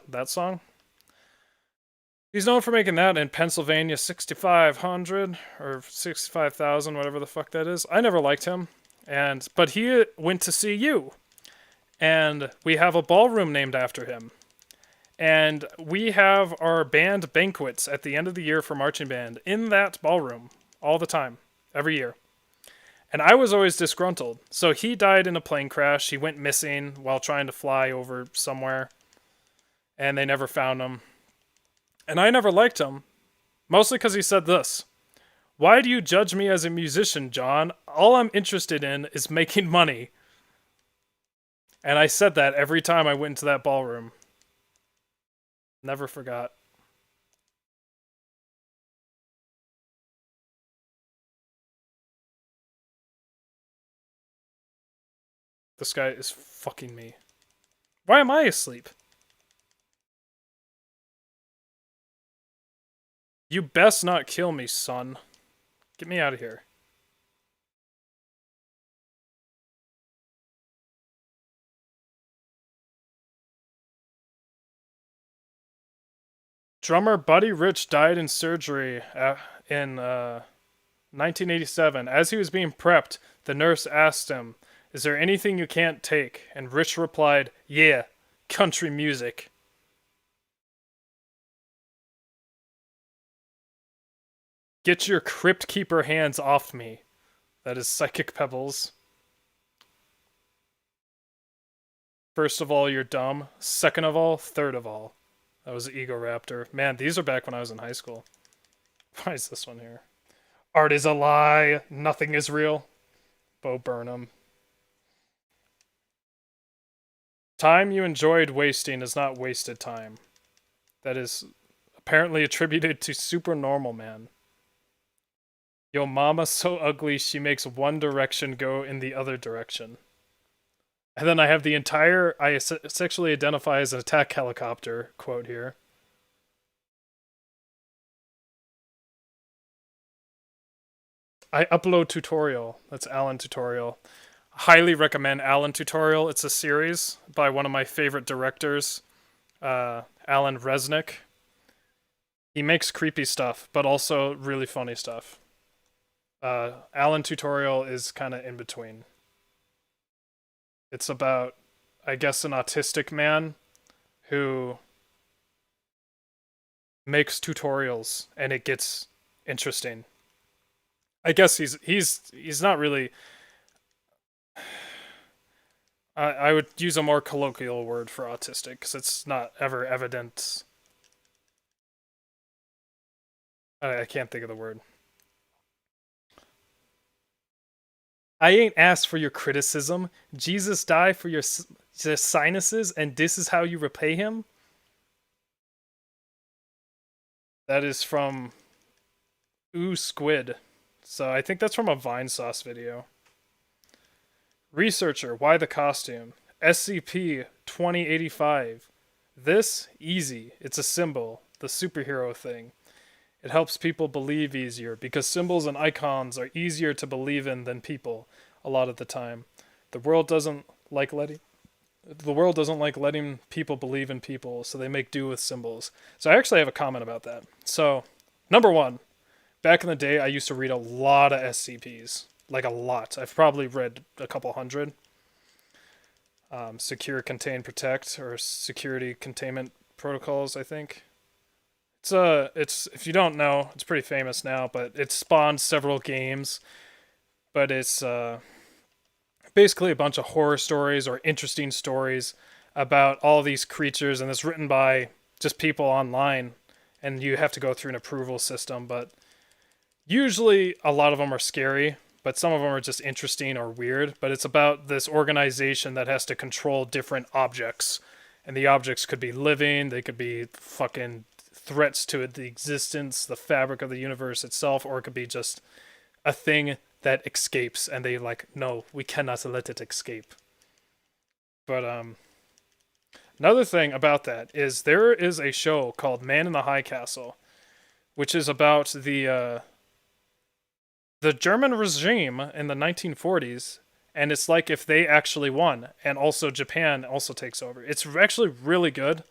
that song. He's known for making that in Pennsylvania 6500 or 65,000, whatever the fuck that is. I never liked him. but he went to see you, and we have a ballroom named after him. And we have our band banquets at the end of the year for marching band in that ballroom all the time, every year. And I was always disgruntled. So he died in a plane crash. He went missing while trying to fly over somewhere. And they never found him. And I never liked him. Mostly because he said this. Why do you judge me as a musician, John? All I'm interested in is making money. And I said that every time I went into that ballroom. Never forgot. This guy is fucking me. Why am I asleep? You best not kill me, son. Get me out of here. Drummer Buddy Rich died in surgery in 1987. As he was being prepped, the nurse asked him, "Is there anything you can't take?" And Rich replied, "Yeah, country music." Get your Crypt Keeper hands off me. That is Psychic Pebbles. First of all, you're dumb. Second of all, third of all. That was Ego Raptor. Man, these are back when I was in high school. Why is this one here? Art is a lie. Nothing is real. Bo Burnham. Time you enjoyed wasting is not wasted time. That is apparently attributed to Super Normal Man. Yo mama's so ugly she makes one direction go in the other direction. And then I have the entire I sexually identify as an attack helicopter quote here. I upload tutorial. That's Alan Tutorial. Highly recommend Alan Tutorial. It's a series by one of my favorite directors, Alan Resnick. He makes creepy stuff, but also really funny stuff. Alan Tutorial is kind of in between. It's about, I guess, an autistic man who makes tutorials, and it gets interesting. I guess he's not really. I would use a more colloquial word for autistic because it's not ever evident. I can't think of the word. I ain't asked for your criticism. Jesus died for your sinuses, and this is how you repay him? That is from Ooh Squid. So I think that's from a Vine Sauce video. Researcher, why the costume? SCP 2085. This? Easy. It's a symbol. The superhero thing. It helps people believe easier because symbols and icons are easier to believe in than people a lot of the time. The world doesn't like letting people believe in people, so they make do with symbols. So I actually have a comment about that. So, number one, back in the day, I used to read a lot of SCPs. Like a lot. I've probably read a couple hundred. Secure, Contain, Protect, or Security Containment Protocols, I think. It's if you don't know, it's pretty famous now, but it spawned several games. But it's basically a bunch of horror stories or interesting stories about all these creatures, and it's written by just people online, and you have to go through an approval system, but usually a lot of them are scary, but some of them are just interesting or weird, but it's about this organization that has to control different objects, and the objects could be living, they could be fucking threats to the existence, the fabric of the universe itself, or it could be just a thing that escapes, and they like, no, we cannot let it escape. But another thing about that is there is a show called Man in the High Castle, which is about the German regime in the 1940s, and it's like if they actually won, and also Japan also takes over. It's actually really good.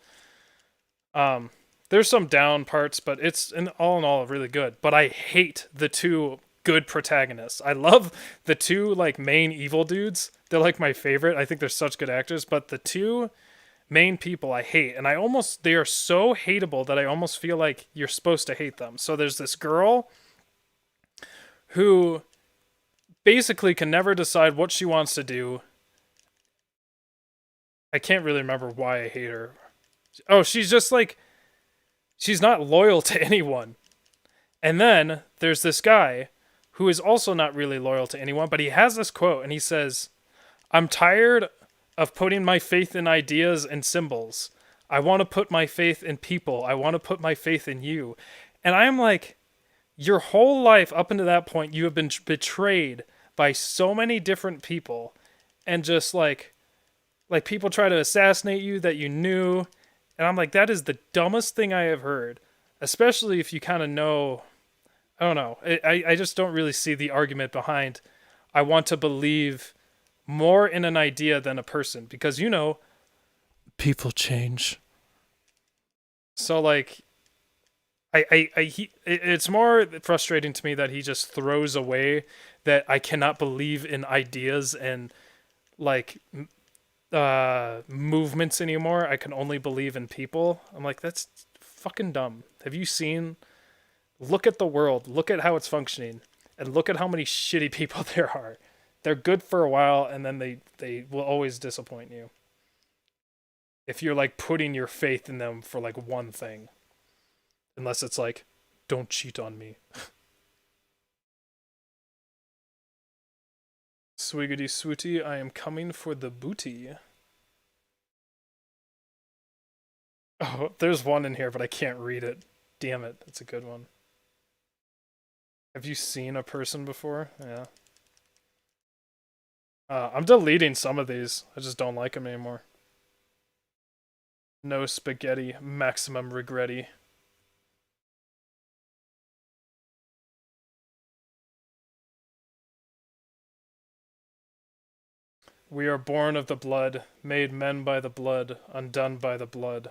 There's some down parts, but it's in all really good. But I hate the two good protagonists. I love the two like main evil dudes. They're like my favorite. I think they're such good actors, but the two main people I hate, and they are so hateable that I almost feel like you're supposed to hate them. So there's this girl who basically can never decide what she wants to do. I can't really remember why I hate her. Oh, she's just like, she's not loyal to anyone. And then there's this guy who is also not really loyal to anyone, but he has this quote and he says, "I'm tired of putting my faith in ideas and symbols. I want to put my faith in people. I want to put my faith in you." And I'm like, your whole life up until that point, you have been betrayed by so many different people, and just like people try to assassinate you that you knew. And I'm like, that is the dumbest thing I have heard, especially if you kind of know. I don't know. I just don't really see the argument behind, I want to believe more in an idea than a person, because people change. So like, it's more frustrating to me that he just throws away that I cannot believe in ideas and like movements anymore. I can only believe in people. I'm like, that's fucking dumb. Have you seen? Look at the world. Look at how it's functioning, and look at how many shitty people there are. They're good for a while, and then they will always disappoint you. If you're like putting your faith in them for like one thing, unless it's like, don't cheat on me. Swiggity swooty, I am coming for the booty. Oh, there's one in here, but I can't read it. Damn it, it's a good one. Have you seen a person before? Yeah. I'm deleting some of these. I just don't like them anymore. No spaghetti, maximum regretti. We are born of the blood, made men by the blood, undone by the blood.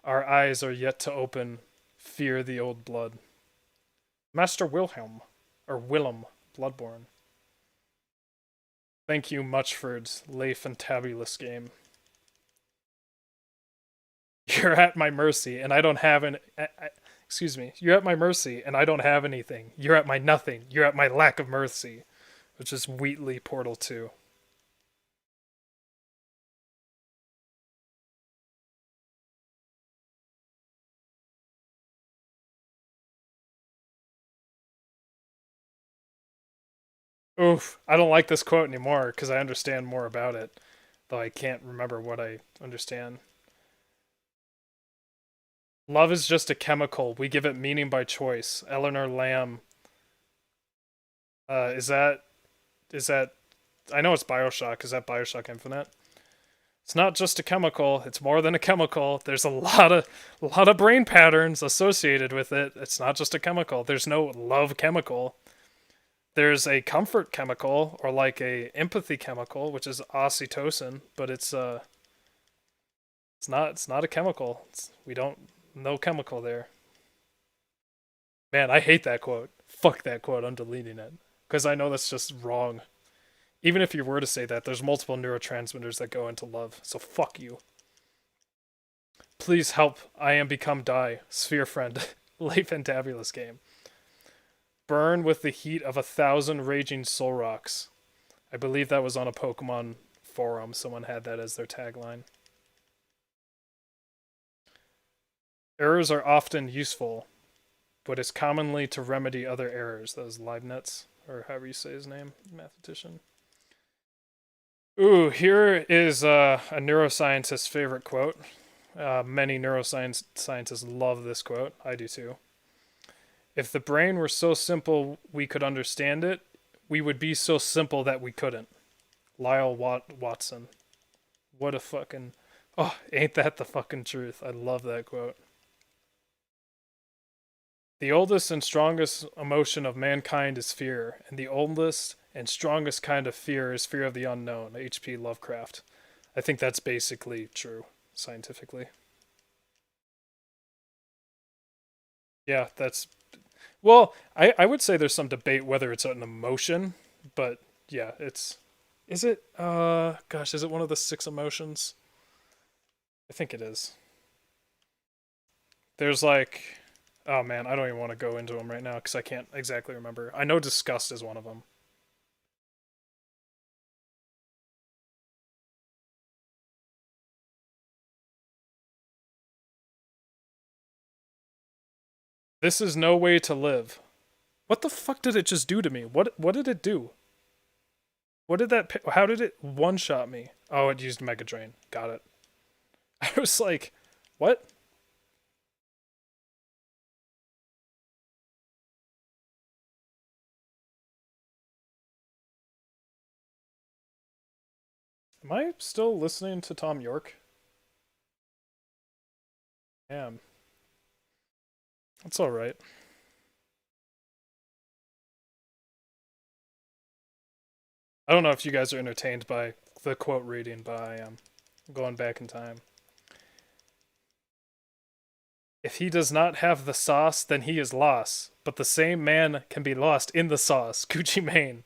Our eyes are yet to open. Fear the old blood. Master Wilhelm, or Willem, Bloodborne. Thank you, Muchford's Leif and Tabulous game. You're at my mercy, and I don't have an. Excuse me. You're at my mercy, and I don't have anything. You're at my nothing. You're at my lack of mercy, which is Wheatley Portal 2. Oof, I don't like this quote anymore because I understand more about it, though I can't remember what I understand. Love is just a chemical. We give it meaning by choice. Eleanor Lamb. Is that? I know it's Bioshock. Is that Bioshock Infinite? It's not just a chemical. It's more than a chemical. There's a lot of brain patterns associated with it. It's not just a chemical. There's no love chemical. There's a comfort chemical, or like a empathy chemical, which is oxytocin, but it's not a chemical. No chemical there. Man, I hate that quote. Fuck that quote. I'm deleting it because I know that's just wrong. Even if you were to say that, there's multiple neurotransmitters that go into love. So fuck you. Please help. I am become die. Sphere friend. Late fantabulous game. Burn with the heat of 1,000 raging soul rocks. I believe that was on a Pokemon forum. Someone had that as their tagline. Errors are often useful, but it's commonly to remedy other errors. That was Leibniz, or however you say his name, mathematician. Ooh, here is a neuroscientist's favorite quote. Many neuroscientists love this quote. I do too. If the brain were so simple we could understand it, we would be so simple that we couldn't. Lyle Watson. What a fucking... Oh, ain't that the fucking truth? I love that quote. The oldest and strongest emotion of mankind is fear, and the oldest and strongest kind of fear is fear of the unknown. H.P. Lovecraft. I think that's basically true, scientifically. Yeah, that's... Well, I would say there's some debate whether it's an emotion, but yeah, it's. Is it? Gosh, is it one of the 6 emotions? I think it is. There's like. Oh man, I don't even want to go into them right now because I can't exactly remember. I know disgust is one of them. This is no way to live. What the fuck did it just do to me? What did it do? What did that? How did it one-shot me? Oh, it used Mega Drain. Got it. I was like, what? Am I still listening to Tom York? Damn. That's alright. I don't know if you guys are entertained by the quote reading, but I am. Going back in time. If he does not have the sauce, then he is lost. But the same man can be lost in the sauce. Gucci Mane.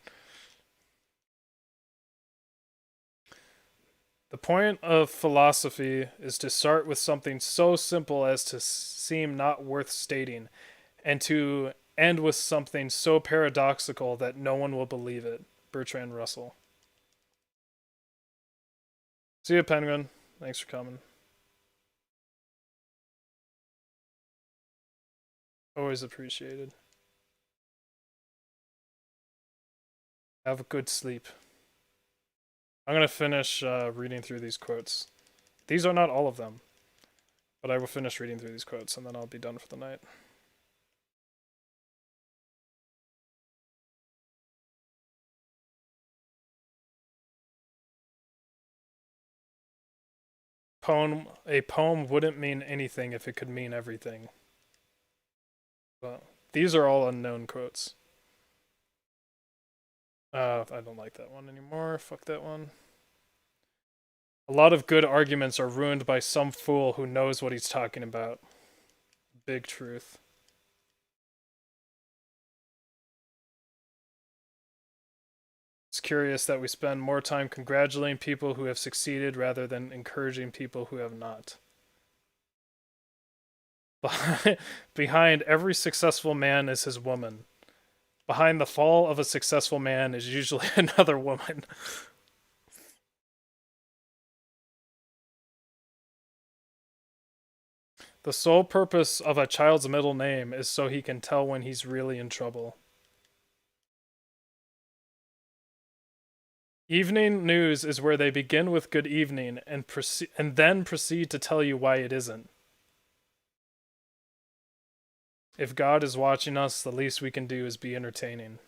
The point of philosophy is to start with something so simple as to seem not worth stating, and to end with something so paradoxical that no one will believe it. Bertrand Russell. See you, Penguin. Thanks for coming. Always appreciated. Have a good sleep. I'm going to finish reading through these quotes. These are not all of them, but I will finish reading through these quotes and then I'll be done for the night. A poem wouldn't mean anything if it could mean everything. But these are all unknown quotes. I don't like that one anymore. Fuck that one. A lot of good arguments are ruined by some fool who knows what he's talking about. Big truth. It's curious that we spend more time congratulating people who have succeeded rather than encouraging people who have not. Behind every successful man is his woman. Behind the fall of a successful man is usually another woman. The sole purpose of a child's middle name is so he can tell when he's really in trouble. Evening news is where they begin with good evening and then proceed to tell you why it isn't. If God is watching us, the least we can do is be entertaining.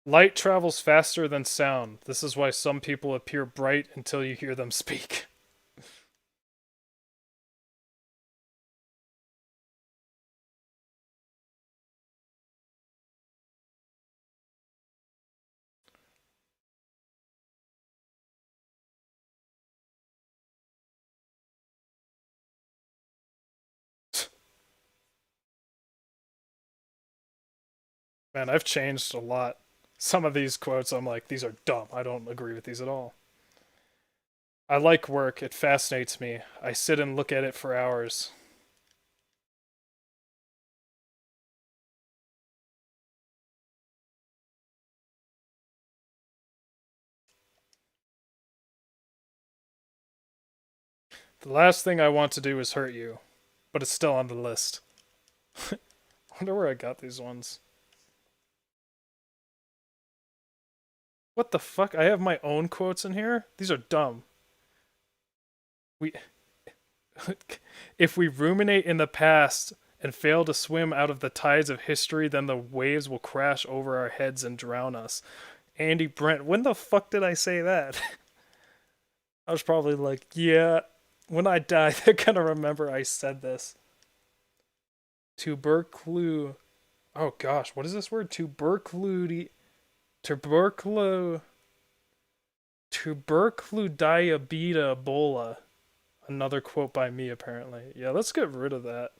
Light travels faster than sound. This is why some people appear bright until you hear them speak. Man, I've changed a lot. Some of these quotes, I'm like, these are dumb. I don't agree with these at all. I like work. It fascinates me. I sit and look at it for hours. The last thing I want to do is hurt you, but it's still on the list. I wonder where I got these ones. What the fuck? I have my own quotes in here? These are dumb. If we ruminate in the past and fail to swim out of the tides of history, then the waves will crash over our heads and drown us. Andy Brent, when the fuck did I say that? I was probably like, yeah, when I die, they're gonna remember I said this. Tuberclu. Oh gosh, what is this word? Tubercludiabola. Another quote by me, apparently. Yeah, let's get rid of that.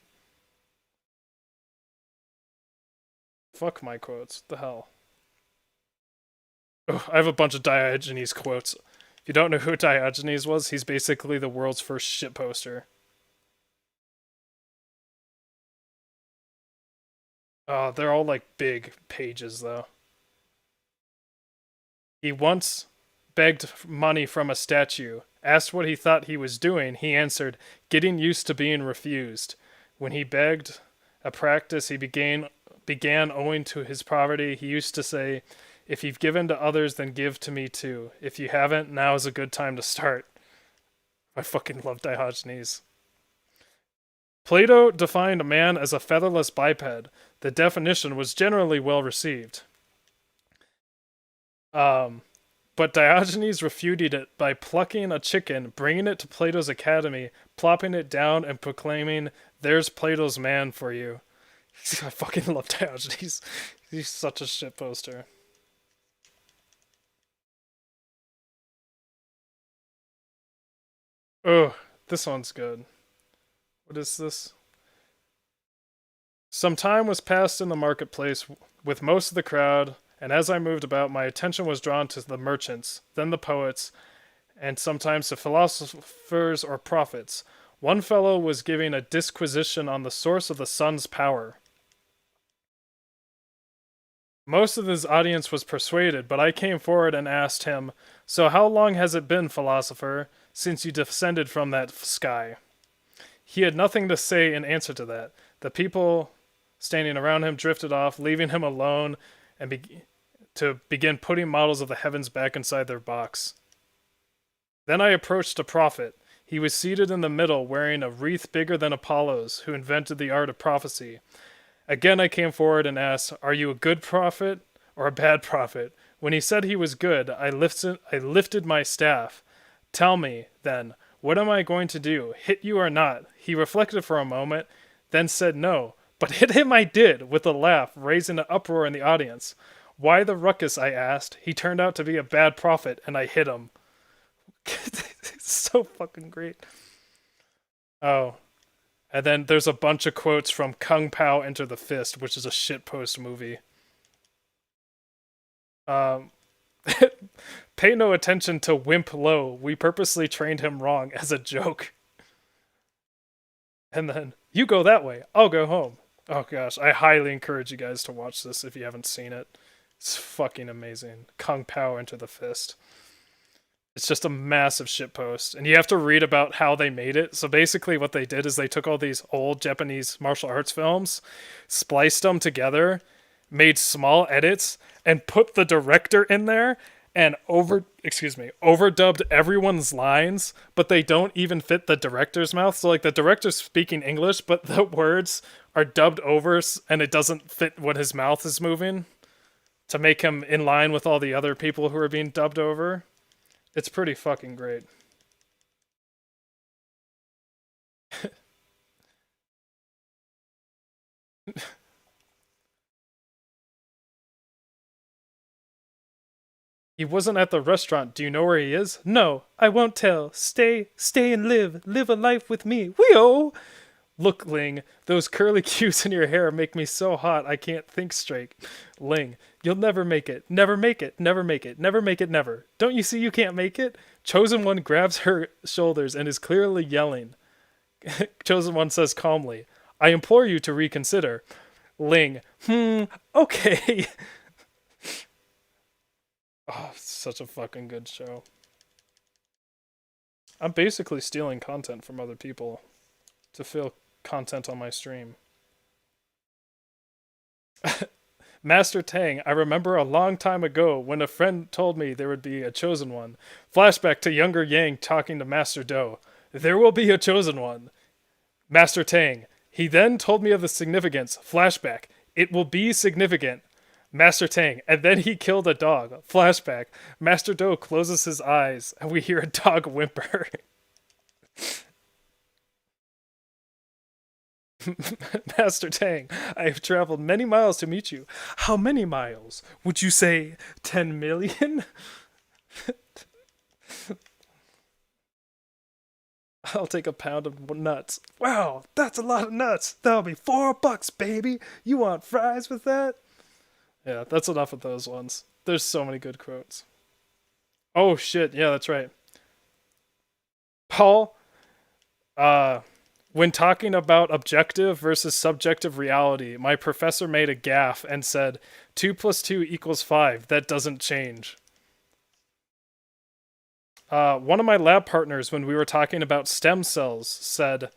Fuck my quotes. The hell. Oh, I have a bunch of Diogenes quotes. If you don't know who Diogenes was, he's basically the world's first shit poster. They're all like big pages though. He once begged money from a statue. Asked what he thought he was doing, he answered, getting used to being refused. When he begged, a practice he began owing to his poverty, he used to say, if you've given to others, then give to me too. If you haven't, now is a good time to start. I fucking love Diogenes. Plato defined a man as a featherless biped. The definition was generally well received. But Diogenes refuted it by plucking a chicken, bringing it to Plato's academy, plopping it down, and proclaiming, there's Plato's man for you. I fucking love Diogenes. He's such a shit poster. Oh, this one's good. What is this? Some time was passed in the marketplace with most of the crowd, and as I moved about, my attention was drawn to the merchants, then the poets, and sometimes the philosophers or prophets. One fellow was giving a disquisition on the source of the sun's power. Most of his audience was persuaded, but I came forward and asked him, so how long has it been, philosopher, since you descended from that sky? He had nothing to say in answer to that. The people standing around him drifted off, leaving him alone and to begin putting models of the heavens back inside their box. Then I approached a prophet. He was seated in the middle, wearing a wreath bigger than Apollo's, who invented the art of prophecy. Again I came forward and asked, are you a good prophet or a bad prophet? When he said he was good, I lifted my staff. Tell me, then, what am I going to do? Hit you or not? He reflected for a moment, then said no. But hit him I did, with a laugh, raising an uproar in the audience. Why the ruckus, I asked. He turned out to be a bad prophet, and I hit him. It's so fucking great. Oh. And then there's a bunch of quotes from Kung Pao Enter the Fist, which is a shitpost movie. Pay no attention to Wimp Low. We purposely trained him wrong as a joke. And then, you go that way, I'll go home. Oh gosh, I highly encourage you guys to watch this if you haven't seen it. It's fucking amazing. Kung Pao Enter the Fist. It's just a massive shitpost, and you have to read about how they made it. So basically what they did is they took all these old Japanese martial arts films, spliced them together, made small edits, and put the director in there, and overdubbed everyone's lines, but they don't even fit the director's mouth. So like the director's speaking English, but the words are dubbed over, and it doesn't fit what his mouth is moving to make him in line with all the other people who are being dubbed over. It's pretty fucking great. He wasn't at the restaurant. Do you know where he is? No, I won't tell. Stay and live. Live a life with me. Whee-oh! Look, Ling, those curly cues in your hair make me so hot I can't think straight. Ling, you'll never make it. Never make it. Never make it. Never make it. Never. Don't you see you can't make it? Chosen One grabs her shoulders and is clearly yelling. Chosen One says calmly, I implore you to reconsider. Ling, okay. Oh, such a fucking good show. I'm basically stealing content from other people to fill content on my stream. Master Tang, I remember a long time ago when a friend told me there would be a chosen one. Flashback to younger Yang talking to Master Do. There will be a chosen one. Master Tang, he then told me of the significance. Flashback, it will be significant. Master Tang, and then he killed a dog. Flashback, Master Do closes his eyes and we hear a dog whimper. Master Tang, I have traveled many miles to meet you. How many miles? Would you say 10 million? I'll take a pound of nuts. Wow, that's a lot of nuts. That'll be $4, baby. You want fries with that? Yeah, that's enough of those ones. There's so many good quotes. Oh shit, yeah, that's right. Paul, uh, when talking about objective versus subjective reality, my professor made a gaffe and said 2 plus 2 equals 5. That doesn't change. One of my lab partners, when we were talking about stem cells, said,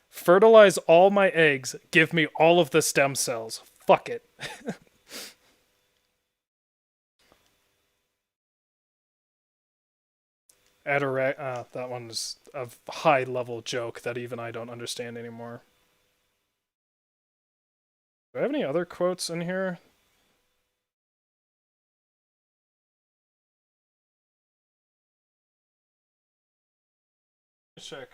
fertilize all my eggs, give me all of the stem cells. Fuck it. That one is a high level joke that even I don't understand anymore. Do I have any other quotes in here? Check.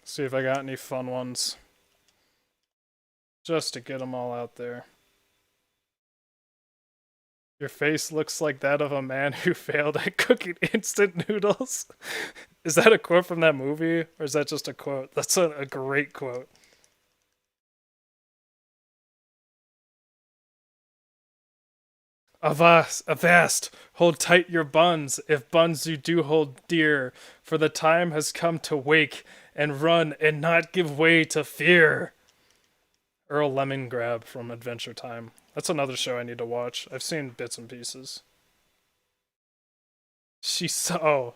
See if I got any fun ones. Just to get them all out there. Your face looks like that of a man who failed at cooking instant noodles. Is that a quote from that movie? Or is that just a quote? That's a great quote. Avast, hold tight your buns, if buns you do hold dear, for the time has come to wake and run and not give way to fear. Earl Lemongrab from Adventure Time. That's another show I need to watch. I've seen bits and pieces. The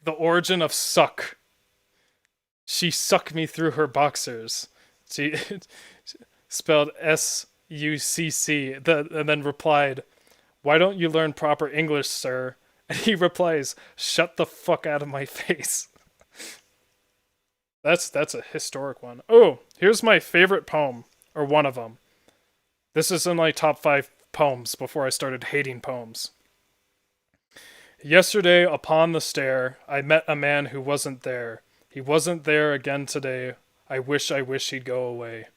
origin of suck. She sucked me through her boxers. She spelled SUCC, and then replied, why don't you learn proper English, sir? And he replies, shut the fuck out of my face. That's a historic one. Oh, here's my favorite poem, or one of them. This is in my top 5 poems before I started hating poems. Yesterday, upon the stair, I met a man who wasn't there. He wasn't there again today. I wish he'd go away.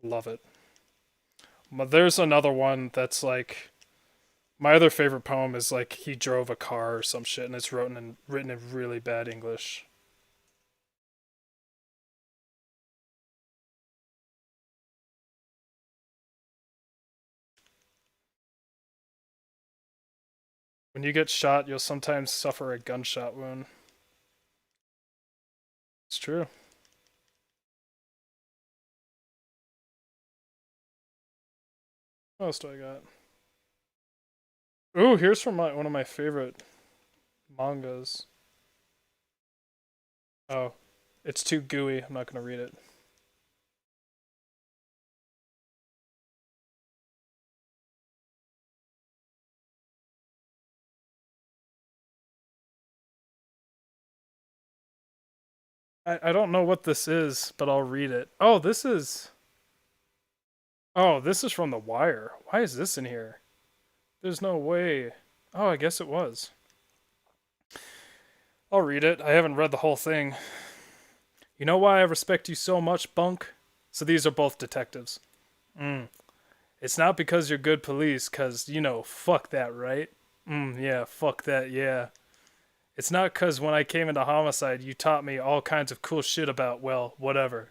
Love it. But there's another one that's like... My other favorite poem is like he drove a car or some shit, and it's written in really bad English. When you get shot, you'll sometimes suffer a gunshot wound. It's true. What else do I got? Ooh, here's from one of my favorite mangas. Oh, it's too gooey. I'm not gonna read it. I don't know what this is, but I'll read it. Oh, this is... Oh, this is from The Wire. Why is this in here? There's no way. Oh, I guess it was. I'll read it. I haven't read the whole thing. You know why I respect you so much, Bunk? So these are both detectives. It's not because you're good police, cause, you know, fuck that, right? Yeah, fuck that, yeah. It's not cause when I came into homicide, you taught me all kinds of cool shit about, well, whatever.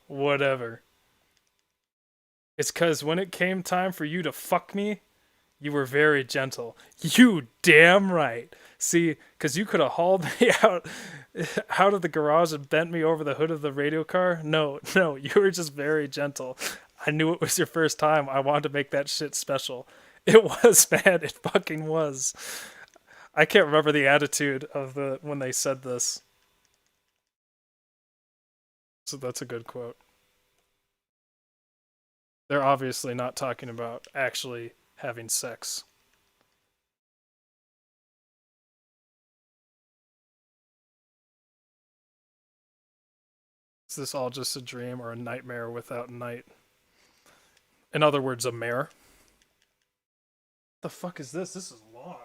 Whatever. It's cause when it came time for you to fuck me, you were very gentle. You damn right. See, cause you could have hauled me out of the garage and bent me over the hood of the radio car. No, you were just very gentle. I knew it was your first time. I wanted to make that shit special. It was, man. It fucking was. I can't remember the attitude of when they said this. So that's a good quote. They're obviously not talking about actually having sex. Is this all just a dream or a nightmare without night? In other words, a mare. What the fuck is this? This is long.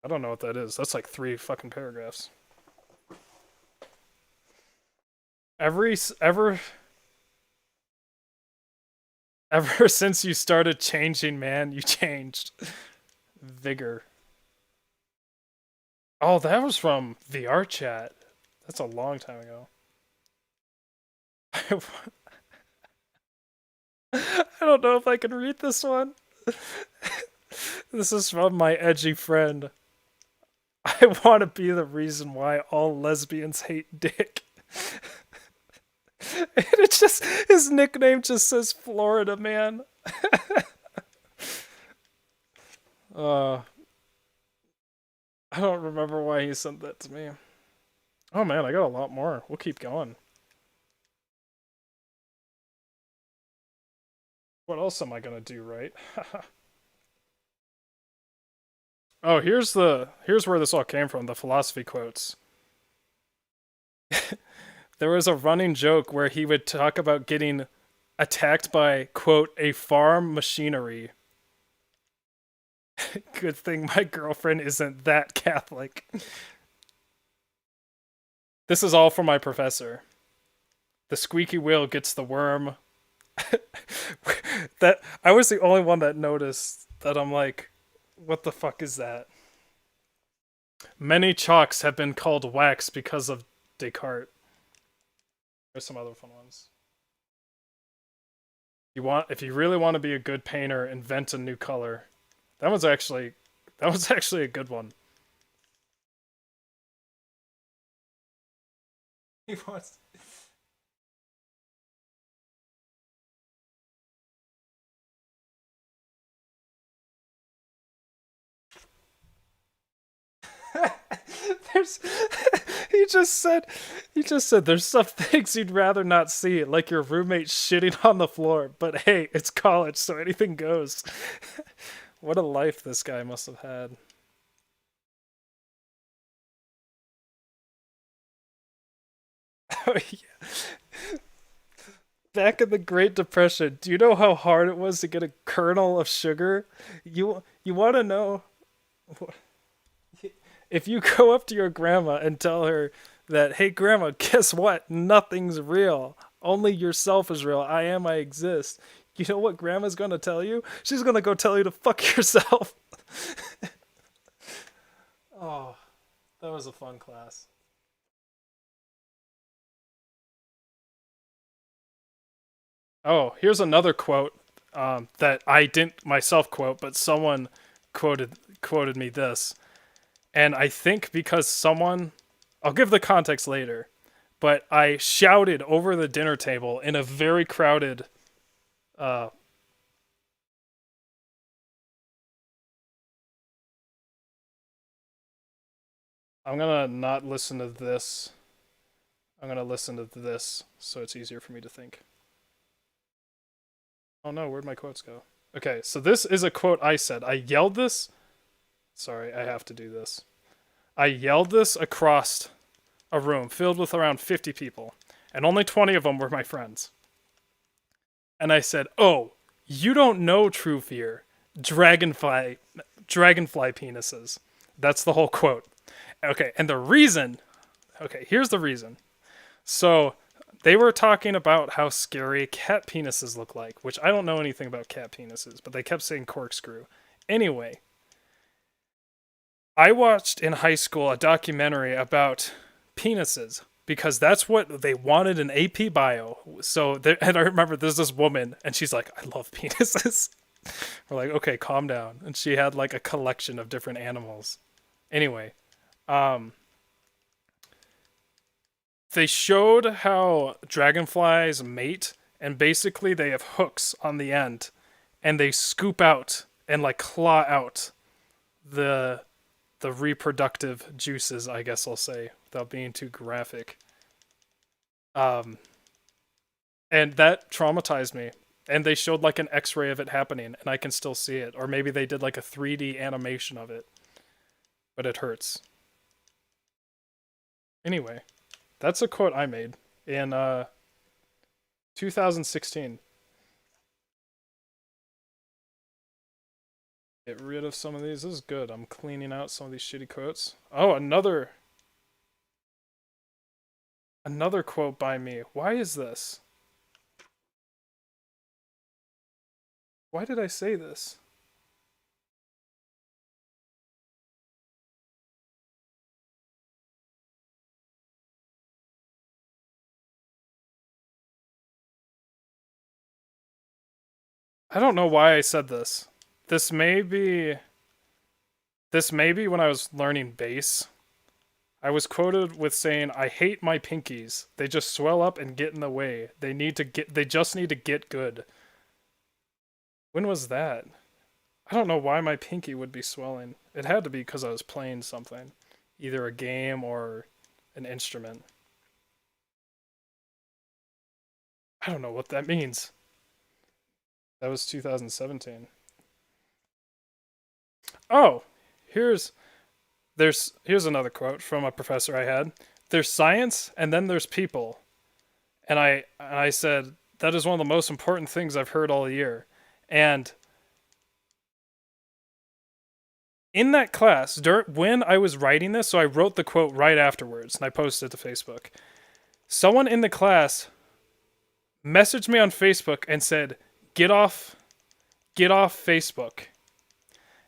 I don't know what that is. That's like 3 fucking paragraphs. Ever since you started changing, man, you changed. Vigor. Oh, that was from VR chat. That's a long time ago. I don't know if I can read this one. This is from my edgy friend. I want to be the reason why all lesbians hate dick. And it's just, his nickname just says Florida Man. uh, I don't remember why he sent that to me. Oh man, I got a lot more. We'll keep going. What else am I gonna do right? Oh, here's where this all came from, the philosophy quotes. There was a running joke where he would talk about getting attacked by, quote, a farm machinery. Good thing my girlfriend isn't that Catholic. This is all from my professor. The squeaky wheel gets the worm. That I was the only one that noticed that. I'm like, what the fuck is that? Many chalks have been called wax because of Descartes. There's some other fun ones. If you really want to be a good painter, invent a new color. That was actually a good one. He wants. There's he just said there's some things you'd rather not see, like your roommate shitting on the floor, but hey, it's college, so anything goes. What a life this guy must have had. Oh yeah. Back in the Great Depression, do you know how hard it was to get a kernel of sugar? You want to know if you go up to your grandma and tell her that, hey grandma, guess what? Nothing's real. Only yourself is real. I exist. You know what grandma's gonna tell you? She's gonna go tell you to fuck yourself. Oh, that was a fun class. Oh, here's another quote that I didn't myself quote, but someone quoted me this. And I think because someone, I'll give the context later, but I shouted over the dinner table in a very crowded I'm gonna not listen to this. I'm gonna listen to this so it's easier for me to think. Oh no, where'd my quotes go? Okay, so this is a quote I said. I yelled this. Sorry, I have to do this. I yelled this across a room filled with around 50 people, and only 20 of them were my friends. And I said, "Oh, you don't know true fear. Dragonfly penises." That's the whole quote. Okay, and the reason, okay, here's the reason. So, they were talking about how scary cat penises look like, which I don't know anything about cat penises, but they kept saying corkscrew. Anyway, I watched in high school a documentary about penises because that's what they wanted in AP bio. So, and I remember there's this woman, and she's like, "I love penises." We're like, "Okay, calm down." And she had like a collection of different animals. Anyway, they showed how dragonflies mate, and basically they have hooks on the end, and they scoop out and like claw out the reproductive juices, I guess I'll say, without being too graphic. And that traumatized me. And they showed like an X-ray of it happening, and I can still see it. Or maybe they did like a 3D animation of it, but it hurts. Anyway, that's a quote I made in 2016. Get rid of some of these. This is good. I'm cleaning out some of these shitty quotes. Oh, another quote by me. Why is this? Why did I say this? I don't know why I said this. This may be when I was learning bass. I was quoted with saying, "I hate my pinkies. They just swell up and get in the way. They just need to get good." When was that? I don't know why my pinky would be swelling. It had to be because I was playing something. Either a game or an instrument. I don't know what that means. That was 2017. Oh, here's another quote from a professor I had. There's science and then there's people. And I said, that is one of the most important things I've heard all year. And in that class, when I was writing this, so I wrote the quote right afterwards and I posted it to Facebook. Someone in the class messaged me on Facebook and said, get off Facebook.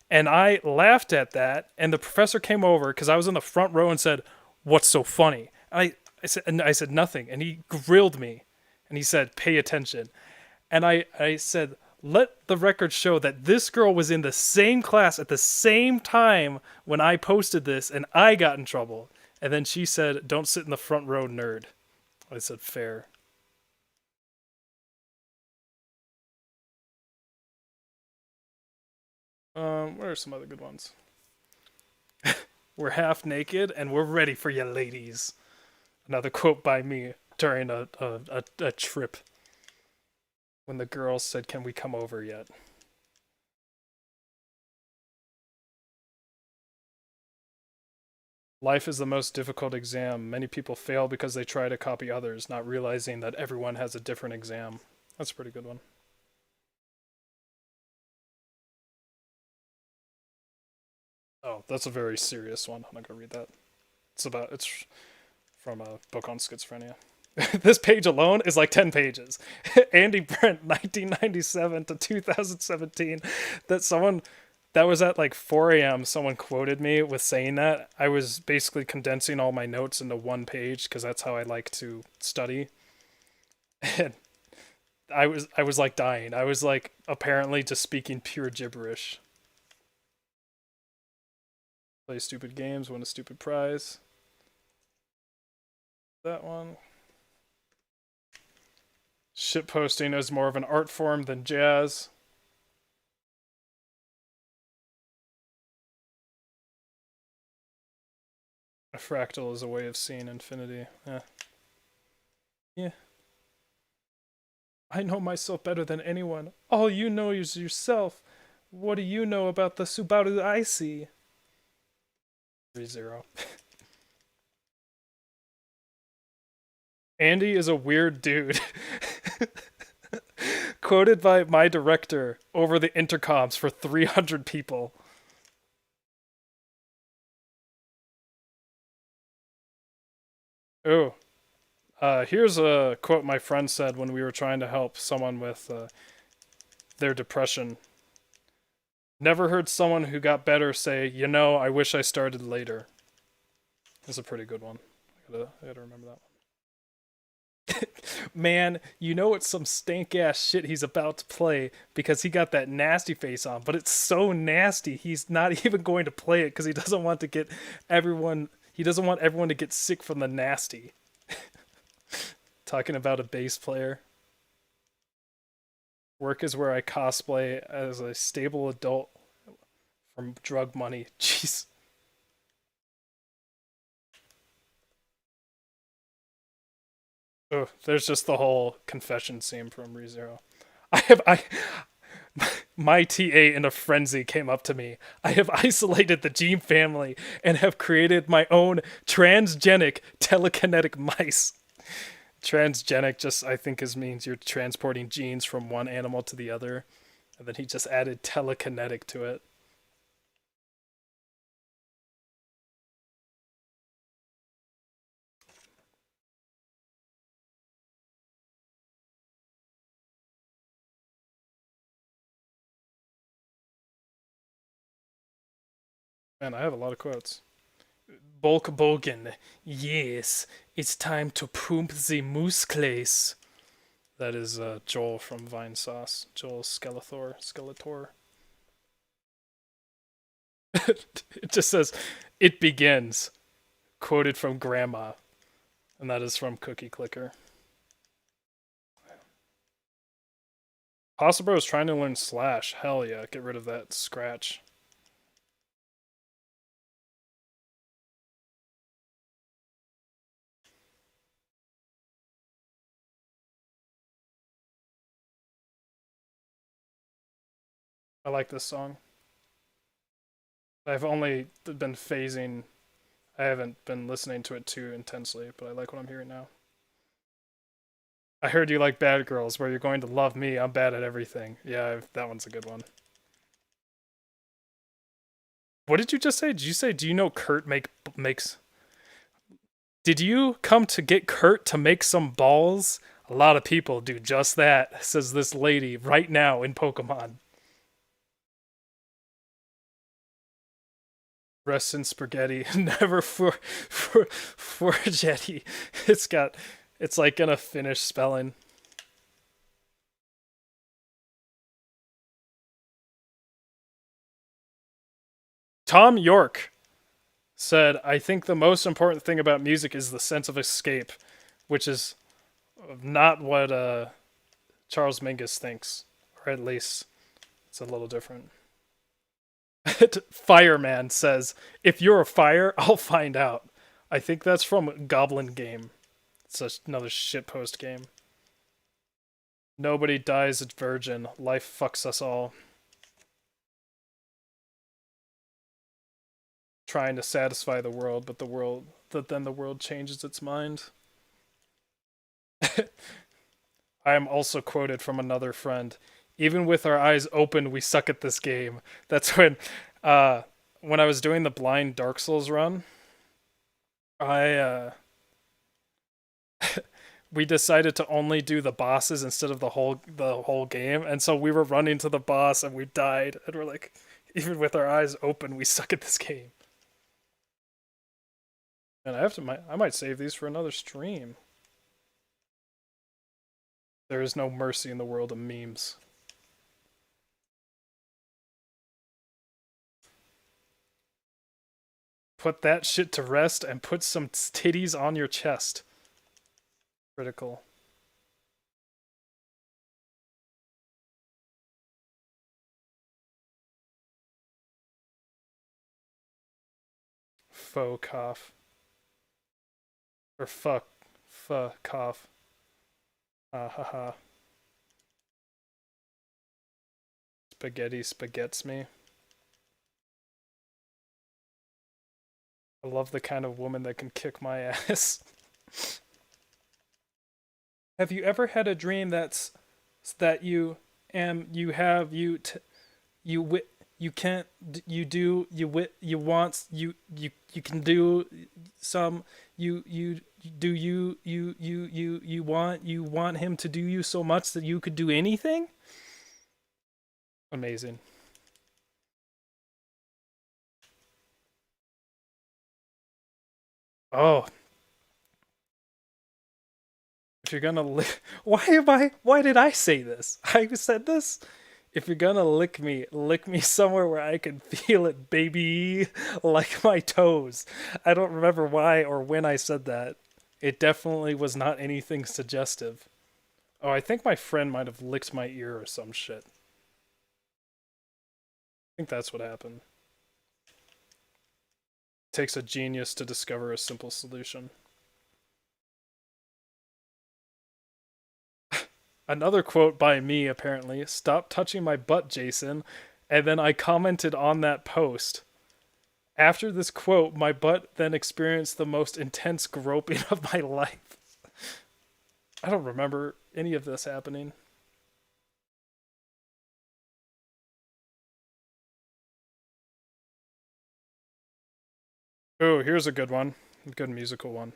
And I laughed at that, and the professor came over because I was in the front row and said, "What's so funny?" I said nothing, and he grilled me, and he said, "Pay attention." And I said, "Let the record show that this girl was in the same class at the same time when I posted this, and I got in trouble." And then she said, "Don't sit in the front row, nerd." I said, "Fair." What are some other good ones? We're half naked and we're ready for you, ladies. Another quote by me during a trip when the girls said, "Can we come over yet?" Life is the most difficult exam. Many people fail because they try to copy others, not realizing that everyone has a different exam. That's a pretty good one. Oh, that's a very serious one. I'm not gonna read that. It's from a book on schizophrenia. This page alone is like 10 pages. Andy Brent, 1997 to 2017. That was at like 4 a.m. Someone quoted me with saying that. I was basically condensing all my notes into one page because that's how I like to study. And I was like dying. I was like apparently just speaking pure gibberish. Play stupid games, win a stupid prize. That one. Shitposting is more of an art form than jazz. A fractal is a way of seeing infinity. Yeah. I know myself better than anyone. All you know is yourself. What do you know about the Subaru I see? 3-0. Andy is a weird dude. Quoted by my director over the intercoms for 300 people. Oh. Here's a quote my friend said when we were trying to help someone with their depression. Never heard someone who got better say, "You know, I wish I started later." That's a pretty good one. I gotta remember that one. Man, you know it's some stank ass shit he's about to play because he got that nasty face on, but it's so nasty he's not even going to play it because he doesn't want everyone to get sick from the nasty. Talking about a bass player. Work is where I cosplay as a stable adult from drug money. Jeez. Oh, there's just the whole confession scene from ReZero. My TA in a frenzy came up to me. I have isolated the gene family and have created my own transgenic telekinetic mice. Transgenic just, I think, means you're transporting genes from one animal to the other. And then he just added telekinetic to it. Man, I have a lot of quotes. Bulk Bogan. Yes, it's time to pump the muscles. That is Joel from Vine Sauce. Joel Skeletor. It just says, "It begins," quoted from Grandma, and that is from Cookie Clicker. Pasta Bro is trying to learn Slash. Hell yeah, get rid of that scratch. I like this song. I've only been phasing. I haven't been listening to it too intensely, but I like what I'm hearing now. I heard you like Bad Girls, where you're going to love me. I'm bad at everything. Yeah, that one's a good one. What did you just say? Did you say, do you know Kurt makes... Did you come to get Kurt to make some balls? A lot of people do just that, says this lady right now in Pokemon. Rest in spaghetti, never for jetty. It's like gonna finish spelling. Tom York said, "I think the most important thing about music is the sense of escape," which is not what Charles Mingus thinks, or at least it's a little different. Fireman says, "If you're a fire, I'll find out." I think that's from Goblin Game. It's another shitpost game. Nobody dies a virgin. Life fucks us all. Trying to satisfy the world, but then the world changes its mind. I am also quoted from another friend. Even with our eyes open, we suck at this game. That's when I was doing the blind Dark Souls run, I we decided to only do the bosses instead of the whole game, and so we were running to the boss and we died, and we're like, even with our eyes open, we suck at this game. And I might save these for another stream. There is no mercy in the world of memes. Put that shit to rest and put some titties on your chest. Critical. Faux cough. Or fuck cough. Ha ha. Spaghetti spaghettis me. I love the kind of woman that can kick my ass. Have you ever had a dream that you am you have you t- you wi- you can't you do you wi- you want you can do some you do you want him to do you so much that you could do anything? Amazing. Oh, if you're gonna lick, why did I say this? I said this. If you're gonna lick me somewhere where I can feel it, baby, like my toes. I don't remember why or when I said that. It definitely was not anything suggestive. Oh, I think my friend might have licked my ear or some shit. I think that's what happened. It takes a genius to discover a simple solution. Another quote by me, apparently. "Stop touching my butt, Jason." And then I commented on that post. After this quote, my butt then experienced the most intense groping of my life. I don't remember any of this happening. Oh, here's a good one. A good musical one.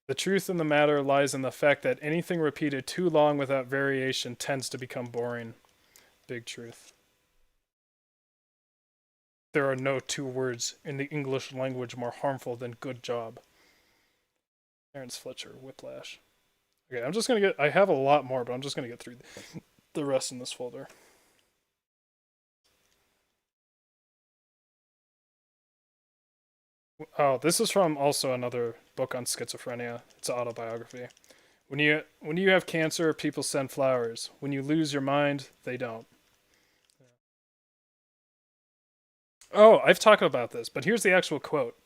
"The truth in the matter lies in the fact that anything repeated too long without variation tends to become boring." Big truth. There are no two words in the English language more harmful than good job. Terrence Fletcher, Whiplash. Okay, I'm just gonna get. I have a lot more, but I'm just gonna get through the rest in this folder. Oh, this is from also another book on schizophrenia. It's an autobiography. When you have cancer, people send flowers. When you lose your mind, they don't. Oh, I've talked about this, but here's the actual quote.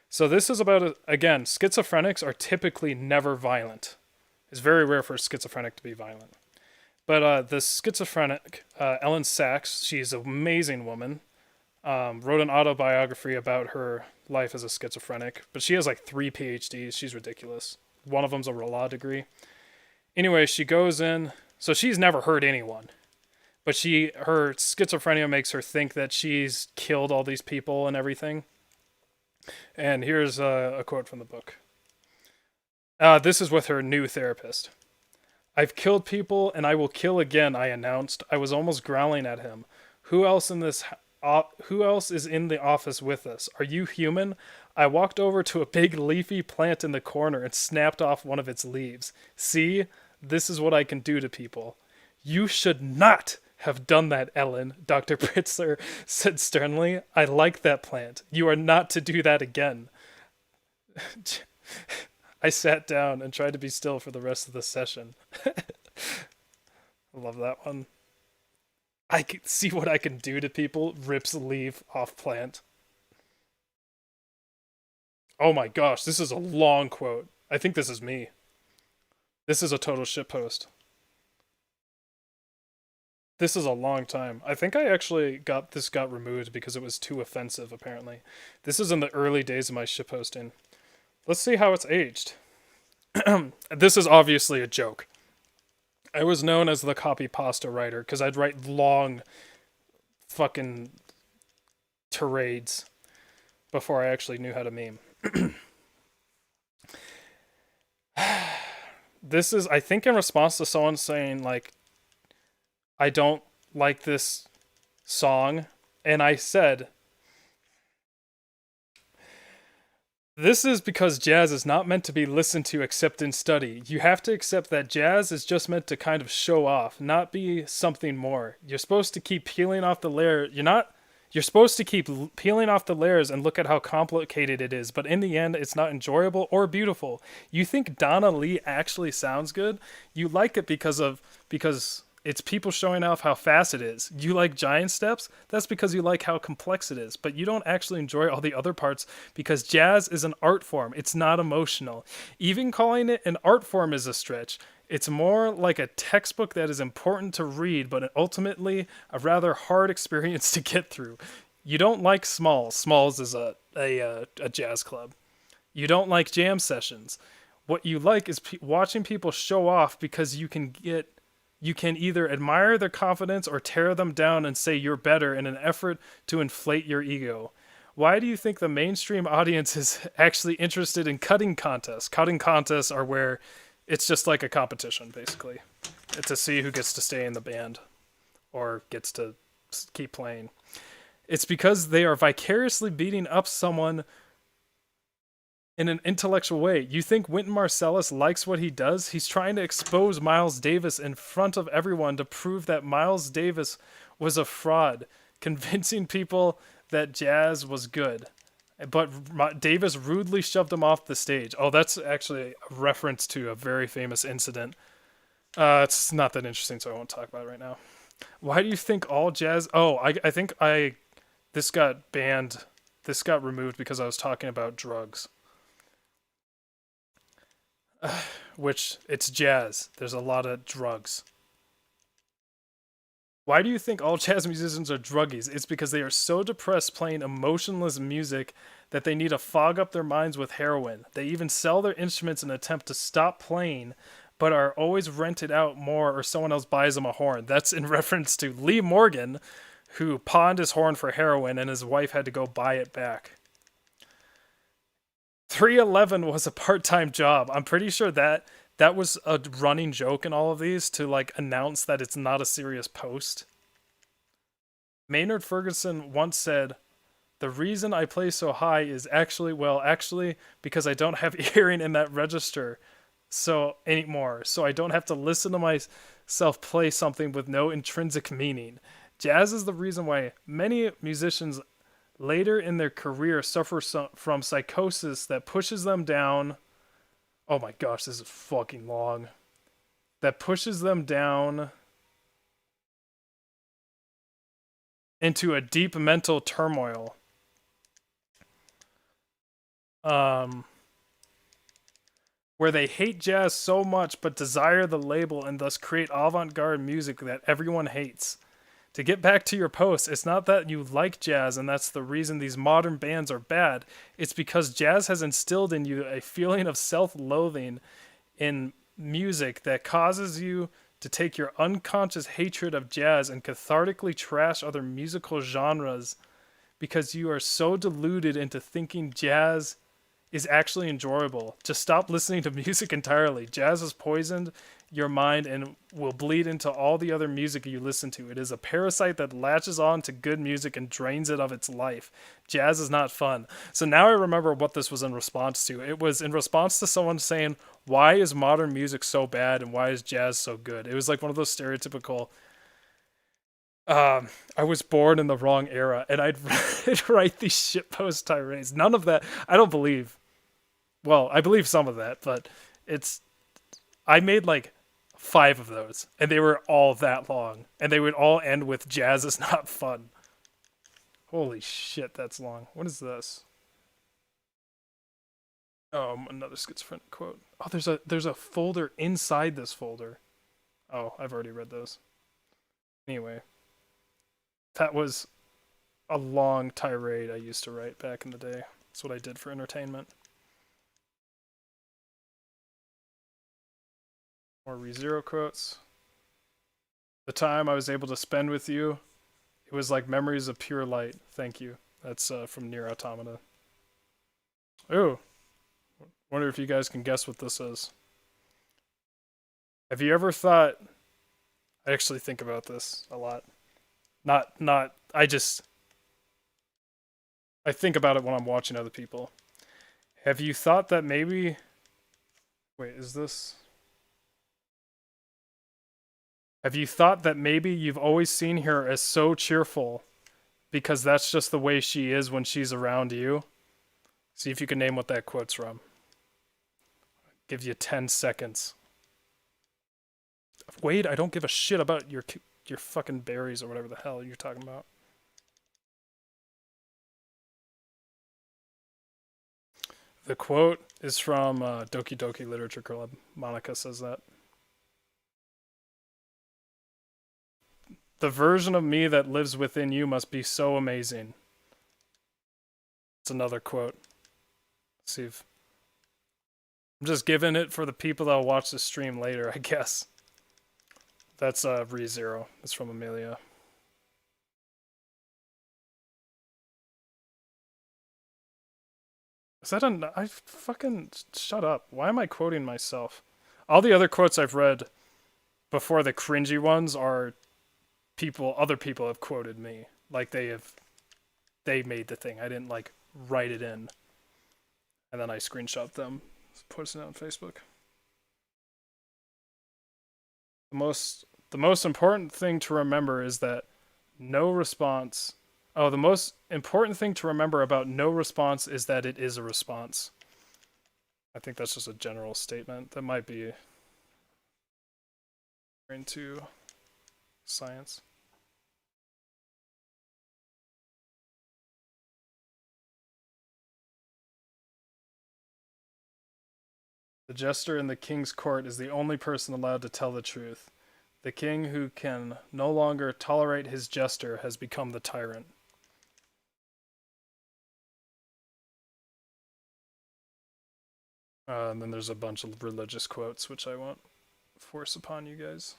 So this is about again, schizophrenics are typically never violent. It's very rare for a schizophrenic to be violent. But the schizophrenic, Ellen Sachs, she's an amazing woman. Wrote an autobiography about her life as a schizophrenic, but she has like 3 PhDs. She's ridiculous. One of them's a law degree. Anyway, she goes in. So she's never hurt anyone, but her schizophrenia makes her think that she's killed all these people and everything. And here's a quote from the book. This is with her new therapist. I've killed people and I will kill again, I announced. I was almost growling at him. Who else is in the office with us? Are you human? I walked over to a big leafy plant in the corner and snapped off one of its leaves. See, this is what I can do to people. You should not have done that, Ellen, Dr. Pritzler said sternly. I like that plant. You are not to do that again. I sat down and tried to be still for the rest of the session. I love that one. I can see what I can do to people. Rips leaf off plant. Oh my gosh, this is a long quote. I think this is me. This is a total shitpost. This is a long time. I think I actually got removed because it was too offensive, apparently. This is in the early days of my shitposting. Let's see how it's aged. This is obviously a joke. I was known as the copy pasta writer because I'd write long fucking tirades before I actually knew how to meme. This is, I think, in response to someone saying, like, I don't like this song. And I said, this is because jazz is not meant to be listened to except in study. You have to accept that jazz is just meant to kind of show off, not be something more. You're supposed to keep peeling off the layer. You're supposed to keep peeling off the layers and look at how complicated it is, but in the end, it's not enjoyable or beautiful. You think Donna Lee actually sounds good? You like it because it's people showing off how fast it is. You like giant steps? That's because you like how complex it is. But you don't actually enjoy all the other parts because jazz is an art form. It's not emotional. Even calling it an art form is a stretch. It's more like a textbook that is important to read, but ultimately a rather hard experience to get through. You don't like Smalls. Smalls is a jazz club. You don't like jam sessions. What you like is watching people show off because you can either admire their confidence or tear them down and say you're better in an effort to inflate your ego. Why do you think the mainstream audience is actually interested in cutting contests? Cutting contests are where it's just like a competition, basically. It's to see who gets to stay in the band or gets to keep playing. It's because they are vicariously beating up someone in an intellectual way. You think Wynton Marsalis likes what he does? He's trying to expose Miles Davis in front of everyone to prove that Miles Davis was a fraud, convincing people that jazz was good. But Davis rudely shoved him off the stage. Oh, that's actually a reference to a very famous incident. It's not that interesting, so I won't talk about it right now. Why do you think all jazz... Oh, I think this got banned. This got removed because I was talking about drugs. Which, it's jazz. There's a lot of drugs. Why do you think all jazz musicians are druggies? It's because they are so depressed playing emotionless music that they need to fog up their minds with heroin. They even sell their instruments in an attempt to stop playing, but are always rented out more or someone else buys them a horn. That's in reference to Lee Morgan, who pawned his horn for heroin and his wife had to go buy it back. 311 was a part-time job. I'm pretty sure that was a running joke in all of these to like announce that it's not a serious post. Maynard Ferguson once said, "The reason I play so high is actually because I don't have hearing in that register so anymore, so I don't have to listen to myself play something with no intrinsic meaning. Jazz is the reason why many musicians later in their career suffer from psychosis that pushes them down. Oh my gosh, this is fucking long. That pushes them down into a deep mental turmoil. Where they hate jazz so much but desire the label and thus create avant-garde music that everyone hates. To get back to your post, it's not that you like jazz and that's the reason these modern bands are bad. It's because jazz has instilled in you a feeling of self-loathing in music that causes you to take your unconscious hatred of jazz and cathartically trash other musical genres because you are so deluded into thinking jazz is actually enjoyable. Just stop listening to music entirely. Jazz has poisoned your mind and will bleed into all the other music you listen to. It is a parasite that latches on to good music and drains it of its life. Jazz is not fun. So now I remember what this was in response to. It was in response to someone saying, why is modern music so bad and why is jazz so good? It was like one of those stereotypical, I was born in the wrong era, and I'd write these shitpost tirades. None of that, I don't believe. Well, I believe some of that, but I made like 5 of those, and they were all that long, and they would all end with "jazz is not fun." Holy shit, that's long. What is this? Oh, another schizophrenic quote. Oh, there's a folder inside this folder. Oh, I've already read those. Anyway, that was a long tirade I used to write back in the day. That's what I did for entertainment. More ReZero quotes. The time I was able to spend with you, it was like memories of pure light. Thank you. That's from Nier Automata. Ooh. Wonder if you guys can guess what this is. Have you ever thought... I actually think about this a lot. I think about it when I'm watching other people. Have you thought that maybe... Wait, is this... Have you thought that maybe you've always seen her as so cheerful because that's just the way she is when she's around you? See if you can name what that quote's from. Give you 10 seconds. Wade, I don't give a shit about your fucking berries or whatever the hell you're talking about. The quote is from Doki Doki Literature Club. Monica says that. The version of me that lives within you must be so amazing. It's another quote. Let's see if... I'm just giving it for the people that'll watch the stream later, I guess. That's ReZero. It's from Amelia. Is that I fucking... Shut up. Why am I quoting myself? All the other quotes I've read before the cringy ones are... other people have quoted me. Like they made the thing. I didn't like write it in. And then I screenshot them. Posting it on Facebook. The most important thing to remember is that no response... Oh, the most important thing to remember about no response is that it is a response. I think that's just a general statement. That might be into science. The jester in the king's court is the only person allowed to tell the truth. The king who can no longer tolerate his jester has become the tyrant. And then there's a bunch of religious quotes, which I won't force upon you guys.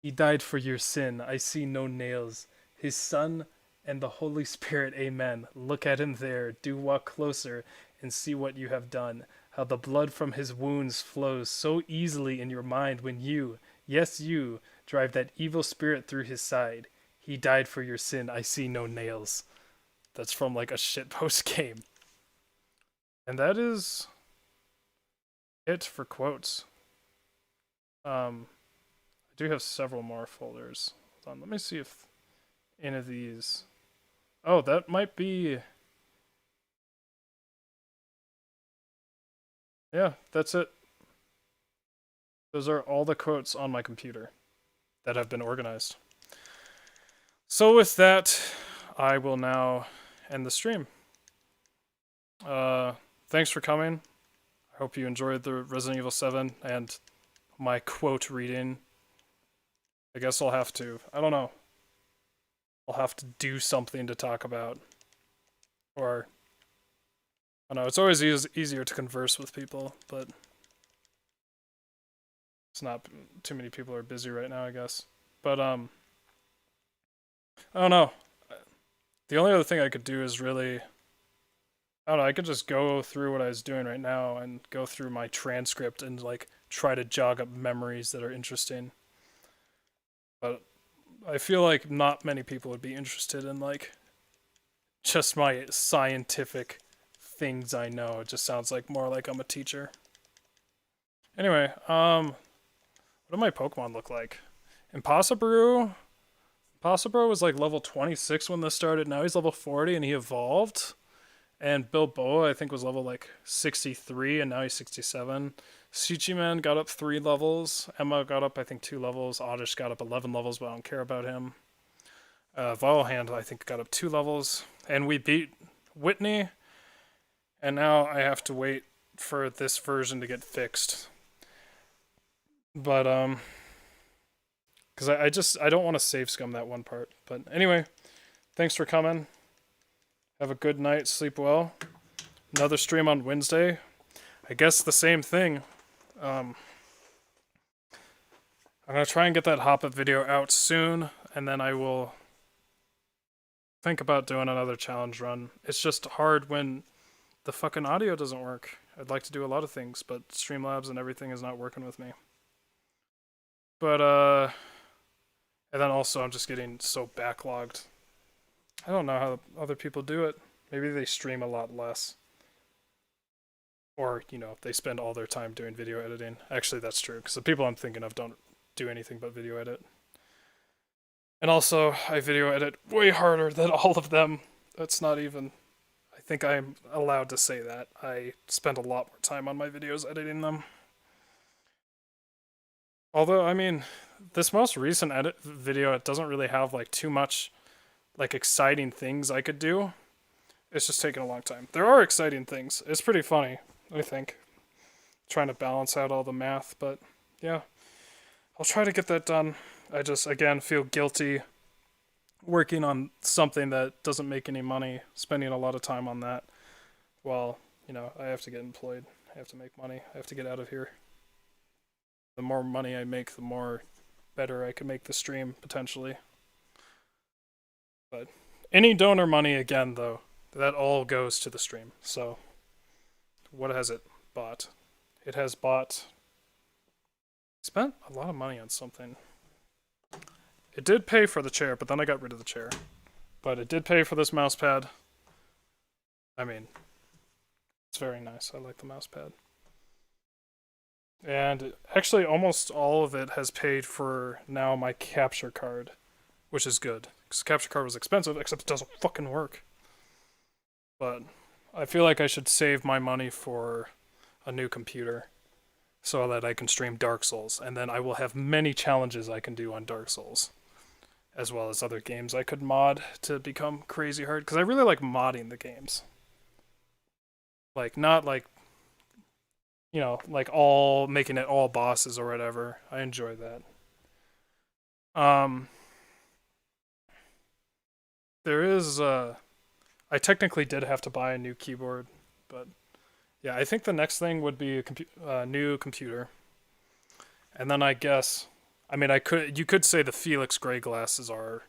He died for your sin. I see no nails. His Son and the Holy Spirit, amen. Look at him there. Do walk closer and see what you have done. How the blood from his wounds flows so easily in your mind when you, yes you, drive that evil spirit through his side. He died for your sin. I see no nails. That's from like a shitpost game. And that is it for quotes. I do have several more folders. Hold on, let me see if any of these. Oh, that might be. Yeah, that's it. Those are all the quotes on my computer that have been organized. So with that, I will now end the stream. Thanks for coming. I hope you enjoyed the Resident Evil 7 and my quote reading. I guess I'll have to. I don't know. I'll have to do something to talk about. Or, I don't know, it's always easier to converse with people, but it's not, too many people are busy right now, I guess. But, I don't know. The only other thing I could do is really, I don't know, I could just go through what I was doing right now and go through my transcript and, like, try to jog up memories that are interesting. But I feel like not many people would be interested in, like, just my scientific things I know. It just sounds like more like I'm a teacher. Anyway, what do my Pokemon look like? Impossible was like level 26 when this started. Now he's level 40 and he evolved. And Bilboa, I think, was level like 63 and now he's 67. Sichiman got up 3 levels. Emma got up, I think, 2 levels. Oddish got up 11 levels, but I don't care about him. Volhand, I think, got up 2 levels. And we beat Whitney. And now I have to wait for this version to get fixed. But, because I don't want to save scum that one part. But anyway, thanks for coming. Have a good night. Sleep well. Another stream on Wednesday. I guess the same thing. I'm going to try and get that Hoppet video out soon. And then I will think about doing another challenge run. It's just hard when the fucking audio doesn't work. I'd like to do a lot of things, but Streamlabs and everything is not working with me. But, and then also I'm just getting so backlogged. I don't know how other people do it. Maybe they stream a lot less. Or, you know, they spend all their time doing video editing. Actually, that's true, because the people I'm thinking of don't do anything but video edit. And also, I video edit way harder than all of them. That's not even... I think I'm allowed to say that. I spend a lot more time on my videos editing them. Although, I mean, this most recent edit video, it doesn't really have, like, too much, like, exciting things I could do. It's just taking a long time. There are exciting things. It's pretty funny, I think. Trying to balance out all the math, but, yeah. I'll try to get that done. I just, again, feel guilty working on something that doesn't make any money, spending a lot of time on that, while, you know, I have to get employed. I have to make money. I have to get out of here. The more money I make, the more better I can make the stream, potentially. But any donor money, again, though, that all goes to the stream. So, what has it bought? It has bought... Spent a lot of money on something. It did pay for the chair, but then I got rid of the chair. But it did pay for this mouse pad. I mean, it's very nice. I like the mouse pad. And actually, almost all of it has paid for now my capture card, which is good. Because the capture card was expensive, except it doesn't fucking work. But I feel like I should save my money for a new computer so that I can stream Dark Souls. And then I will have many challenges I can do on Dark Souls, as well as other games I could mod to become crazy hard. Because I really like modding the games. Like, not like, you know, like all, making it all bosses or whatever. I enjoy that. There is, I technically did have to buy a new keyboard, but yeah, I think the next thing would be a new computer. And then I guess, I mean, you could say the Felix Gray glasses are,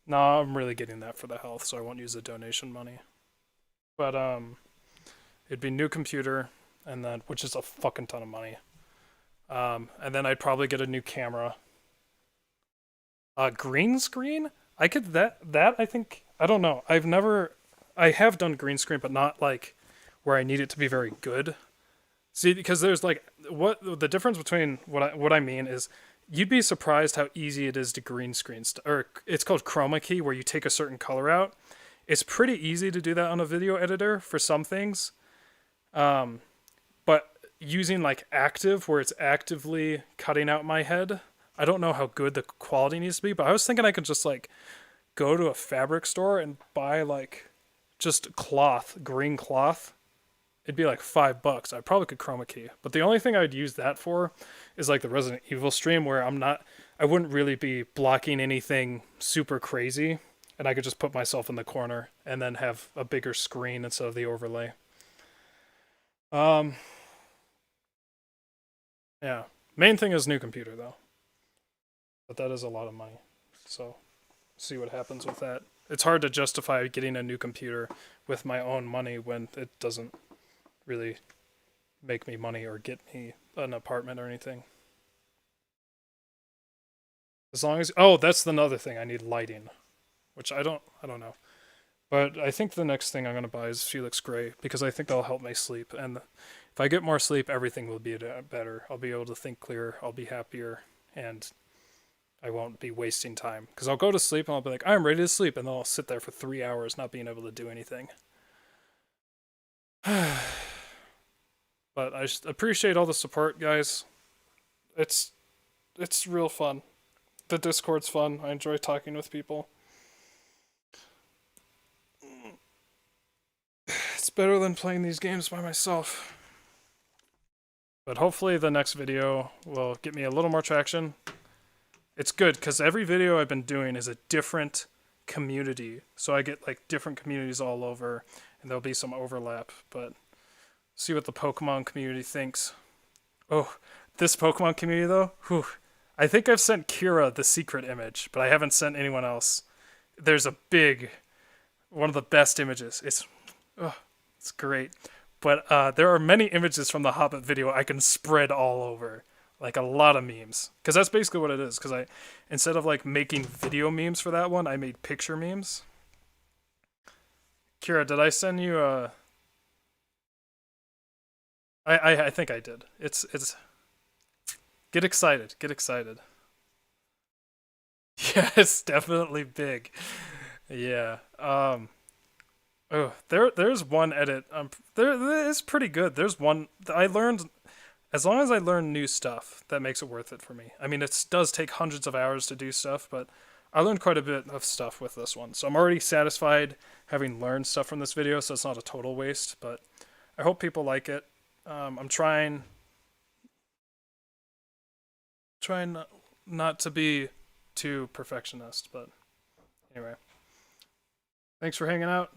no, I'm really getting that for the health, so I won't use the donation money. But, it'd be new computer, and then, which is a fucking ton of money. And then I'd probably get a new camera. Green screen? I could, that I think, I don't know. I have done green screen, but not like where I need it to be very good. See, because there's like what the difference between what I mean is you'd be surprised how easy it is to green screen or it's called chroma key where you take a certain color out. It's pretty easy to do that on a video editor for some things. But using like active where it's actively cutting out my head, I don't know how good the quality needs to be, but I was thinking I could just like go to a fabric store and buy like just cloth, green cloth. It'd be like $5. I probably could chroma key, but the only thing I'd use that for is like the Resident Evil stream where I wouldn't really be blocking anything super crazy, and I could just put myself in the corner and then have a bigger screen instead of the overlay. Yeah. Main thing is new computer though, but that is a lot of money, so see what happens with that. It's hard to justify getting a new computer with my own money when it doesn't really make me money or get me an apartment or anything. As long as that's another thing, I need lighting, which I don't know. But I think the next thing I'm going to buy is Felix Gray because I think that'll help me sleep, and if I get more sleep, everything will be better. I'll be able to think clearer, I'll be happier, and I won't be wasting time. Because I'll go to sleep and I'll be like, I'm ready to sleep, and then I'll sit there for 3 hours not being able to do anything. But I just appreciate all the support, guys. It's real fun. The Discord's fun. I enjoy talking with people. It's better than playing these games by myself. But hopefully the next video will get me a little more traction. It's good because every video I've been doing is a different community. So I get like different communities all over, and there'll be some overlap, but see what the Pokemon community thinks. Oh, this Pokemon community though, whew. I think I've sent Kira the secret image, but I haven't sent anyone else. There's a one of the best images. It's great. But there are many images from the Hobbit video I can spread all over. Like a lot of memes. Because that's basically what it is. Because instead of like making video memes for that one, I made picture memes. Kira, did I send you a... I think I did. It's get excited. Get excited. Yeah, it's definitely big. Yeah. There's one edit. It's pretty good. There's one I learned. As long as I learn new stuff, that makes it worth it for me. I mean, it does take hundreds of hours to do stuff, but I learned quite a bit of stuff with this one. So I'm already satisfied having learned stuff from this video, so it's not a total waste, but I hope people like it. I'm trying not to be too perfectionist, but anyway. Thanks for hanging out.